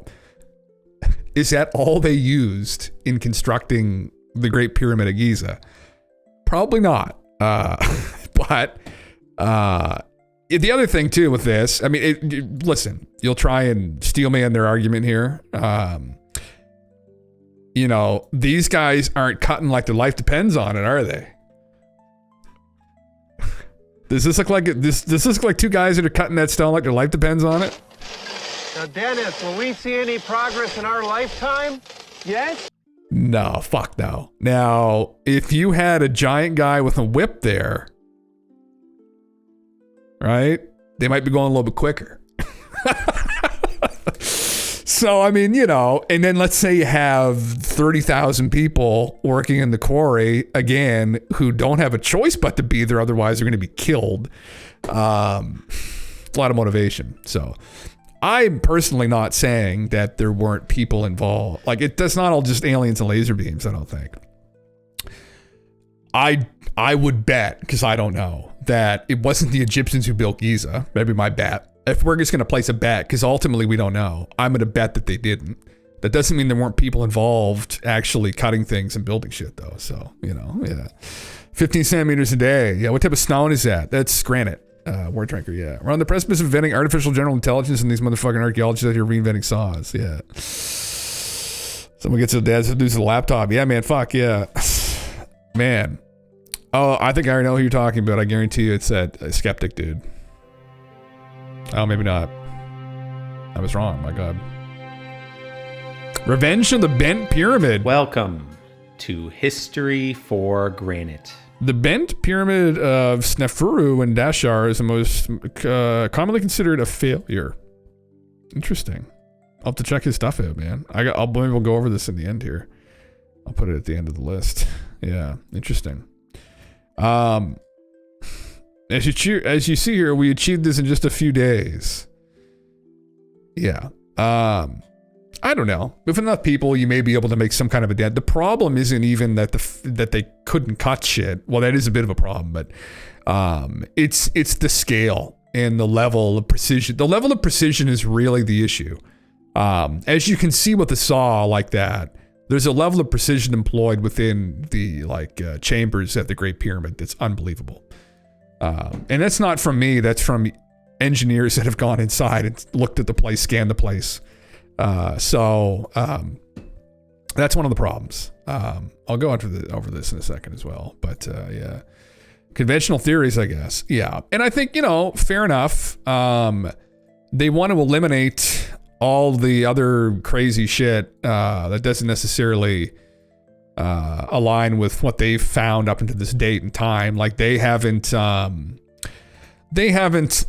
is that all they used in constructing the Great Pyramid of Giza? Probably not. But the other thing, too, with this, I mean, listen, you'll try and steel man their argument here. You know, these guys aren't cutting like their life depends on it, are they? Does this look like two guys that are cutting that stone like their life depends on it? Now, Dennis, will we see any progress in our lifetime? Yes. No, fuck no. Now, if you had a giant guy with a whip there, right, they might be going a little bit quicker. So, I mean, you know, and then let's say you have 30,000 people working in the quarry, again, who don't have a choice but to be there, otherwise they're going to be killed. A lot of motivation. So, I'm personally not saying that there weren't people involved. Like, that's not all just aliens and laser beams, I don't think. I would bet, because I don't know, that it wasn't the Egyptians who built Giza. That'd be my bet. If we're just going to place a bet, because ultimately we don't know, I'm going to bet that they didn't. That doesn't mean there weren't people involved actually cutting things and building shit, though. So, you know, yeah. 15 centimeters a day. Yeah, what type of stone is that? That's granite. Word drinker, yeah. We're on the precipice of inventing artificial general intelligence, and these motherfucking archaeologists out here reinventing saws. Yeah. Someone gets their dads to use the laptop. Yeah, man, fuck, yeah. Man. Oh, I think I already know who you're talking about. I guarantee you it's that skeptic dude. Oh, maybe not. I was wrong, my God. Revenge of the Bent Pyramid. Welcome to History for Granite. The Bent Pyramid of Snefru and Dashar is the most commonly considered a failure. Interesting. I'll have to check his stuff out, man. Maybe we'll go over this in the end here. I'll put it at the end of the list. Yeah, interesting. As you see here, we achieved this in just a few days. Yeah. I don't know. With enough people, you may be able to make some kind of a dent. The problem isn't even that that they couldn't cut shit. Well, that is a bit of a problem, but it's the scale and the level of precision. The level of precision is really the issue. As you can see with the saw like that, there's a level of precision employed within the chambers at the Great Pyramid that's unbelievable. And that's not from me. That's from engineers that have gone inside and looked at the place, scanned the place. So that's one of the problems. I'll go over this in a second as well. But yeah, conventional theories, I guess. Yeah, and I think fair enough. They want to eliminate all the other crazy shit that doesn't necessarily align with what they've found up until this date and time. Like they haven't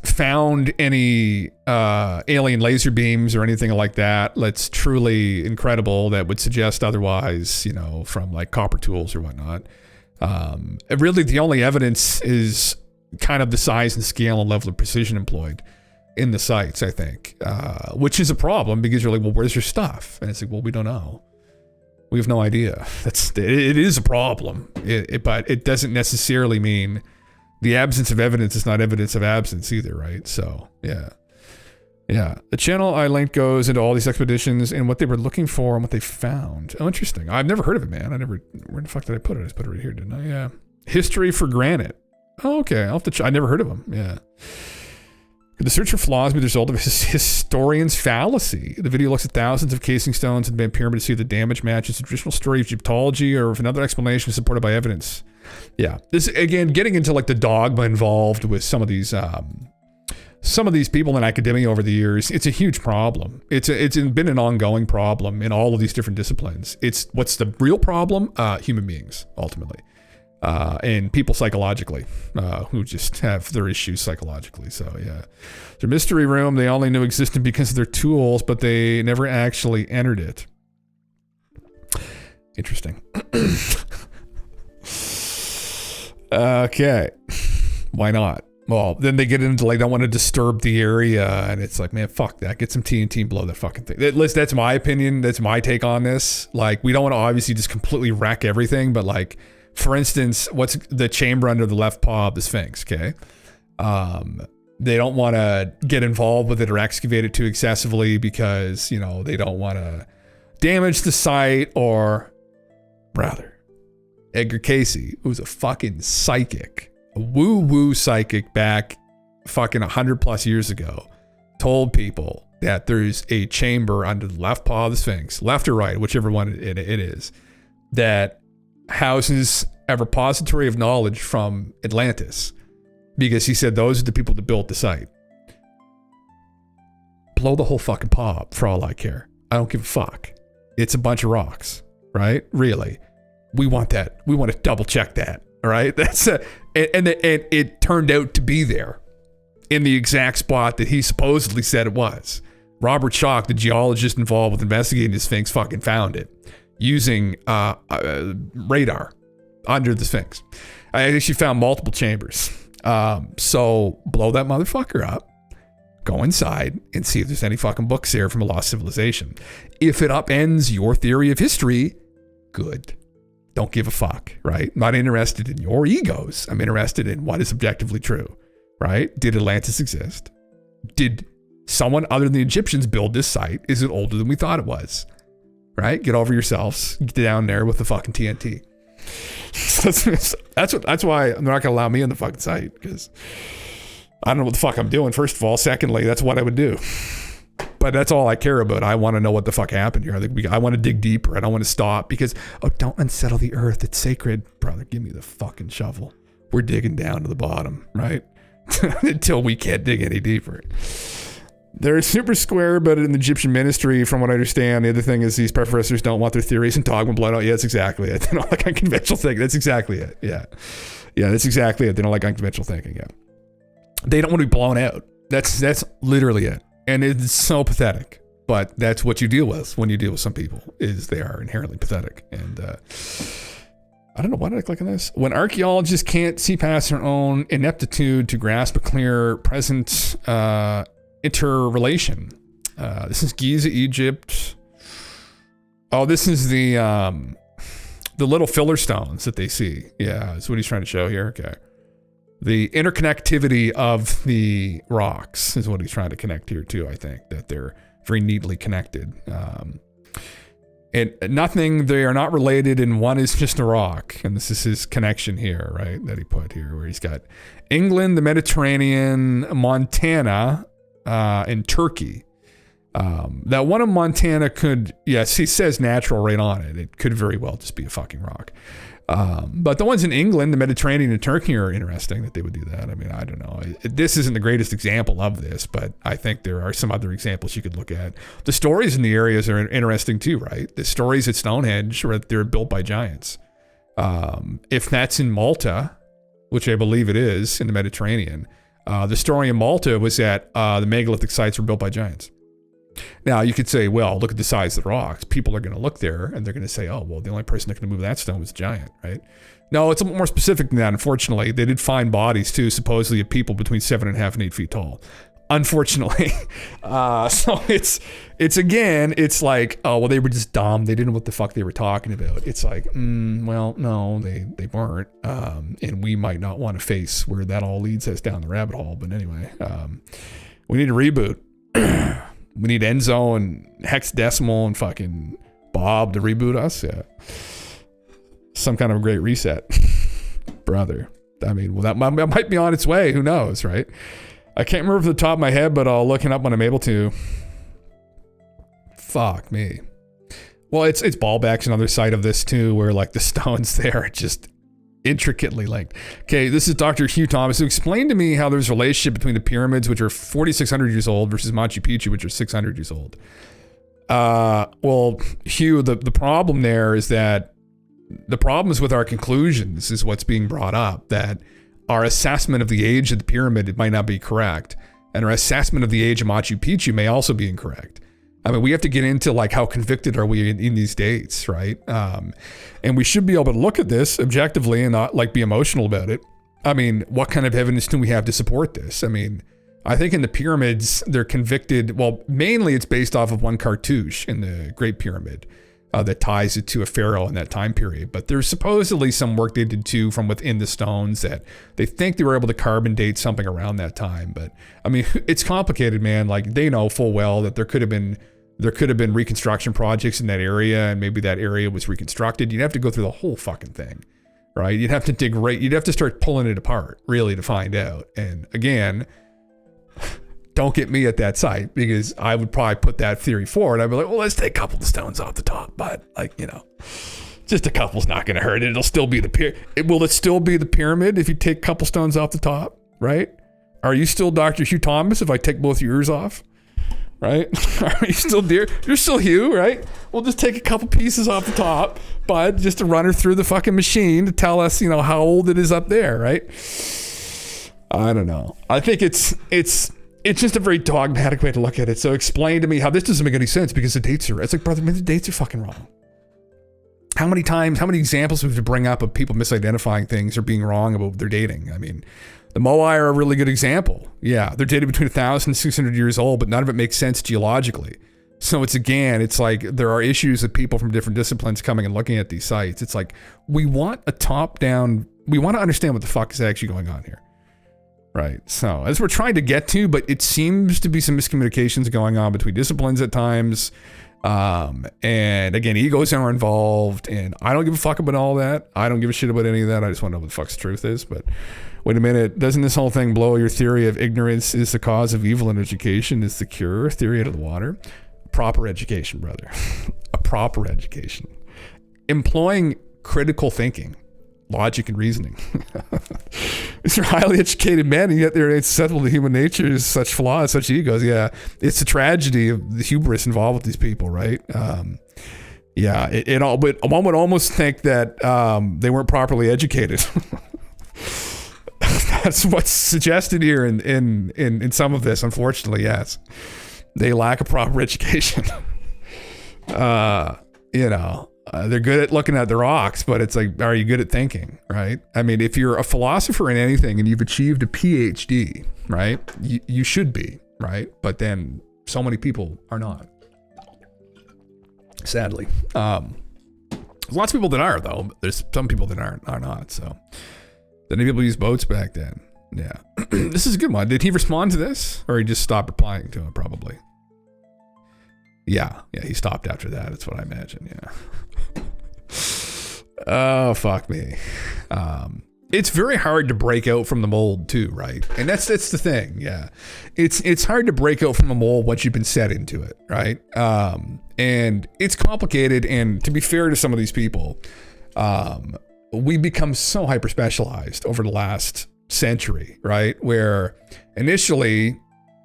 found any alien laser beams or anything like that that's truly incredible that would suggest otherwise, from like copper tools or whatnot. Really, the only evidence is kind of the size and scale and level of precision employed in the sites, I think, which is a problem because you're like, well, where's your stuff? And it's like, well, we don't know. We have no idea. It is a problem, but it doesn't necessarily mean the absence of evidence is not evidence of absence either, right? So, yeah. The channel I linked goes into all these expeditions and what they were looking for and what they found. Oh, interesting. I've never heard of it, man. Where the fuck did I put it? I just put it right here, didn't I? Yeah. History for granite. Oh, okay. I'll have to I never heard of them. Yeah. The search for flaws be the result of historian's fallacy. The video looks at thousands of casing stones in the pyramid to see if the damage matches the traditional story of Egyptology or if another explanation is supported by evidence. Yeah. This, again, getting into like the dogma involved with some of these people in academia over the years, it's a huge problem. It's been an ongoing problem in all of these different disciplines. What's the real problem? Human beings, ultimately. And people psychologically, who just have their issues psychologically. So, yeah. Their mystery room, they only knew existed because of their tools, but they never actually entered it. Interesting. Okay. Why not? Well, then they get into like, don't want to disturb the area. And it's like, man, fuck that. Get some TNT and blow that fucking thing. That's my opinion. That's my take on this. Like, we don't want to obviously just completely wreck everything, but like, for instance, what's the chamber under the left paw of the Sphinx, okay? They don't want to get involved with it or excavate it too excessively because, they don't want to damage the site, or rather, Edgar Casey, who's a fucking psychic, a woo-woo psychic back fucking 100 plus years ago, told people that there's a chamber under the left paw of the Sphinx, left or right, whichever one it is, that houses a repository of knowledge from Atlantis, because he said those are the people that built the site. Blow the whole fucking paw up for all I care. I don't give a fuck. It's a bunch of rocks, right? Really. We want that. We want to double check that. All right. And it turned out to be there in the exact spot that he supposedly said it was. Robert Schoch, the geologist involved with investigating the Sphinx, fucking found it using radar under the Sphinx. I actually found multiple chambers. So blow that motherfucker up, go inside and see if there's any fucking books there from a lost civilization. If it upends your theory of history, good. Don't give a fuck, right? I'm not interested in your egos. I'm interested in what is objectively true, right? Did Atlantis exist? Did someone other than the Egyptians build this site? Is it older than we thought it was? Right? Get over yourselves. Get down there with the fucking TNT. That's why they're not gonna allow me on the fucking site, because I don't know what the fuck I'm doing, first of all. Secondly, that's what I would do. But that's all I care about. I want to know what the fuck happened here. I want to dig deeper. I don't want to stop because, don't unsettle the earth. It's sacred. Brother, give me the fucking shovel. We're digging down to the bottom, right? Until we can't dig any deeper. They're super square about it in the Egyptian ministry, from what I understand. The other thing is these professors don't want their theories and dogma blown out. Yeah, that's exactly it. They don't like unconventional thinking. That's exactly it. Yeah. Yeah, that's exactly it. They don't like unconventional thinking. Yeah. They don't want to be blown out. That's literally it. And it's so pathetic. But that's what you deal with when you deal with some people, is they are inherently pathetic. And I don't know, why did I click on this? When archaeologists can't see past their own ineptitude to grasp a clear present interrelation. This is Giza, Egypt. Oh, this is the little filler stones that they see. Yeah, that's what he's trying to show here. Okay. The interconnectivity of the rocks is what he's trying to connect here too, I think, that they're very neatly connected. And nothing, they are not related, and one is just a rock. And this is his connection here, right, that he put here, where he's got England, the Mediterranean, Montana, and Turkey. That one in Montana could, yes, he says natural right on it. It could very well just be a fucking rock. But the ones in England, the Mediterranean and Turkey are interesting that they would do that. I mean, I don't know. This isn't the greatest example of this, but I think there are some other examples you could look at. The stories in the areas are interesting too, right? The stories at Stonehenge were that they're built by giants. If that's in Malta, which I believe it is in the Mediterranean, the story in Malta was that the megalithic sites were built by giants. Now, you could say, well, look at the size of the rocks. People are going to look there and they're going to say, oh, well, the only person that can move that stone was a giant, right? No, it's a little more specific than that, unfortunately. They did find bodies, too, supposedly of people between 7.5 and 8 feet tall. Unfortunately. So it's again, it's like, oh, well, they were just dumb. They didn't know what the fuck they were talking about. It's like, well, no, they weren't. And we might not want to face where that all leads us down the rabbit hole. But anyway, we need a reboot. We need Enzo and Hexadecimal and fucking Bob to reboot us. Yeah. Some kind of a great reset. Brother. I mean, well, that might be on its way. Who knows, right? I can't remember off the top of my head, but I'll look it up when I'm able to. Fuck me. Well, it's Baalbek's another side of this too, where like the stones there are just intricately linked. Okay, this is Dr. Hugh Thomas, who explained to me how there's a relationship between the pyramids, which are 4,600 years old, versus Machu Picchu, which are 600 years old. Well, Hugh, the problem there is that the problems with our conclusions is what's being brought up, that our assessment of the age of the pyramid might not be correct, and our assessment of the age of Machu Picchu may also be incorrect. I mean, we have to get into like how convicted are we in these dates, right? And we should be able to look at this objectively and not like be emotional about it. I mean, what kind of evidence do we have to support this? I mean, I think in the pyramids, they're convicted. Well, mainly it's based off of one cartouche in the Great Pyramid that ties it to a pharaoh in that time period. But there's supposedly some work they did too from within the stones that they think they were able to carbon date something around that time. But I mean, it's complicated, man. Like they know full well that there could have been reconstruction projects in that area, and maybe that area was reconstructed. You'd have to go through the whole fucking thing, right? You'd have to dig right. You'd have to start pulling it apart really to find out. And again, don't get me at that site, because I would probably put that theory forward. I'd be like, well, let's take a couple of stones off the top, but like, you know, just a couple's not going to hurt it. It'll still be will it still be the pyramid if you take a couple stones off the top, right? Are you still Dr. Hugh Thomas if I take both your ears off? Right? Are you still dear? You're still Hugh, right? We'll just take a couple pieces off the top, but just to run her through the fucking machine to tell us, you know, how old it is up there, right? I don't know. I think it's just a very dogmatic way to look at it. So explain to me how this doesn't make any sense, because the dates are, it's like, brother, man, the dates are fucking wrong. How many examples we have to bring up of people misidentifying things or being wrong about their dating? I mean, the Moai are a really good example. Yeah, they're dated between 1,000 and 600 years old, but none of it makes sense geologically. So it's like there are issues with people from different disciplines coming and looking at these sites. It's like, we want a top-down, we want to understand what the fuck is actually going on here. Right. So as we're trying to get to, but it seems to be some miscommunications going on between disciplines at times. And again, egos are involved, and I don't give a fuck about all that. I don't give a shit about any of that. I just want to know what the fuck's the truth is. But wait a minute, doesn't this whole thing blow your theory of ignorance is the cause of evil and education is the cure theory out of the water? Proper education, brother. A proper education. Employing critical thinking, logic, and reasoning. These are highly educated men, and yet they're susceptible to human nature, such flaws, such egos. Yeah, it's a tragedy of the hubris involved with these people, right? Yeah, it all. But one would almost think that they weren't properly educated. That's what's suggested here in some of this. Unfortunately, yes, they lack a proper education. You know. They're good at looking at the rocks, but it's like, are you good at thinking, right? I mean, if you're a philosopher in anything and you've achieved a PhD, right, you should be, right? But then so many people are not. Sadly. There's lots of people that are, though. There's some people that are not. So, did any people use boats back then? Yeah. This is a good one. Did he respond to this? Or he just stopped replying to it, probably? Yeah, he stopped after that. That's what I imagine, yeah. Oh, fuck me. It's very hard to break out from the mold too, right? And that's the thing, yeah. It's hard to break out from a mold once you've been set into it, right? And it's complicated, and to be fair to some of these people, we become so hyper-specialized over the last century, right? Where initially,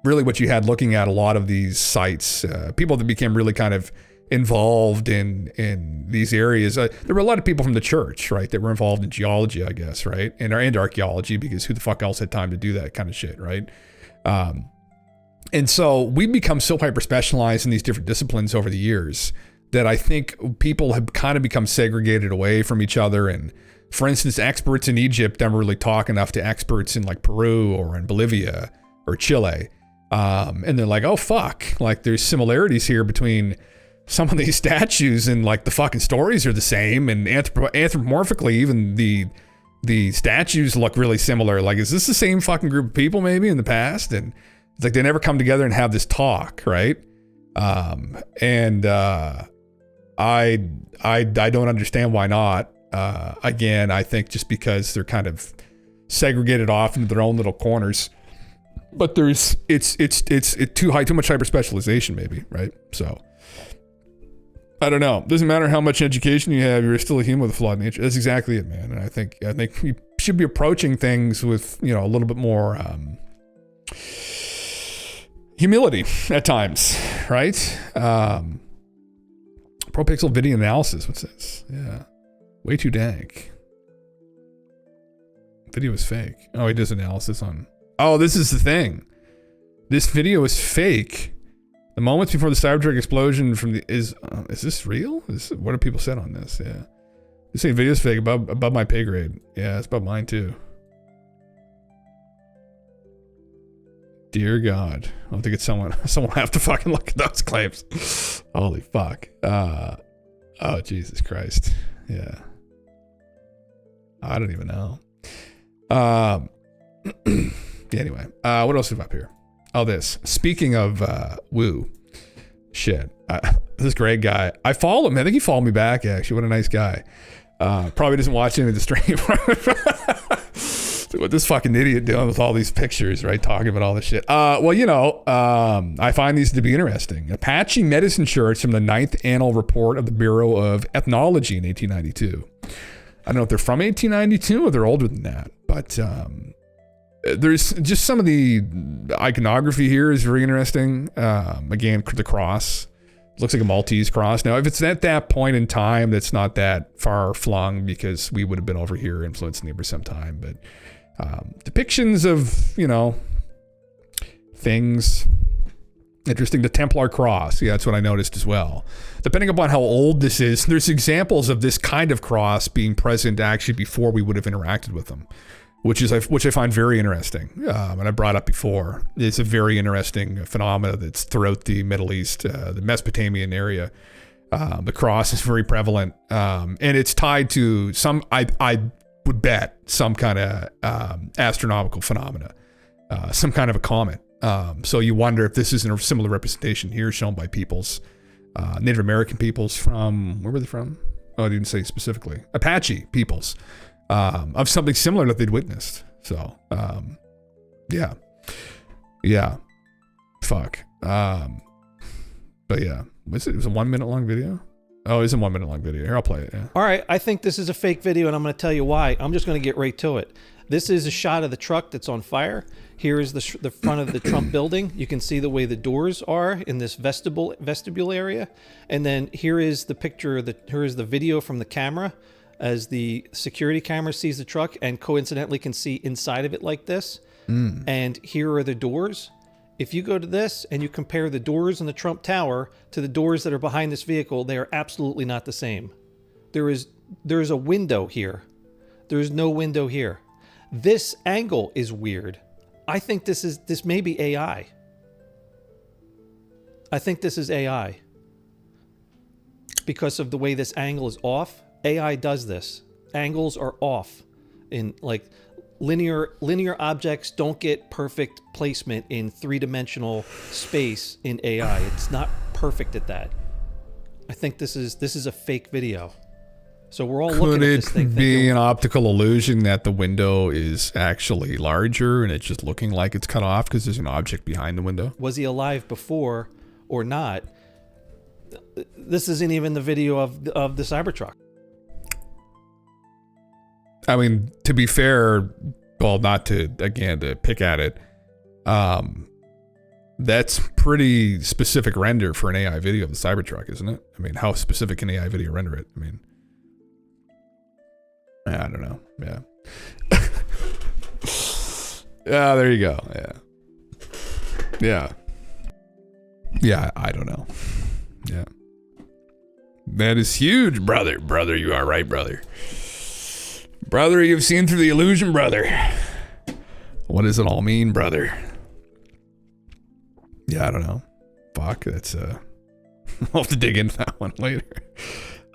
really what you had looking at a lot of these sites, people that became really kind of involved in these areas. There were a lot of people from the church, right, that were involved in geology, I guess, right, and archaeology, because who the fuck else had time to do that kind of shit, right? And so we become so hyper specialized in these different disciplines over the years that I think people have kind of become segregated away from each other. And for instance, experts in Egypt never really talk enough to experts in like Peru or in Bolivia or Chile. And they're like, oh fuck, like there's similarities here between some of these statues, and like the fucking stories are the same, and anthropomorphically even the statues look really similar. Like, is this the same fucking group of people maybe in the past? And it's like they never come together and have this talk, right? And I don't understand why not. Again, I think just because they're kind of segregated off into their own little corners. But it's too much hyper specialization maybe, right? So I don't know. Doesn't matter how much education you have, you're still a human with a flawed nature. That's exactly it, man. And I think we should be approaching things with, you know, a little bit more humility at times, right? ProPixel video analysis. What's this? Yeah, way too dank. Video is fake. Oh, he does analysis on. Oh, this is the thing. This video is fake. The moments before the Cybertruck explosion is this real? What have people said on this? Yeah. This video is fake, above my pay grade. Yeah, it's above mine too. Dear God. I don't think it's someone will have to fucking look at those claims. Holy fuck. Oh, Jesus Christ. Yeah. I don't even know. Anyway, what else is up here? Oh, this. Speaking of woo, shit. This great guy. I follow him. I think he followed me back, actually. What a nice guy. Probably doesn't watch any of the stream. What this fucking idiot doing with all these pictures, right? Talking about all this shit. Well, you know, I find these to be interesting. Apache medicine shirts from the 9th Annual Report of the Bureau of Ethnology in 1892. I don't know if they're from 1892 or they're older than that, but there's just some of the iconography here is very interesting. Again, the cross looks like a Maltese cross. Now, if it's at that point in time, that's not that far flung because we would have been over here influencing neighbors sometime. But depictions of, you know, things interesting. The Templar cross. Yeah, that's what I noticed as well. Depending upon how old this is, there's examples of this kind of cross being present actually before we would have interacted with them. Which I find very interesting, and I brought up before. It's a very interesting phenomena that's throughout the Middle East, the Mesopotamian area. The cross is very prevalent, and it's tied to some, I would bet, some kind of astronomical phenomena, some kind of a comet. So you wonder if this isn't a similar representation here shown by peoples, Native American peoples from, where were they from? Oh, I didn't say specifically. Apache peoples. Of something similar that they'd witnessed. So, yeah. Fuck. But yeah, it was a 1 minute long video. Oh, it's a 1 minute long video. Here, I'll play it. Yeah. All right, I think this is a fake video, and I'm going to tell you why. I'm just going to get right to it. This is a shot of the truck that's on fire. Here is the front of the Trump building. You can see the way the doors are in this vestibule area, and then here is the picture. Here is the video from the camera. As the security camera sees the truck and coincidentally can see inside of it like this. And here are the doors. If you go to this and you compare the doors in the Trump Tower to the doors that are behind this vehicle, they are absolutely not the same. There is a window here. There is no window here. This angle is weird. I think this may be AI. I think this is AI. because of the way this angle is off. AI does this. Angles are off. In like linear objects don't get perfect placement in 3-dimensional space in AI. It's not perfect at that. I think this is a fake video. So we're all looking at this thing. Could it be an optical illusion that the window is actually larger and it's just looking like it's cut off because there's an object behind the window? Was he alive before or not? This isn't even the video of the Cybertruck. I mean, to be fair, well, not to pick at it, that's pretty specific render for an AI video of the Cybertruck, isn't it? I mean, how specific can AI video render it? I mean, I don't know. Yeah. Yeah, there you go. Yeah. Yeah. Yeah, I don't know. Yeah. That is huge, brother. Brother, you are right, brother. Brother, you've seen through the illusion, brother. What does it all mean, brother? Yeah, I don't know. Fuck, that's I'll have to dig into that one later.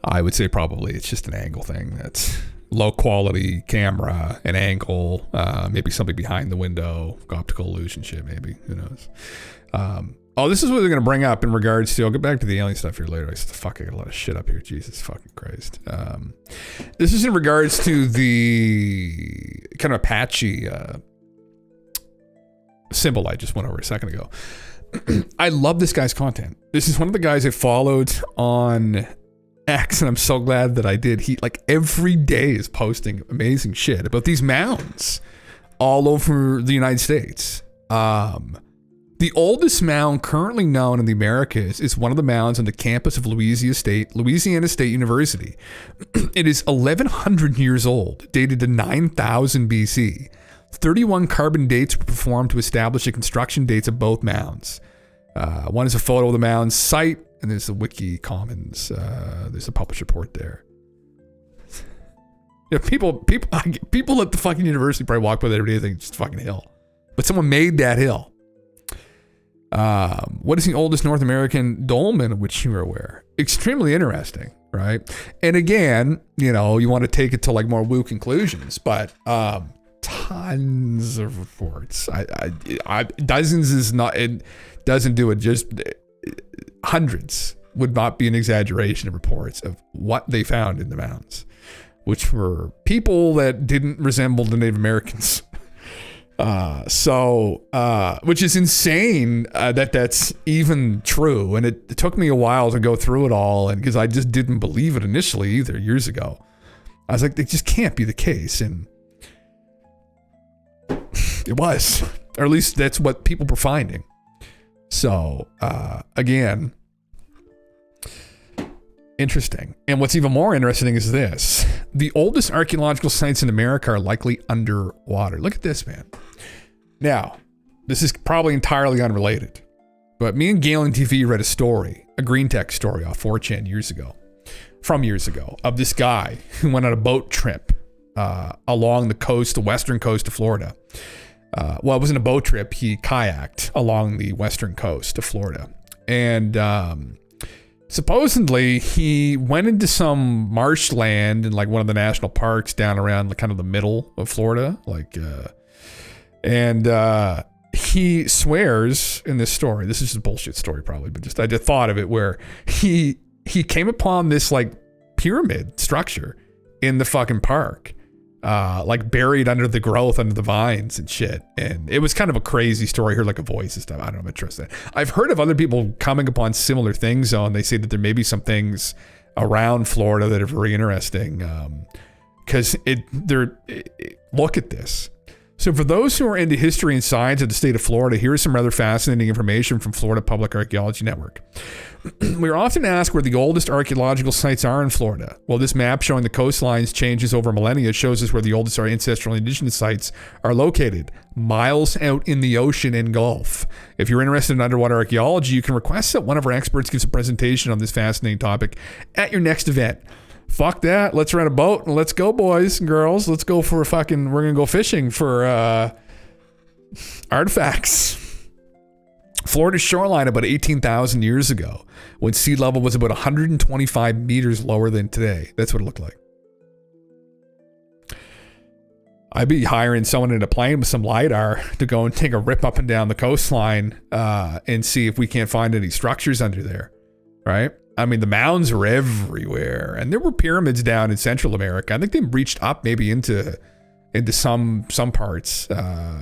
I would say probably it's just an angle thing. That's low quality camera, an angle, maybe something behind the window, optical illusion shit, maybe. Who knows? Oh, this is what they're going to bring up in regards to, I'll get back to the alien stuff here later. I got a lot of shit up here. Jesus fucking Christ. This is in regards to the kind of Apache symbol I just went over a second ago. I love this guy's content. This is one of the guys I followed on X, and I'm so glad that I did. He, like, every day is posting amazing shit about these mounds all over the United States. The oldest mound currently known in the Americas is one of the mounds on the campus of Louisiana State University. It is 1,100 years old, dated to 9,000 BC. 31 carbon dates were performed to establish the construction dates of both mounds. One is a photo of the mound's site, and there's the Wiki Commons. There's a published report there. Yeah, people at the fucking university probably walk by there every day and think it's just a fucking hill. But someone made that hill. What is the oldest North American dolmen of which you are aware? Extremely interesting, right? And again, you know, you want to take it to like more woo conclusions, but tons of reports. Dozens is not, it doesn't do it, just hundreds would not be an exaggeration of reports of what they found in the mounds, which were people that didn't resemble the Native Americans. Which is insane that that's even true. And it took me a while to go through it all, and because I just didn't believe it initially either years ago. I was like, it just can't be the case. And it was, or at least that's what people were finding. So, again, interesting. And what's even more interesting is this. The oldest archaeological sites in America are likely underwater. Look at this, man. Now, this is probably entirely unrelated, but me and Galen TV read a story, a green tech story off 4chan years ago, of this guy who went on a boat trip along the western coast of Florida. Well, it wasn't a boat trip. He kayaked along the western coast of Florida. And supposedly he went into some marshland in like one of the national parks down around kind of the middle of Florida. And he swears in this story, this is just a bullshit story probably, but I just thought of it, where he came upon this like pyramid structure in the fucking park. Like buried under the growth, under the vines and shit. And it was kind of a crazy story. I heard like a voice and stuff. I don't know if I trust that. I've heard of other people coming upon similar things though, and they say that there may be some things around Florida that are very interesting. Because look at this. So for those who are into history and science of the state of Florida, here's some rather fascinating information from Florida Public Archaeology Network. We are often asked where the oldest archaeological sites are in Florida. Well, this map showing the coastlines changes over millennia shows us where the oldest ancestral indigenous sites are located, miles out in the ocean and Gulf. If you're interested in underwater archaeology, you can request that one of our experts gives a presentation on this fascinating topic at your next event. Fuck that. Let's rent a boat and let's go, boys and girls. Let's go we're going to go fishing for artifacts. Florida shoreline about 18,000 years ago, when sea level was about 125 meters lower than today. That's what it looked like. I'd be hiring someone in a plane with some LiDAR to go and take a rip up and down the coastline and see if we can't find any structures under there, right? I mean, the mounds are everywhere, and there were pyramids down in Central America. I think they reached up maybe into some parts,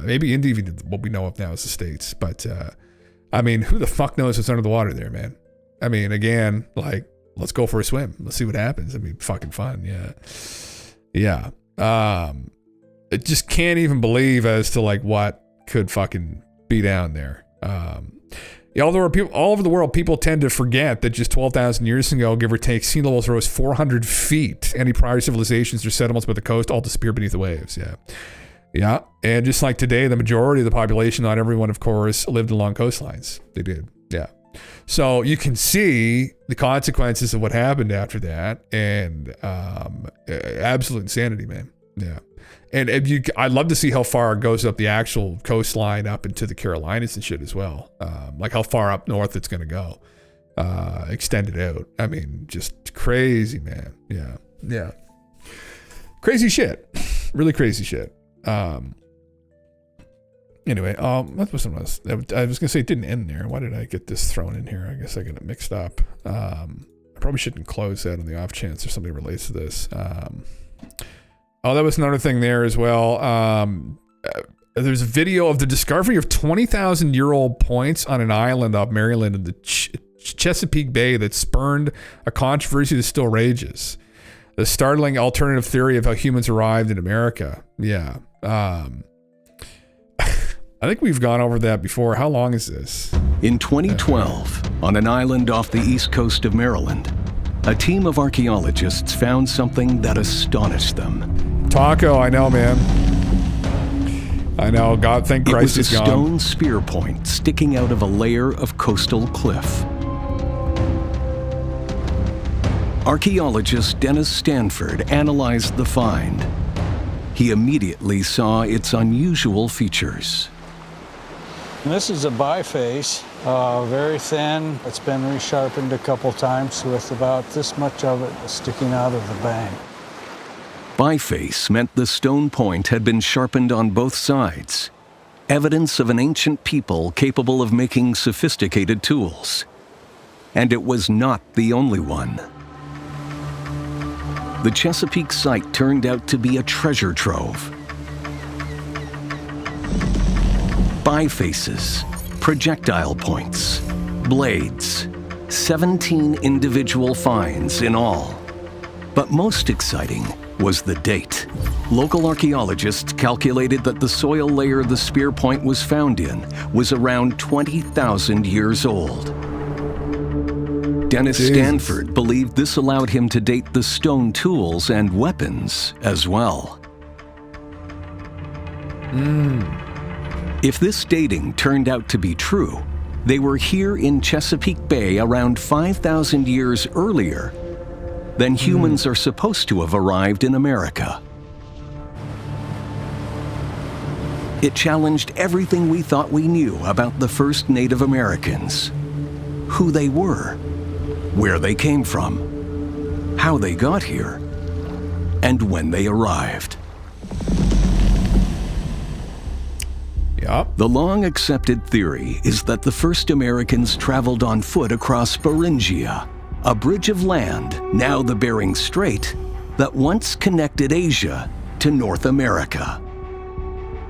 maybe into even what we know of now as the States. But I mean, who the fuck knows what's under the water there, man? I mean, again, like, let's go for a swim. Let's see what happens. I mean, fucking fun, yeah. I just can't even believe as to like what could fucking be down there. All over the world, people tend to forget that just 12,000 years ago, give or take, sea levels rose 400 feet. Any prior civilizations or settlements by the coast all disappeared beneath the waves. Yeah. And just like today, the majority of the population, not everyone, of course, lived along coastlines. They did. Yeah. So you can see the consequences of what happened after that, and absolute insanity, man. Yeah. And I'd love to see how far it goes up the actual coastline up into the Carolinas and shit as well. Like how far up north it's going to go. Extended out. I mean, just crazy, man. Yeah. Crazy shit. Really crazy shit. Anyway, that was something else. I was going to say it didn't end there. Why did I get this thrown in here? I guess I got it mixed up. I probably shouldn't close that on the off chance if somebody relates to this. Oh, that was another thing there as well. There's a video of the discovery of 20,000-year-old points on an island off Maryland in the Chesapeake Bay that spurned a controversy that still rages. The startling alternative theory of how humans arrived in America. Yeah. I think we've gone over that before. How long is this? In 2012, on an island off the east coast of Maryland, a team of archaeologists found something that astonished them. Taco, I know, man. I know. God, thank Christ he's gone. It was a stone spear point sticking out of a layer of coastal cliff. Archaeologist Dennis Stanford analyzed the find. He immediately saw its unusual features. This is a biface, very thin. It's been resharpened a couple times with about this much of it sticking out of the bank. Biface meant the stone point had been sharpened on both sides, evidence of an ancient people capable of making sophisticated tools. And it was not the only one. The Chesapeake site turned out to be a treasure trove. Bifaces, projectile points, blades, 17 individual finds in all. But most exciting was the date. Local archaeologists calculated that the soil layer the spear point was found in was around 20,000 years old. Dennis Stanford believed this allowed him to date the stone tools and weapons as well. If this dating turned out to be true, they were here in Chesapeake Bay around 5,000 years earlier than humans are supposed to have arrived in America. It challenged everything we thought we knew about the first Native Americans, who they were, where they came from, how they got here, and when they arrived. The long-accepted theory is that the first Americans traveled on foot across Beringia, a bridge of land, now the Bering Strait, that once connected Asia to North America.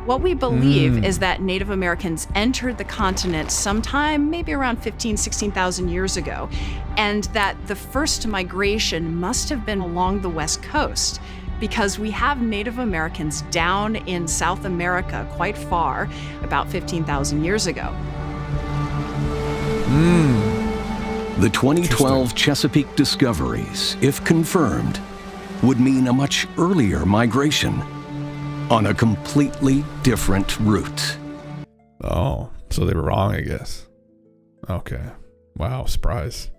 What we believe is that Native Americans entered the continent sometime maybe around 16,000 years ago, and that the first migration must have been along the west coast, because we have Native Americans down in South America quite far, about 15,000 years ago. The 2012 Chesapeake discoveries, if confirmed, would mean a much earlier migration on a completely different route. Oh, so they were wrong, I guess. Okay. Wow, surprise.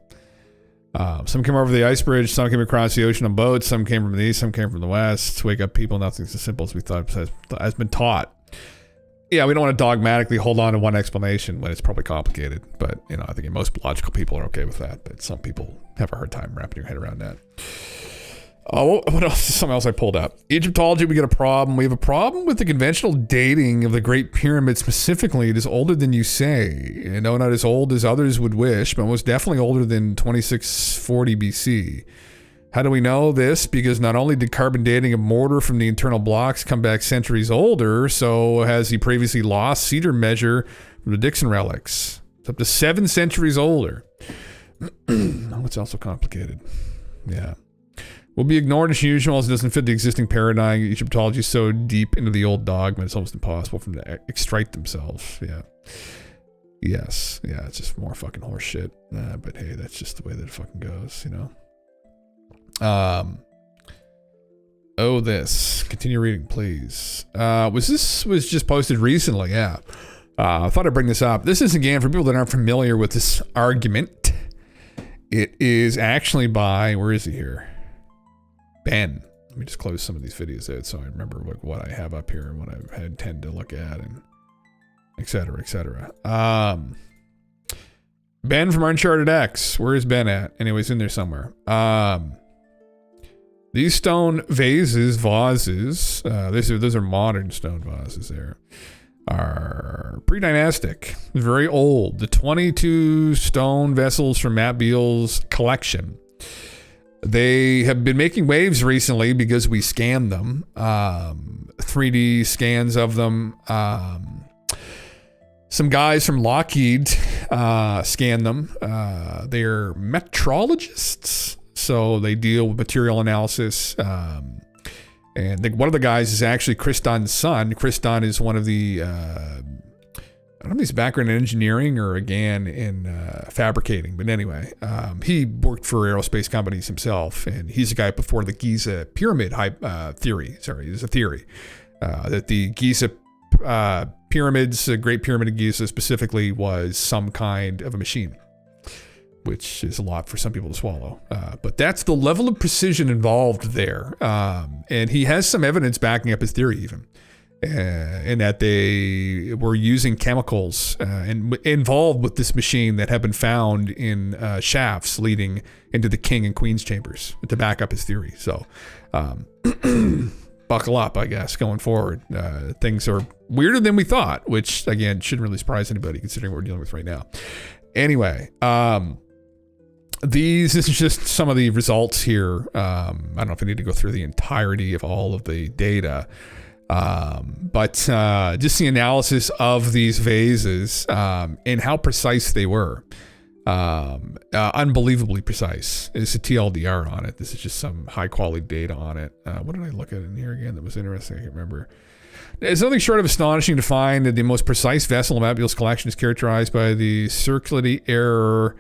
Some came over the ice bridge, some came across the ocean on boats, some came from the east, some came from the west. Wake up, people, nothing's as simple as we thought has been taught. Yeah, we don't want to dogmatically hold on to one explanation when it's probably complicated. But, you know, I think most logical people are okay with that. But some people have a hard time wrapping your head around that. Oh, what else? Something else I pulled up. Egyptology, we get a problem. We have a problem with the conventional dating of the Great Pyramid specifically. It is older than you say. And no, not as old as others would wish, but most definitely older than 2640 BC. How do we know this? Because not only did carbon dating of mortar from the internal blocks come back centuries older, so has the previously lost cedar measure from the Dixon relics. It's up to 7 centuries older. It's also complicated. Yeah. Will be ignored as usual as it doesn't fit the existing paradigm. Egyptology is so deep into the old dogma, it's almost impossible for them to extract themselves. Yeah. Yes. Yeah, it's just more fucking horse shit. But hey, that's just the way that it fucking goes, you know? This. Continue reading, please. Was just posted recently, yeah. I thought I'd bring this up. This is, again, for people that aren't familiar with this argument. It is actually by, where is he here? Ben. Let me just close some of these videos out so I remember what I have up here and what I intend to look at, and et cetera, et cetera. Ben from Uncharted X. Where is Ben at? Anyways, in there somewhere. These stone vases, those are modern stone vases there, are pre-dynastic, very old. The 22 stone vessels from Matt Beal's collection. They have been making waves recently because we scanned them. 3D scans of them. Some guys from Lockheed scanned them. They're metrologists, so they deal with material analysis. And one of the guys is actually Chris Dunn's son. Chris Dunn is one of the... I don't know if he's background in engineering or again in fabricating, but anyway, he worked for aerospace companies himself, and he's a guy before the Giza pyramid theory. Sorry, there's a theory that the Giza pyramids, the Great Pyramid of Giza specifically, was some kind of a machine, which is a lot for some people to swallow. But that's the level of precision involved there, and he has some evidence backing up his theory even. In that they were using chemicals and involved with this machine that have been found in shafts leading into the king and queen's chambers to back up his theory. So buckle up, I guess, going forward. Things are weirder than we thought, which, again, shouldn't really surprise anybody considering what we're dealing with right now. Anyway, this is just some of the results here. I don't know if I need to go through the entirety of all of the data. But just the analysis of these vases and how precise they were. Unbelievably precise. It's a TLDR on it. This is just some high quality data on it. What did I look at in here again that was interesting? I can't remember. It's nothing short of astonishing to find that the most precise vessel of Matt Beal's collection is characterized by the circularity error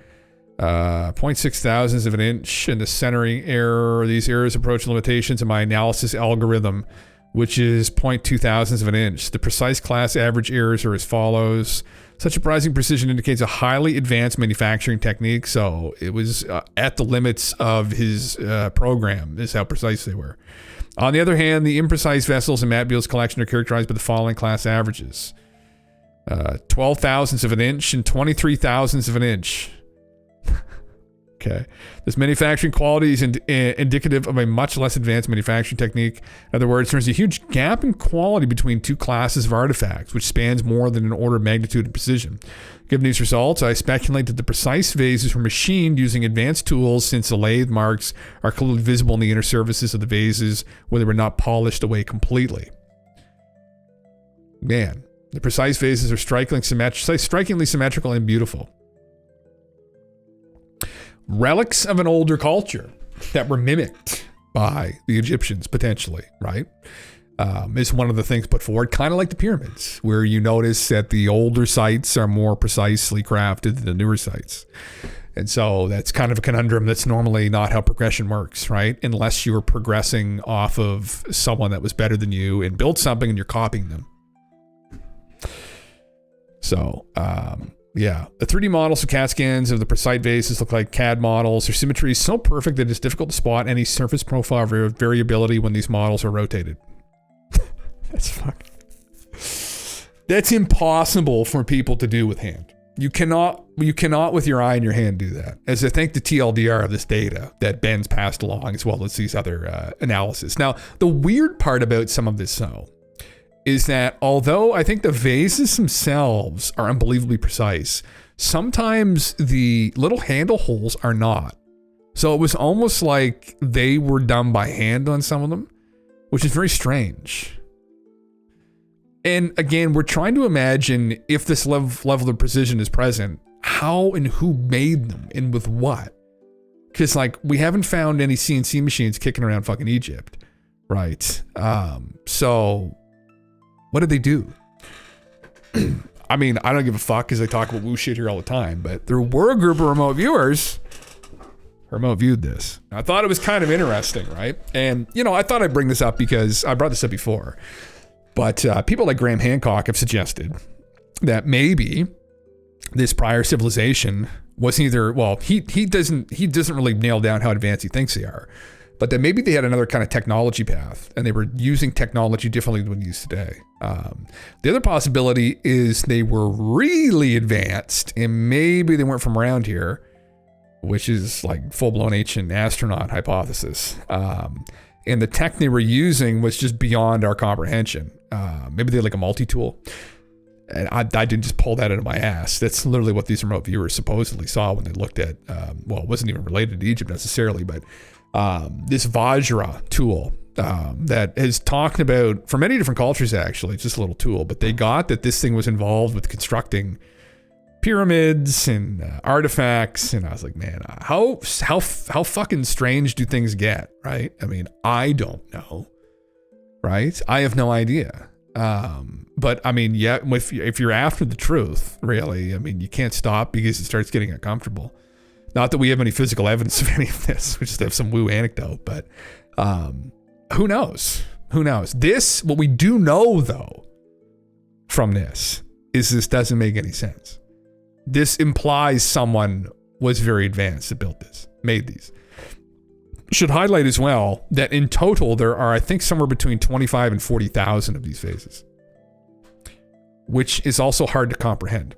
0.6 thousandths of an inch and the centering error. These errors approach limitations of my analysis algorithm, which is 0.2 thousandths of an inch. The precise class average errors are as follows. Such surprising precision indicates a highly advanced manufacturing technique. So it was at the limits of his program, is how precise they were. On the other hand, the imprecise vessels in Matt Beal's collection are characterized by the following class averages. 12 thousandths of an inch and 23 thousandths of an inch. Okay. This manufacturing quality is indicative of a much less advanced manufacturing technique. In other words, there's a huge gap in quality between two classes of artifacts, which spans more than an order of magnitude in precision. Given these results, I speculate that the precise vases were machined using advanced tools, since the lathe marks are clearly visible in the inner surfaces of the vases where they were not polished away completely. Man, the precise vases are strikingly symmetrical and beautiful. Relics of an older culture that were mimicked by the Egyptians, potentially, right? Is one of the things put forward, kind of like the pyramids, where you notice that the older sites are more precisely crafted than the newer sites. And so that's kind of a conundrum. That's normally not how progression works, right? Unless you're progressing off of someone that was better than you and built something and you're copying them. So, yeah, the 3D models of CAT scans of the precise vases look like CAD models. Their symmetry is so perfect that it's difficult to spot any surface profile variability when these models are rotated. That's fucking... That's impossible for people to do with hand. You cannot with your eye and your hand do that. As I think the TLDR of this data that Ben's passed along, as well as these other analysis. Now, the weird part about some of this, though, is that although I think the vases themselves are unbelievably precise, sometimes the little handle holes are not. So it was almost like they were done by hand on some of them, which is very strange. And again, we're trying to imagine if this level of precision is present, how and who made them and with what? Because like we haven't found any CNC machines kicking around fucking Egypt, right? So what did they do? I mean, I don't give a fuck because I talk about woo shit here all the time, but there were a group of remote viewers who remote viewed this. I thought it was kind of interesting, right? And, you know, I thought I'd bring this up because I brought this up before. But people like Graham Hancock have suggested that maybe this prior civilization was either, well, he doesn't really nail down how advanced he thinks they are, but that maybe they had another kind of technology path and they were using technology differently than we use today. The other possibility is they were really advanced and maybe they weren't from around here, which is like full-blown ancient astronaut hypothesis. And the tech they were using was just beyond our comprehension. Maybe they had like a multi-tool. And I didn't just pull that out of my ass. That's literally what these remote viewers supposedly saw when they looked at, well, it wasn't even related to Egypt necessarily, but this Vajra tool that is talked about for many different cultures, actually. It's just a little tool, but they got that this thing was involved with constructing pyramids and artifacts. And I was like, man, how fucking strange do things get, right? I mean, I don't know, right? I have no idea. But I mean, yeah, if you're after the truth, really, I mean, you can't stop because it starts getting uncomfortable. Not that we have any physical evidence of any of this. We just have some woo anecdote, but who knows? Who knows? What we do know, though, from this, is this doesn't make any sense. This implies someone was very advanced that built this, made these. Should highlight as well that in total, there are, I think, somewhere between 25 and 40,000 of these vases, which is also hard to comprehend.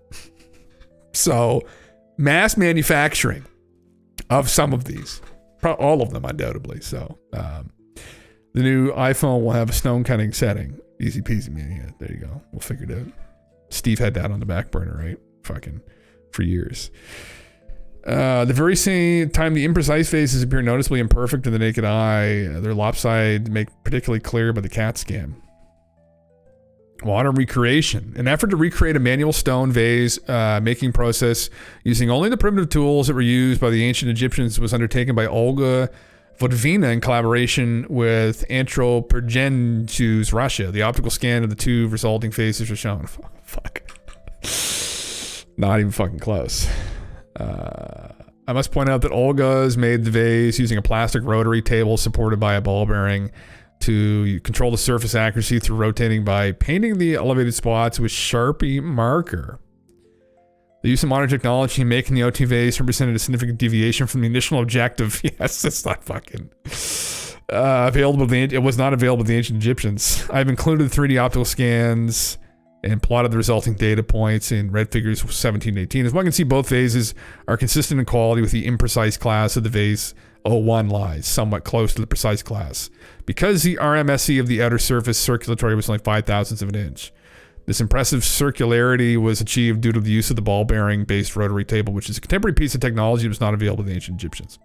So, mass manufacturing of some of these, all of them undoubtedly. So, the new iPhone will have a stone cutting setting. Easy peasy, man. Yeah, there you go. We'll figure it out. Steve had that on the back burner, right? Fucking for years. The very same time the imprecise faces appear noticeably imperfect to the naked eye, their lopsided make particularly clear by the CAT scan. Water recreation. An effort to recreate a manual stone vase making process using only the primitive tools that were used by the ancient Egyptians was undertaken by Olga Vodvina in collaboration with Anthropogenus, Russia. The optical scan of the two resulting faces was shown. Fuck. Not even fucking close. I must point out that Olga's made the vase using a plastic rotary table supported by a ball bearing to control the surface accuracy through rotating by painting the elevated spots with Sharpie marker. The use of modern technology in making the O2 vase represented a significant deviation from the initial objective. Yes, it's not fucking available. It was not available to the ancient Egyptians. I've included 3D optical scans and plotted the resulting data points in red figures 17 and 18. As one can see, both vases are consistent in quality with the imprecise class of the vase 01 lies, somewhat close to the precise class. Because the RMSE of the outer surface circulatory was only 0.005 of an inch. This impressive circularity was achieved due to the use of the ball bearing based rotary table, which is a contemporary piece of technology that was not available to the ancient Egyptians.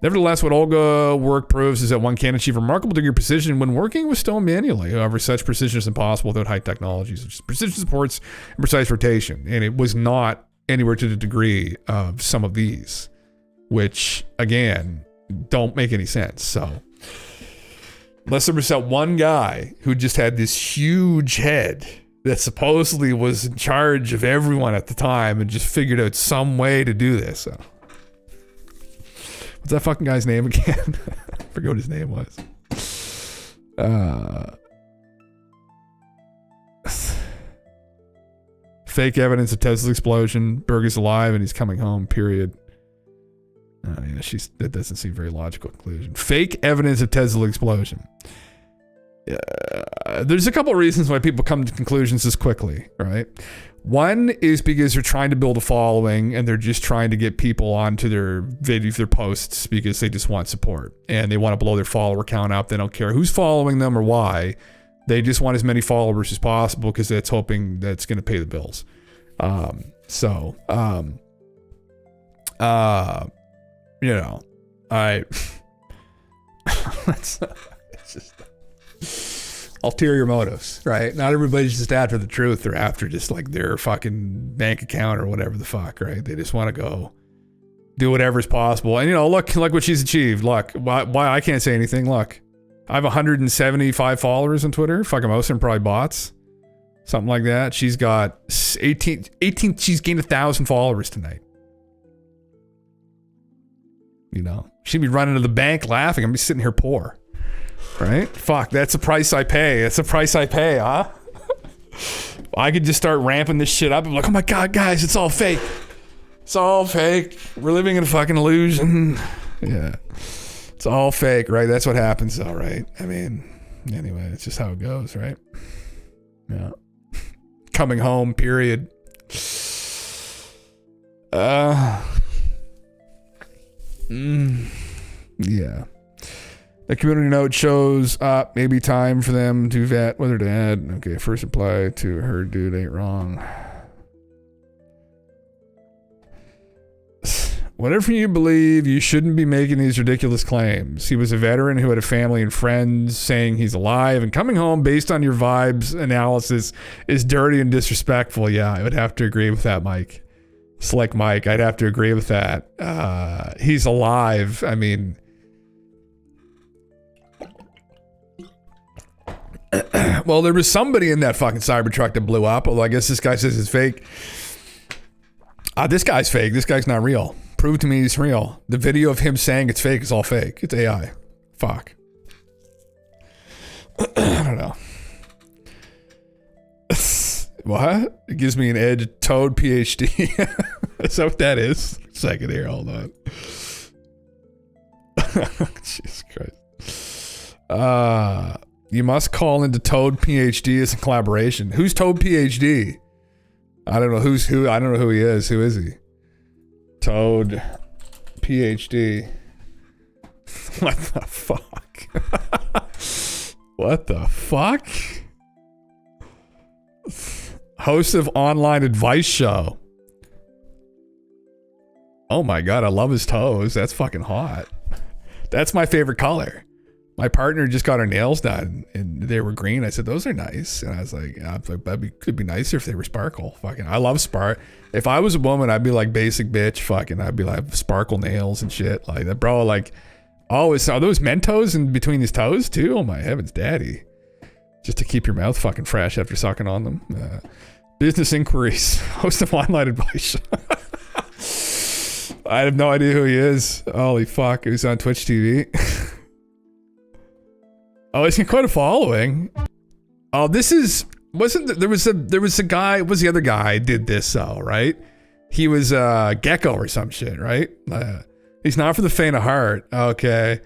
Nevertheless, what Olga work proves is that one can achieve a remarkable degree of precision when working with stone manually. However, such precision is impossible without high technologies, such as precision supports and precise rotation. And it was not anywhere to the degree of some of these, which, again, don't make any sense. So, unless there was that one guy who just had this huge head that supposedly was in charge of everyone at the time and just figured out some way to do this. So. What's that fucking guy's name again? I forget what his name was. Fake evidence of Tesla's explosion. Berg is alive and he's coming home, period. Yeah, that doesn't seem very logical conclusion. Fake evidence of Tesla explosion. there's a couple of reasons why people come to conclusions this quickly, right? One is because they're trying to build a following and they're just trying to get people onto their videos, their posts, because they just want support and they want to blow their follower count up. They don't care who's following them or why. They just want as many followers as possible because that's hoping that's going to pay the bills. You know, it's just ulterior motives, right? Not everybody's just after the truth. They're after just like their fucking bank account or whatever the fuck, right? They just want to go do whatever's possible. And, you know, look what she's achieved. Look, why I can't say anything. Look, I have 175 followers on Twitter. Fucking most of them probably bots. Something like that. She's got 18, she's gained 1,000 followers tonight. You know, she'd be running to the bank laughing. I'm be sitting here poor. Right? Fuck, that's the price I pay. That's the price I pay, huh? I could just start ramping this shit up and be like, oh my God, guys, it's all fake. It's all fake. We're living in a fucking illusion. Yeah. It's all fake, right? That's what happens, though, right? I mean, anyway, it's just how it goes, right? Yeah. Coming home, period. Yeah. The community note shows maybe time for them to vet whether to add. Okay, first reply to her dude ain't wrong. Whatever you believe, you shouldn't be making these ridiculous claims. He was a veteran who had a family and friends saying he's alive, and coming home based on your vibes analysis is dirty and disrespectful. Yeah, I would have to agree with that, Mike. Slick Mike, I'd have to agree with that. He's alive. I mean, well, there was somebody in that fucking Cybertruck that blew up, although I guess this guy says it's fake. This guy's fake. This guy's not real. Prove to me he's real. The video of him saying it's fake is all fake. It's AI. Fuck. I don't know. What? It gives me an edge. Toad PhD. Is that what that is? Second here. Hold on. Jesus Christ. You must call into Toad PhD as a collaboration. Who's Toad PhD? I don't know who's who. I don't know who he is. Who is he? Toad PhD. What the fuck? What the fuck? Host of online advice show. Oh my God, I love his toes. That's fucking hot. That's my favorite color. My partner just got her nails done and they were green. I said, those are nice. And I was like, could be nicer if they were sparkle. Fucking, I love sparkle. If I was a woman, I'd be like basic bitch. Fucking, I'd be like sparkle nails and shit like that. Bro, like, oh, are those Mentos in between these toes too? Oh my heavens, daddy. Just to keep your mouth fucking fresh after sucking on them. Business inquiries. Host of online advice. I have no idea who he is. Holy fuck. He's on Twitch TV. Oh, he's got quite a following. Oh, this is... There was a guy... Was the other guy did this though, right? He was Gecko or some shit, right? He's not for the faint of heart. Okay.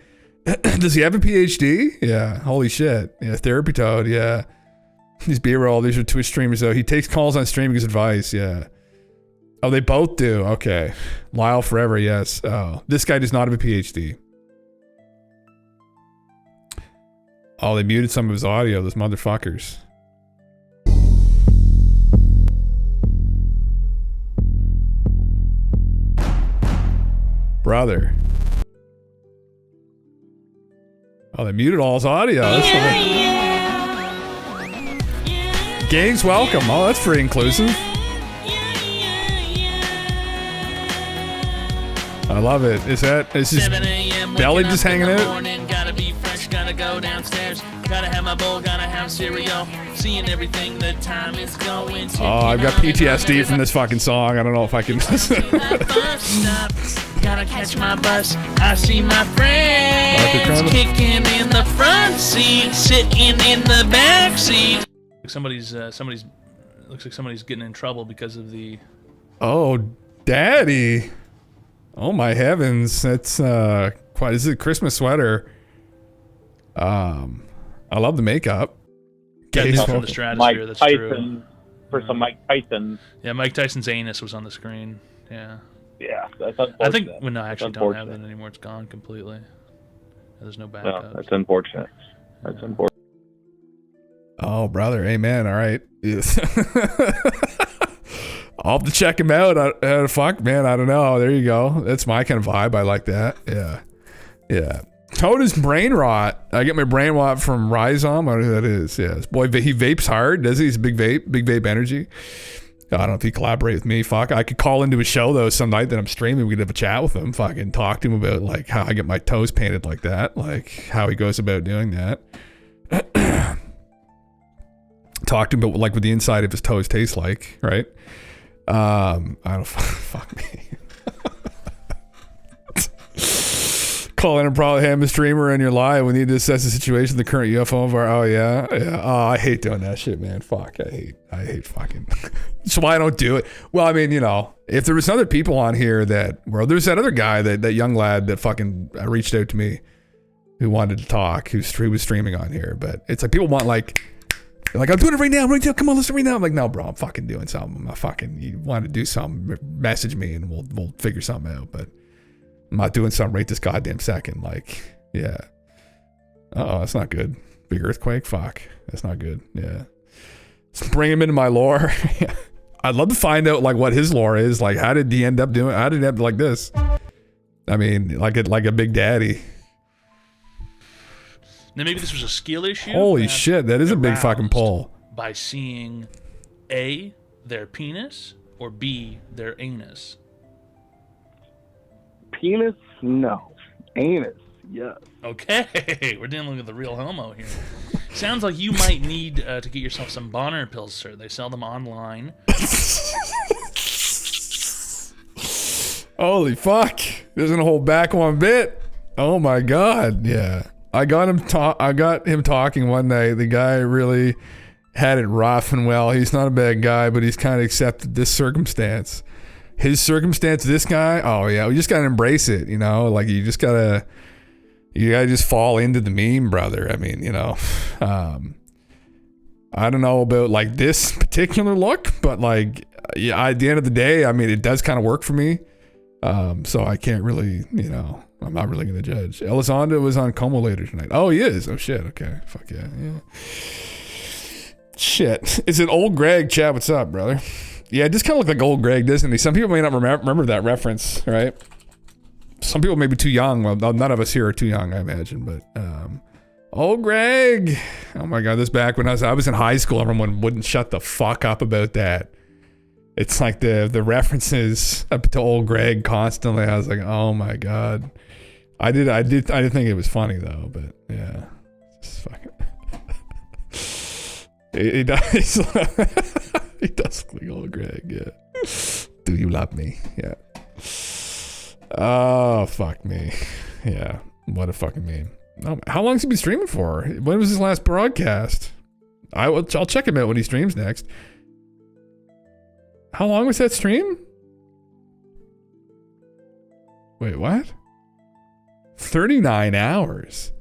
Does he have a PhD? Yeah. Holy shit. Yeah, therapy toad. Yeah. These B-roll. These are Twitch streamers though. He takes calls on streaming his advice. Yeah. Oh, they both do. Okay. Lyle forever. Yes. Oh, this guy does not have a PhD. Oh, they muted some of his audio. Those motherfuckers. Brother. Oh, they muted all his audio. Gangs welcome. Oh, that's pretty inclusive. I love it. Is his belly just hanging out? Gotta be fresh, gotta go downstairs. Gotta have my bowl, gotta have cereal. Seeing everything the time is going to. Oh, I've got PTSD from this fucking song. I don't know if I can. Gotta catch my bus. I see my friends kicking in the front seat, sitting in the back seat. Looks like somebody's getting in trouble because of the. Oh, daddy. Oh my heavens. That's this is a Christmas sweater. I love the makeup. Yeah, He's from the vocal. stratosphere. Mike That's Tyson true. for some Mike Tyson. Yeah, Mike Tyson's anus was on the screen. Yeah. Yeah, that's unfortunate. I think well, no, I That's actually don't have unfortunate. that anymore. It's gone completely. There's no No, backup. that's unfortunate. That's unfortunate. Oh, brother. Amen. All right. Yes. I'll have to check him out. Fuck, man. I don't know. There you go. That's my kind of vibe. I like that. Yeah. Yeah. Toad is brain rot. I get my brain rot from Rhizome. I don't know who that is. Yeah. This boy, he vapes hard, does he? He's a big vape energy. I don't know if he collaborates with me. Fuck. I could call into his show, though, some night that I'm streaming. We could have a chat with him. Fucking talk to him about, like, how I get my toes painted like that. Like, how he goes about doing that. Talk to him about, like, what the inside of his toes tastes like, right? I don't fuck me. Call in and probably have a streamer and you're live. We need to assess the situation, the current UFO environment. Oh yeah. Oh, I hate doing that shit, man. Fuck. I hate fucking. That's why I don't do it. Well, I mean, you know, if there was other people on here there's that other guy, that young lad that fucking reached out to me, who wanted to talk, who was streaming on here, but it's like people want like. Like, I'm doing it right now. Come on, listen right now. I'm like, no, bro, I'm fucking doing something. I'm not fucking. You want to do something? Message me and we'll figure something out. But I'm not doing something right this goddamn second. Like, yeah. Oh, that's not good. Big earthquake. Fuck, that's not good. Yeah. Let's bring him into my lore. I'd love to find out like what his lore is. Like, how did he end up doing? How did he end up like this? I mean, like a big daddy. Now maybe this was a skill issue. Holy shit, that is a big fucking pull. By seeing A, their penis, or B, their anus. Penis? No. Anus? Yes. Okay, we're dealing with the real homo here. Sounds like you might need to get yourself some Bonner pills, sir. They sell them online. Holy fuck. Doesn't hold back one bit. Oh my god. Yeah. I got him talking one night. The guy really had it rough and well. He's not a bad guy, but he's kind of accepted this circumstance. His circumstance, this guy, oh yeah, we just gotta embrace it, you know? Like you gotta just fall into the meme, brother. I mean, you know, I don't know about like this particular look, but like, yeah, at the end of the day, I mean, it does kind of work for me. So I can't really, you know, I'm not really going to judge. Elizondo was on Como later tonight. Oh, he is? Oh, shit. Okay. Fuck yeah. Yeah. Shit. Is it old Greg? Chat, what's up, brother? Yeah, it just kind of looked like old Greg, doesn't he? Some people may not remember that reference, right? Some people may be too young. Well, none of us here are too young, I imagine. But old Greg. Oh, my God. This back when I was in high school, everyone wouldn't shut the fuck up about that. It's like the references up to old Greg constantly. I was like, oh my god. I did think it was funny though, but yeah, just fucking. he does. He does look like old Greg. Yeah. Do you love me? Yeah. Oh fuck me. Yeah. What a fucking meme. Oh, how long has he been streaming for? When was his last broadcast? I'll check him out when he streams next. How long was that stream? Wait, what? 39 hours.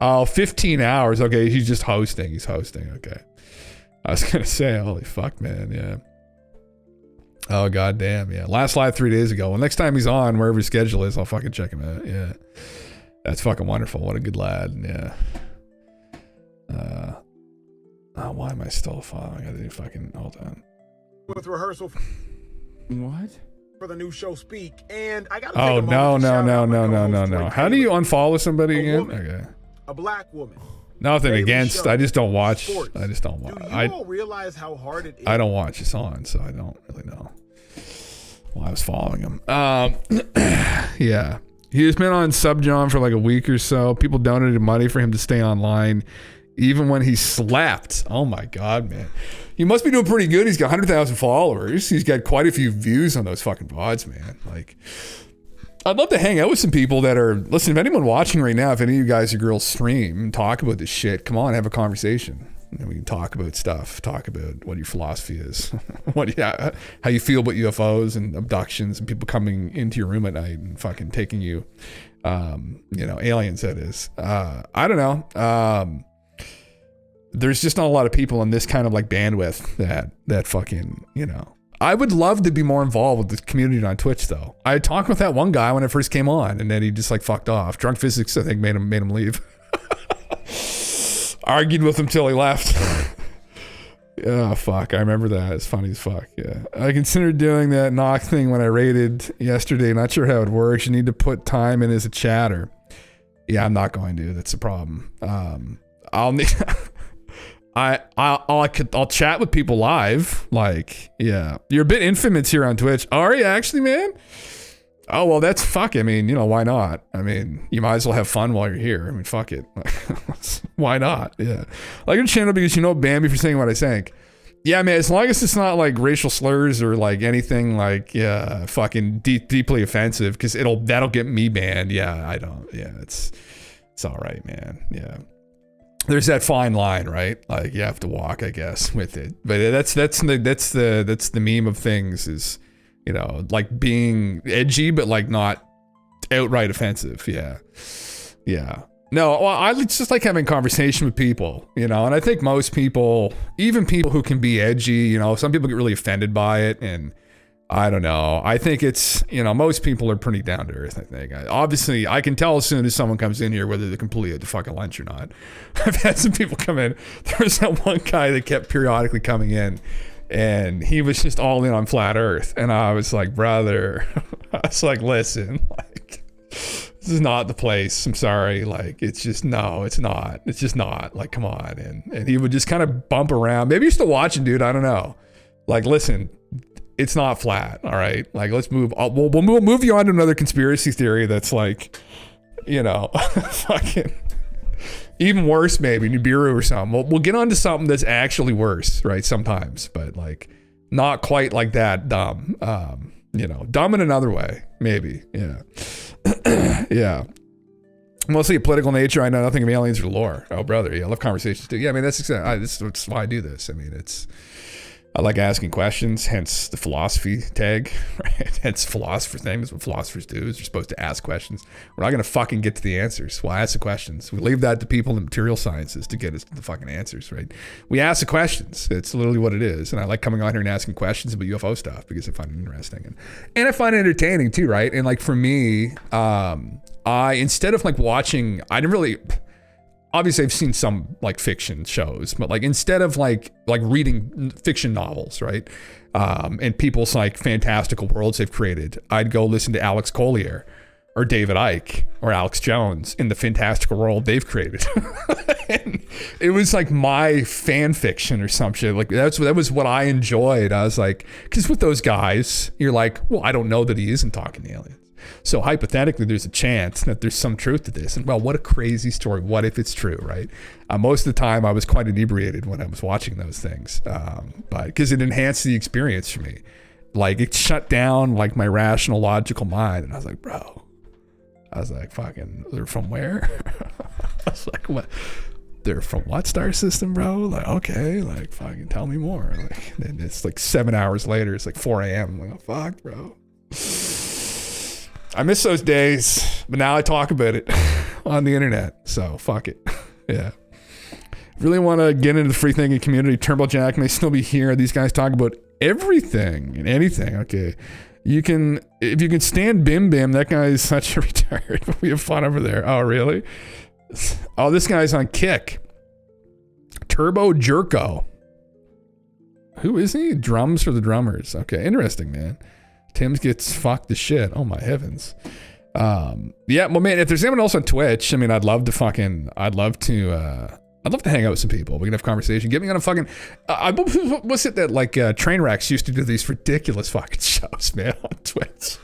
Oh, 15 hours. Okay, he's just hosting. He's hosting. Okay. I was going to say, holy fuck, man. Yeah. Oh, goddamn. Yeah. Last live 3 days ago. Well, next time he's on, wherever his schedule is, I'll fucking check him out. Yeah. That's fucking wonderful. What a good lad. Yeah. Oh, why am I still following? I didn't fucking, hold on. With rehearsal. What? For the new show Speak, and I got. Oh no. How do you unfollow somebody again? Okay. A black woman. Nothing against. I just don't watch. Sports. I just don't watch. Do you all realize how hard it is? I don't watch this on, so I don't really know. Well, I was following him. Yeah. He's been on Subjohn for like a week or so. People donated money for him to stay online, even when he slept. Oh my god, man. He must be doing pretty good. He's got 100,000 followers. He's got quite a few views on those fucking VODs, man. Like, I'd love to hang out with some people that are, listen, if anyone watching right now, if any of you guys or girls stream and talk about this shit, come on, have a conversation. And we can talk about stuff, talk about what your philosophy is, how you feel about UFOs and abductions and people coming into your room at night and fucking taking you, aliens, that is. I don't know. there's just not a lot of people in this kind of like bandwidth that fucking, you know. I would love to be more involved with the community on Twitch though. I talked with that one guy when it first came on, and then he just like fucked off. Drunk Physics, I think, made him leave. Argued with him till he left. Oh fuck, I remember that. It's funny as fuck. Yeah, I considered doing that knock thing when I raided yesterday. Not sure how it works. You need to put time in as a chatter. Yeah, I'm not going to. That's the problem. I'll need. I'll chat with people live. Like, yeah, you're a bit infamous here on Twitch. Are you actually, man? Oh, well, that's fuck. I mean, you know, why not? I mean, you might as well have fun while you're here. I mean, fuck it. Why not? Yeah. Like your channel because you know Bambi for saying what I think. Yeah, man, as long as it's not like racial slurs or like anything like, yeah, fucking deeply offensive, because that'll get me banned. Yeah, I don't. Yeah, it's all right, man. Yeah. There's that fine line, right? Like you have to walk, I guess, with it. But that's the meme of things is, you know, like being edgy, but like not outright offensive. Yeah. Yeah. No, well, I just like having conversation with people, you know, and I think most people, even people who can be edgy, you know, some people get really offended by it. And I don't know. I think it's, you know, most people are pretty down to earth, I think. Obviously, I can tell as soon as someone comes in here whether they're completely at the fucking lunch or not. I've had some people come in. There was that one guy that kept periodically coming in, and he was just all in on flat earth. And I was like, brother, I was like, listen, like, this is not the place. I'm sorry. Like, it's just, no, it's not. It's just not. Like, come on. And he would just kind of bump around. Maybe you're still watching, dude. I don't know. Like, listen, it's not flat. All right. Like, let's move. We'll move you on to another conspiracy theory that's like, you know, fucking even worse, maybe Nibiru or something. We'll get on to something that's actually worse, right? Sometimes, but like not quite like that dumb. You know, dumb in another way, maybe. Yeah. Yeah. Mostly a political nature. I know nothing of aliens or lore. Oh, brother. Yeah. I love conversations too. Yeah. I mean, that's why I do this. I mean, I like asking questions, hence the philosophy tag, right? Hence philosopher thing. That's what philosophers do, is you're supposed to ask questions. We're not going to fucking get to the answers. We'll ask the questions. We leave that to people in the material sciences to get us to the fucking answers, right? We ask the questions. It's literally what it is. And I like coming on here and asking questions about UFO stuff because I find it interesting. And I find it entertaining too, right? And like for me, instead of like watching, I didn't really... Obviously, I've seen some like fiction shows, but like instead of like reading fiction novels, right? And people's like fantastical worlds they've created, I'd go listen to Alex Collier or David Icke or Alex Jones in the fantastical world they've created. And it was like my fan fiction or some shit. Like that was what I enjoyed. I was like, because with those guys, you're like, well, I don't know that he isn't talking to aliens. So hypothetically, there's a chance that there's some truth to this. And well, what a crazy story. What if it's true, right? Most of the time, I was quite inebriated when I was watching those things, but because it enhanced the experience for me. Like it shut down like my rational, logical mind. And I was like, bro, fucking, they're from where? I was like, what? They're from what star system, bro? Like, okay, like fucking tell me more. Like, and it's like 7 hours later, it's like 4 a.m. I'm like, oh, fuck, bro. I miss those days, but now I talk about it on the internet. So fuck it. Yeah. Really want to get into the free thinking community. Turbo Jack may still be here. These guys talk about everything and anything. Okay. If you can stand Bim Bim, that guy is such a retard. We have fun over there. Oh, really? Oh, this guy's on Kick. Turbo Jerko. Who is he? Drums for the drummers. Okay. Interesting, man. Tim's gets fucked to shit. Oh my heavens. Yeah, well man, if there's anyone else on Twitch, I mean, I'd love to hang out with some people. We can have a conversation. Get me on a fucking, what's it that like Trainwrecks used to do these ridiculous fucking shows, man, on Twitch.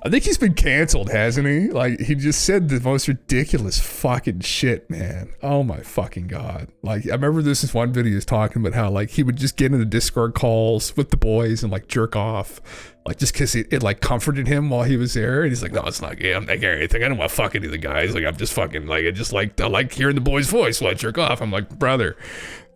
I think he's been canceled, hasn't he? Like, he just said the most ridiculous fucking shit, man. Oh my fucking God. Like, I remember this one video he was talking about how, like, he would just get into Discord calls with the boys and, like, jerk off. Like, just because it like, comforted him while he was there. And he's like, no, it's not gay. I'm not gay or anything. I don't want to fuck any of the guys. Like, I'm just fucking, like, I like hearing the boy's voice while I jerk off. I'm like, brother.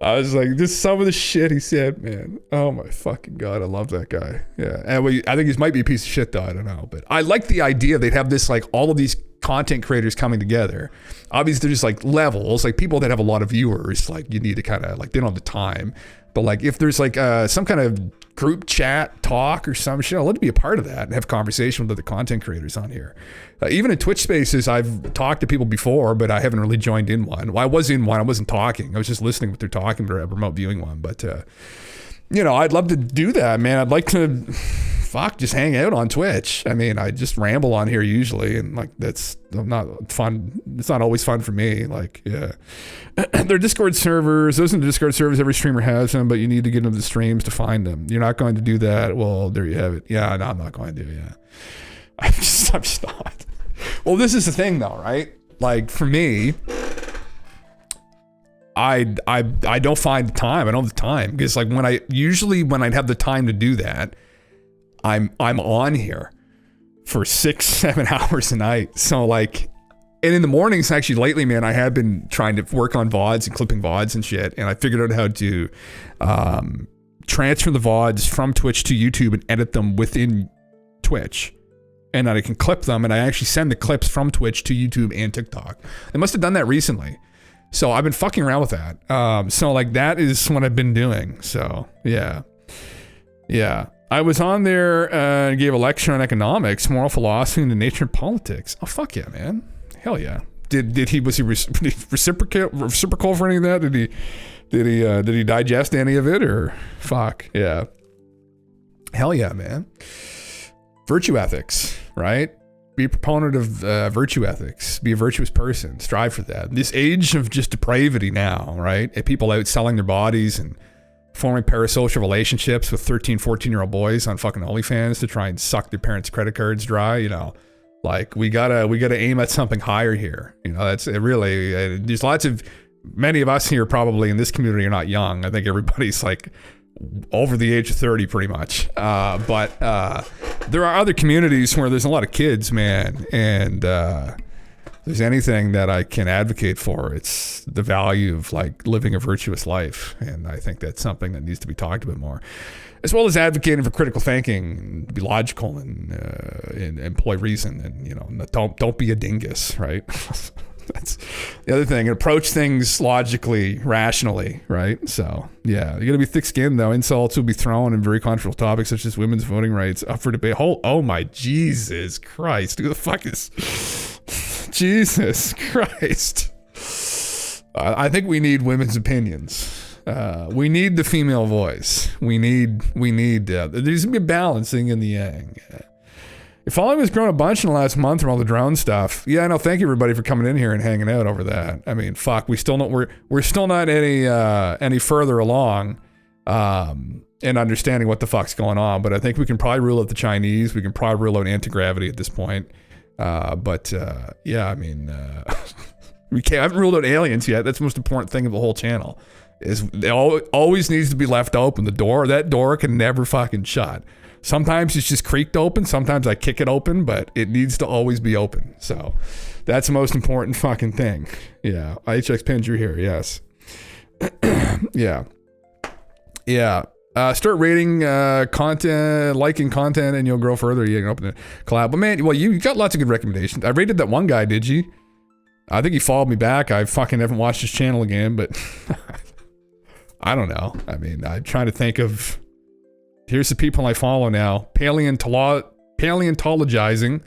I was like, just some of the shit he said, man. Oh my fucking God, I love that guy. Yeah, and I think he might be a piece of shit though, I don't know. But I like the idea they'd have this, like, all of these content creators coming together. Obviously there's like levels, like people that have a lot of viewers, like you need to kind of like, they don't have the time, but like if there's like some kind of group chat talk or some shit, I'd love to be a part of that and have conversation with other content creators on here. Even in Twitch spaces, I've talked to people before, but I haven't really joined in one. Well, I was in one, I wasn't talking. I was just listening what they're talking, but a remote viewing one. But, you know, I'd love to do that, man. I'd like to, just hang out on Twitch. I mean, I just ramble on here usually, and like, that's not fun. It's not always fun for me. Like, yeah. There are Discord servers. Those are the Discord servers. Every streamer has them, but you need to get into the streams to find them. You're not going to do that. Well, there you have it. Yeah, no, I'm not going to, yeah. I'm just not. Well, this is the thing though, right? Like for me, I don't find the time. I don't have the time because like when I'd have the time to do that, I'm on here for 6-7 hours a night. So like, and in the mornings, actually lately, man, I have been trying to work on VODs and clipping VODs and shit. And I figured out how to transfer the VODs from Twitch to YouTube and edit them within Twitch. And then I can clip them, and I actually send the clips from Twitch to YouTube and TikTok. They must have done that recently. So I've been fucking around with that. So like that is what I've been doing. So yeah. Yeah. I was on there and gave a lecture on economics, moral philosophy, and the nature of politics. Oh, fuck yeah, man. Hell yeah. Was he reciprocal for any of that? Did he digest any of it, or fuck yeah. Hell yeah, man. Virtue ethics, right? Be a proponent of virtue ethics. Be a virtuous person. Strive for that. This age of just depravity now, right? And people out selling their bodies and forming parasocial relationships with 13, 14-year-old boys on fucking OnlyFans to try and suck their parents' credit cards dry, you know. Like we gotta aim at something higher here. You know, that's it really. There's many of us here probably in this community are not young. I think everybody's like over the age of 30 pretty much. But there are other communities where there's a lot of kids, man. And if there's anything that I can advocate for, it's the value of like living a virtuous life. And I think that's something that needs to be talked about more. As well as advocating for critical thinking, and be logical and employ reason, and you know, don't be a dingus, right? That's the other thing. Approach things logically, rationally, right? So yeah, you got to be thick-skinned though. Insults will be thrown in very controversial topics such as women's voting rights up for debate. Oh my Jesus Christ! Who the fuck is Jesus Christ? I think we need women's opinions. We need the female voice. We need there's gonna be a balancing in the yang. Your following has grown a bunch in the last month from all the drone stuff. Yeah, I know. Thank you everybody for coming in here and hanging out over that. I mean, fuck, we're still not any further along in understanding what the fuck's going on. But I think we can probably rule out the Chinese. We can probably rule out anti-gravity at this point. Yeah, I mean, I haven't ruled out aliens yet. That's the most important thing of the whole channel. Is it always needs to be left open. That door can never fucking shut. Sometimes it's just creaked open. Sometimes I kick it open, but it needs to always be open. So that's the most important fucking thing. Yeah. HX Pins, you're here. Yes. Yeah. Yeah. Start rating content, liking content, and you'll grow further. You can open a collab. But man, well, you got lots of good recommendations. I rated that one guy, did you? I think he followed me back. I fucking haven't watched his channel again, but I don't know. I mean, I'm trying to think of, here's the people I follow now. Paleontologizing.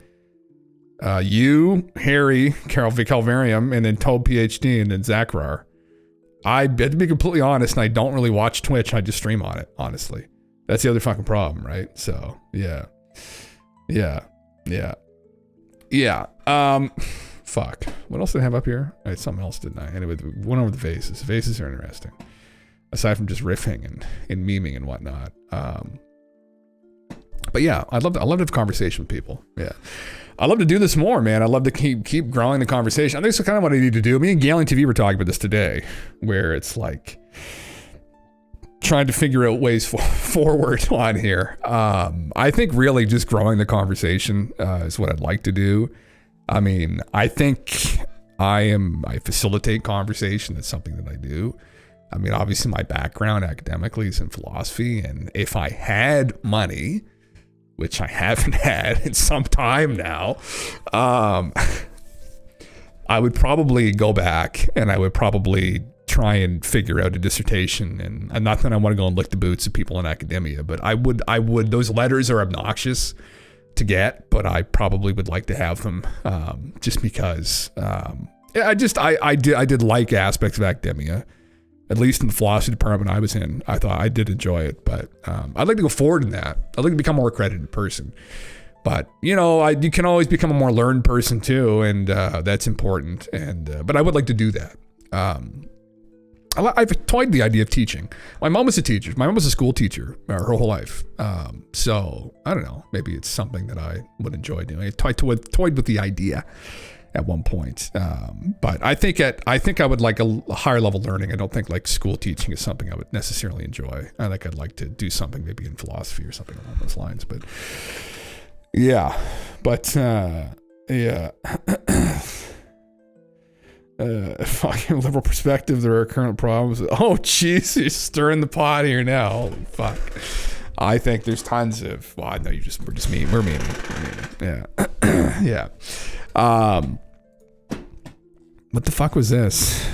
You, Harry, Calvarium, and then Toad PhD, and then Zachrar. I have to be completely honest, and I don't really watch Twitch. I just stream on it, honestly. That's the other fucking problem, right? So, yeah. Yeah. Yeah. Yeah. Fuck. What else did I have up here? All right, something else, didn't I? Anyway, went over the faces. The faces are interesting. Aside from just riffing and memeing and whatnot. But yeah, I'd love to have a conversation with people. Yeah. I love to do this more, man. I love to keep growing the conversation. I think it's kind of what I need to do. Me and Galen TV were talking about this today, where it's like trying to figure out ways forward on here. I think really just growing the conversation is what I'd like to do. I mean, I think I facilitate conversation. That's something that I do. I mean, obviously my background academically is in philosophy, and if I had money, which I haven't had in some time now, I would probably go back and I would probably try and figure out a dissertation. And not that I want to go and lick the boots of people in academia, but I would, those letters are obnoxious to get, but I probably would like to have them, just because, I did like aspects of academia, at least in the philosophy department I was in. I thought I did enjoy it, but, I'd like to go forward in that. I'd like to become a more accredited person. But, you know, you can always become a more learned person too, and that's important. And but I would like to do that. I've toyed the idea of teaching. My mom was a teacher. My mom was a school teacher her whole life. So, I don't know. Maybe it's something that I would enjoy doing. I toyed with the idea at one point. But I think I would like a higher level learning. I don't think like school teaching is something I would necessarily enjoy. I think I'd like to do something maybe in philosophy or something along those lines. But... yeah, but yeah. Fucking liberal perspective, there are current problems. Oh jeez, you're stirring the pot here now. Holy fuck. I think there's tons of, well, no, we're just mean. We're mean. Yeah. Yeah. What the fuck was this?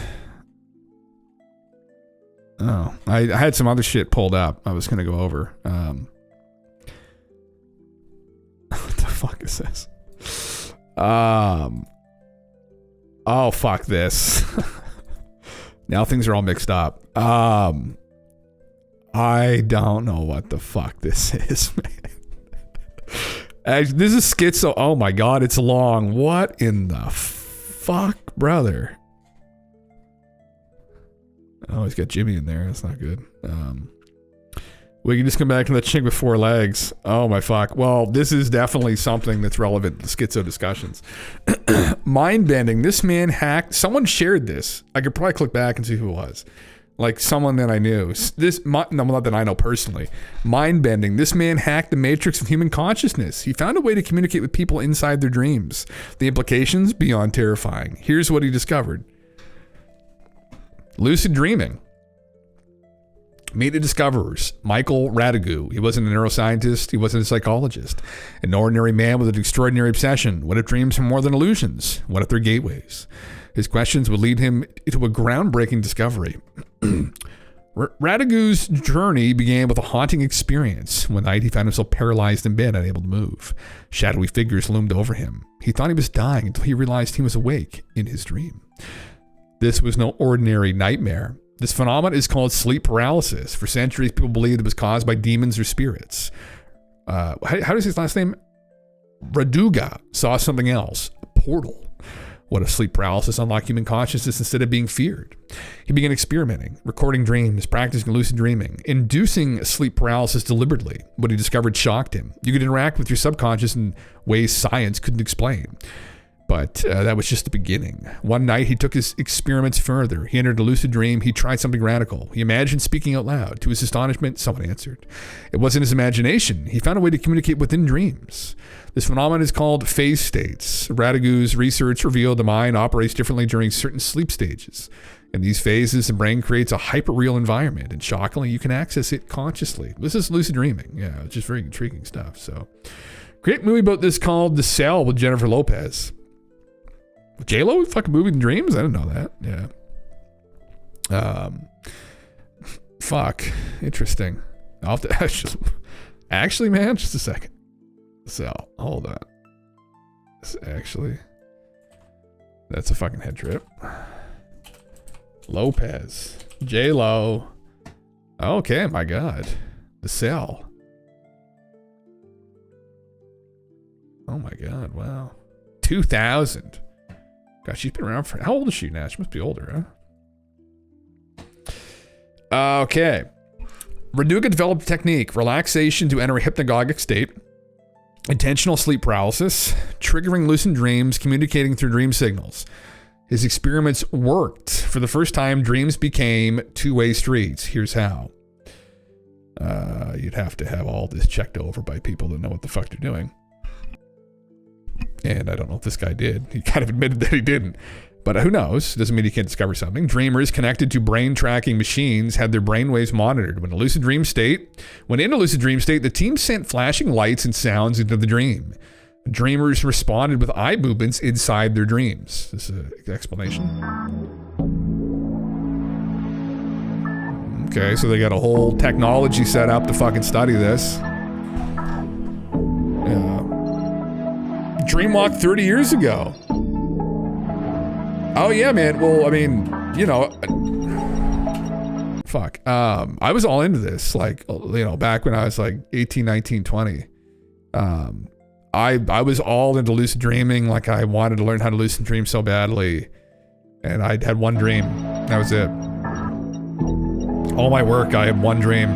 Oh, I had some other shit pulled up I was gonna go over. What the fuck is this? Oh, fuck this. Now things are all mixed up. I don't know what the fuck this is, man. This is schizo. Oh my god, it's long. What in the fuck, brother? Oh, he's got Jimmy in there. That's not good. We can just come back to the chick with four legs. Oh my fuck. Well, this is definitely something that's relevant to schizo discussions. Mind bending. This man hacked. Someone shared this. I could probably click back and see who it was. Like someone that I knew. No, not that I know personally. Mind bending. This man hacked the matrix of human consciousness. He found a way to communicate with people inside their dreams. The implications beyond terrifying. Here's what he discovered. Lucid dreaming. Meet the discoverers. Michael Radigu. He wasn't a neuroscientist. He wasn't a psychologist. An ordinary man with an extraordinary obsession. What if dreams are more than illusions? What if they're gateways? His questions would lead him to a groundbreaking discovery. Radigu's journey began with a haunting experience. One night he found himself paralyzed in bed, unable to move. Shadowy figures loomed over him. He thought he was dying until he realized he was awake in his dream. This was no ordinary nightmare. This phenomenon is called sleep paralysis. For centuries, people believed it was caused by demons or spirits. How does his last name? Raduga saw something else. A portal. What if sleep paralysis unlocked human consciousness instead of being feared? He began experimenting, recording dreams, practicing lucid dreaming, inducing sleep paralysis deliberately. What he discovered shocked him. You could interact with your subconscious in ways science couldn't explain. But that was just the beginning. One night, he took his experiments further. He entered a lucid dream. He tried something radical. He imagined speaking out loud. To his astonishment, someone answered. It wasn't his imagination. He found a way to communicate within dreams. This phenomenon is called phase states. Radigu's research revealed the mind operates differently during certain sleep stages. In these phases, the brain creates a hyper-real environment, and shockingly, you can access it consciously. This is lucid dreaming. Yeah, it's just very intriguing stuff. So, great movie about this called The Cell with Jennifer Lopez. J-Lo fucking movie in dreams? I didn't know that. Yeah. Fuck. Interesting. I'll have to actually, man, just a second. So, hold on. That's a fucking head trip. Lopez. J-Lo. Okay, my God. The Cell. Oh my God, wow. 2000. God, she's been around for... How old is she now? She must be older, huh? Okay. Raduga developed a technique. Relaxation to enter a hypnagogic state. Intentional sleep paralysis. Triggering lucid dreams. Communicating through dream signals. His experiments worked. For the first time, dreams became two-way streets. Here's how. You'd have to have all this checked over by people that know what the fuck they're doing. And I don't know if this guy did. He kind of admitted that he didn't. But who knows? Doesn't mean he can't discover something. Dreamers connected to brain tracking machines had their brainwaves monitored. When in a lucid dream state, the team sent flashing lights and sounds into the dream. Dreamers responded with eye movements inside their dreams. This is an explanation. Okay, so they got a whole technology set up to fucking study this. Dreamwalk 30 years ago. Oh yeah, man. Well, I mean, you know, fuck. I was all into this, like, you know, back when I was like 18, 19, 20. I was all into lucid dreaming. Like, I wanted to learn how to lucid dream so badly. And I had one dream. That was it. All my work, I had one dream.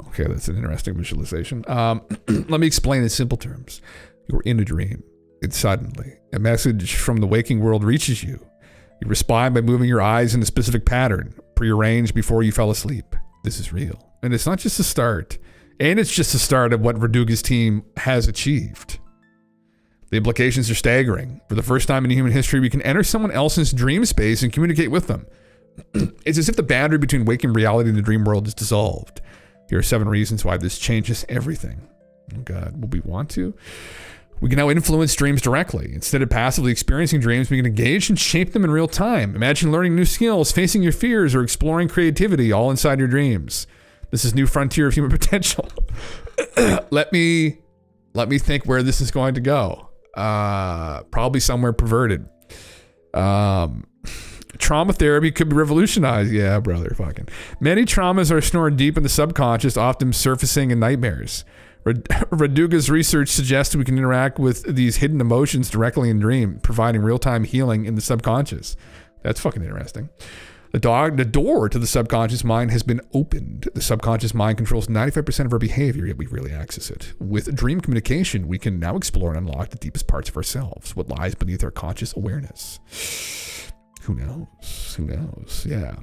Okay, that's an interesting visualization. Let me explain in simple terms. You're in a dream, and suddenly a message from the waking world reaches you. You respond by moving your eyes in a specific pattern, prearranged before you fell asleep. This is real. And it's not just a start. And it's just the start of what Verduga's team has achieved. The implications are staggering. For the first time in human history, we can enter someone else's dream space and communicate with them. It's as if the boundary between waking reality and the dream world is dissolved. Here are 7 reasons why this changes everything. Oh God, will we want to? We can now influence dreams directly. Instead of passively experiencing dreams, we can engage and shape them in real time. Imagine learning new skills, facing your fears, or exploring creativity all inside your dreams. This is new frontier of human potential. Let me think where this is going to go. Probably somewhere perverted. Trauma therapy could be revolutionized. Yeah, brother, fucking. Many traumas are stored deep in the subconscious, often surfacing in nightmares. Verduga's research suggests we can interact with these hidden emotions directly in dream, providing real-time healing in the subconscious. That's fucking interesting. The door to the subconscious mind has been opened. The subconscious mind controls 95% of our behavior, yet we rarely access it. With dream communication, we can now explore and unlock the deepest parts of ourselves, what lies beneath our conscious awareness. Who knows? Who knows? Yeah.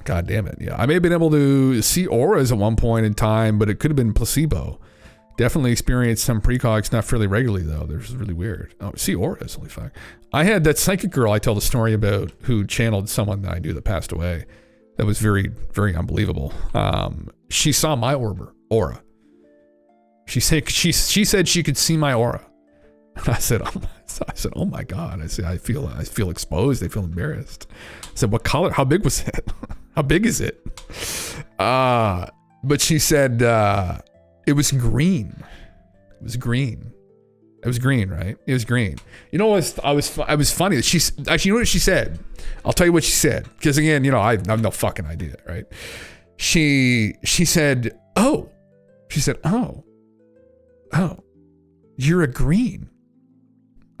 God damn it. Yeah. I may have been able to see auras at one point in time, but it could have been placebo. Definitely experienced some precog stuff fairly regularly, though. This is really weird. Oh, see auras. Holy fuck. I had that psychic girl I told a story about who channeled someone that I knew that passed away. That was very, very unbelievable. She saw my aura. She said she could see my aura. And I said, oh my God. I said, I feel exposed. I feel embarrassed. I said, what color? How big was it? How big is it? But she said, it was green. It was green. It was green, right? It was green. You know what? I was funny. Actually, you know what she said? I'll tell you what she said. Because again, you know, I have no fucking idea, right? She said, oh, you're a green.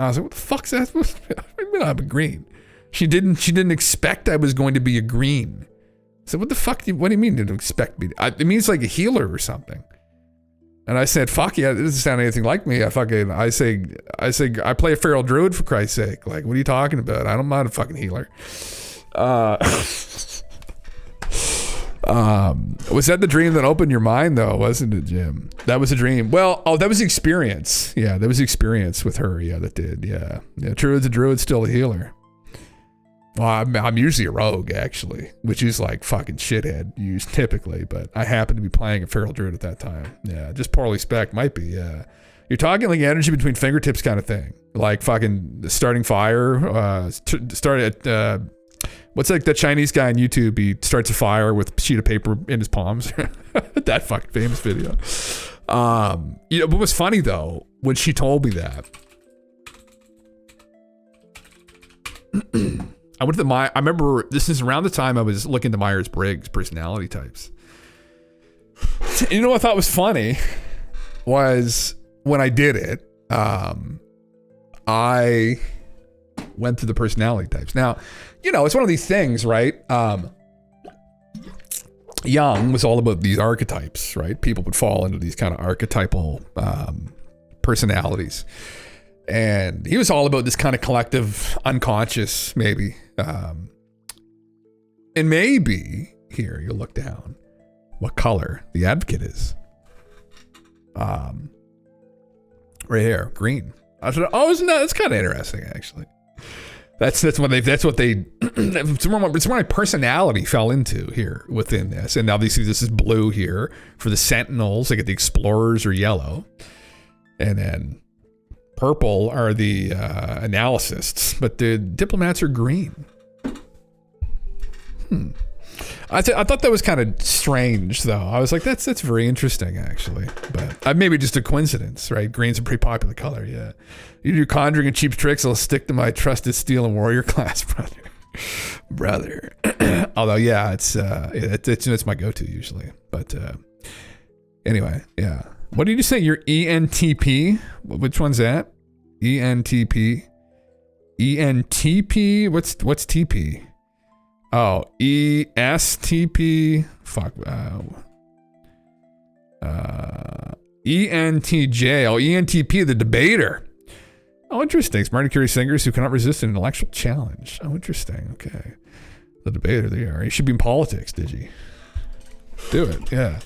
I was like, what the fuck's that? What do you mean I'm a green? She didn't expect I was going to be a green. I said, what the fuck? What do you mean didn't expect me? It means like a healer or something. And I said, fuck yeah, it doesn't sound anything like me. I say, I play a feral druid for Christ's sake. Like, what are you talking about? I'm not a fucking healer. Was that the dream that opened your mind though? Wasn't it, Jim? That was a dream. Well, that was the experience. Yeah, that was the experience with her. Yeah, that did. Yeah. Druid's a druid, still a healer. Well, I'm usually a rogue, actually, which is like fucking shithead used typically, but I happen to be playing a feral druid at that time. Yeah, just poorly spec might be, yeah. You're talking like energy between fingertips kind of thing. Like fucking starting fire, start at, what's like that Chinese guy on YouTube, he starts a fire with a sheet of paper in his palms. That fucking famous video. You know, what was funny though, when she told me that, I went to I remember this is around the time I was looking to Myers-Briggs personality types. You know what I thought was funny was when I did it, I went to the personality types. Now, you know, it's one of these things, right? Jung was all about these archetypes, right? People would fall into these kind of archetypal personalities. And he was all about this kind of collective unconscious, maybe. And maybe, here, you'll look down, what color the advocate is. Right here, green. I said, oh, isn't that? That's kind of interesting, actually. That's what they it's where my personality fell into here within this. And obviously this is blue here for the Sentinels. I get the Explorers are yellow, and then purple are the analysts, but the diplomats are green. I thought that was kind of strange, though. I was like, that's very interesting, actually. But maybe just a coincidence, right? Green's a pretty popular color, yeah. You do conjuring and cheap tricks, I'll stick to my trusted steel and warrior class, brother. Although, yeah, it's my go-to usually. But anyway, yeah. What did you say? Your ENTP? Which one's that? ENTP? ENTP? What's TP? Oh, ESTP. Fuck. ENTJ. Oh, ENTP, the debater. Oh, interesting. Smart and curious thinkers who cannot resist an intellectual challenge. Oh, interesting. Okay. The debater, there you are. You should be in politics, did you? Do it, yeah.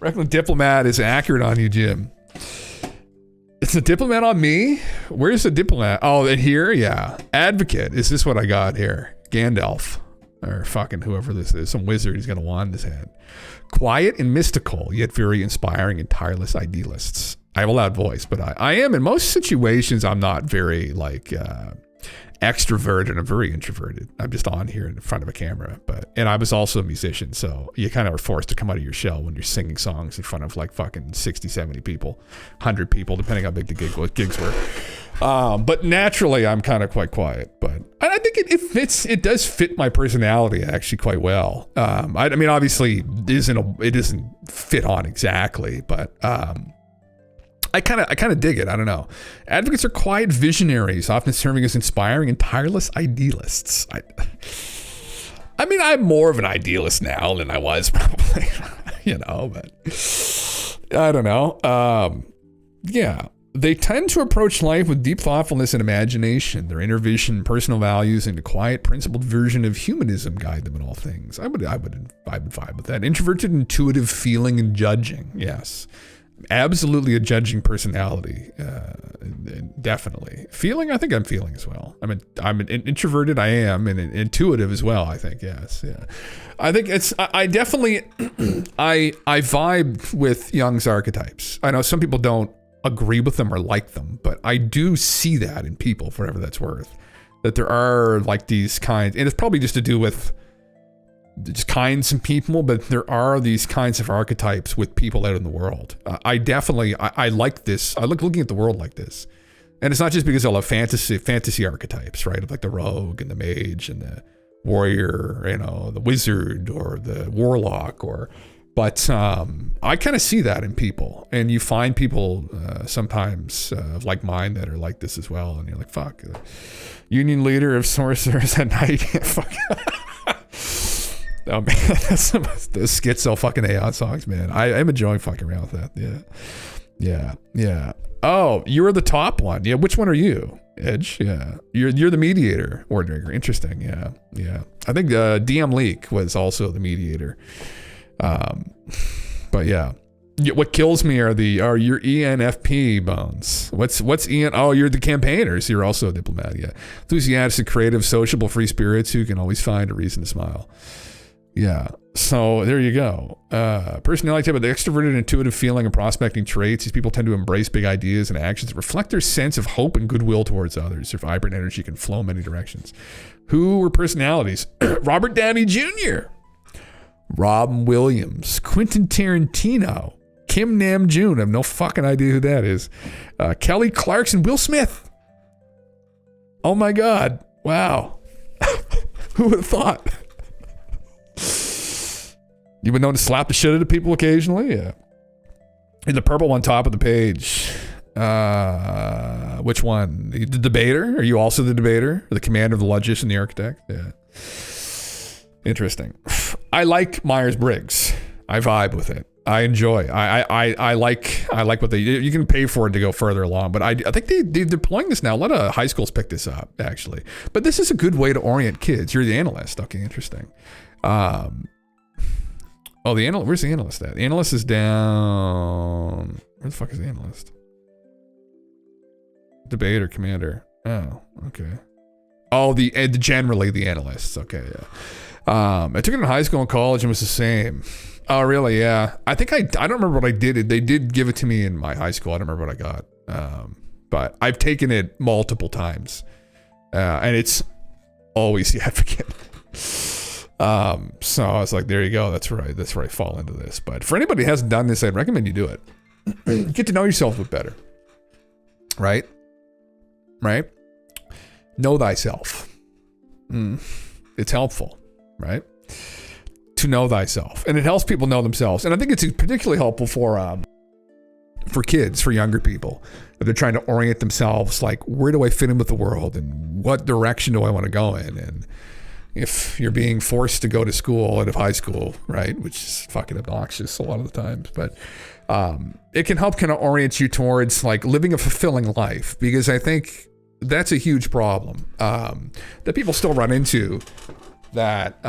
Reckon the diplomat is accurate on you, Jim. It's a diplomat on me? Where's the diplomat? Oh, and here? Yeah. Advocate. Is this what I got here? Gandalf. Or fucking whoever this is. Some wizard. He's got a wand in his hand. Quiet and mystical, yet very inspiring and tireless idealists. I have a loud voice, but I am in most situations. I'm not very extroverted. I'm very introverted. I'm just on here in front of a camera. And I was also a musician, so you kind of are forced to come out of your shell when you're singing songs in front of like fucking 60, 70 people, 100 people, depending how big the gigs were. But naturally, I'm kind of quite quiet. But I think it does fit my personality actually quite well. I mean, obviously, it isn't fit on exactly, but I kind of dig it. I don't know. Advocates are quiet visionaries, often serving as inspiring and tireless idealists. I mean, I'm more of an idealist now than I was probably, but I don't know. Yeah. They tend to approach life with deep thoughtfulness and imagination. Their inner vision, personal values, and a quiet, principled version of humanism guide them in all things. I would vibe with that. Introverted, intuitive feeling and judging. Yes. Absolutely a judging personality. Definitely. Feeling, I think I'm feeling as well. I'm an introverted, I am, and intuitive as well, I think, yes. Yeah. I think I definitely, I vibe with Jung's archetypes. I know some people don't agree with them or like them, but I do see that in people, for whatever that's worth, that there are like these kinds, and it's probably just to do with just kinds of people, but there are these kinds of archetypes with people out in the world. I definitely, I like this. I like looking at the world like this. And it's not just because I love fantasy archetypes, right? Of like the rogue and the mage and the warrior, the wizard or the warlock but I kind of see that in people, and you find people sometimes of like mine that are like this as well, and you're like, fuck, union leader of sorcerers at night. Fuck. Oh man, those schizo fucking AI songs, man. I'm enjoying fucking around with that. Yeah. Oh, you're the top one. Yeah, which one are you? Edge. Yeah, you're the mediator, Ordinary. Interesting. Yeah. I think DM Leak was also the mediator. But yeah, what kills me are your ENFP bones. What's EN? Oh, you're the campaigners. You're also a diplomat. Yeah, enthusiastic, creative, sociable, free spirits who can always find a reason to smile. Yeah. So there you go. Personality type of the extroverted, intuitive feeling and prospecting traits. These people tend to embrace big ideas and actions that reflect their sense of hope and goodwill towards others. Their vibrant energy can flow in many directions. Who were personalities? Robert Downey Jr., Robin Williams, Quentin Tarantino, Kim Nam-joon. I have no fucking idea who that is. Kelly Clarkson, Will Smith. Oh my God. Wow. Who would have thought? You've been known to slap the shit out of people occasionally? Yeah. In the purple one, top of the page. Which one? The debater? Are you also the debater? Or the commander of the logician, the architect? Yeah. Interesting. I like Myers-Briggs. I vibe with it. I enjoy. I like what you can pay for it to go further along, but I think they're deploying this now. A lot of high schools pick this up, actually. But this is a good way to orient kids. You're the analyst. Okay, interesting. Oh, the analyst. Where's the analyst at? The analyst is down. Where the fuck is the analyst? Debater, commander. Oh, okay. Oh, generally the analysts. Okay, yeah. I took it in high school and college and it was the same. Oh, really? Yeah. I think I don't remember what I did. They did give it to me in my high school. I don't remember what I got. But I've taken it multiple times. And it's always the advocate. So I was like, there you go. That's where I fall into this. But for anybody who hasn't done this, I'd recommend you do it. Get to know yourself a bit better. Right? Right? Know thyself. It's helpful, right? To know thyself. And it helps people know themselves. And I think it's particularly helpful for kids, for younger people. If they're trying to orient themselves, like, where do I fit in with the world? And what direction do I want to go in? And if you're being forced to go to school out of high school, right, which is fucking obnoxious a lot of the times, but it can help kind of orient you towards like living a fulfilling life, because I think that's a huge problem that people still run into, that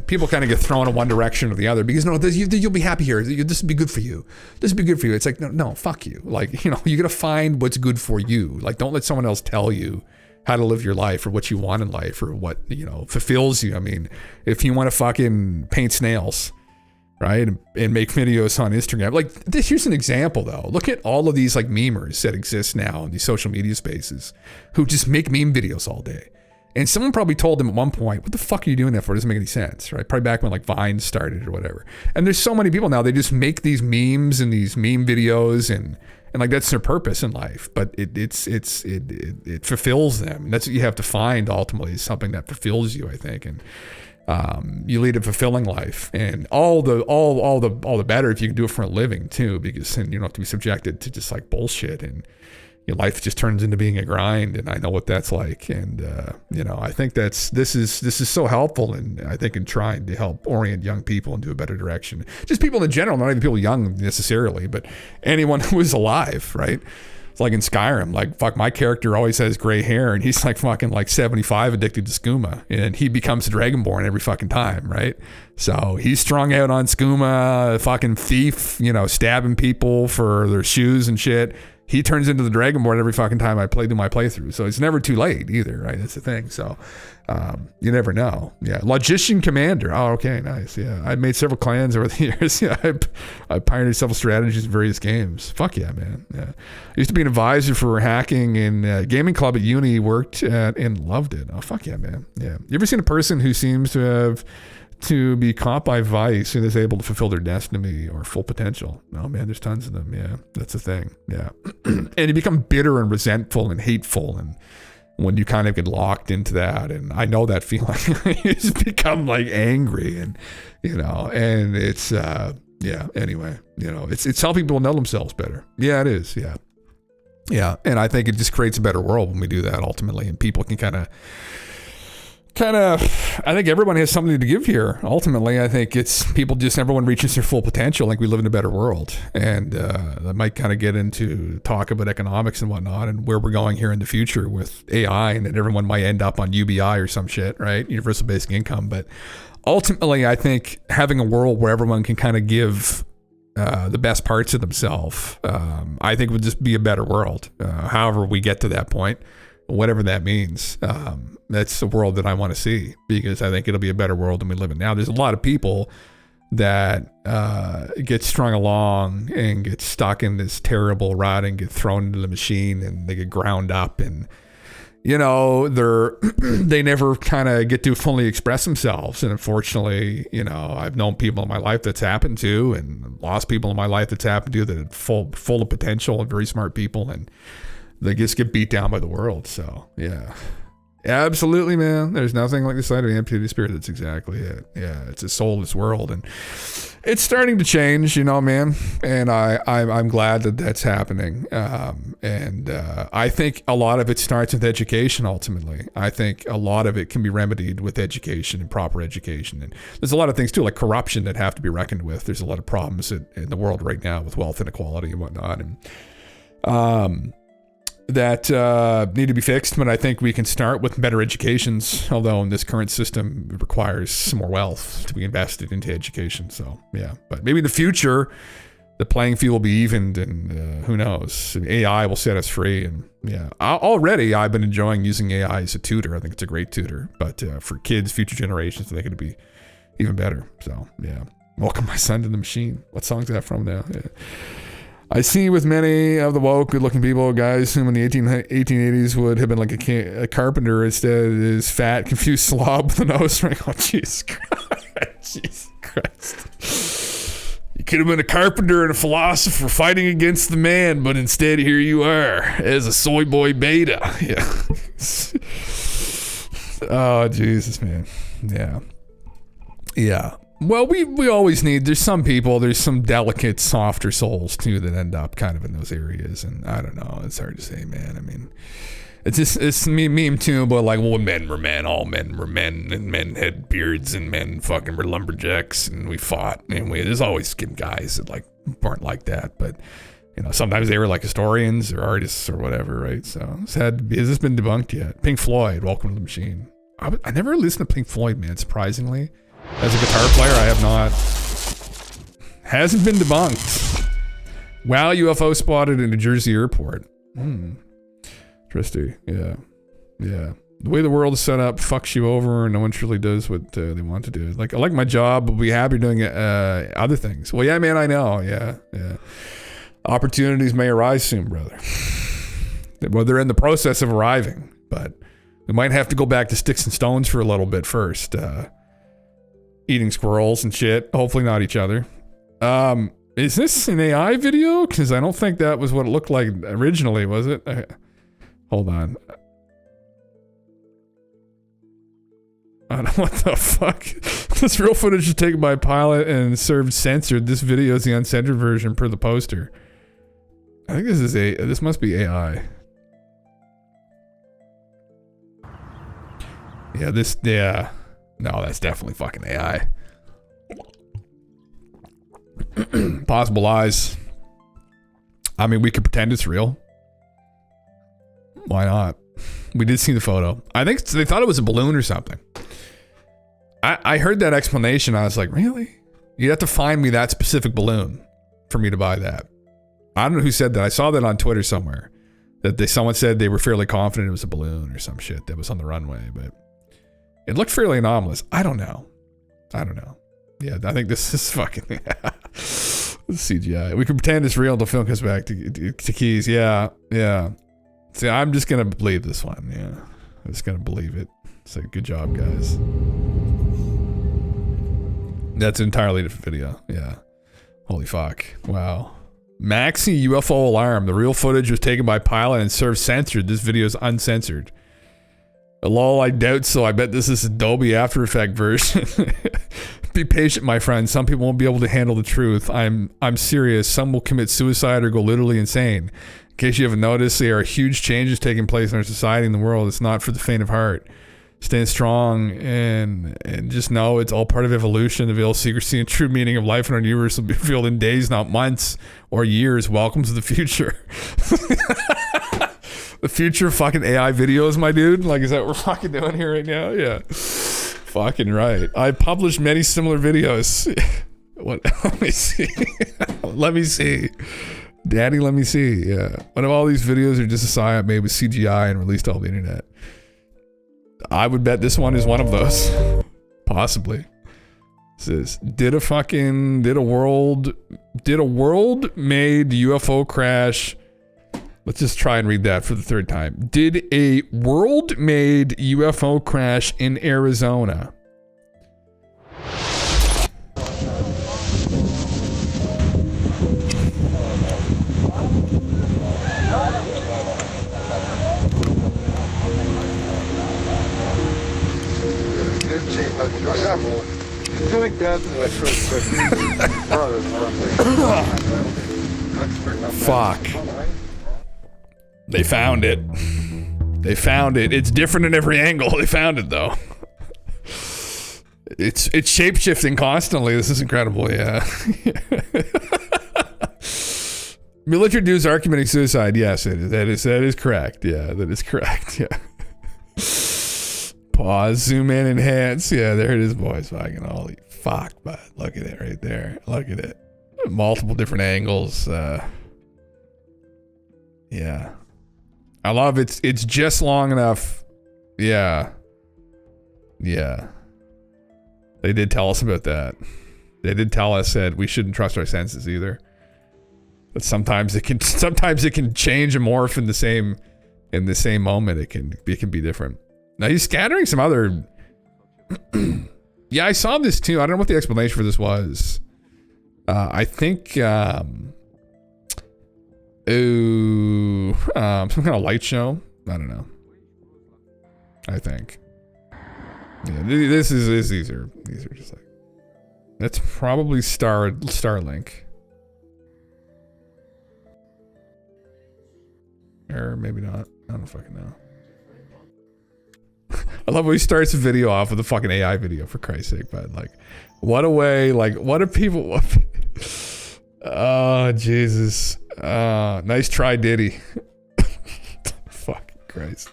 people kind of get thrown in one direction or the other because you'll be happy here. This will be good for you. This will be good for you. It's like, no, fuck you. Like, you got to find what's good for you. Like, don't let someone else tell you how to live your life or what you want in life or what, fulfills you. I mean, if you want to fucking paint snails, right, and make videos on Instagram, like this, here's an example though. Look at all of these like memers that exist now in these social media spaces who just make meme videos all day. And someone probably told them at one point, what the fuck are you doing that for? It doesn't make any sense, right? Probably back when like Vine started or whatever. And there's so many people now, they just make these memes and these meme videos and like that's their purpose in life. But it fulfills them. That's what you have to find ultimately, is something that fulfills you, I think. And you lead a fulfilling life, and all the better if you can do it for a living too, because then you don't have to be subjected to just like bullshit, and your life just turns into being a grind. And I know what that's like. And I think this is so helpful, and I think in trying to help orient young people into a better direction. Just people in general, not even people young necessarily, but anyone who is alive, right? It's like in Skyrim, like fuck, my character always has gray hair, and he's like fucking like 75 addicted to skooma, and he becomes a dragonborn every fucking time, right? So he's strung out on skooma, fucking thief, stabbing people for their shoes and shit. He turns into the dragonborn every fucking time I do my playthrough. So it's never too late either, right? That's the thing. So you never know. Yeah. Logician Commander. Oh, okay. Nice. Yeah. I made several clans over the years. Yeah. I pioneered several strategies in various games. Fuck yeah, man. Yeah. I used to be an advisor for hacking in gaming club at uni, worked at and loved it. Oh, fuck yeah, man. Yeah. You ever seen a person who seems to be caught by vice and is able to fulfill their destiny or full potential? No, man, there's tons of them. Yeah, that's the thing. Yeah. And you become bitter and resentful and hateful, and when you kind of get locked into that, and I know that feeling, you just become like angry, and and it's anyway, it's helping people know themselves better. Yeah, it is. Yeah, and I think it just creates a better world when we do that ultimately, and people can kind of I think everyone has something to give here. Ultimately, I think everyone reaches their full potential. I think we live in a better world. And that might kind of get into talk about economics and whatnot and where we're going here in the future with AI, and that everyone might end up on UBI or some shit, right? Universal basic income. But ultimately, I think having a world where everyone can kind of give the best parts of themselves, I think would just be a better world. However we get to that point, whatever that means, that's the world that I want to see, because I think it'll be a better world than we live in now. There's a lot of people that get strung along and get stuck in this terrible rut and get thrown into the machine, and they get ground up, and they never kind of get to fully express themselves. And unfortunately, I've known people in my life that's happened to, and lost people in my life that's happened to, that are full of potential and very smart people, and they just get beat down by the world. So yeah, absolutely, man. There's nothing like the sight of the amputated spirit. That's exactly it. Yeah, it's a soulless world, and it's starting to change, man. And I'm glad that that's happening. And I think a lot of it starts with education. Ultimately, I think a lot of it can be remedied with education and proper education. And there's a lot of things too, like corruption, that have to be reckoned with. There's a lot of problems in the world right now with wealth inequality and whatnot, and that need to be fixed. But I think we can start with better educations, although in this current system it requires some more wealth to be invested into education. So yeah, but maybe in the future the playing field will be evened, and who knows? AI will set us free. And yeah, already I've been enjoying using AI as a tutor. I think it's a great tutor. But for kids, future generations, I think it'll be even better. So yeah, welcome my son to the machine. What song's that from now? Yeah. I see with many of the woke, good-looking people, guys whom in the 1880s would have been like a carpenter, instead is fat, confused slob with a nose ring. Oh, Jesus Christ. Jesus Christ. You could have been a carpenter and a philosopher fighting against the man, but instead here you are as a soy boy beta. Yeah. Oh, Jesus, man. Yeah. Yeah. Well, we always need, there's some people, there's some delicate, softer souls too that end up kind of in those areas. And I don't know, it's hard to say, man. I mean, it's meme too, but like, well, men were men, all men were men, and men had beards, and men fucking were lumberjacks, and we fought. And there's always guys that like weren't like that, but you know, sometimes they were like historians or artists or whatever, right? So has this been debunked yet? Pink Floyd, Welcome to the Machine. I never listened to Pink Floyd, man, surprisingly. As a guitar player, I have not. Hasn't been debunked. Wow, UFO spotted in New Jersey airport. Interesting. Yeah. Yeah. The way the world is set up fucks you over, and no one truly does what they want to do. Like, I like my job, but we happy doing other things. Well, yeah, man, I know. Yeah. Yeah. Opportunities may arise soon, brother. Well, they're in the process of arriving, but we might have to go back to sticks and stones for a little bit first. Eating squirrels and shit. Hopefully not each other. Is this an AI video? Because I don't think that was what it looked like originally, was it? Hold on. I don't know what the fuck. This real footage is taken by a pilot and served censored. This video is the uncensored version per the poster. I think this must be AI. Yeah, no, that's definitely fucking AI. Possible lies. I mean, we could pretend it's real. Why not? We did see the photo. I think they thought it was a balloon or something. I heard that explanation. I was like, really? You'd have to find me that specific balloon for me to buy that. I don't know who said that. I saw that on Twitter somewhere. That someone said they were fairly confident it was a balloon or some shit that was on the runway, but it looked fairly anomalous. I don't know. Yeah, I think this is fucking CGI. We can pretend it's real until film comes back to Keys. Yeah. See, I'm just gonna believe this one. Yeah, I'm just gonna believe it. So good job, guys. That's an entirely different video. Yeah. Holy fuck. Wow. Maxi UFO alarm. The real footage was taken by pilot and served censored. This video is uncensored. Lol, I doubt so. I bet this is Adobe After Effects version. Be patient, my friend. Some people won't be able to handle the truth. I'm serious. Some will commit suicide or go literally insane. In case you haven't noticed, there are huge changes taking place in our society and the world. It's not for the faint of heart. Stand strong and just know it's all part of evolution. The veil of secrecy and true meaning of life in our universe will be revealed in days, not months or years. Welcome to the future. The future of fucking AI videos, my dude. Like, is that what we're fucking doing here right now? Yeah. Fucking right. I published many similar videos. What? Let me see. Let me see. Daddy, let me see. Yeah. What if all these videos are just a psyop made with CGI and released all the internet? I would bet this one is one of those. Possibly. It says, did a world made UFO crash? Let's just try and read that for the third time. Did a world-made UFO crash in Arizona? Fuck. They found it. It's different in every angle. They found it though. It's shape-shifting constantly. This is incredible, yeah. Military dudes are committing suicide. Yes, that is correct. Yeah, that is correct. Yeah. Pause, zoom in, enhance. Yeah, there it is, boys. Fucking holy fuck, but look at it right there. Look at it. multiple different angles. Yeah. I love it. It's just long enough. Yeah. Yeah. They did tell us about that. They did tell us that we shouldn't trust our senses either. But sometimes it can change and morph in the same moment. It can be different. Now he's scattering some other. Yeah, I saw this too. I don't know what the explanation for this was. I think some kind of light show. I don't know. I think. Yeah, these are just like, that's probably Starlink. Or maybe not. I don't fucking know. I love when he starts a video off with a fucking AI video, for Christ's sake, but like, what a way, like, what are people, oh, Jesus. Nice try, Diddy. Fucking Christ.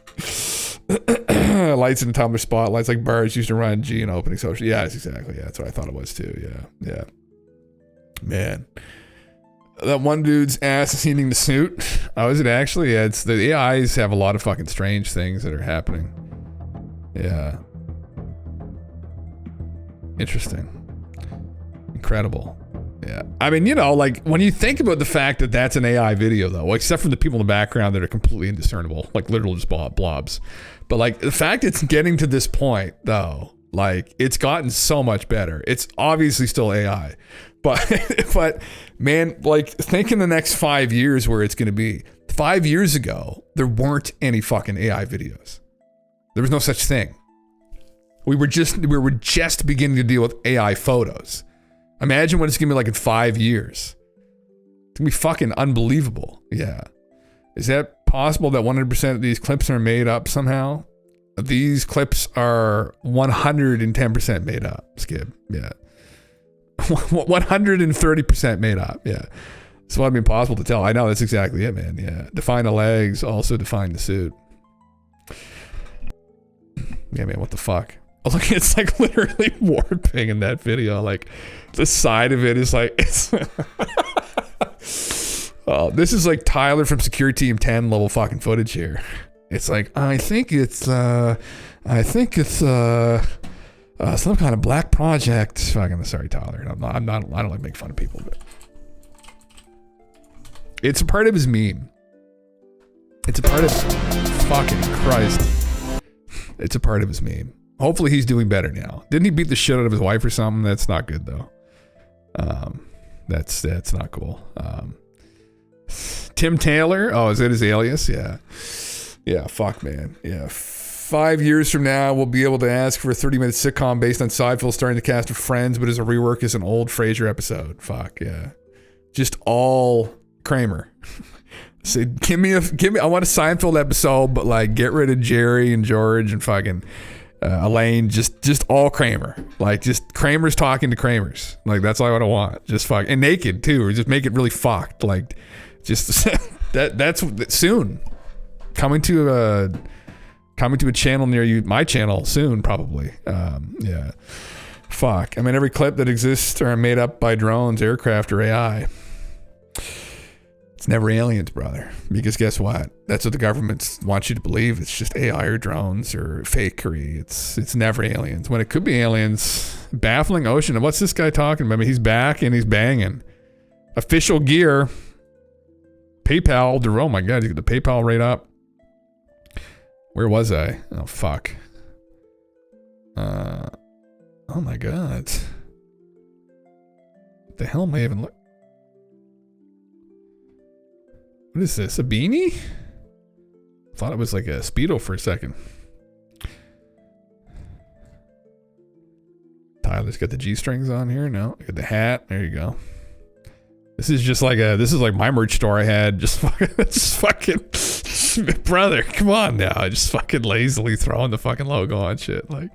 Lights in the Tumblr spotlights like bars used to run G and opening social. Yes, exactly. Yeah, that's what I thought it was too. Yeah. Man. That one dude's ass is eating the suit. Oh, is it actually? Yeah, it's the AIs have a lot of fucking strange things that are happening. Yeah. Interesting. Incredible. Yeah. I mean, you know, like when you think about the fact that that's an AI video though, except for the people in the background that are completely indiscernible, like literally just blobs. But like the fact it's getting to this point though, like it's gotten so much better. It's obviously still AI. But man, like think in the next 5 years where it's going to be. 5 years ago, there weren't any fucking AI videos. There was no such thing. We were just beginning to deal with AI photos. Imagine what it's going to be like in 5 years. It's going to be fucking unbelievable. Yeah. Is that possible that 100% of these clips are made up somehow? These clips are 110% made up, Skib. Yeah. 130% made up. Yeah. It's what be impossible to tell. I know that's exactly it, man. Yeah. Define the legs, also define the suit. Yeah, man, what the fuck? Oh, look, it's like literally warping in that video. Like the side of it is like, it's oh, this is like Tyler from Security Team 10 level fucking footage here. It's like, I think it's some kind of black project. Fucking sorry, Tyler. I don't like making fun of people, but it's a part of his meme. It's a part of fucking Christ. It's a part of his meme. Hopefully he's doing better now. Didn't he beat the shit out of his wife or something? That's not good though. That's not cool. Tim Taylor. Oh, is that his alias? Yeah. Yeah. Fuck, man. Yeah. 5 years from now, we'll be able to ask for a 30-minute sitcom based on Seinfeld starring the cast of Friends, but as a rework as an old Frasier episode. Fuck yeah. Just all Kramer. Say, give me. I want a Seinfeld episode, but like get rid of Jerry and George and fucking Elaine. Just all Kramer. Like just Kramer's talking to Kramers. Like that's all I want. Just fuck and naked too, or just make it really fucked. Like just that's soon coming to a channel near you. My channel soon, probably. Yeah. Fuck. I mean, every clip that exists are made up by drones, aircraft, or AI. It's never aliens, brother. Because guess what? That's what the government wants you to believe. It's just AI or drones or fakery. It's never aliens. When it could be aliens. Baffling ocean. And what's this guy talking about? I mean, he's back and he's banging. Official gear. PayPal. Oh my God, you get the PayPal rate up. Where was I? Oh, fuck. Oh my God. What the hell am I even look? What is this? A beanie? Thought it was like a Speedo for a second. Tyler's got the G-strings on here. No, got the hat. There you go. This is like my merch store I had. Just fucking brother, come on now. Just fucking lazily throwing the fucking logo on shit. Like,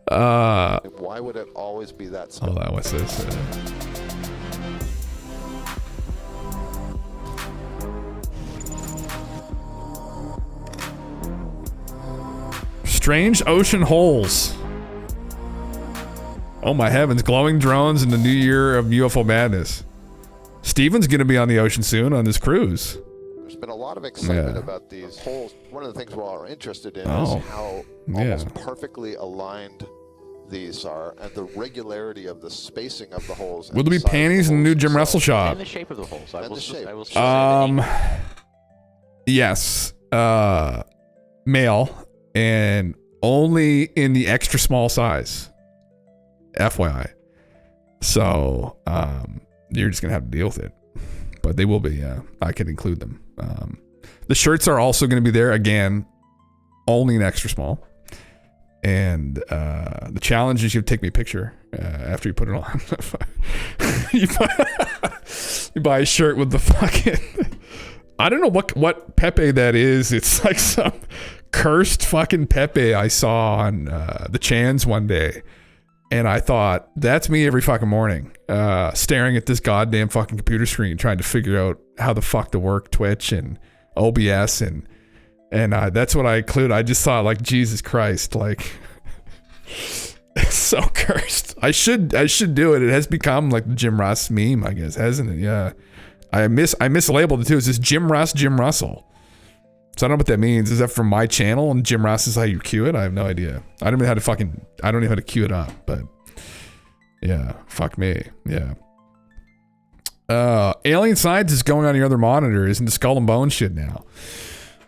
why would it always be that simple? Hold on, what's this? Strange ocean holes. Oh my heavens, glowing drones in the new year of UFO madness. Steven's going to be on the ocean soon on this cruise. There's been a lot of excitement about these holes. One of the things we're all interested in is how almost perfectly aligned these are and the regularity of the spacing of the holes. Will there be panties in the new Jim Russell shop? And the shape of the holes. I will Yes. Male and only in the extra small size. FYI. So, you're just going to have to deal with it. But they will be, I can include them. The shirts are also going to be there, again, only in extra small. And the challenge is you take me a picture after you put it on. you buy a shirt with the fucking... I don't know what Pepe that is. It's like some cursed fucking Pepe I saw on the Chans one day. And I thought, that's me every fucking morning, staring at this goddamn fucking computer screen, trying to figure out how the fuck to work Twitch and OBS. And that's what I include. I just thought, like, Jesus Christ, like, it's so cursed. I should do it. It has become like the Jim Ross meme, I guess, hasn't it? Yeah. I mislabeled it too. It's just Jim Russell. So I don't know what that means. Is that from my channel and Jim Ross is how you cue it? I have no idea. I don't even know how to cue it up, but yeah, fuck me. Yeah. Alien Science is going on your other monitors into Skull and Bone shit now.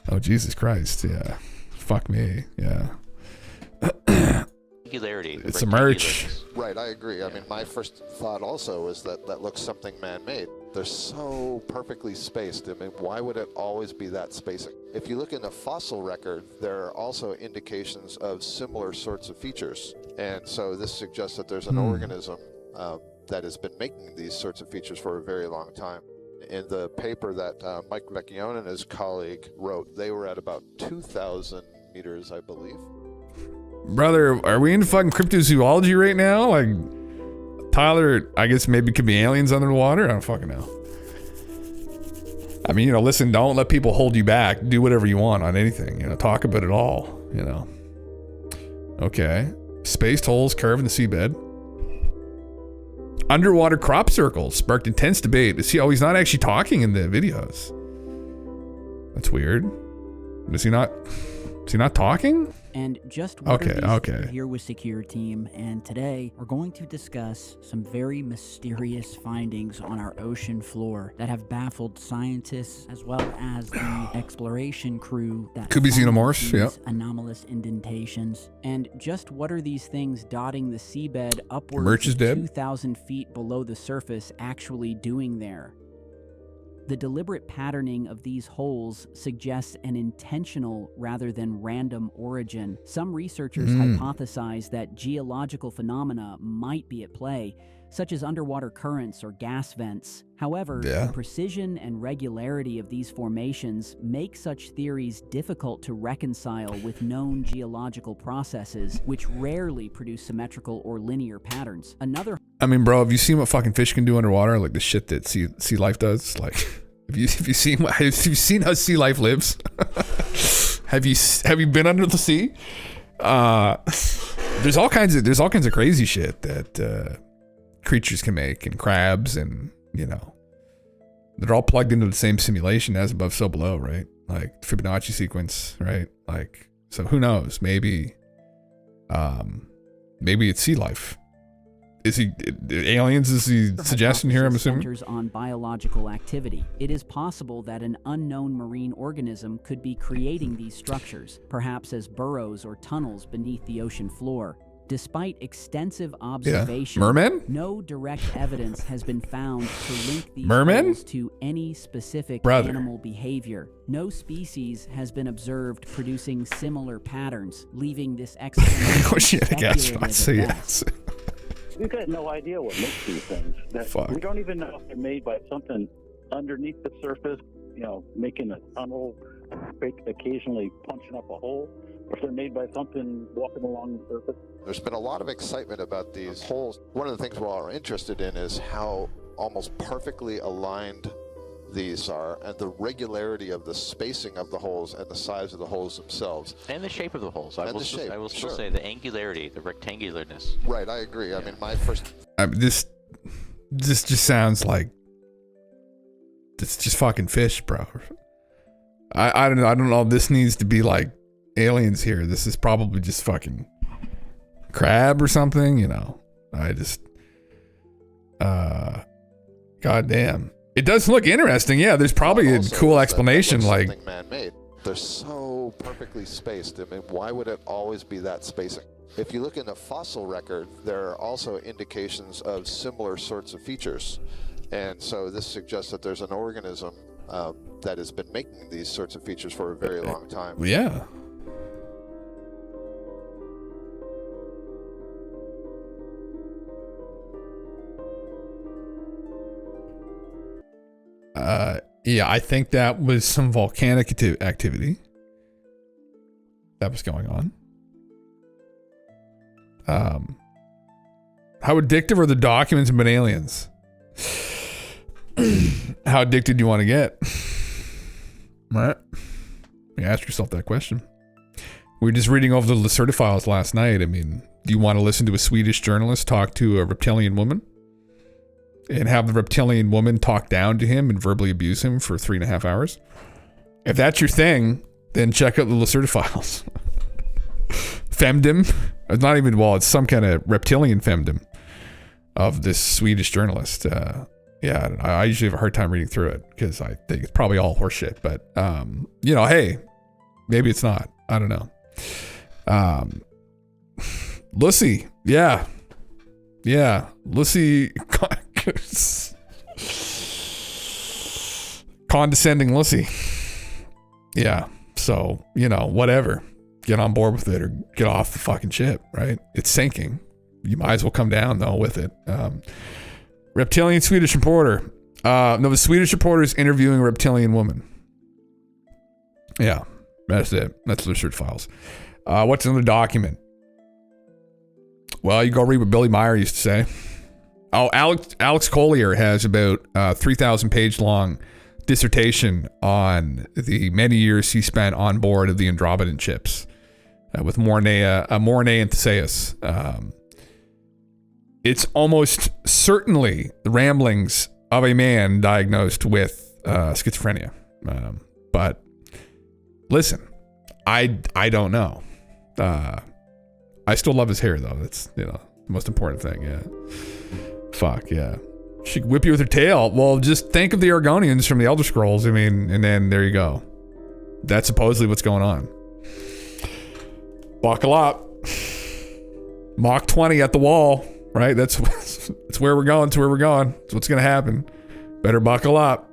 Oh, Jesus Christ. Yeah. Fuck me. Yeah. It's a merch. Right, I agree. I mean, my first thought also is that looks something man-made. They're so perfectly spaced. I mean, why would it always be that spacing? If you look in the fossil record, there are also indications of similar sorts of features. And so this suggests that there's an organism that has been making these sorts of features for a very long time. In the paper that Mike Vecchione and his colleague wrote, they were at about 2,000 meters, I believe. Brother, are we into fucking cryptozoology right now? Like, Tyler, I guess maybe could be aliens under the water? I don't fucking know. I mean, listen, don't let people hold you back. Do whatever you want on anything. Talk about it all, Okay. Spaced holes carved in the seabed. Underwater crop circles sparked intense debate. He's not actually talking in the videos. That's weird. Is he not talking? And just what we're here with Secure Team, and today we're going to discuss some very mysterious findings on our ocean floor that have baffled scientists as well as the exploration crew that could be xenomorphs, these anomalous indentations. And just what are these things dotting the seabed upwards of 2,000 feet below the surface actually doing there? The deliberate patterning of these holes suggests an intentional rather than random origin. Some researchers hypothesize that geological phenomena might be at play, such as underwater currents or gas vents. However, the precision and regularity of these formations make such theories difficult to reconcile with known geological processes, which rarely produce symmetrical or linear patterns. I mean, bro, have you seen what fucking fish can do underwater? Like the shit that sea life does? Like, have you seen how sea life lives? have you been under the sea? There's all kinds of crazy shit that creatures can make, and crabs, and they're all plugged into the same simulation, as above, so below, right? Like Fibonacci sequence, right? Like, so who knows? Maybe it's sea life. Is he aliens? Is the suggestion here? I'm assuming centers on biological activity. It is possible that an unknown marine organism could be creating these structures, perhaps as burrows or tunnels beneath the ocean floor. Despite extensive observation, no direct evidence has been found to link these holes to any specific animal behavior. No species has been observed producing similar patterns, leaving this explanation speculative. We've got no idea what makes these things. We don't even know if they're made by something underneath the surface, making a tunnel, occasionally punching up a hole, or if they're made by something walking along the surface. There's been a lot of excitement about these holes. One of the things we're all interested in is how almost perfectly aligned these are, and the regularity of the spacing of the holes and the size of the holes themselves. And the shape of the holes. I will still say the angularity, the rectangularness. Right, I agree. I mean, my first... this just sounds like it's just fucking fish, bro. I don't know. I don't know if this needs to be like aliens here. This is probably just fucking crab or something, you know. I just goddamn. It does look interesting. Yeah, there's probably a cool explanation like something man-made. They're so perfectly spaced. I mean, why would it always be that spacing? If you look in the fossil record, there are also indications of similar sorts of features. And so this suggests that there's an organism that has been making these sorts of features for a very long time. Yeah. Yeah, I think that was some volcanic activity that was going on. How addictive are the documents about aliens? How addicted do you want to get? Right? You ask yourself that question. We were just reading over the Lacerda files last night. I mean, do you want to listen to a Swedish journalist talk to a reptilian woman? And have the reptilian woman talk down to him and verbally abuse him for 3.5 hours? If that's your thing, then check out the Lacerda files. Femdom. It's not even, well, it's some kind of reptilian femdom of this Swedish journalist. Yeah, I usually have a hard time reading through it because I think it's probably all horseshit. But, you know, hey, maybe it's not. I don't know. Lucy. Yeah. Yeah. Lucy. Condescending Lucy. Yeah. So, you know, whatever. Get on board with it or get off the fucking ship, right? It's sinking. You might as well come down, though, with it. Reptilian Swedish reporter. No, the Swedish reporter is interviewing a reptilian woman. Yeah, that's it. That's the research files. What's another document? Well, you go read what Billy Meyer used to say. Oh, Alex Collier has about 3,000 page long dissertation on the many years he spent on board of the Andromedan ships with Mornay and Theseus. It's almost certainly the ramblings of a man diagnosed with schizophrenia. But listen, I don't know. I still love his hair though. That's, you know, the most important thing. Yeah. Fuck yeah. She could whip you with her tail. Well, just think of the Argonians from the Elder Scrolls. I mean, and then there you go. That's supposedly what's going on. Buckle up. Mach 20 at the wall, right? That's where we're going. That's where we're going. That's what's going to happen. Better buckle up.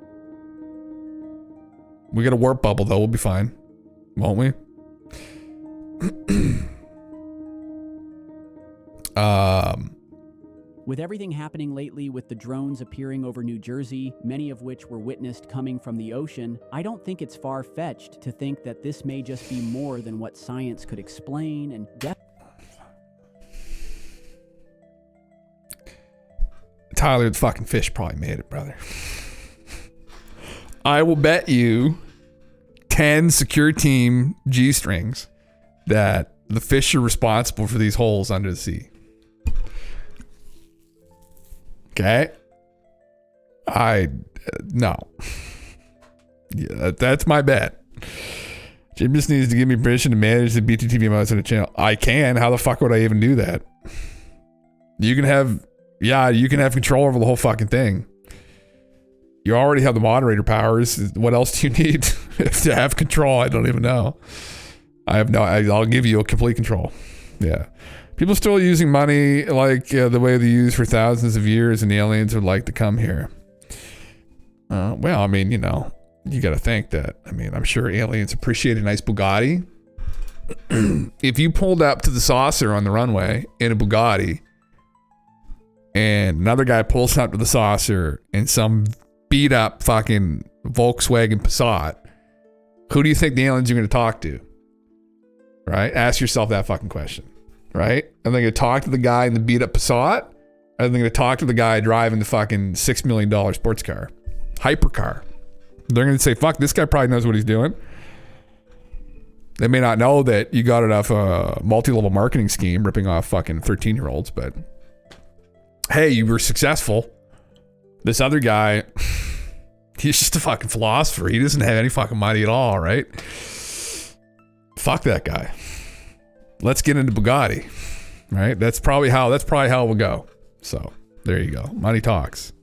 We got a warp bubble though. We'll be fine. Won't we? With everything happening lately with the drones appearing over New Jersey, many of which were witnessed coming from the ocean, I don't think it's far-fetched to think that this may just be more than what science could explain and Tyler, the fucking fish probably made it, brother. I will bet you 10 secure team G-strings that the fish are responsible for these holes under the sea. Okay. No. Yeah, that's my bet. Jim just needs to give me permission to manage the BTTV amounts on the channel. I can. How the fuck would I even do that? You can have control over the whole fucking thing. You already have the moderator powers. What else do you need to have control? I don't even know. I'll give you a complete control. Yeah. People still using money like the way they use for thousands of years, and the aliens would like to come here. Well, I mean, you know, you got to think that. I mean, I'm sure aliens appreciate a nice Bugatti. If you pulled up to the saucer on the runway in a Bugatti, and another guy pulls up to the saucer in some beat up fucking Volkswagen Passat, who do you think the aliens are going to talk to? Right? Ask yourself that fucking question. Right? Are they going to talk to the guy in the beat up Passat? Or are they going to talk to the guy driving the fucking $6 million sports car? Hypercar. They're going to say, fuck, this guy probably knows what he's doing. They may not know that you got it off a multi-level marketing scheme ripping off fucking 13-year-olds, but hey, you were successful. This other guy, He's just a fucking philosopher. He doesn't have any fucking money at all, right? Fuck that guy. Let's get into Bugatti, right? That's probably how it will go. So there you go. Money talks.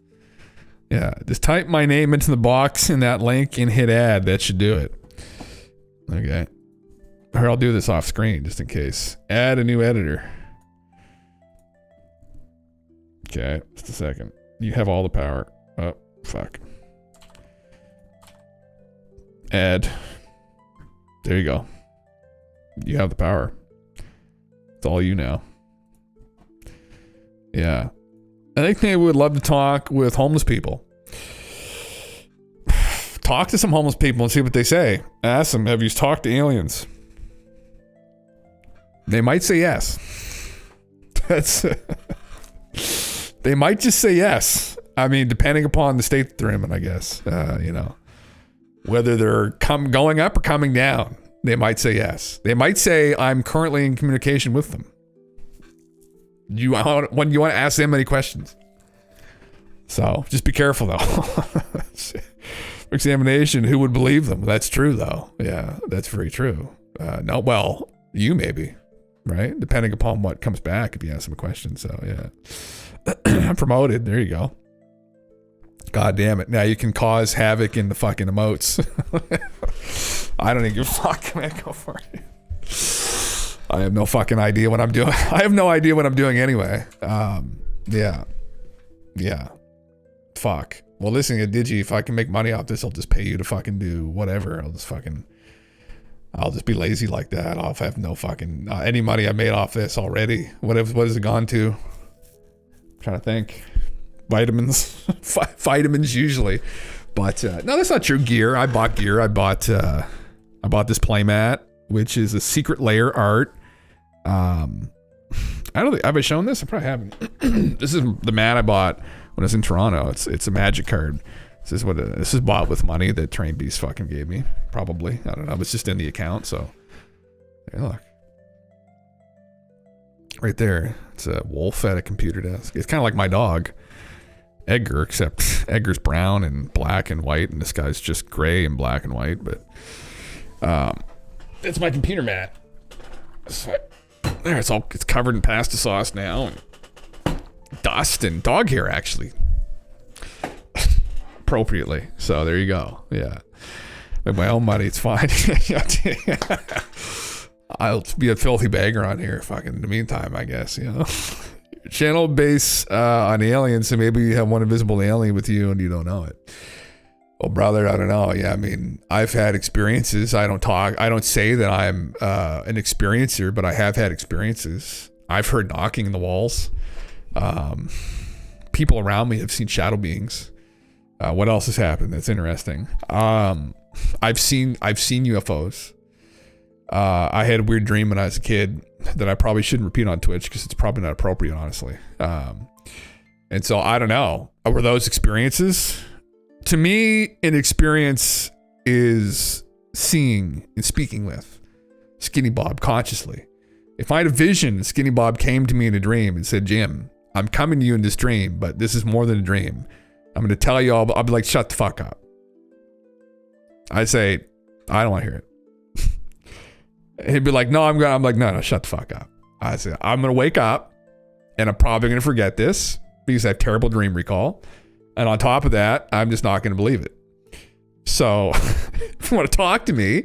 Yeah, just type my name into the box in that link and hit add. That should do it. Okay. Or I'll do this off screen just in case. Add a new editor. Okay, just a second. You have all the power. Oh, fuck. Add. There you go. You have the power. It's all you now. Yeah. I think they would love to talk with homeless people. Talk to some homeless people and see what they say. Ask them, have you talked to aliens? They might say yes. They might just say yes. I mean, depending upon the state that they're in, I guess. Whether they're going up or coming down, they might say yes. They might say, I'm currently in communication with them. You want to ask them any questions. So just be careful though. Examination, who would believe them? That's true though. Yeah, that's very true. No, well, you maybe, right? Depending upon what comes back if you ask them a question. So yeah. Promoted. There you go. God damn it. Now you can cause havoc in the fucking emotes. I don't even give a fuck, man. Go for it. I have no fucking idea what I'm doing. I have no idea what I'm doing anyway. Yeah. Fuck. Well, listen, Digi, if I can make money off this, I'll just pay you to fucking do whatever. I'll just be lazy like that. I'll have no fucking, any money I made off this already. What has it gone to? I'm trying to think. Vitamins. Vitamins usually. But, no, that's not true. Gear. I bought gear. I bought this playmat, which is a secret layer art. I don't think, have I shown this? I probably haven't. This is the mat I bought when I was in Toronto. It's a magic card. This is bought with money that Train Beast fucking gave me. Probably. I don't know. It's just in the account. So there, look. Right there. It's a wolf at a computer desk. It's kind of like my dog, Edgar, except Edgar's brown and black and white, and this guy's just gray and black and white. But it's my computer mat. There, it's covered in pasta sauce now, and dust and dog hair actually, appropriately. So there you go. Yeah, with my own money, it's fine. I'll be a filthy beggar on here. Fucking in the meantime, I guess, Channel base on aliens, so maybe you have one invisible alien with you and you don't know it. Well, brother, I don't know. Yeah, I mean, I've had experiences. I don't say that I'm an experiencer, but I have had experiences. I've heard knocking in the walls. People around me have seen shadow beings. What else has happened that's interesting? I've seen UFOs. I had a weird dream when I was a kid that I probably shouldn't repeat on Twitch because it's probably not appropriate, honestly. And so I don't know. Were those experiences? To me, an experience is seeing and speaking with Skinny Bob consciously. If I had a vision and Skinny Bob came to me in a dream and said, Jim, I'm coming to you in this dream, but this is more than a dream. I'm going to tell you all, I'll be like, shut the fuck up. I say, I don't want to hear it. He'd be like, no, I'm like, no, shut the fuck up. I say, I'm going to wake up and I'm probably going to forget this because I have terrible dream recall. And on top of that, I'm just not going to believe it. So if you want to talk to me,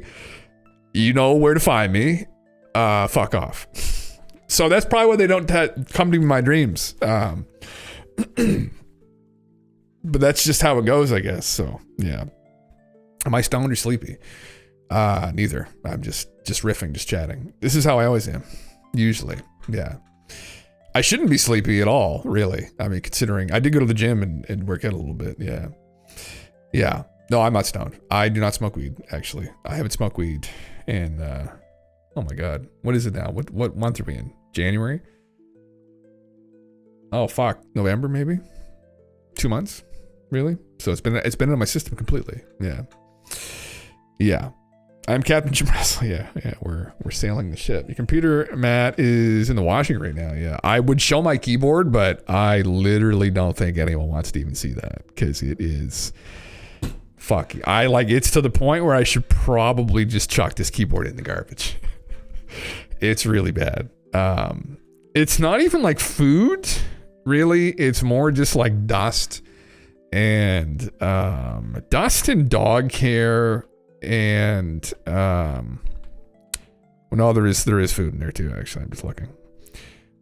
you know where to find me. Fuck off. So that's probably why they don't come to me in my dreams. But that's just how it goes, I guess. So yeah. Am I stoned or sleepy? Neither. I'm just riffing, just chatting. This is how I always am. Usually. Yeah. I shouldn't be sleepy at all, really. I mean, considering I did go to the gym and work out a little bit. Yeah. Yeah. No, I'm not stoned. I do not smoke weed, actually. I haven't smoked weed in, oh my God. What is it now? What month are we in? January? Oh, fuck. November, maybe? 2 months? Really? So it's been in my system completely. Yeah. Yeah. I'm Captain Jim Russell. Yeah, we're sailing the ship. Your computer, Matt, is in the washing right now. Yeah, I would show my keyboard, but I literally don't think anyone wants to even see that because it is fuck. It's to the point where I should probably just chuck this keyboard in the garbage. It's really bad. It's not even like food, really. It's more just like dust and dog hair and well, no, there is food in there too. Actually, I'm just looking.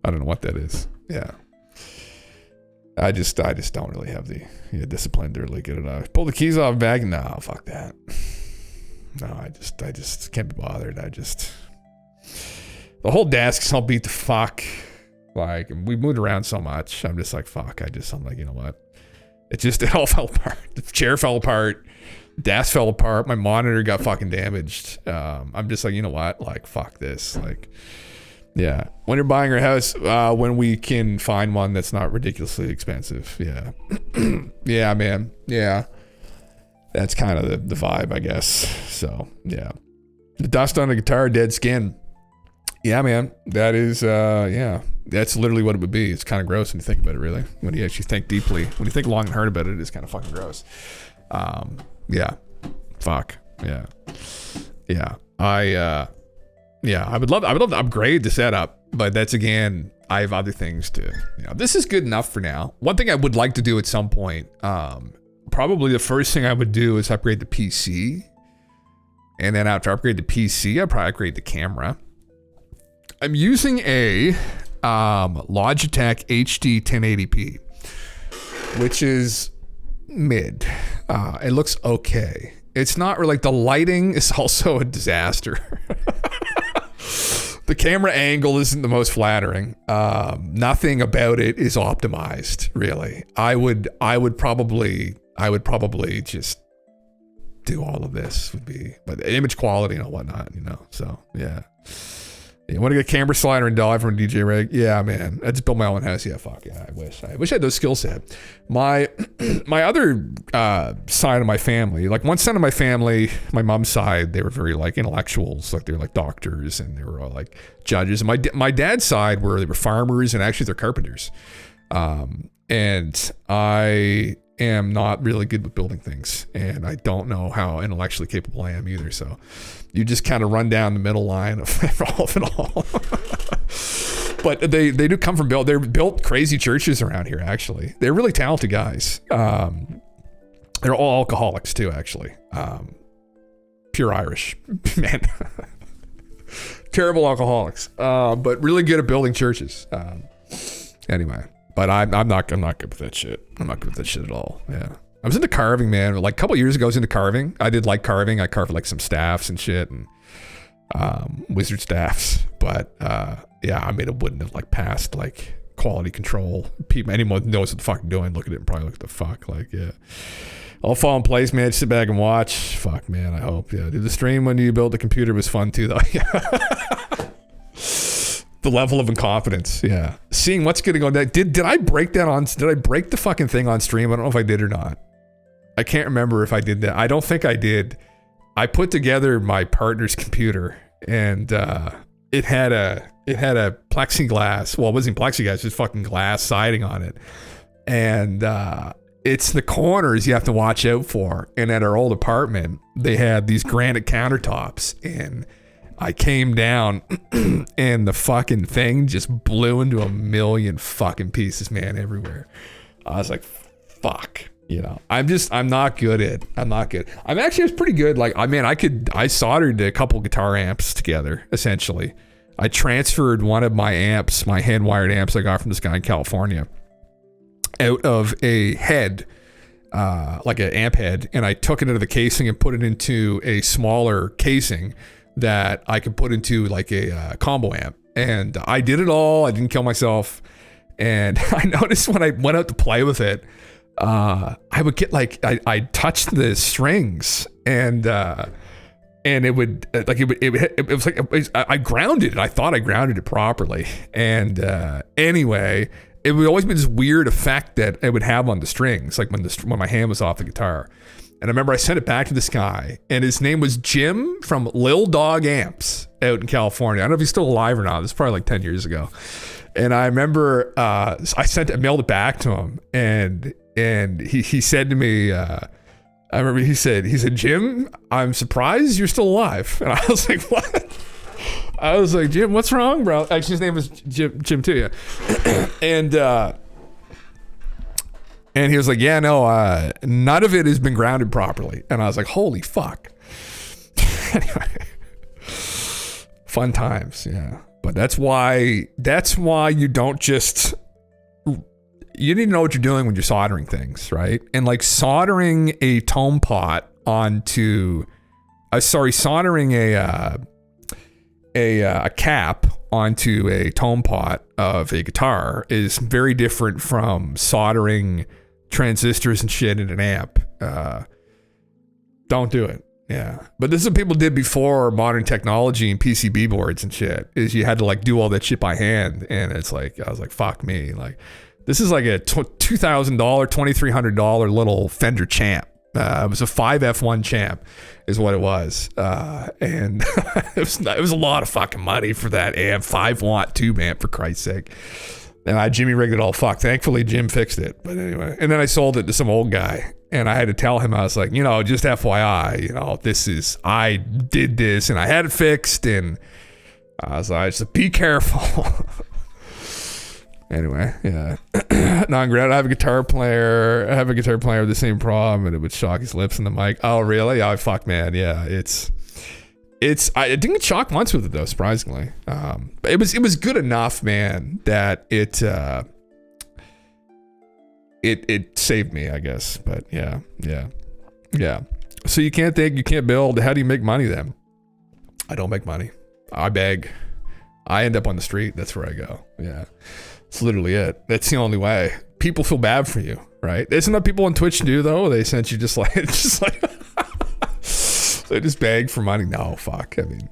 I don't know what that is. Yeah. I just don't really have the discipline to really get it out. Pull the keys off bag. No, fuck that. No, I just can't be bothered. The whole desk's all beat the fuck. Like, we moved around so much. I'm just like, fuck. I'm like, you know what? It all fell apart. The chair fell apart. Desk fell apart. My monitor got fucking damaged. I'm just like, you know what? Like, fuck this. Like, yeah. When you're buying your house, when we can find one that's not ridiculously expensive. Yeah. Yeah, man. Yeah. That's kind of the vibe, I guess. So, yeah. The dust on the guitar, dead skin. Yeah, man. That is, yeah. That's literally what it would be. It's kind of gross when you think about it, really. When you actually think deeply. When you think long and hard about it, it's kind of fucking gross. Yeah. Fuck. Yeah. Yeah. I would love to upgrade the setup, but that's, again, I have other things to, this is good enough for now. One thing I would like to do at some point, probably the first thing I would do is upgrade the PC. And then after I upgrade the PC, I'd probably upgrade the camera. I'm using a Logitech HD 1080p, which is mid. It looks okay. It's not really, like, the lighting is also a disaster. The camera angle isn't the most flattering. Nothing about it is optimized, really. I would probably just do all of this but the image quality and whatnot, so yeah. You want to get a camera slider and dive from a DJ rig? Yeah, man. I just built my own house. Yeah, fuck yeah. I wish I had those skill set. My other side of my family, like one side of my family, my mom's side, they were very like intellectuals, like they were like doctors and they were all like judges. And my dad's side they were farmers and actually they're carpenters. And I am not really good with building things, and I don't know how intellectually capable I am either. So you just kind of run down the middle line of all of it all. But they do come from they're built crazy churches around here, actually. They're really talented guys. They're all alcoholics too, actually. Pure Irish, man. Terrible alcoholics, but really good at building churches. Anyway. But I'm not good with that shit. I'm not good with that shit at all. Yeah. I was into carving, man. Like a couple years ago, I was into carving. I did like carving. I carved like some staffs and shit and wizard staffs. But yeah, I mean, it wouldn't have like passed like quality control. People, anyone knows what the fuck I'm doing, look at it and probably look at the fuck. Like, yeah. I'll fall in place, man. Just sit back and watch. Fuck, man. I hope. Yeah. Dude, the stream when you built the computer was fun too, though. The level of incompetence, yeah. Seeing what's going on. Did I break that on? Did I break the fucking thing on stream? I don't know if I did or not. I can't remember if I did that. I don't think I did. I put together my partner's computer, and it had a plexiglass. Well, it wasn't plexiglass, it was fucking glass siding on it, and it's the corners you have to watch out for. And at our old apartment, they had these granite countertops, and I came down and the fucking thing just blew into a million fucking pieces, man, everywhere. I was like, fuck, I'm not good. I'm actually, I was pretty good. Like, I soldered a couple guitar amps together, essentially. I transferred one of my amps, my hand-wired amps I got from this guy in California, out of a head, like an amp head, and I took it out of the casing and put it into a smaller casing that I could put into like a combo amp. And I did it all. I didn't kill myself. And I noticed when I went out to play with it, I would get like, I touched the strings and it would like, it was like, I grounded it. I thought I grounded it properly. And anyway, it would always be this weird effect that it would have on the strings, like when my hand was off the guitar. And I remember I sent it back to this guy, and his name was Jim from Lil Dog Amps out in California. I don't know if he's still alive or not. This is probably like 10 years ago. And I remember I mailed it back to him, and he said to me, I remember he said, Jim, I'm surprised you're still alive. And I was like, what? I was like, Jim, what's wrong, bro? Actually, his name was Jim too, yeah. And he was like, yeah, no, none of it has been grounded properly. And I was like, holy fuck. Anyway, fun times, yeah. But that's why you don't just, you need to know what you're doing when you're soldering things, right? And like soldering a tone pot onto, soldering a cap onto a tone pot of a guitar is very different from soldering transistors and shit in an amp. Don't do it. Yeah. But this is what people did before modern technology and PCB boards and shit, is you had to like do all that shit by hand. And it's like, I was like, fuck me. Like, this is like a $2,000, $2,300 little Fender Champ. It was a 5F1 Champ is what it was. And it was a lot of fucking money for that amp, 5-watt tube amp, for Christ's sake. And I Jimmy rigged it all fucked. Thankfully, Jim fixed it. But anyway, and then I sold it to some old guy. And I had to tell him, I was like, just FYI, I did this and I had it fixed. And I was like, just be careful. Anyway, yeah. Non-grad. I have a guitar player with the same problem, and it would shock his lips in the mic. Oh, really? Oh, fuck, man. Yeah, I didn't get shocked once with it though, surprisingly. But it was good enough, man, that it saved me, I guess. But yeah. So you can't think, you can't build. How do you make money then? I don't make money. I beg. I end up on the street. That's where I go. Yeah. It's literally it. That's the only way. People feel bad for you, right? Isn't that people on Twitch do though? They sent you just like they just beg for money. No, fuck. I mean,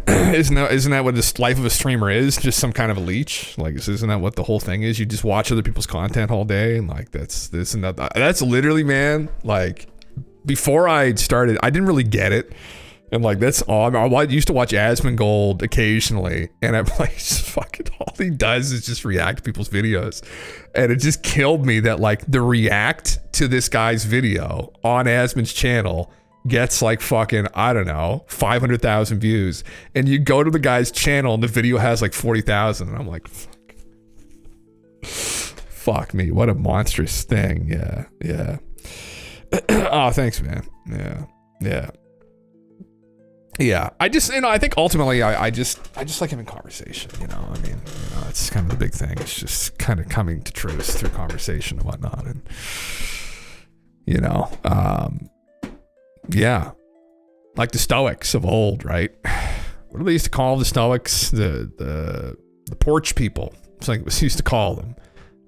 isn't that what this life of a streamer is? Just some kind of a leech? Like, isn't that what the whole thing is? You just watch other people's content all day, and like that's this and that. That's literally, man. Like, before I started, I didn't really get it. And like, that's all. I used to watch Asmongold occasionally, and I'm like, fucking all he does is just react to people's videos. And it just killed me that like the react to this guy's video on Asmon's channel gets like fucking, I don't know, 500,000 views. And you go to the guy's channel and the video has like 40,000. And I'm like, fuck me. What a monstrous thing. Yeah. Oh, thanks, man. Yeah, I just, I think ultimately I just like having conversation, I mean, it's kind of the big thing. It's just kind of coming to truth through conversation and whatnot. And, yeah, like the Stoics of old, right? What do they used to call the Stoics? The porch people. It's like we used to call them.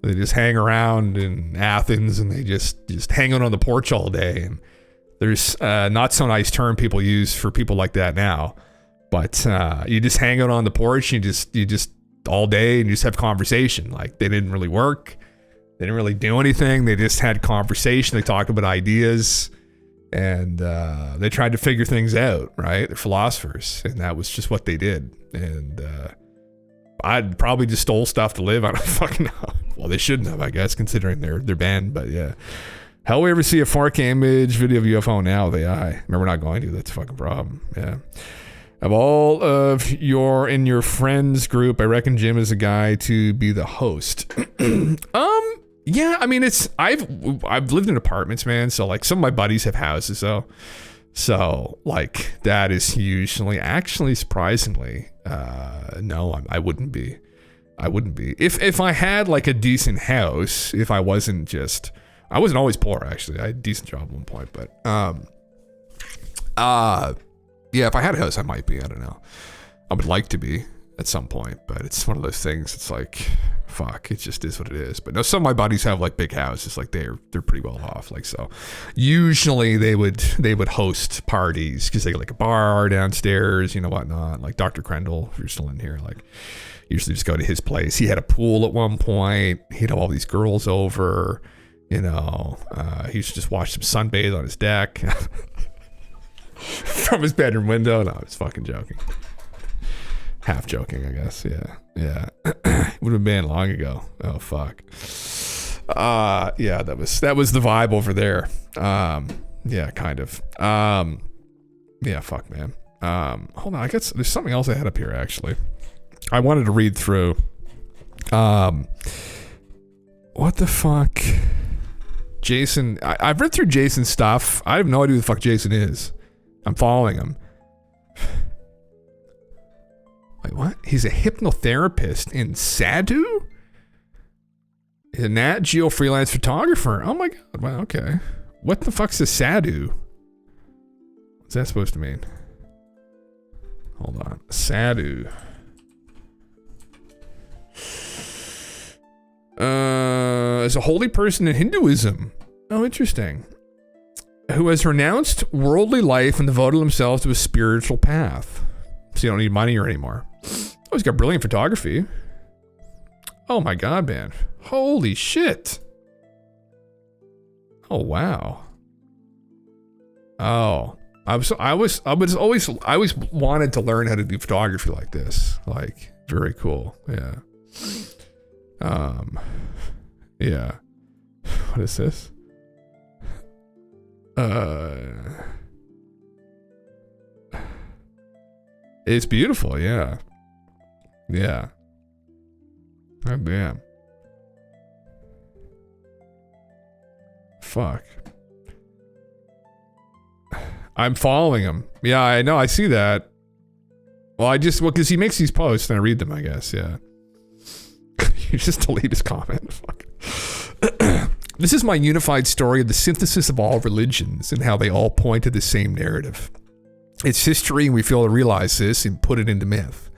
They just hang around in Athens and they just hang out on the porch all day. And there's not so nice term people use for people like that now, but you just hang out on the porch. You just all day and you just have conversation. Like, they didn't really work. They didn't really do anything. They just had conversation. They talked about ideas, and they tried to figure things out. Right? They're philosophers, and that was just what they did. And I'd probably just stole stuff to live. I don't fucking know. Well, they shouldn't have, I guess, considering they're banned. But yeah. How will we ever see a 4K image video of UFO now with AI? Remember, not going to. That's a fucking problem. Yeah. Of all of in your friends group, I reckon Jim is a guy to be the host. Yeah, I mean, I've lived in apartments, man. So like, some of my buddies have houses though. So like, that is usually, actually, surprisingly, no, I wouldn't be. If I had like a decent house, if I wasn't always poor, actually. I had a decent job at one point, but yeah, if I had a house, I might be. I don't know. I would like to be at some point, but it's one of those things. It's like, fuck, it just is what it is. But no, some of my buddies have like big houses, like they're pretty well off. Like, so usually they would host parties because they got like a bar downstairs, whatnot. Like Dr. Crendel, if you're still in here, like usually just go to his place. He had a pool at one point. He'd have all these girls over. He used to just watch them sunbathe on his deck from his bedroom window. No, I was fucking joking. Half joking, I guess. Yeah. Would have been long ago. Oh, fuck. Yeah, that was the vibe over there. Yeah, kind of. Yeah, fuck, man. Hold on, there's something else I had up here, actually. I wanted to read through. What the fuck? Jason, I've read through Jason's stuff. I have no idea who the fuck Jason is. I'm following him. Wait, what? He's a hypnotherapist in Sadhu? He's a Nat Geo freelance photographer. Oh my god, wow, okay. What the fuck's a Sadhu? What's that supposed to mean? Hold on. Sadhu. Is a holy person in Hinduism. Oh, interesting. Who has renounced worldly life and devoted themselves to a spiritual path. So you don't need money or anymore. Oh, he's got brilliant photography. Oh my god, man. Holy shit. Oh wow. Oh. I always wanted to learn how to do photography like this. Like, very cool. Yeah. Yeah. What is this? It's beautiful, yeah. Yeah. Oh, damn. Fuck. I'm following him. Yeah, I know, I see that. Well, because he makes these posts and I read them, I guess, yeah. You just delete his comment. Fuck. This is my unified story of the synthesis of all religions and how they all point to the same narrative. It's history, and we fail to realize this and put it into myth.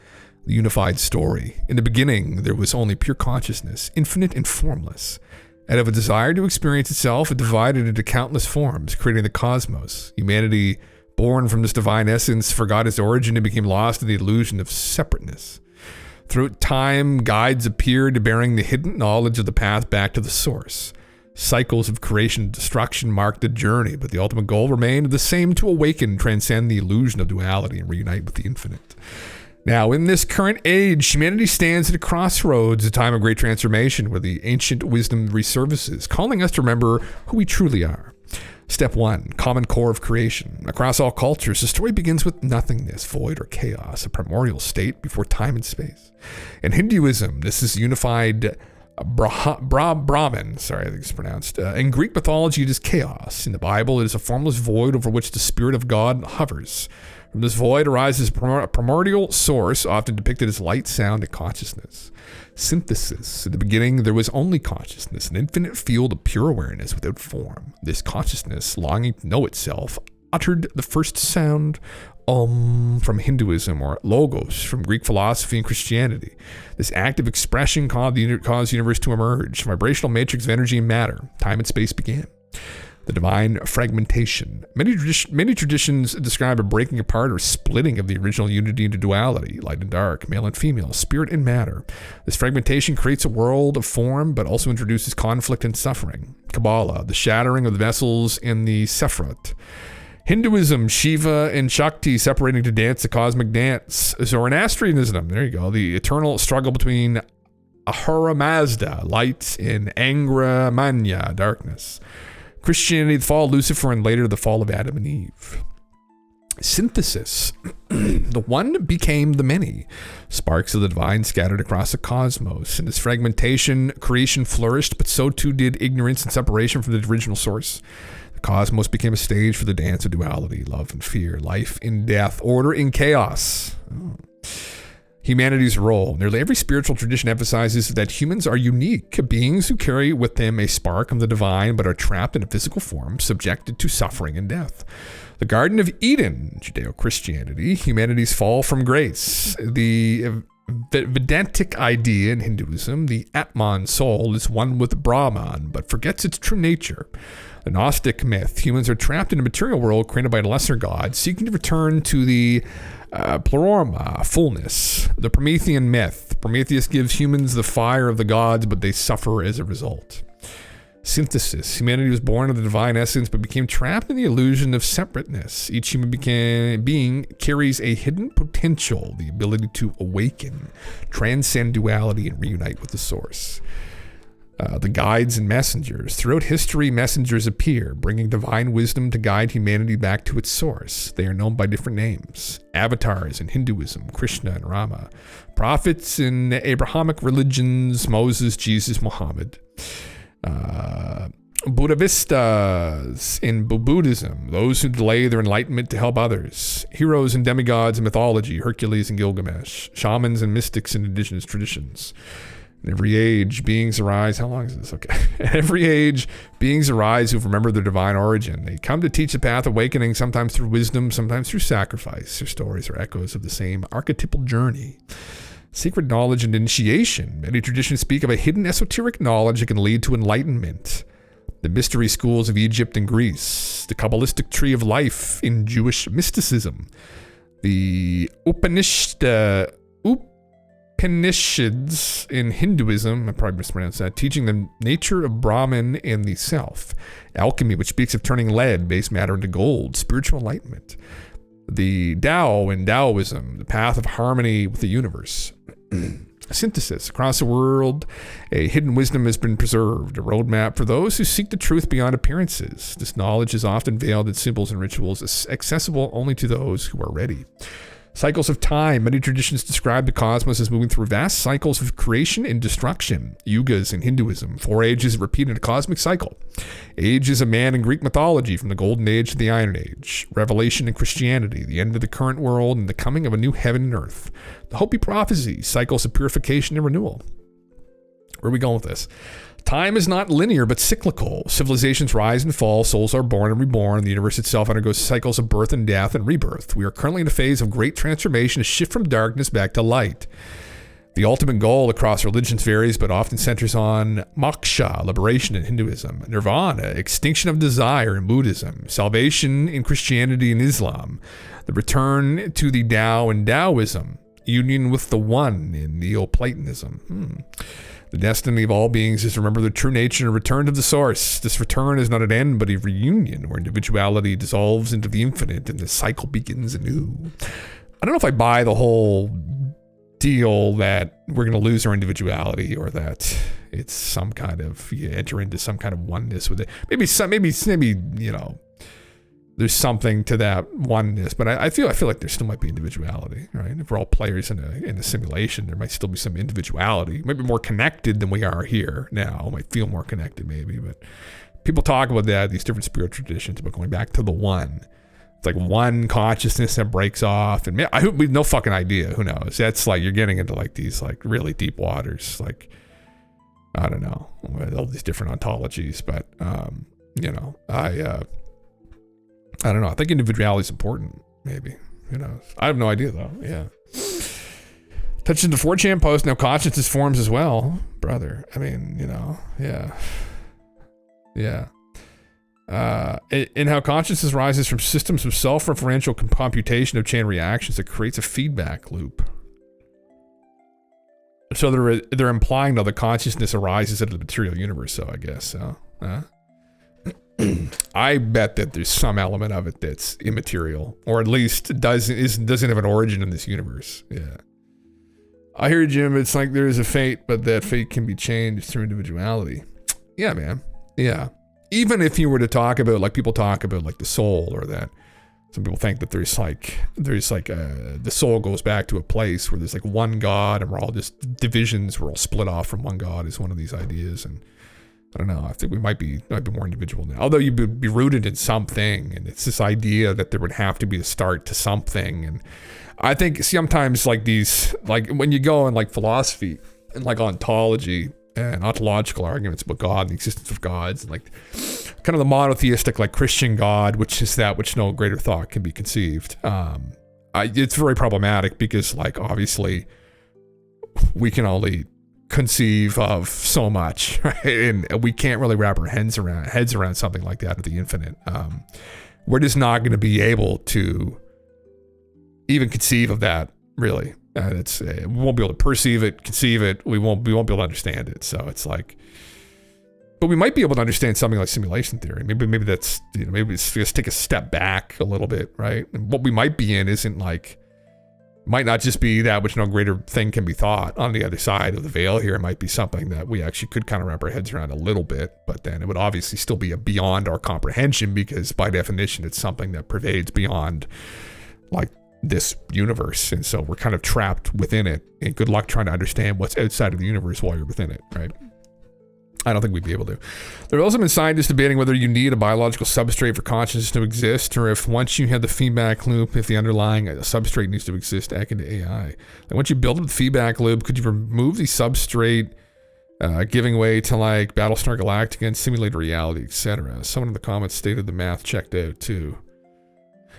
The unified story. In the beginning, there was only pure consciousness, infinite and formless. Out of a desire to experience itself, it divided into countless forms, creating the cosmos. Humanity, born from this divine essence, forgot its origin and became lost in the illusion of separateness. Through time, guides appeared, bearing the hidden knowledge of the path back to the source. Cycles of creation and destruction marked the journey, but the ultimate goal remained the same: to awaken, transcend the illusion of duality, and reunite with the infinite. Now, in this current age, humanity stands at a crossroads, a time of great transformation where the ancient wisdom resurfaces, calling us to remember who we truly are. Step 1, common core of creation. Across all cultures, the story begins with nothingness, void, or chaos, a primordial state before time and space. In Hinduism, this is unified Brahman, sorry, I think it's pronounced. In Greek mythology, it is chaos. In the Bible, it is a formless void over which the Spirit of God hovers. From this void arises a primordial source, often depicted as light, sound, and consciousness. Synthesis. In the beginning, there was only consciousness, an infinite field of pure awareness without form. This consciousness, longing to know itself, uttered the first sound from Hinduism, or logos from Greek philosophy and Christianity. This active expression caused the universe to emerge. Vibrational matrix of energy and matter. Time and space began. The divine fragmentation. Many traditions describe a breaking apart or splitting of the original unity into duality, light and dark, male and female, spirit and matter. This fragmentation creates a world of form, but also introduces conflict and suffering. Kabbalah, the shattering of the vessels in the Sephirot. Hinduism, Shiva and Shakti separating to dance the cosmic dance. Zoroastrianism, there you go, the eternal struggle between Ahura Mazda, light, and Angra Mainya, darkness. Christianity, the fall of Lucifer, and later the fall of Adam and Eve. Synthesis. The one became the many. Sparks of the divine scattered across the cosmos. In this fragmentation, creation flourished, but so too did ignorance and separation from the original source. The cosmos became a stage for the dance of duality, love and fear, life and death, order and chaos. Humanity's role. Nearly every spiritual tradition emphasizes that humans are unique beings who carry with them a spark of the divine, but are trapped in a physical form, subjected to suffering and death. The Garden of Eden, Judeo-Christianity, humanity's fall from grace. The Vedantic idea in Hinduism, the Atman soul, is one with Brahman, but forgets its true nature. The Gnostic myth, humans are trapped in a material world created by a lesser god, seeking to return to the Pleroma, fullness. The Promethean myth. Prometheus gives humans the fire of the gods, but they suffer as a result. Synthesis. Humanity was born of the divine essence, but became trapped in the illusion of separateness. Each human being carries a hidden potential, the ability to awaken, transcend duality, and reunite with the source. The guides and messengers. Throughout history, messengers appear, bringing divine wisdom to guide humanity back to its source. They are known by different names. Avatars in Hinduism, Krishna and Rama. Prophets in Abrahamic religions, Moses, Jesus, Muhammad. Buddhistas in Buddhism, those who delay their enlightenment to help others. Heroes and demigods in mythology, Hercules and Gilgamesh. Shamans and mystics in indigenous traditions. In every age, beings arise. How long is this? Okay. In every age, beings arise who've remembered their divine origin. They come to teach the path of awakening, sometimes through wisdom, sometimes through sacrifice. Their stories are echoes of the same archetypal journey. Secret knowledge and initiation. Many traditions speak of a hidden esoteric knowledge that can lead to enlightenment. The mystery schools of Egypt and Greece. The Kabbalistic tree of life in Jewish mysticism. The Upanishads in Hinduism, I probably mispronounced that, teaching the nature of Brahman and the self. Alchemy, which speaks of turning lead, base matter into gold. Spiritual enlightenment. The Tao in Taoism, the path of harmony with the universe. Synthesis. Across the world, a hidden wisdom has been preserved, a roadmap for those who seek the truth beyond appearances. This knowledge is often veiled in symbols and rituals, accessible only to those who are ready. Cycles of time. Many traditions describe the cosmos as moving through vast cycles of creation and destruction. Yugas in Hinduism. 4 ages repeat in a cosmic cycle. Age is a man in Greek mythology, from the Golden Age to the Iron Age. Revelation in Christianity. The end of the current world and the coming of a new heaven and earth. The Hopi prophecy. Cycles of purification and renewal. Where are we going with this? Time is not linear, but cyclical. Civilizations rise and fall, souls are born and reborn, the universe itself undergoes cycles of birth and death and rebirth. We are currently in a phase of great transformation, a shift from darkness back to light. The ultimate goal across religions varies, but often centers on moksha, liberation in Hinduism, nirvana, extinction of desire in Buddhism, salvation in Christianity and Islam, the return to the Tao in Taoism, union with the One in Neoplatonism. The destiny of all beings is to remember their true nature and return to the source. This return is not an end, but a reunion where individuality dissolves into the infinite and the cycle begins anew. I don't know if I buy the whole deal that we're going to lose our individuality, or that it's some kind of, you enter into some kind of oneness with it. Maybe you know, there's something to that oneness, but I feel like there still might be individuality, right? If we're all players in a simulation, there might still be some individuality. Maybe more connected than we are here now. Might feel more connected, maybe. But people talk about that, these different spiritual traditions, about going back to the one. It's like one consciousness that breaks off, and we have no fucking idea. Who knows? That's like you're getting into like these like really deep waters. Like I don't know, all these different ontologies, but you know, I don't know. I think individuality is important. Maybe. Who knows? I have no idea, though. Yeah. Touching the 4chan post, now consciousness forms as well. Brother. I mean, you know, yeah. Yeah. In how consciousness rises from systems of self-referential computation of chain reactions, it creates a feedback loop. So they're implying, though, that consciousness arises out of the material universe, so I guess so. I bet that there's some element of it that's immaterial, or at least doesn't have an origin in this universe. Yeah. I hear you, Jim. It's like there is a fate, but that fate can be changed through individuality. Yeah, man. Yeah. Even if you were to talk about, like people talk about, like the soul, or that some people think that there's like the soul goes back to a place where there's like one God, and we're all just divisions. We're all split off from one God is one of these ideas, and I don't know. I think we might be more individual now. Although you'd be rooted in something, and it's this idea that there would have to be a start to something. And I think sometimes like these, like when you go in like philosophy and like ontology and ontological arguments about God and the existence of gods, and like kind of the monotheistic like Christian God, which is that which no greater thought can be conceived. It's very problematic because like obviously we can only conceive of so much, right? And we can't really wrap our heads around something like that of the infinite. We're just not going to be able to even conceive of that, really. We won't be able to perceive it, conceive it. We won't be able to understand it. So it's like, but we might be able to understand something like simulation theory. Maybe that's, maybe it's just take a step back a little bit, right? And what we might be in isn't like Might not just be that which no greater thing can be thought on the other side of the veil here. It might be something that we actually could kind of wrap our heads around a little bit, but then it would obviously still be beyond our comprehension, because by definition, it's something that pervades beyond like this universe. And so we're kind of trapped within it, and good luck trying to understand what's outside of the universe while you're within it, right? I don't think we'd be able to. There have also been scientists debating whether you need a biological substrate for consciousness to exist, or if once you have the feedback loop, if the underlying substrate needs to exist akin to AI. And once you build up the feedback loop, could you remove the substrate, giving way to like Battlestar Galactica and simulated reality, etc.? Someone in the comments stated the math checked out too.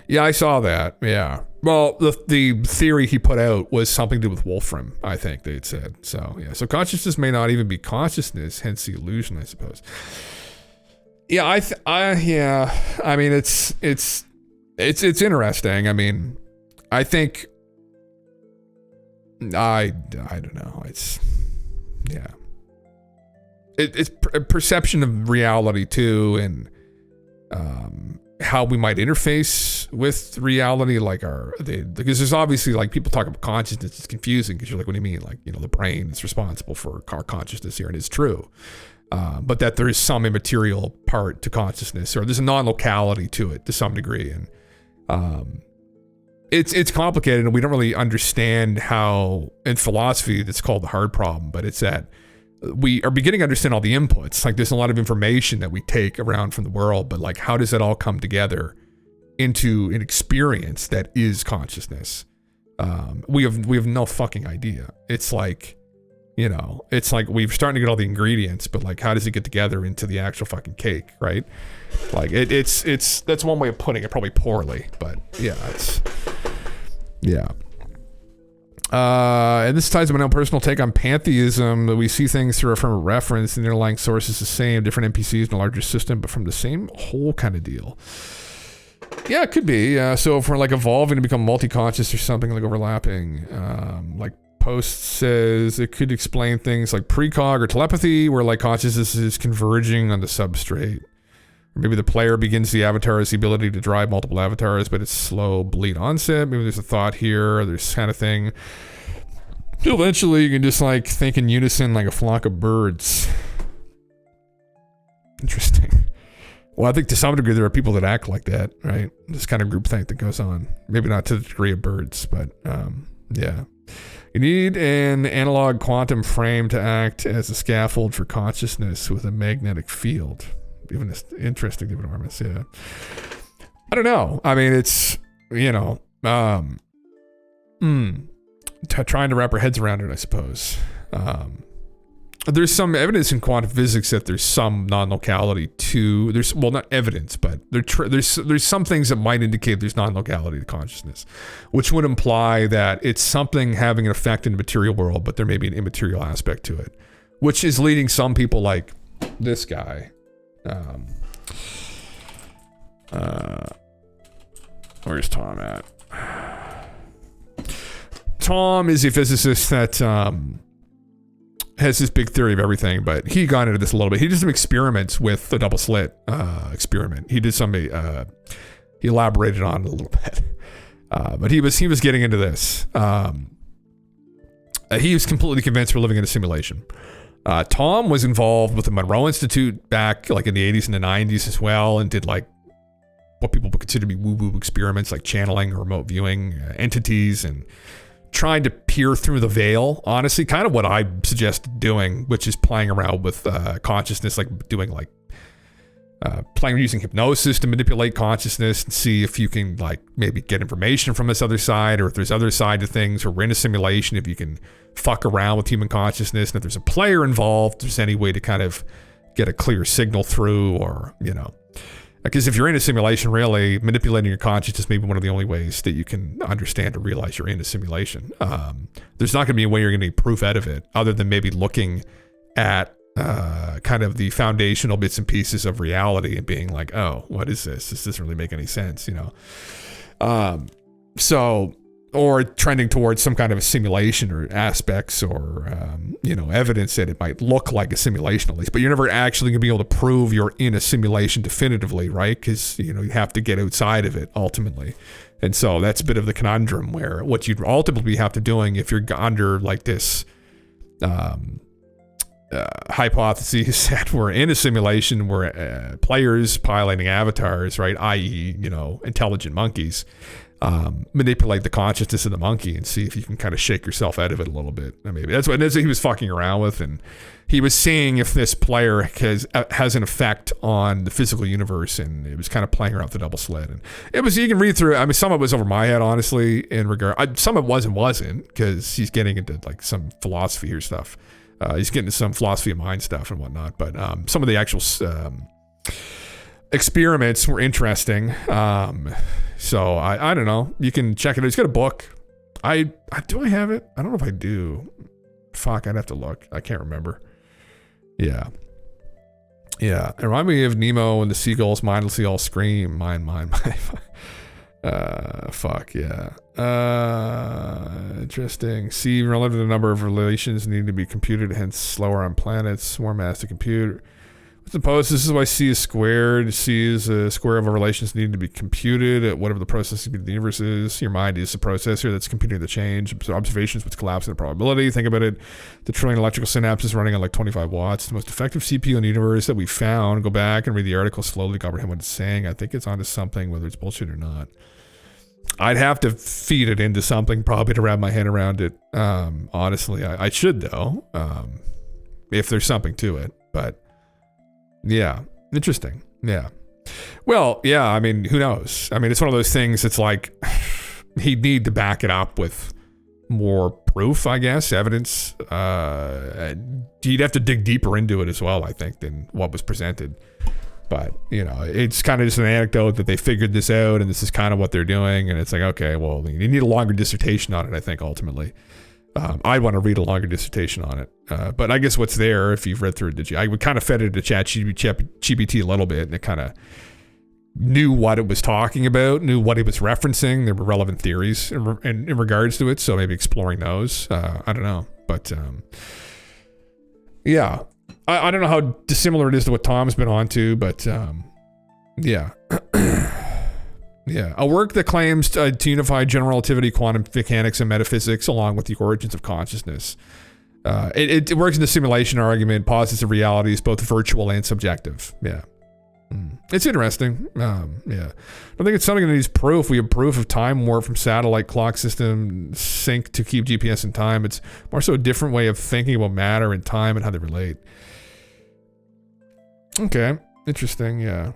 Yeah, I saw that. Yeah. Well, the theory he put out was something to do with Wolfram, I think they'd said. So, yeah. So consciousness may not even be consciousness, hence the illusion, I suppose. Yeah, I mean, it's interesting. I mean, I think I don't know. It's a perception of reality too, and how we might interface with reality, like because there's obviously like people talk about consciousness, it's confusing because you're like, what do you mean? Like, you know, the brain is responsible for our consciousness here, and it's true. But that there is some immaterial part to consciousness, or there's a non-locality to it to some degree. And it's complicated, and we don't really understand how, in philosophy, that's called the hard problem, but it's that we are beginning to understand all the inputs. Like, there's a lot of information that we take around from the world, but like, how does that all come together into an experience that is consciousness? We have no fucking idea. It's like, you know, it's like we're starting to get all the ingredients, but like, how does it get together into the actual fucking cake, right? Like, it's that's one way of putting it, probably poorly, but yeah, yeah. And this ties to my own personal take on pantheism, that we see things through from a reference, and the underlying source is the same, different NPCs in a larger system, but from the same whole kind of deal. Yeah, it could be. So if we're like evolving to become multi-conscious or something, like overlapping, like Post says, it could explain things like precog or telepathy, where like consciousness is converging on the substrate. Or maybe the player begins the avatar as the ability to drive multiple avatars, but it's slow bleed onset. Maybe there's a thought here, there's kind of thing. Eventually you can just like think in unison like a flock of birds. Interesting. Well, I think to some degree there are people that act like that, right? This kind of groupthink that goes on. Maybe not to the degree of birds, but yeah. You need an analog quantum frame to act as a scaffold for consciousness with a magnetic field. Even it's interesting, even enormous, yeah. I don't know. I mean, it's, you know, trying to wrap our heads around it, I suppose. There's some evidence in quantum physics that there's some non-locality to, well, not evidence, but there's some things that might indicate there's non-locality to consciousness, which would imply that it's something having an effect in the material world, but there may be an immaterial aspect to it, which is leading some people like this guy. Where's Tom at? Tom is a physicist that has this big theory of everything, but he got into this a little bit. He did some experiments with the double slit experiment. He did some, he elaborated on it a little bit, but he was getting into this. He was completely convinced we're living in a simulation. Tom was involved with the Monroe Institute back like in the 80s and the 90s as well, and did like what people would consider to be woo-woo experiments, like channeling or remote viewing entities, and trying to peer through the veil, honestly, kind of what I suggested doing, which is playing around with consciousness, like doing like playing using hypnosis to manipulate consciousness and see if you can like maybe get information from this other side, or if there's other side to things, or we're in a simulation, if you can fuck around with human consciousness, and if there's a player involved, there's any way to kind of get a clear signal through, or, you know, because if you're in a simulation, really manipulating your consciousness may be one of the only ways that you can understand or realize you're in a simulation. There's not going to be a way you're going to get proof out of it, other than maybe looking at kind of the foundational bits and pieces of reality and being like, oh, what is this? This doesn't really make any sense, you know? So or trending towards some kind of a simulation or aspects or, evidence that it might look like a simulation at least, but you're never actually going to be able to prove you're in a simulation definitively, right? Because, you have to get outside of it ultimately. And so that's a bit of the conundrum where what you'd ultimately have to doing if you're under like this hypotheses that we're in a simulation where players piloting avatars, right, i.e., intelligent monkeys, manipulate the consciousness of the monkey and see if you can kind of shake yourself out of it a little bit. I mean, that's what he was fucking around with, and he was seeing if this player has an effect on the physical universe, and it was kind of playing around with the double slit. And it was, you can read through it. I mean, some of it was over my head, honestly, in regard. Some of it wasn't, because he's getting into like some philosophy or stuff. He's getting into some philosophy of mind stuff and whatnot. But some of the actual experiments were interesting. So I don't know. You can check it out. He's got a book. Do I have it? I don't know if I do. Fuck, I'd have to look. I can't remember. Yeah. It reminded me of Nemo and the seagulls mindlessly all scream. Mine. Fuck, yeah. Interesting. C, relative to the number of relations needing to be computed, hence slower on planets, more mass to compute. Suppose this is why C is squared. C is a square of a relations needing to be computed at whatever the processing of the universe is. Your mind is the processor that's computing the change. Observations which collapse in probability. Think about it. The trillion electrical synapses running on like 25 watts. The most effective CPU in the universe that we found. Go back and read the article slowly to comprehend what it's saying. I think it's onto something, whether it's bullshit or not. I'd have to feed it into something probably to wrap my head around it. Honestly, I should though, if there's something to it. But yeah, interesting. Yeah. Well, yeah, I mean, who knows? I mean, it's one of those things that's like, he'd need to back it up with more proof, I guess, evidence. He'd have to dig deeper into it as well, I think, than what was presented. But, it's kind of just an anecdote that they figured this out and this is kind of what they're doing. And it's like, okay, well, you need a longer dissertation on it, I think, ultimately. I'd want to read a longer dissertation on it. But I guess what's there, if you've read through it, I would kind of fed it to ChatGPT a little bit, and it kind of knew what it was talking about, knew what it was referencing. There were relevant theories in regards to it, so maybe exploring those. I don't know. But yeah, I don't know how dissimilar it is to what Tom's been on to, but yeah. Yeah, a work that claims to unify general relativity, quantum mechanics, and metaphysics along with the origins of consciousness. It works in the simulation argument, posits of realities, both virtual and subjective. Yeah. It's interesting. Yeah. I think it's something that needs proof. We have proof of time warp from satellite clock system sync to keep GPS in time. It's more so a different way of thinking about matter and time and how they relate. Okay. Interesting. Yeah.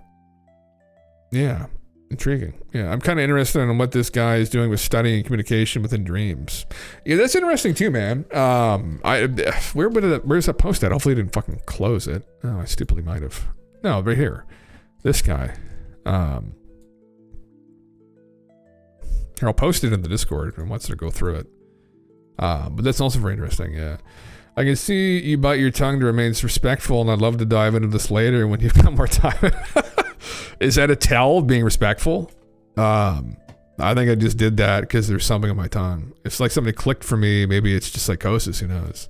Yeah. Intriguing. Yeah, I'm kind of interested in what this guy is doing with studying communication within dreams. Yeah, that's interesting too, man. Where's that post at? Hopefully, I didn't fucking close it. Oh, I stupidly might have. No, right here. This guy. Here, I'll post it in the Discord and wants to go through it. But that's also very interesting. Yeah. I can see you bite your tongue to remain respectful, and I'd love to dive into this later when you've got more time. Is that a tell of being respectful? I think I just did that because there's something on my tongue. It's like something clicked for me. Maybe it's just psychosis. Who knows?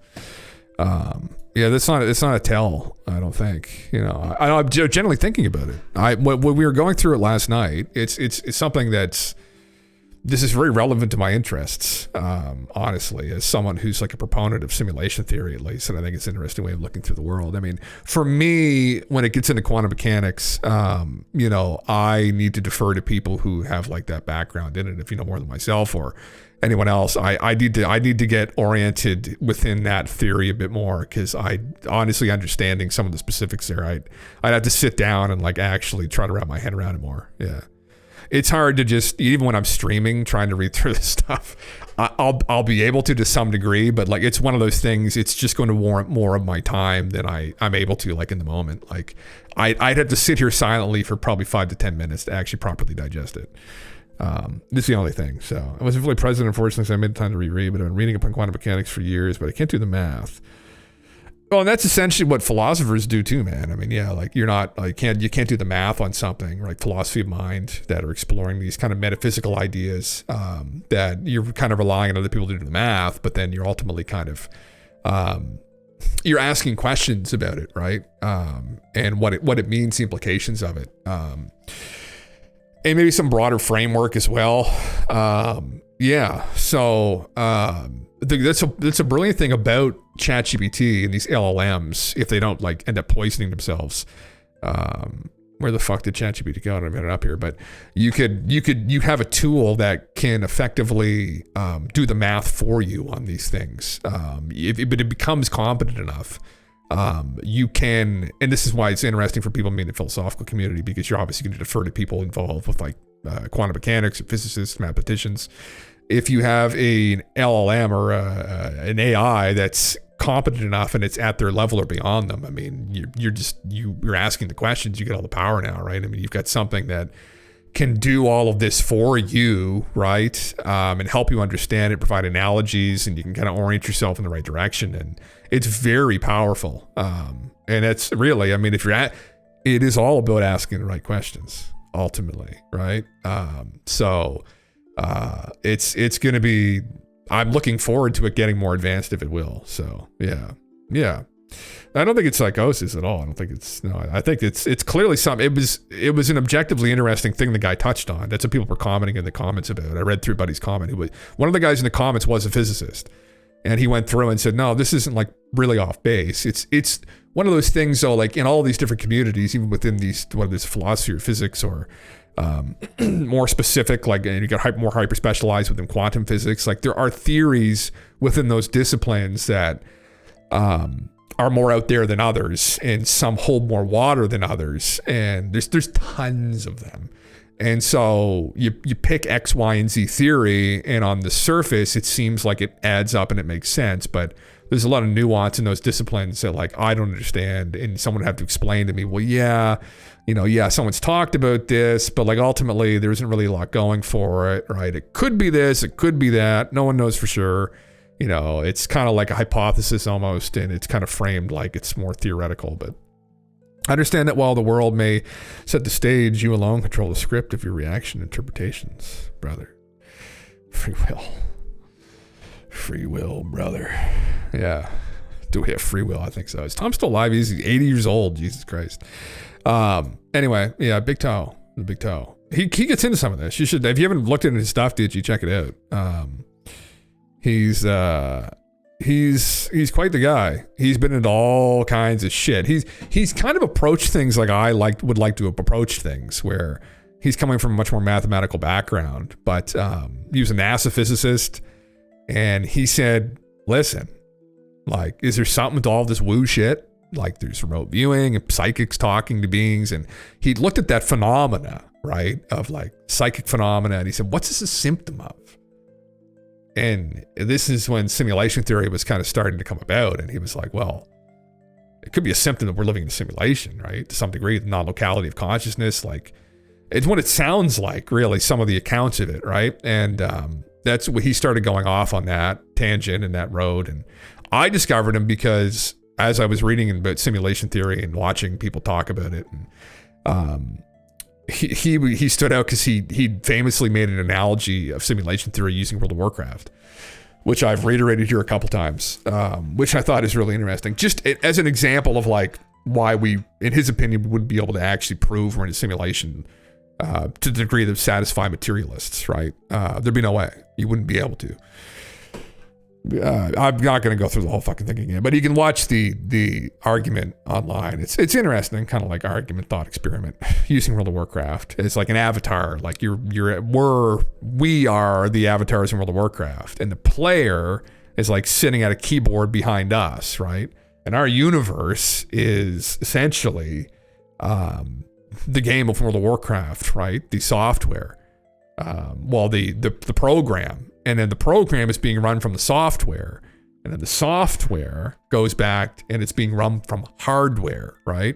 Yeah, it's not a tell. I don't think. I'm generally thinking about it. When we were going through it last night, it's something this is very relevant to my interests, honestly, as someone who's like a proponent of simulation theory, at least, and I think it's an interesting way of looking through the world. I mean, for me, when it gets into quantum mechanics, I need to defer to people who have like that background in it. If you know more than myself or anyone else, I need to get oriented within that theory a bit more, because I honestly, understanding some of the specifics there, I'd have to sit down and like actually try to wrap my head around it more. Yeah. It's hard to just, even when I'm streaming, trying to read through this stuff, I'll be able to some degree, but like, it's one of those things, it's just going to warrant more of my time than I'm able to, like, in the moment. Like, I'd have to sit here silently for probably 5 to 10 minutes to actually properly digest it. This is the only thing. So I wasn't fully present, unfortunately, so I made time to reread, but I've been reading up on quantum mechanics for years, but I can't do the math. Well, and that's essentially what philosophers do too, man. I mean, yeah, like you're not like you can't do the math on something, like philosophy of mind that are exploring these kind of metaphysical ideas that you're kind of relying on other people to do the math, but then you're ultimately kind of you're asking questions about it, right? And what it means, the implications of it, and maybe some broader framework as well. Yeah, so that's a brilliant thing about ChatGPT and these LLMs. If they don't like end up poisoning themselves, where the fuck did ChatGPT go? I don't have it up here, but you have a tool that can effectively do the math for you on these things. If it becomes competent enough, you can, and this is why it's interesting for people in the philosophical community, because you're obviously going to defer to people involved with like quantum mechanics, physicists, mathematicians. If you have an LLM or an AI that's competent enough and it's at their level or beyond them, I mean, you're asking the questions, you get all the power now, right? I mean, you've got something that can do all of this for you, right? And help you understand it, provide analogies, and you can kind of orient yourself in the right direction. And it's very powerful. And it's really, I mean, it is all about asking the right questions ultimately, right? It's going to be, I'm looking forward to it getting more advanced if it will. So yeah. I don't think it's psychosis at all. I think it's clearly something. It was an objectively interesting thing the guy touched on. That's what people were commenting in the comments about. I read through Buddy's comment. One of the guys in the comments was a physicist, and he went through and said, no, this isn't like really off base. It's one of those things though, like in all these different communities, even within these, whether it's philosophy or physics or more specific, like, and you get more hyper specialized within quantum physics. Like there are theories within those disciplines that are more out there than others, and some hold more water than others, and there's tons of them. And so you pick X, Y, and Z theory, and on the surface it seems like it adds up and it makes sense, but there's a lot of nuance in those disciplines that like I don't understand, and someone would have to explain to me, well, yeah, someone's talked about this, but like ultimately there isn't really a lot going for it, right? It could be this, it could be that, no one knows for sure. It's kind of like a hypothesis almost, and it's kind of framed like it's more theoretical. But I understand that while the world may set the stage, you alone control the script of your reaction interpretations, brother. Free will, brother. Yeah. Do we have free will? I think so. Is Tom still alive? He's 80 years old. Jesus Christ. Anyway, yeah, Big Toe. The Big Toe. He gets into some of this. You should, if you haven't looked into his stuff, did you check it out? He's quite the guy. He's been into all kinds of shit. He's kind of approached things like I would like to have approached things, where he's coming from a much more mathematical background, but he was a NASA physicist, and he said, listen, like, is there something to all this woo shit? Like there's remote viewing and psychics talking to beings, and he looked at that phenomena, right, of like psychic phenomena, and he said, what's this a symptom of? And this is when simulation theory was kind of starting to come about. And he was like, well, it could be a symptom that we're living in a simulation, right? To some degree, the non-locality of consciousness. Like, it's what it sounds like, really, some of the accounts of it, right? And that's what he started going off on that tangent and that road. And I discovered him because as I was reading about simulation theory and watching people talk about it, and he stood out because he famously made an analogy of simulation theory using World of Warcraft, which I've reiterated here a couple times, which I thought is really interesting. Just as an example of like why we, in his opinion, wouldn't be able to actually prove we're in a simulation to the degree that satisfy materialists, right? There'd be no way. You wouldn't be able to. I'm not going to go through the whole fucking thing again, but you can watch the argument online. It's interesting, kind of like argument thought experiment using World of Warcraft. It's like an avatar, like we are the avatars in World of Warcraft, and the player is like sitting at a keyboard behind us, right? And our universe is essentially the game of World of Warcraft, right? The software, the program. And then the program is being run from the software. And then the software goes back and it's being run from hardware, right?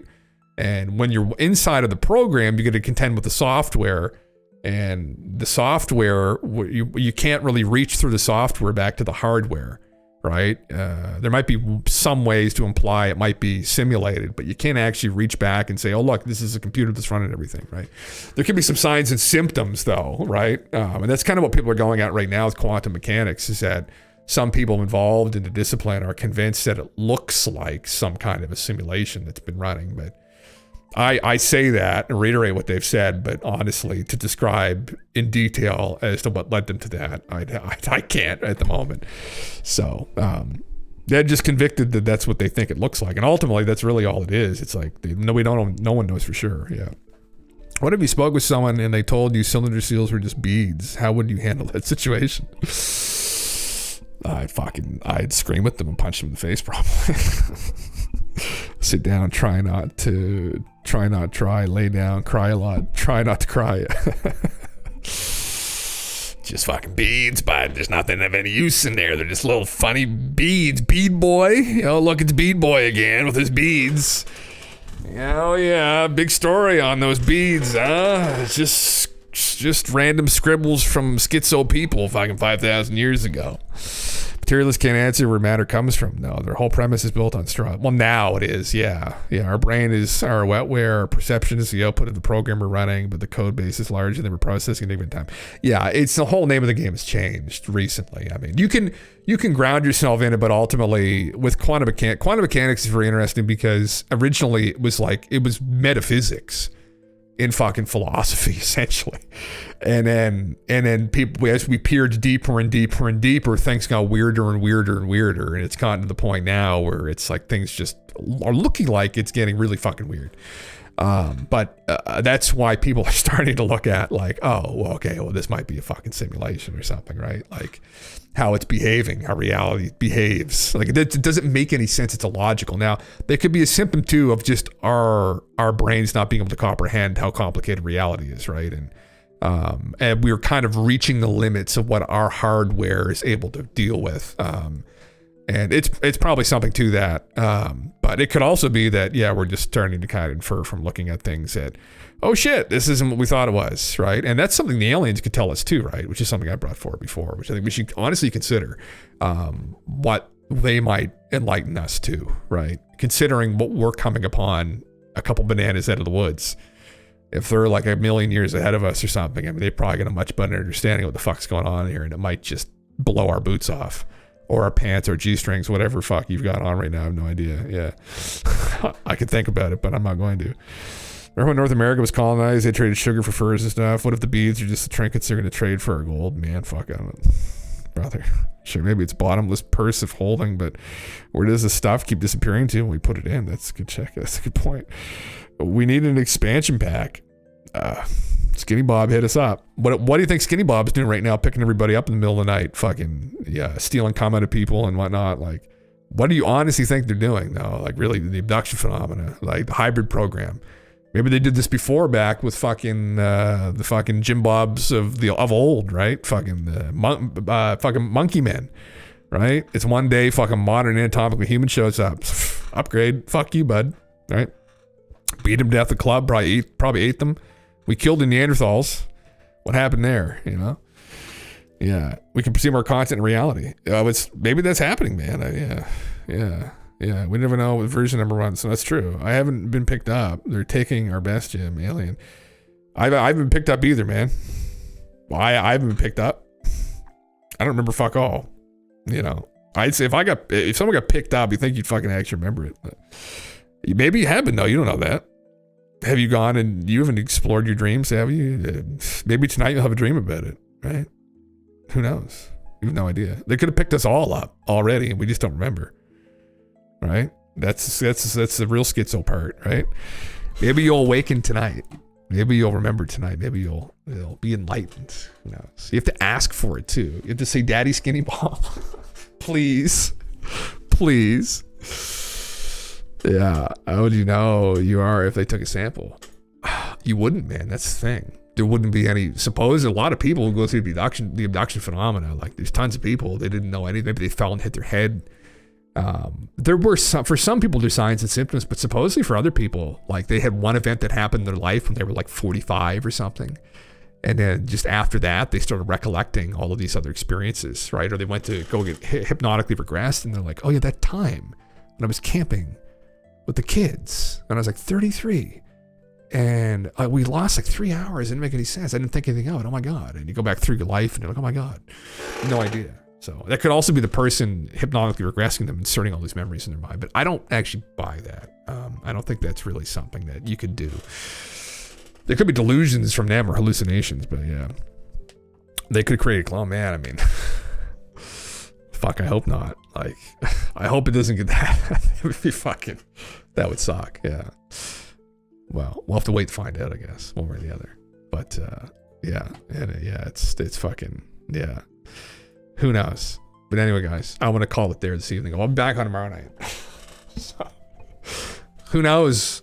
And when you're inside of the program, you get to contend with the software. And the software, you can't really reach through the software back to the hardware. right? There might be some ways to imply it might be simulated, but you can't actually reach back and say, oh, look, this is a computer that's running everything, right? There can be some signs and symptoms, though, right? And that's kind of what people are going at right now with quantum mechanics, is that some people involved in the discipline are convinced that it looks like some kind of a simulation that's been running. But I say that and reiterate what they've said, but honestly, to describe in detail as to what led them to that, I can't at the moment. So they're just convicted that that's what they think it looks like, and ultimately, that's really all it is. It's like no one knows for sure. Yeah. What if you spoke with someone and they told you cylinder seals were just beads? How would you handle that situation? I'd scream at them and punch them in the face, probably. Sit down, lay down, cry a lot, try not to cry. Just fucking beads, but there's nothing of any use in there. They're just little funny beads. Bead boy, look, it's bead boy again with his beads. Oh yeah, big story on those beads, huh? It's just random scribbles from schizo people fucking 5,000 years ago. Materialists can't answer where matter comes from. No, their whole premise is built on straw. Well, now it is, yeah. Our brain is our wetware. Our perception is the output of the program we're running, but the code base is larger than we're processing at any given time. Yeah, it's the whole name of the game has changed recently. I mean, you can ground yourself in it, but ultimately with quantum mechanics is very interesting because originally it was metaphysics in fucking philosophy, essentially. And then people, as we peered deeper and deeper and deeper, things got weirder and weirder and weirder. And it's gotten to the point now where it's like things just are looking like it's getting really fucking weird. But that's why people are starting to look at like, oh, well, okay, well, this might be a fucking simulation or something, right? Like how it's behaving, how reality behaves. Like it doesn't make any sense. It's illogical. Now, there could be a symptom too of just our brains not being able to comprehend how complicated reality is, right? And we're kind of reaching the limits of what our hardware is able to deal with. And it's probably something to that. But it could also be that, yeah, we're just starting to kind of infer from looking at things that, oh shit, this isn't what we thought it was, right? And that's something the aliens could tell us too, right? Which is something I brought forward before, which I think we should honestly consider what they might enlighten us to, right? Considering what we're coming upon a couple bananas out of the woods. If they're like a million years ahead of us or something, I mean, they probably got a much better understanding of what the fuck's going on here, and it might just blow our boots off. Or our pants or G-strings, whatever fuck you've got on right now. I have no idea. Yeah. I could think about it, but I'm not going to. Remember when North America was colonized, they traded sugar for furs and stuff? What if the beads are just the trinkets they're going to trade for our gold? Man, fuck, I don't know. Brother. Sure, maybe it's bottomless purse of holding, but where does the stuff keep disappearing to when we put it in? That's a good check. That's a good point. We need an expansion pack. Skinny Bob hit us up. What do you think Skinny Bob's doing right now, picking everybody up in the middle of the night, fucking, yeah, stealing cum out of people and whatnot? Like, what do you honestly think they're doing, though? Like, really, the abduction phenomena, like the hybrid program. Maybe they did this before back with fucking the fucking Jim Bobs of old, right? Fucking fucking monkey men, right? It's one day fucking modern anatomically human shows up. Upgrade. Fuck you, bud. Right? Beat him to death at the club. Probably ate them. We killed the Neanderthals. What happened there, you know? Yeah. We can perceive our content in reality. Maybe that's happening, man. Yeah. We never know what version number runs, so that's true. I haven't been picked up. They're taking our best, Jim, alien. I haven't been picked up either, man. I haven't been picked up. I don't remember fuck all. You know, I'd say if someone got picked up, you think you'd fucking actually remember it. But maybe you haven't, though. You don't know that. Have you gone and you haven't explored your dreams, have you? Maybe tonight you'll have a dream about it, right? Who knows? You have no idea. They could have picked us all up already and we just don't remember, right? That's the real schizo part, right? Maybe you'll awaken tonight. Maybe you'll remember tonight. Maybe you'll be enlightened. Who knows? You have to ask for it too. You have to say, Daddy Skinny Bob, please. Yeah, how would you know you are if they took a sample? You wouldn't, man. That's the thing. There wouldn't be any. Suppose a lot of people who go through the abduction phenomena. Like there's tons of people they didn't know anything. Maybe they fell and hit their head. There were for some people there's signs and symptoms, but supposedly for other people, like they had one event that happened in their life when they were like 45 or something, And then just after that, they started recollecting all of these other experiences, right? Or they went to go get hypnotically regressed, and they're like, oh yeah, that time when I was camping with the kids, and I was like 33, and we lost like 3 hours. It didn't make any sense. I didn't think anything of it. Oh my God. And you go back through your life, and you're like, oh my God, no idea. So that could also be the person hypnotically regressing them, inserting all these memories in their mind. But I don't actually buy that. I don't think that's really something that you could do. There could be delusions from them or hallucinations, but yeah. They could create a clone. Man, I mean, fuck, I hope not. Like, I hope it doesn't get that. It would be fucking, that would suck, yeah. Well, we'll have to wait to find out, I guess, one way or the other. But, yeah, it's fucking, yeah. Who knows? But anyway, guys, I want to call it there this evening. I'll be back on tomorrow night. So, who knows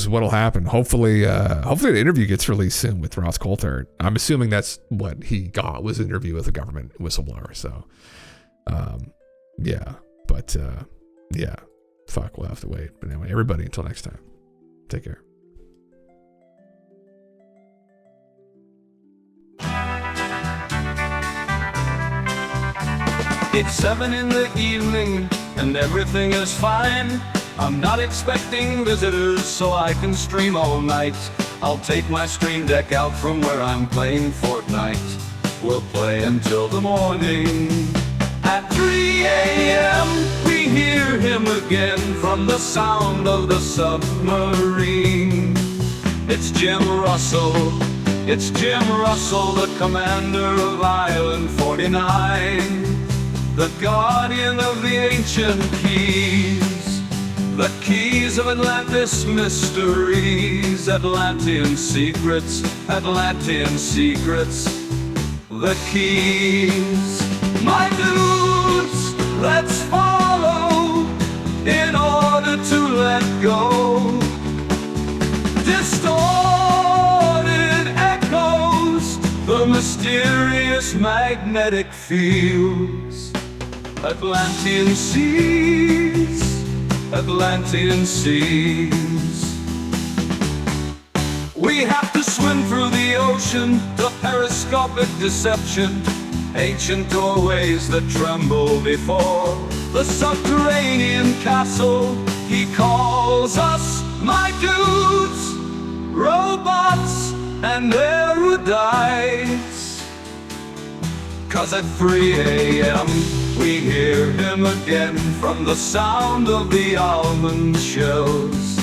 what'll happen. Hopefully the interview gets released soon with Ross Coulthard. I'm assuming that's what he got, was an interview with a government whistleblower. So, yeah, but, yeah, fuck, we'll have to wait. But anyway, everybody, until next time, take care. It's 7 in the evening and everything is fine. I'm not expecting visitors, so I can stream all night. I'll take my stream deck out from where I'm playing Fortnite. We'll play until the morning. At 3 a.m. we hear him again from the sound of the submarine. It's Jim Russell, it's Jim Russell, the commander of Island 49. The guardian of the ancient keys, the keys of Atlantis mysteries, Atlantean secrets, Atlantean secrets, the keys. My dudes, let's follow in order to let go. Distorted echoes, the mysterious magnetic fields. Atlantean seas, Atlantean seas. We have to swim through the ocean to periscopic deception. Ancient doorways that tremble before the subterranean castle. He calls us, my dudes, robots and erudites. 'Cause at 3 a.m. we hear him again from the sound of the almond shells.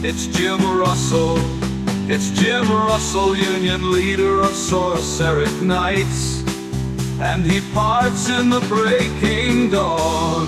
It's Jim Russell, it's Jim Russell, Union leader of Sorceric Knights. And he parts in the breaking dawn.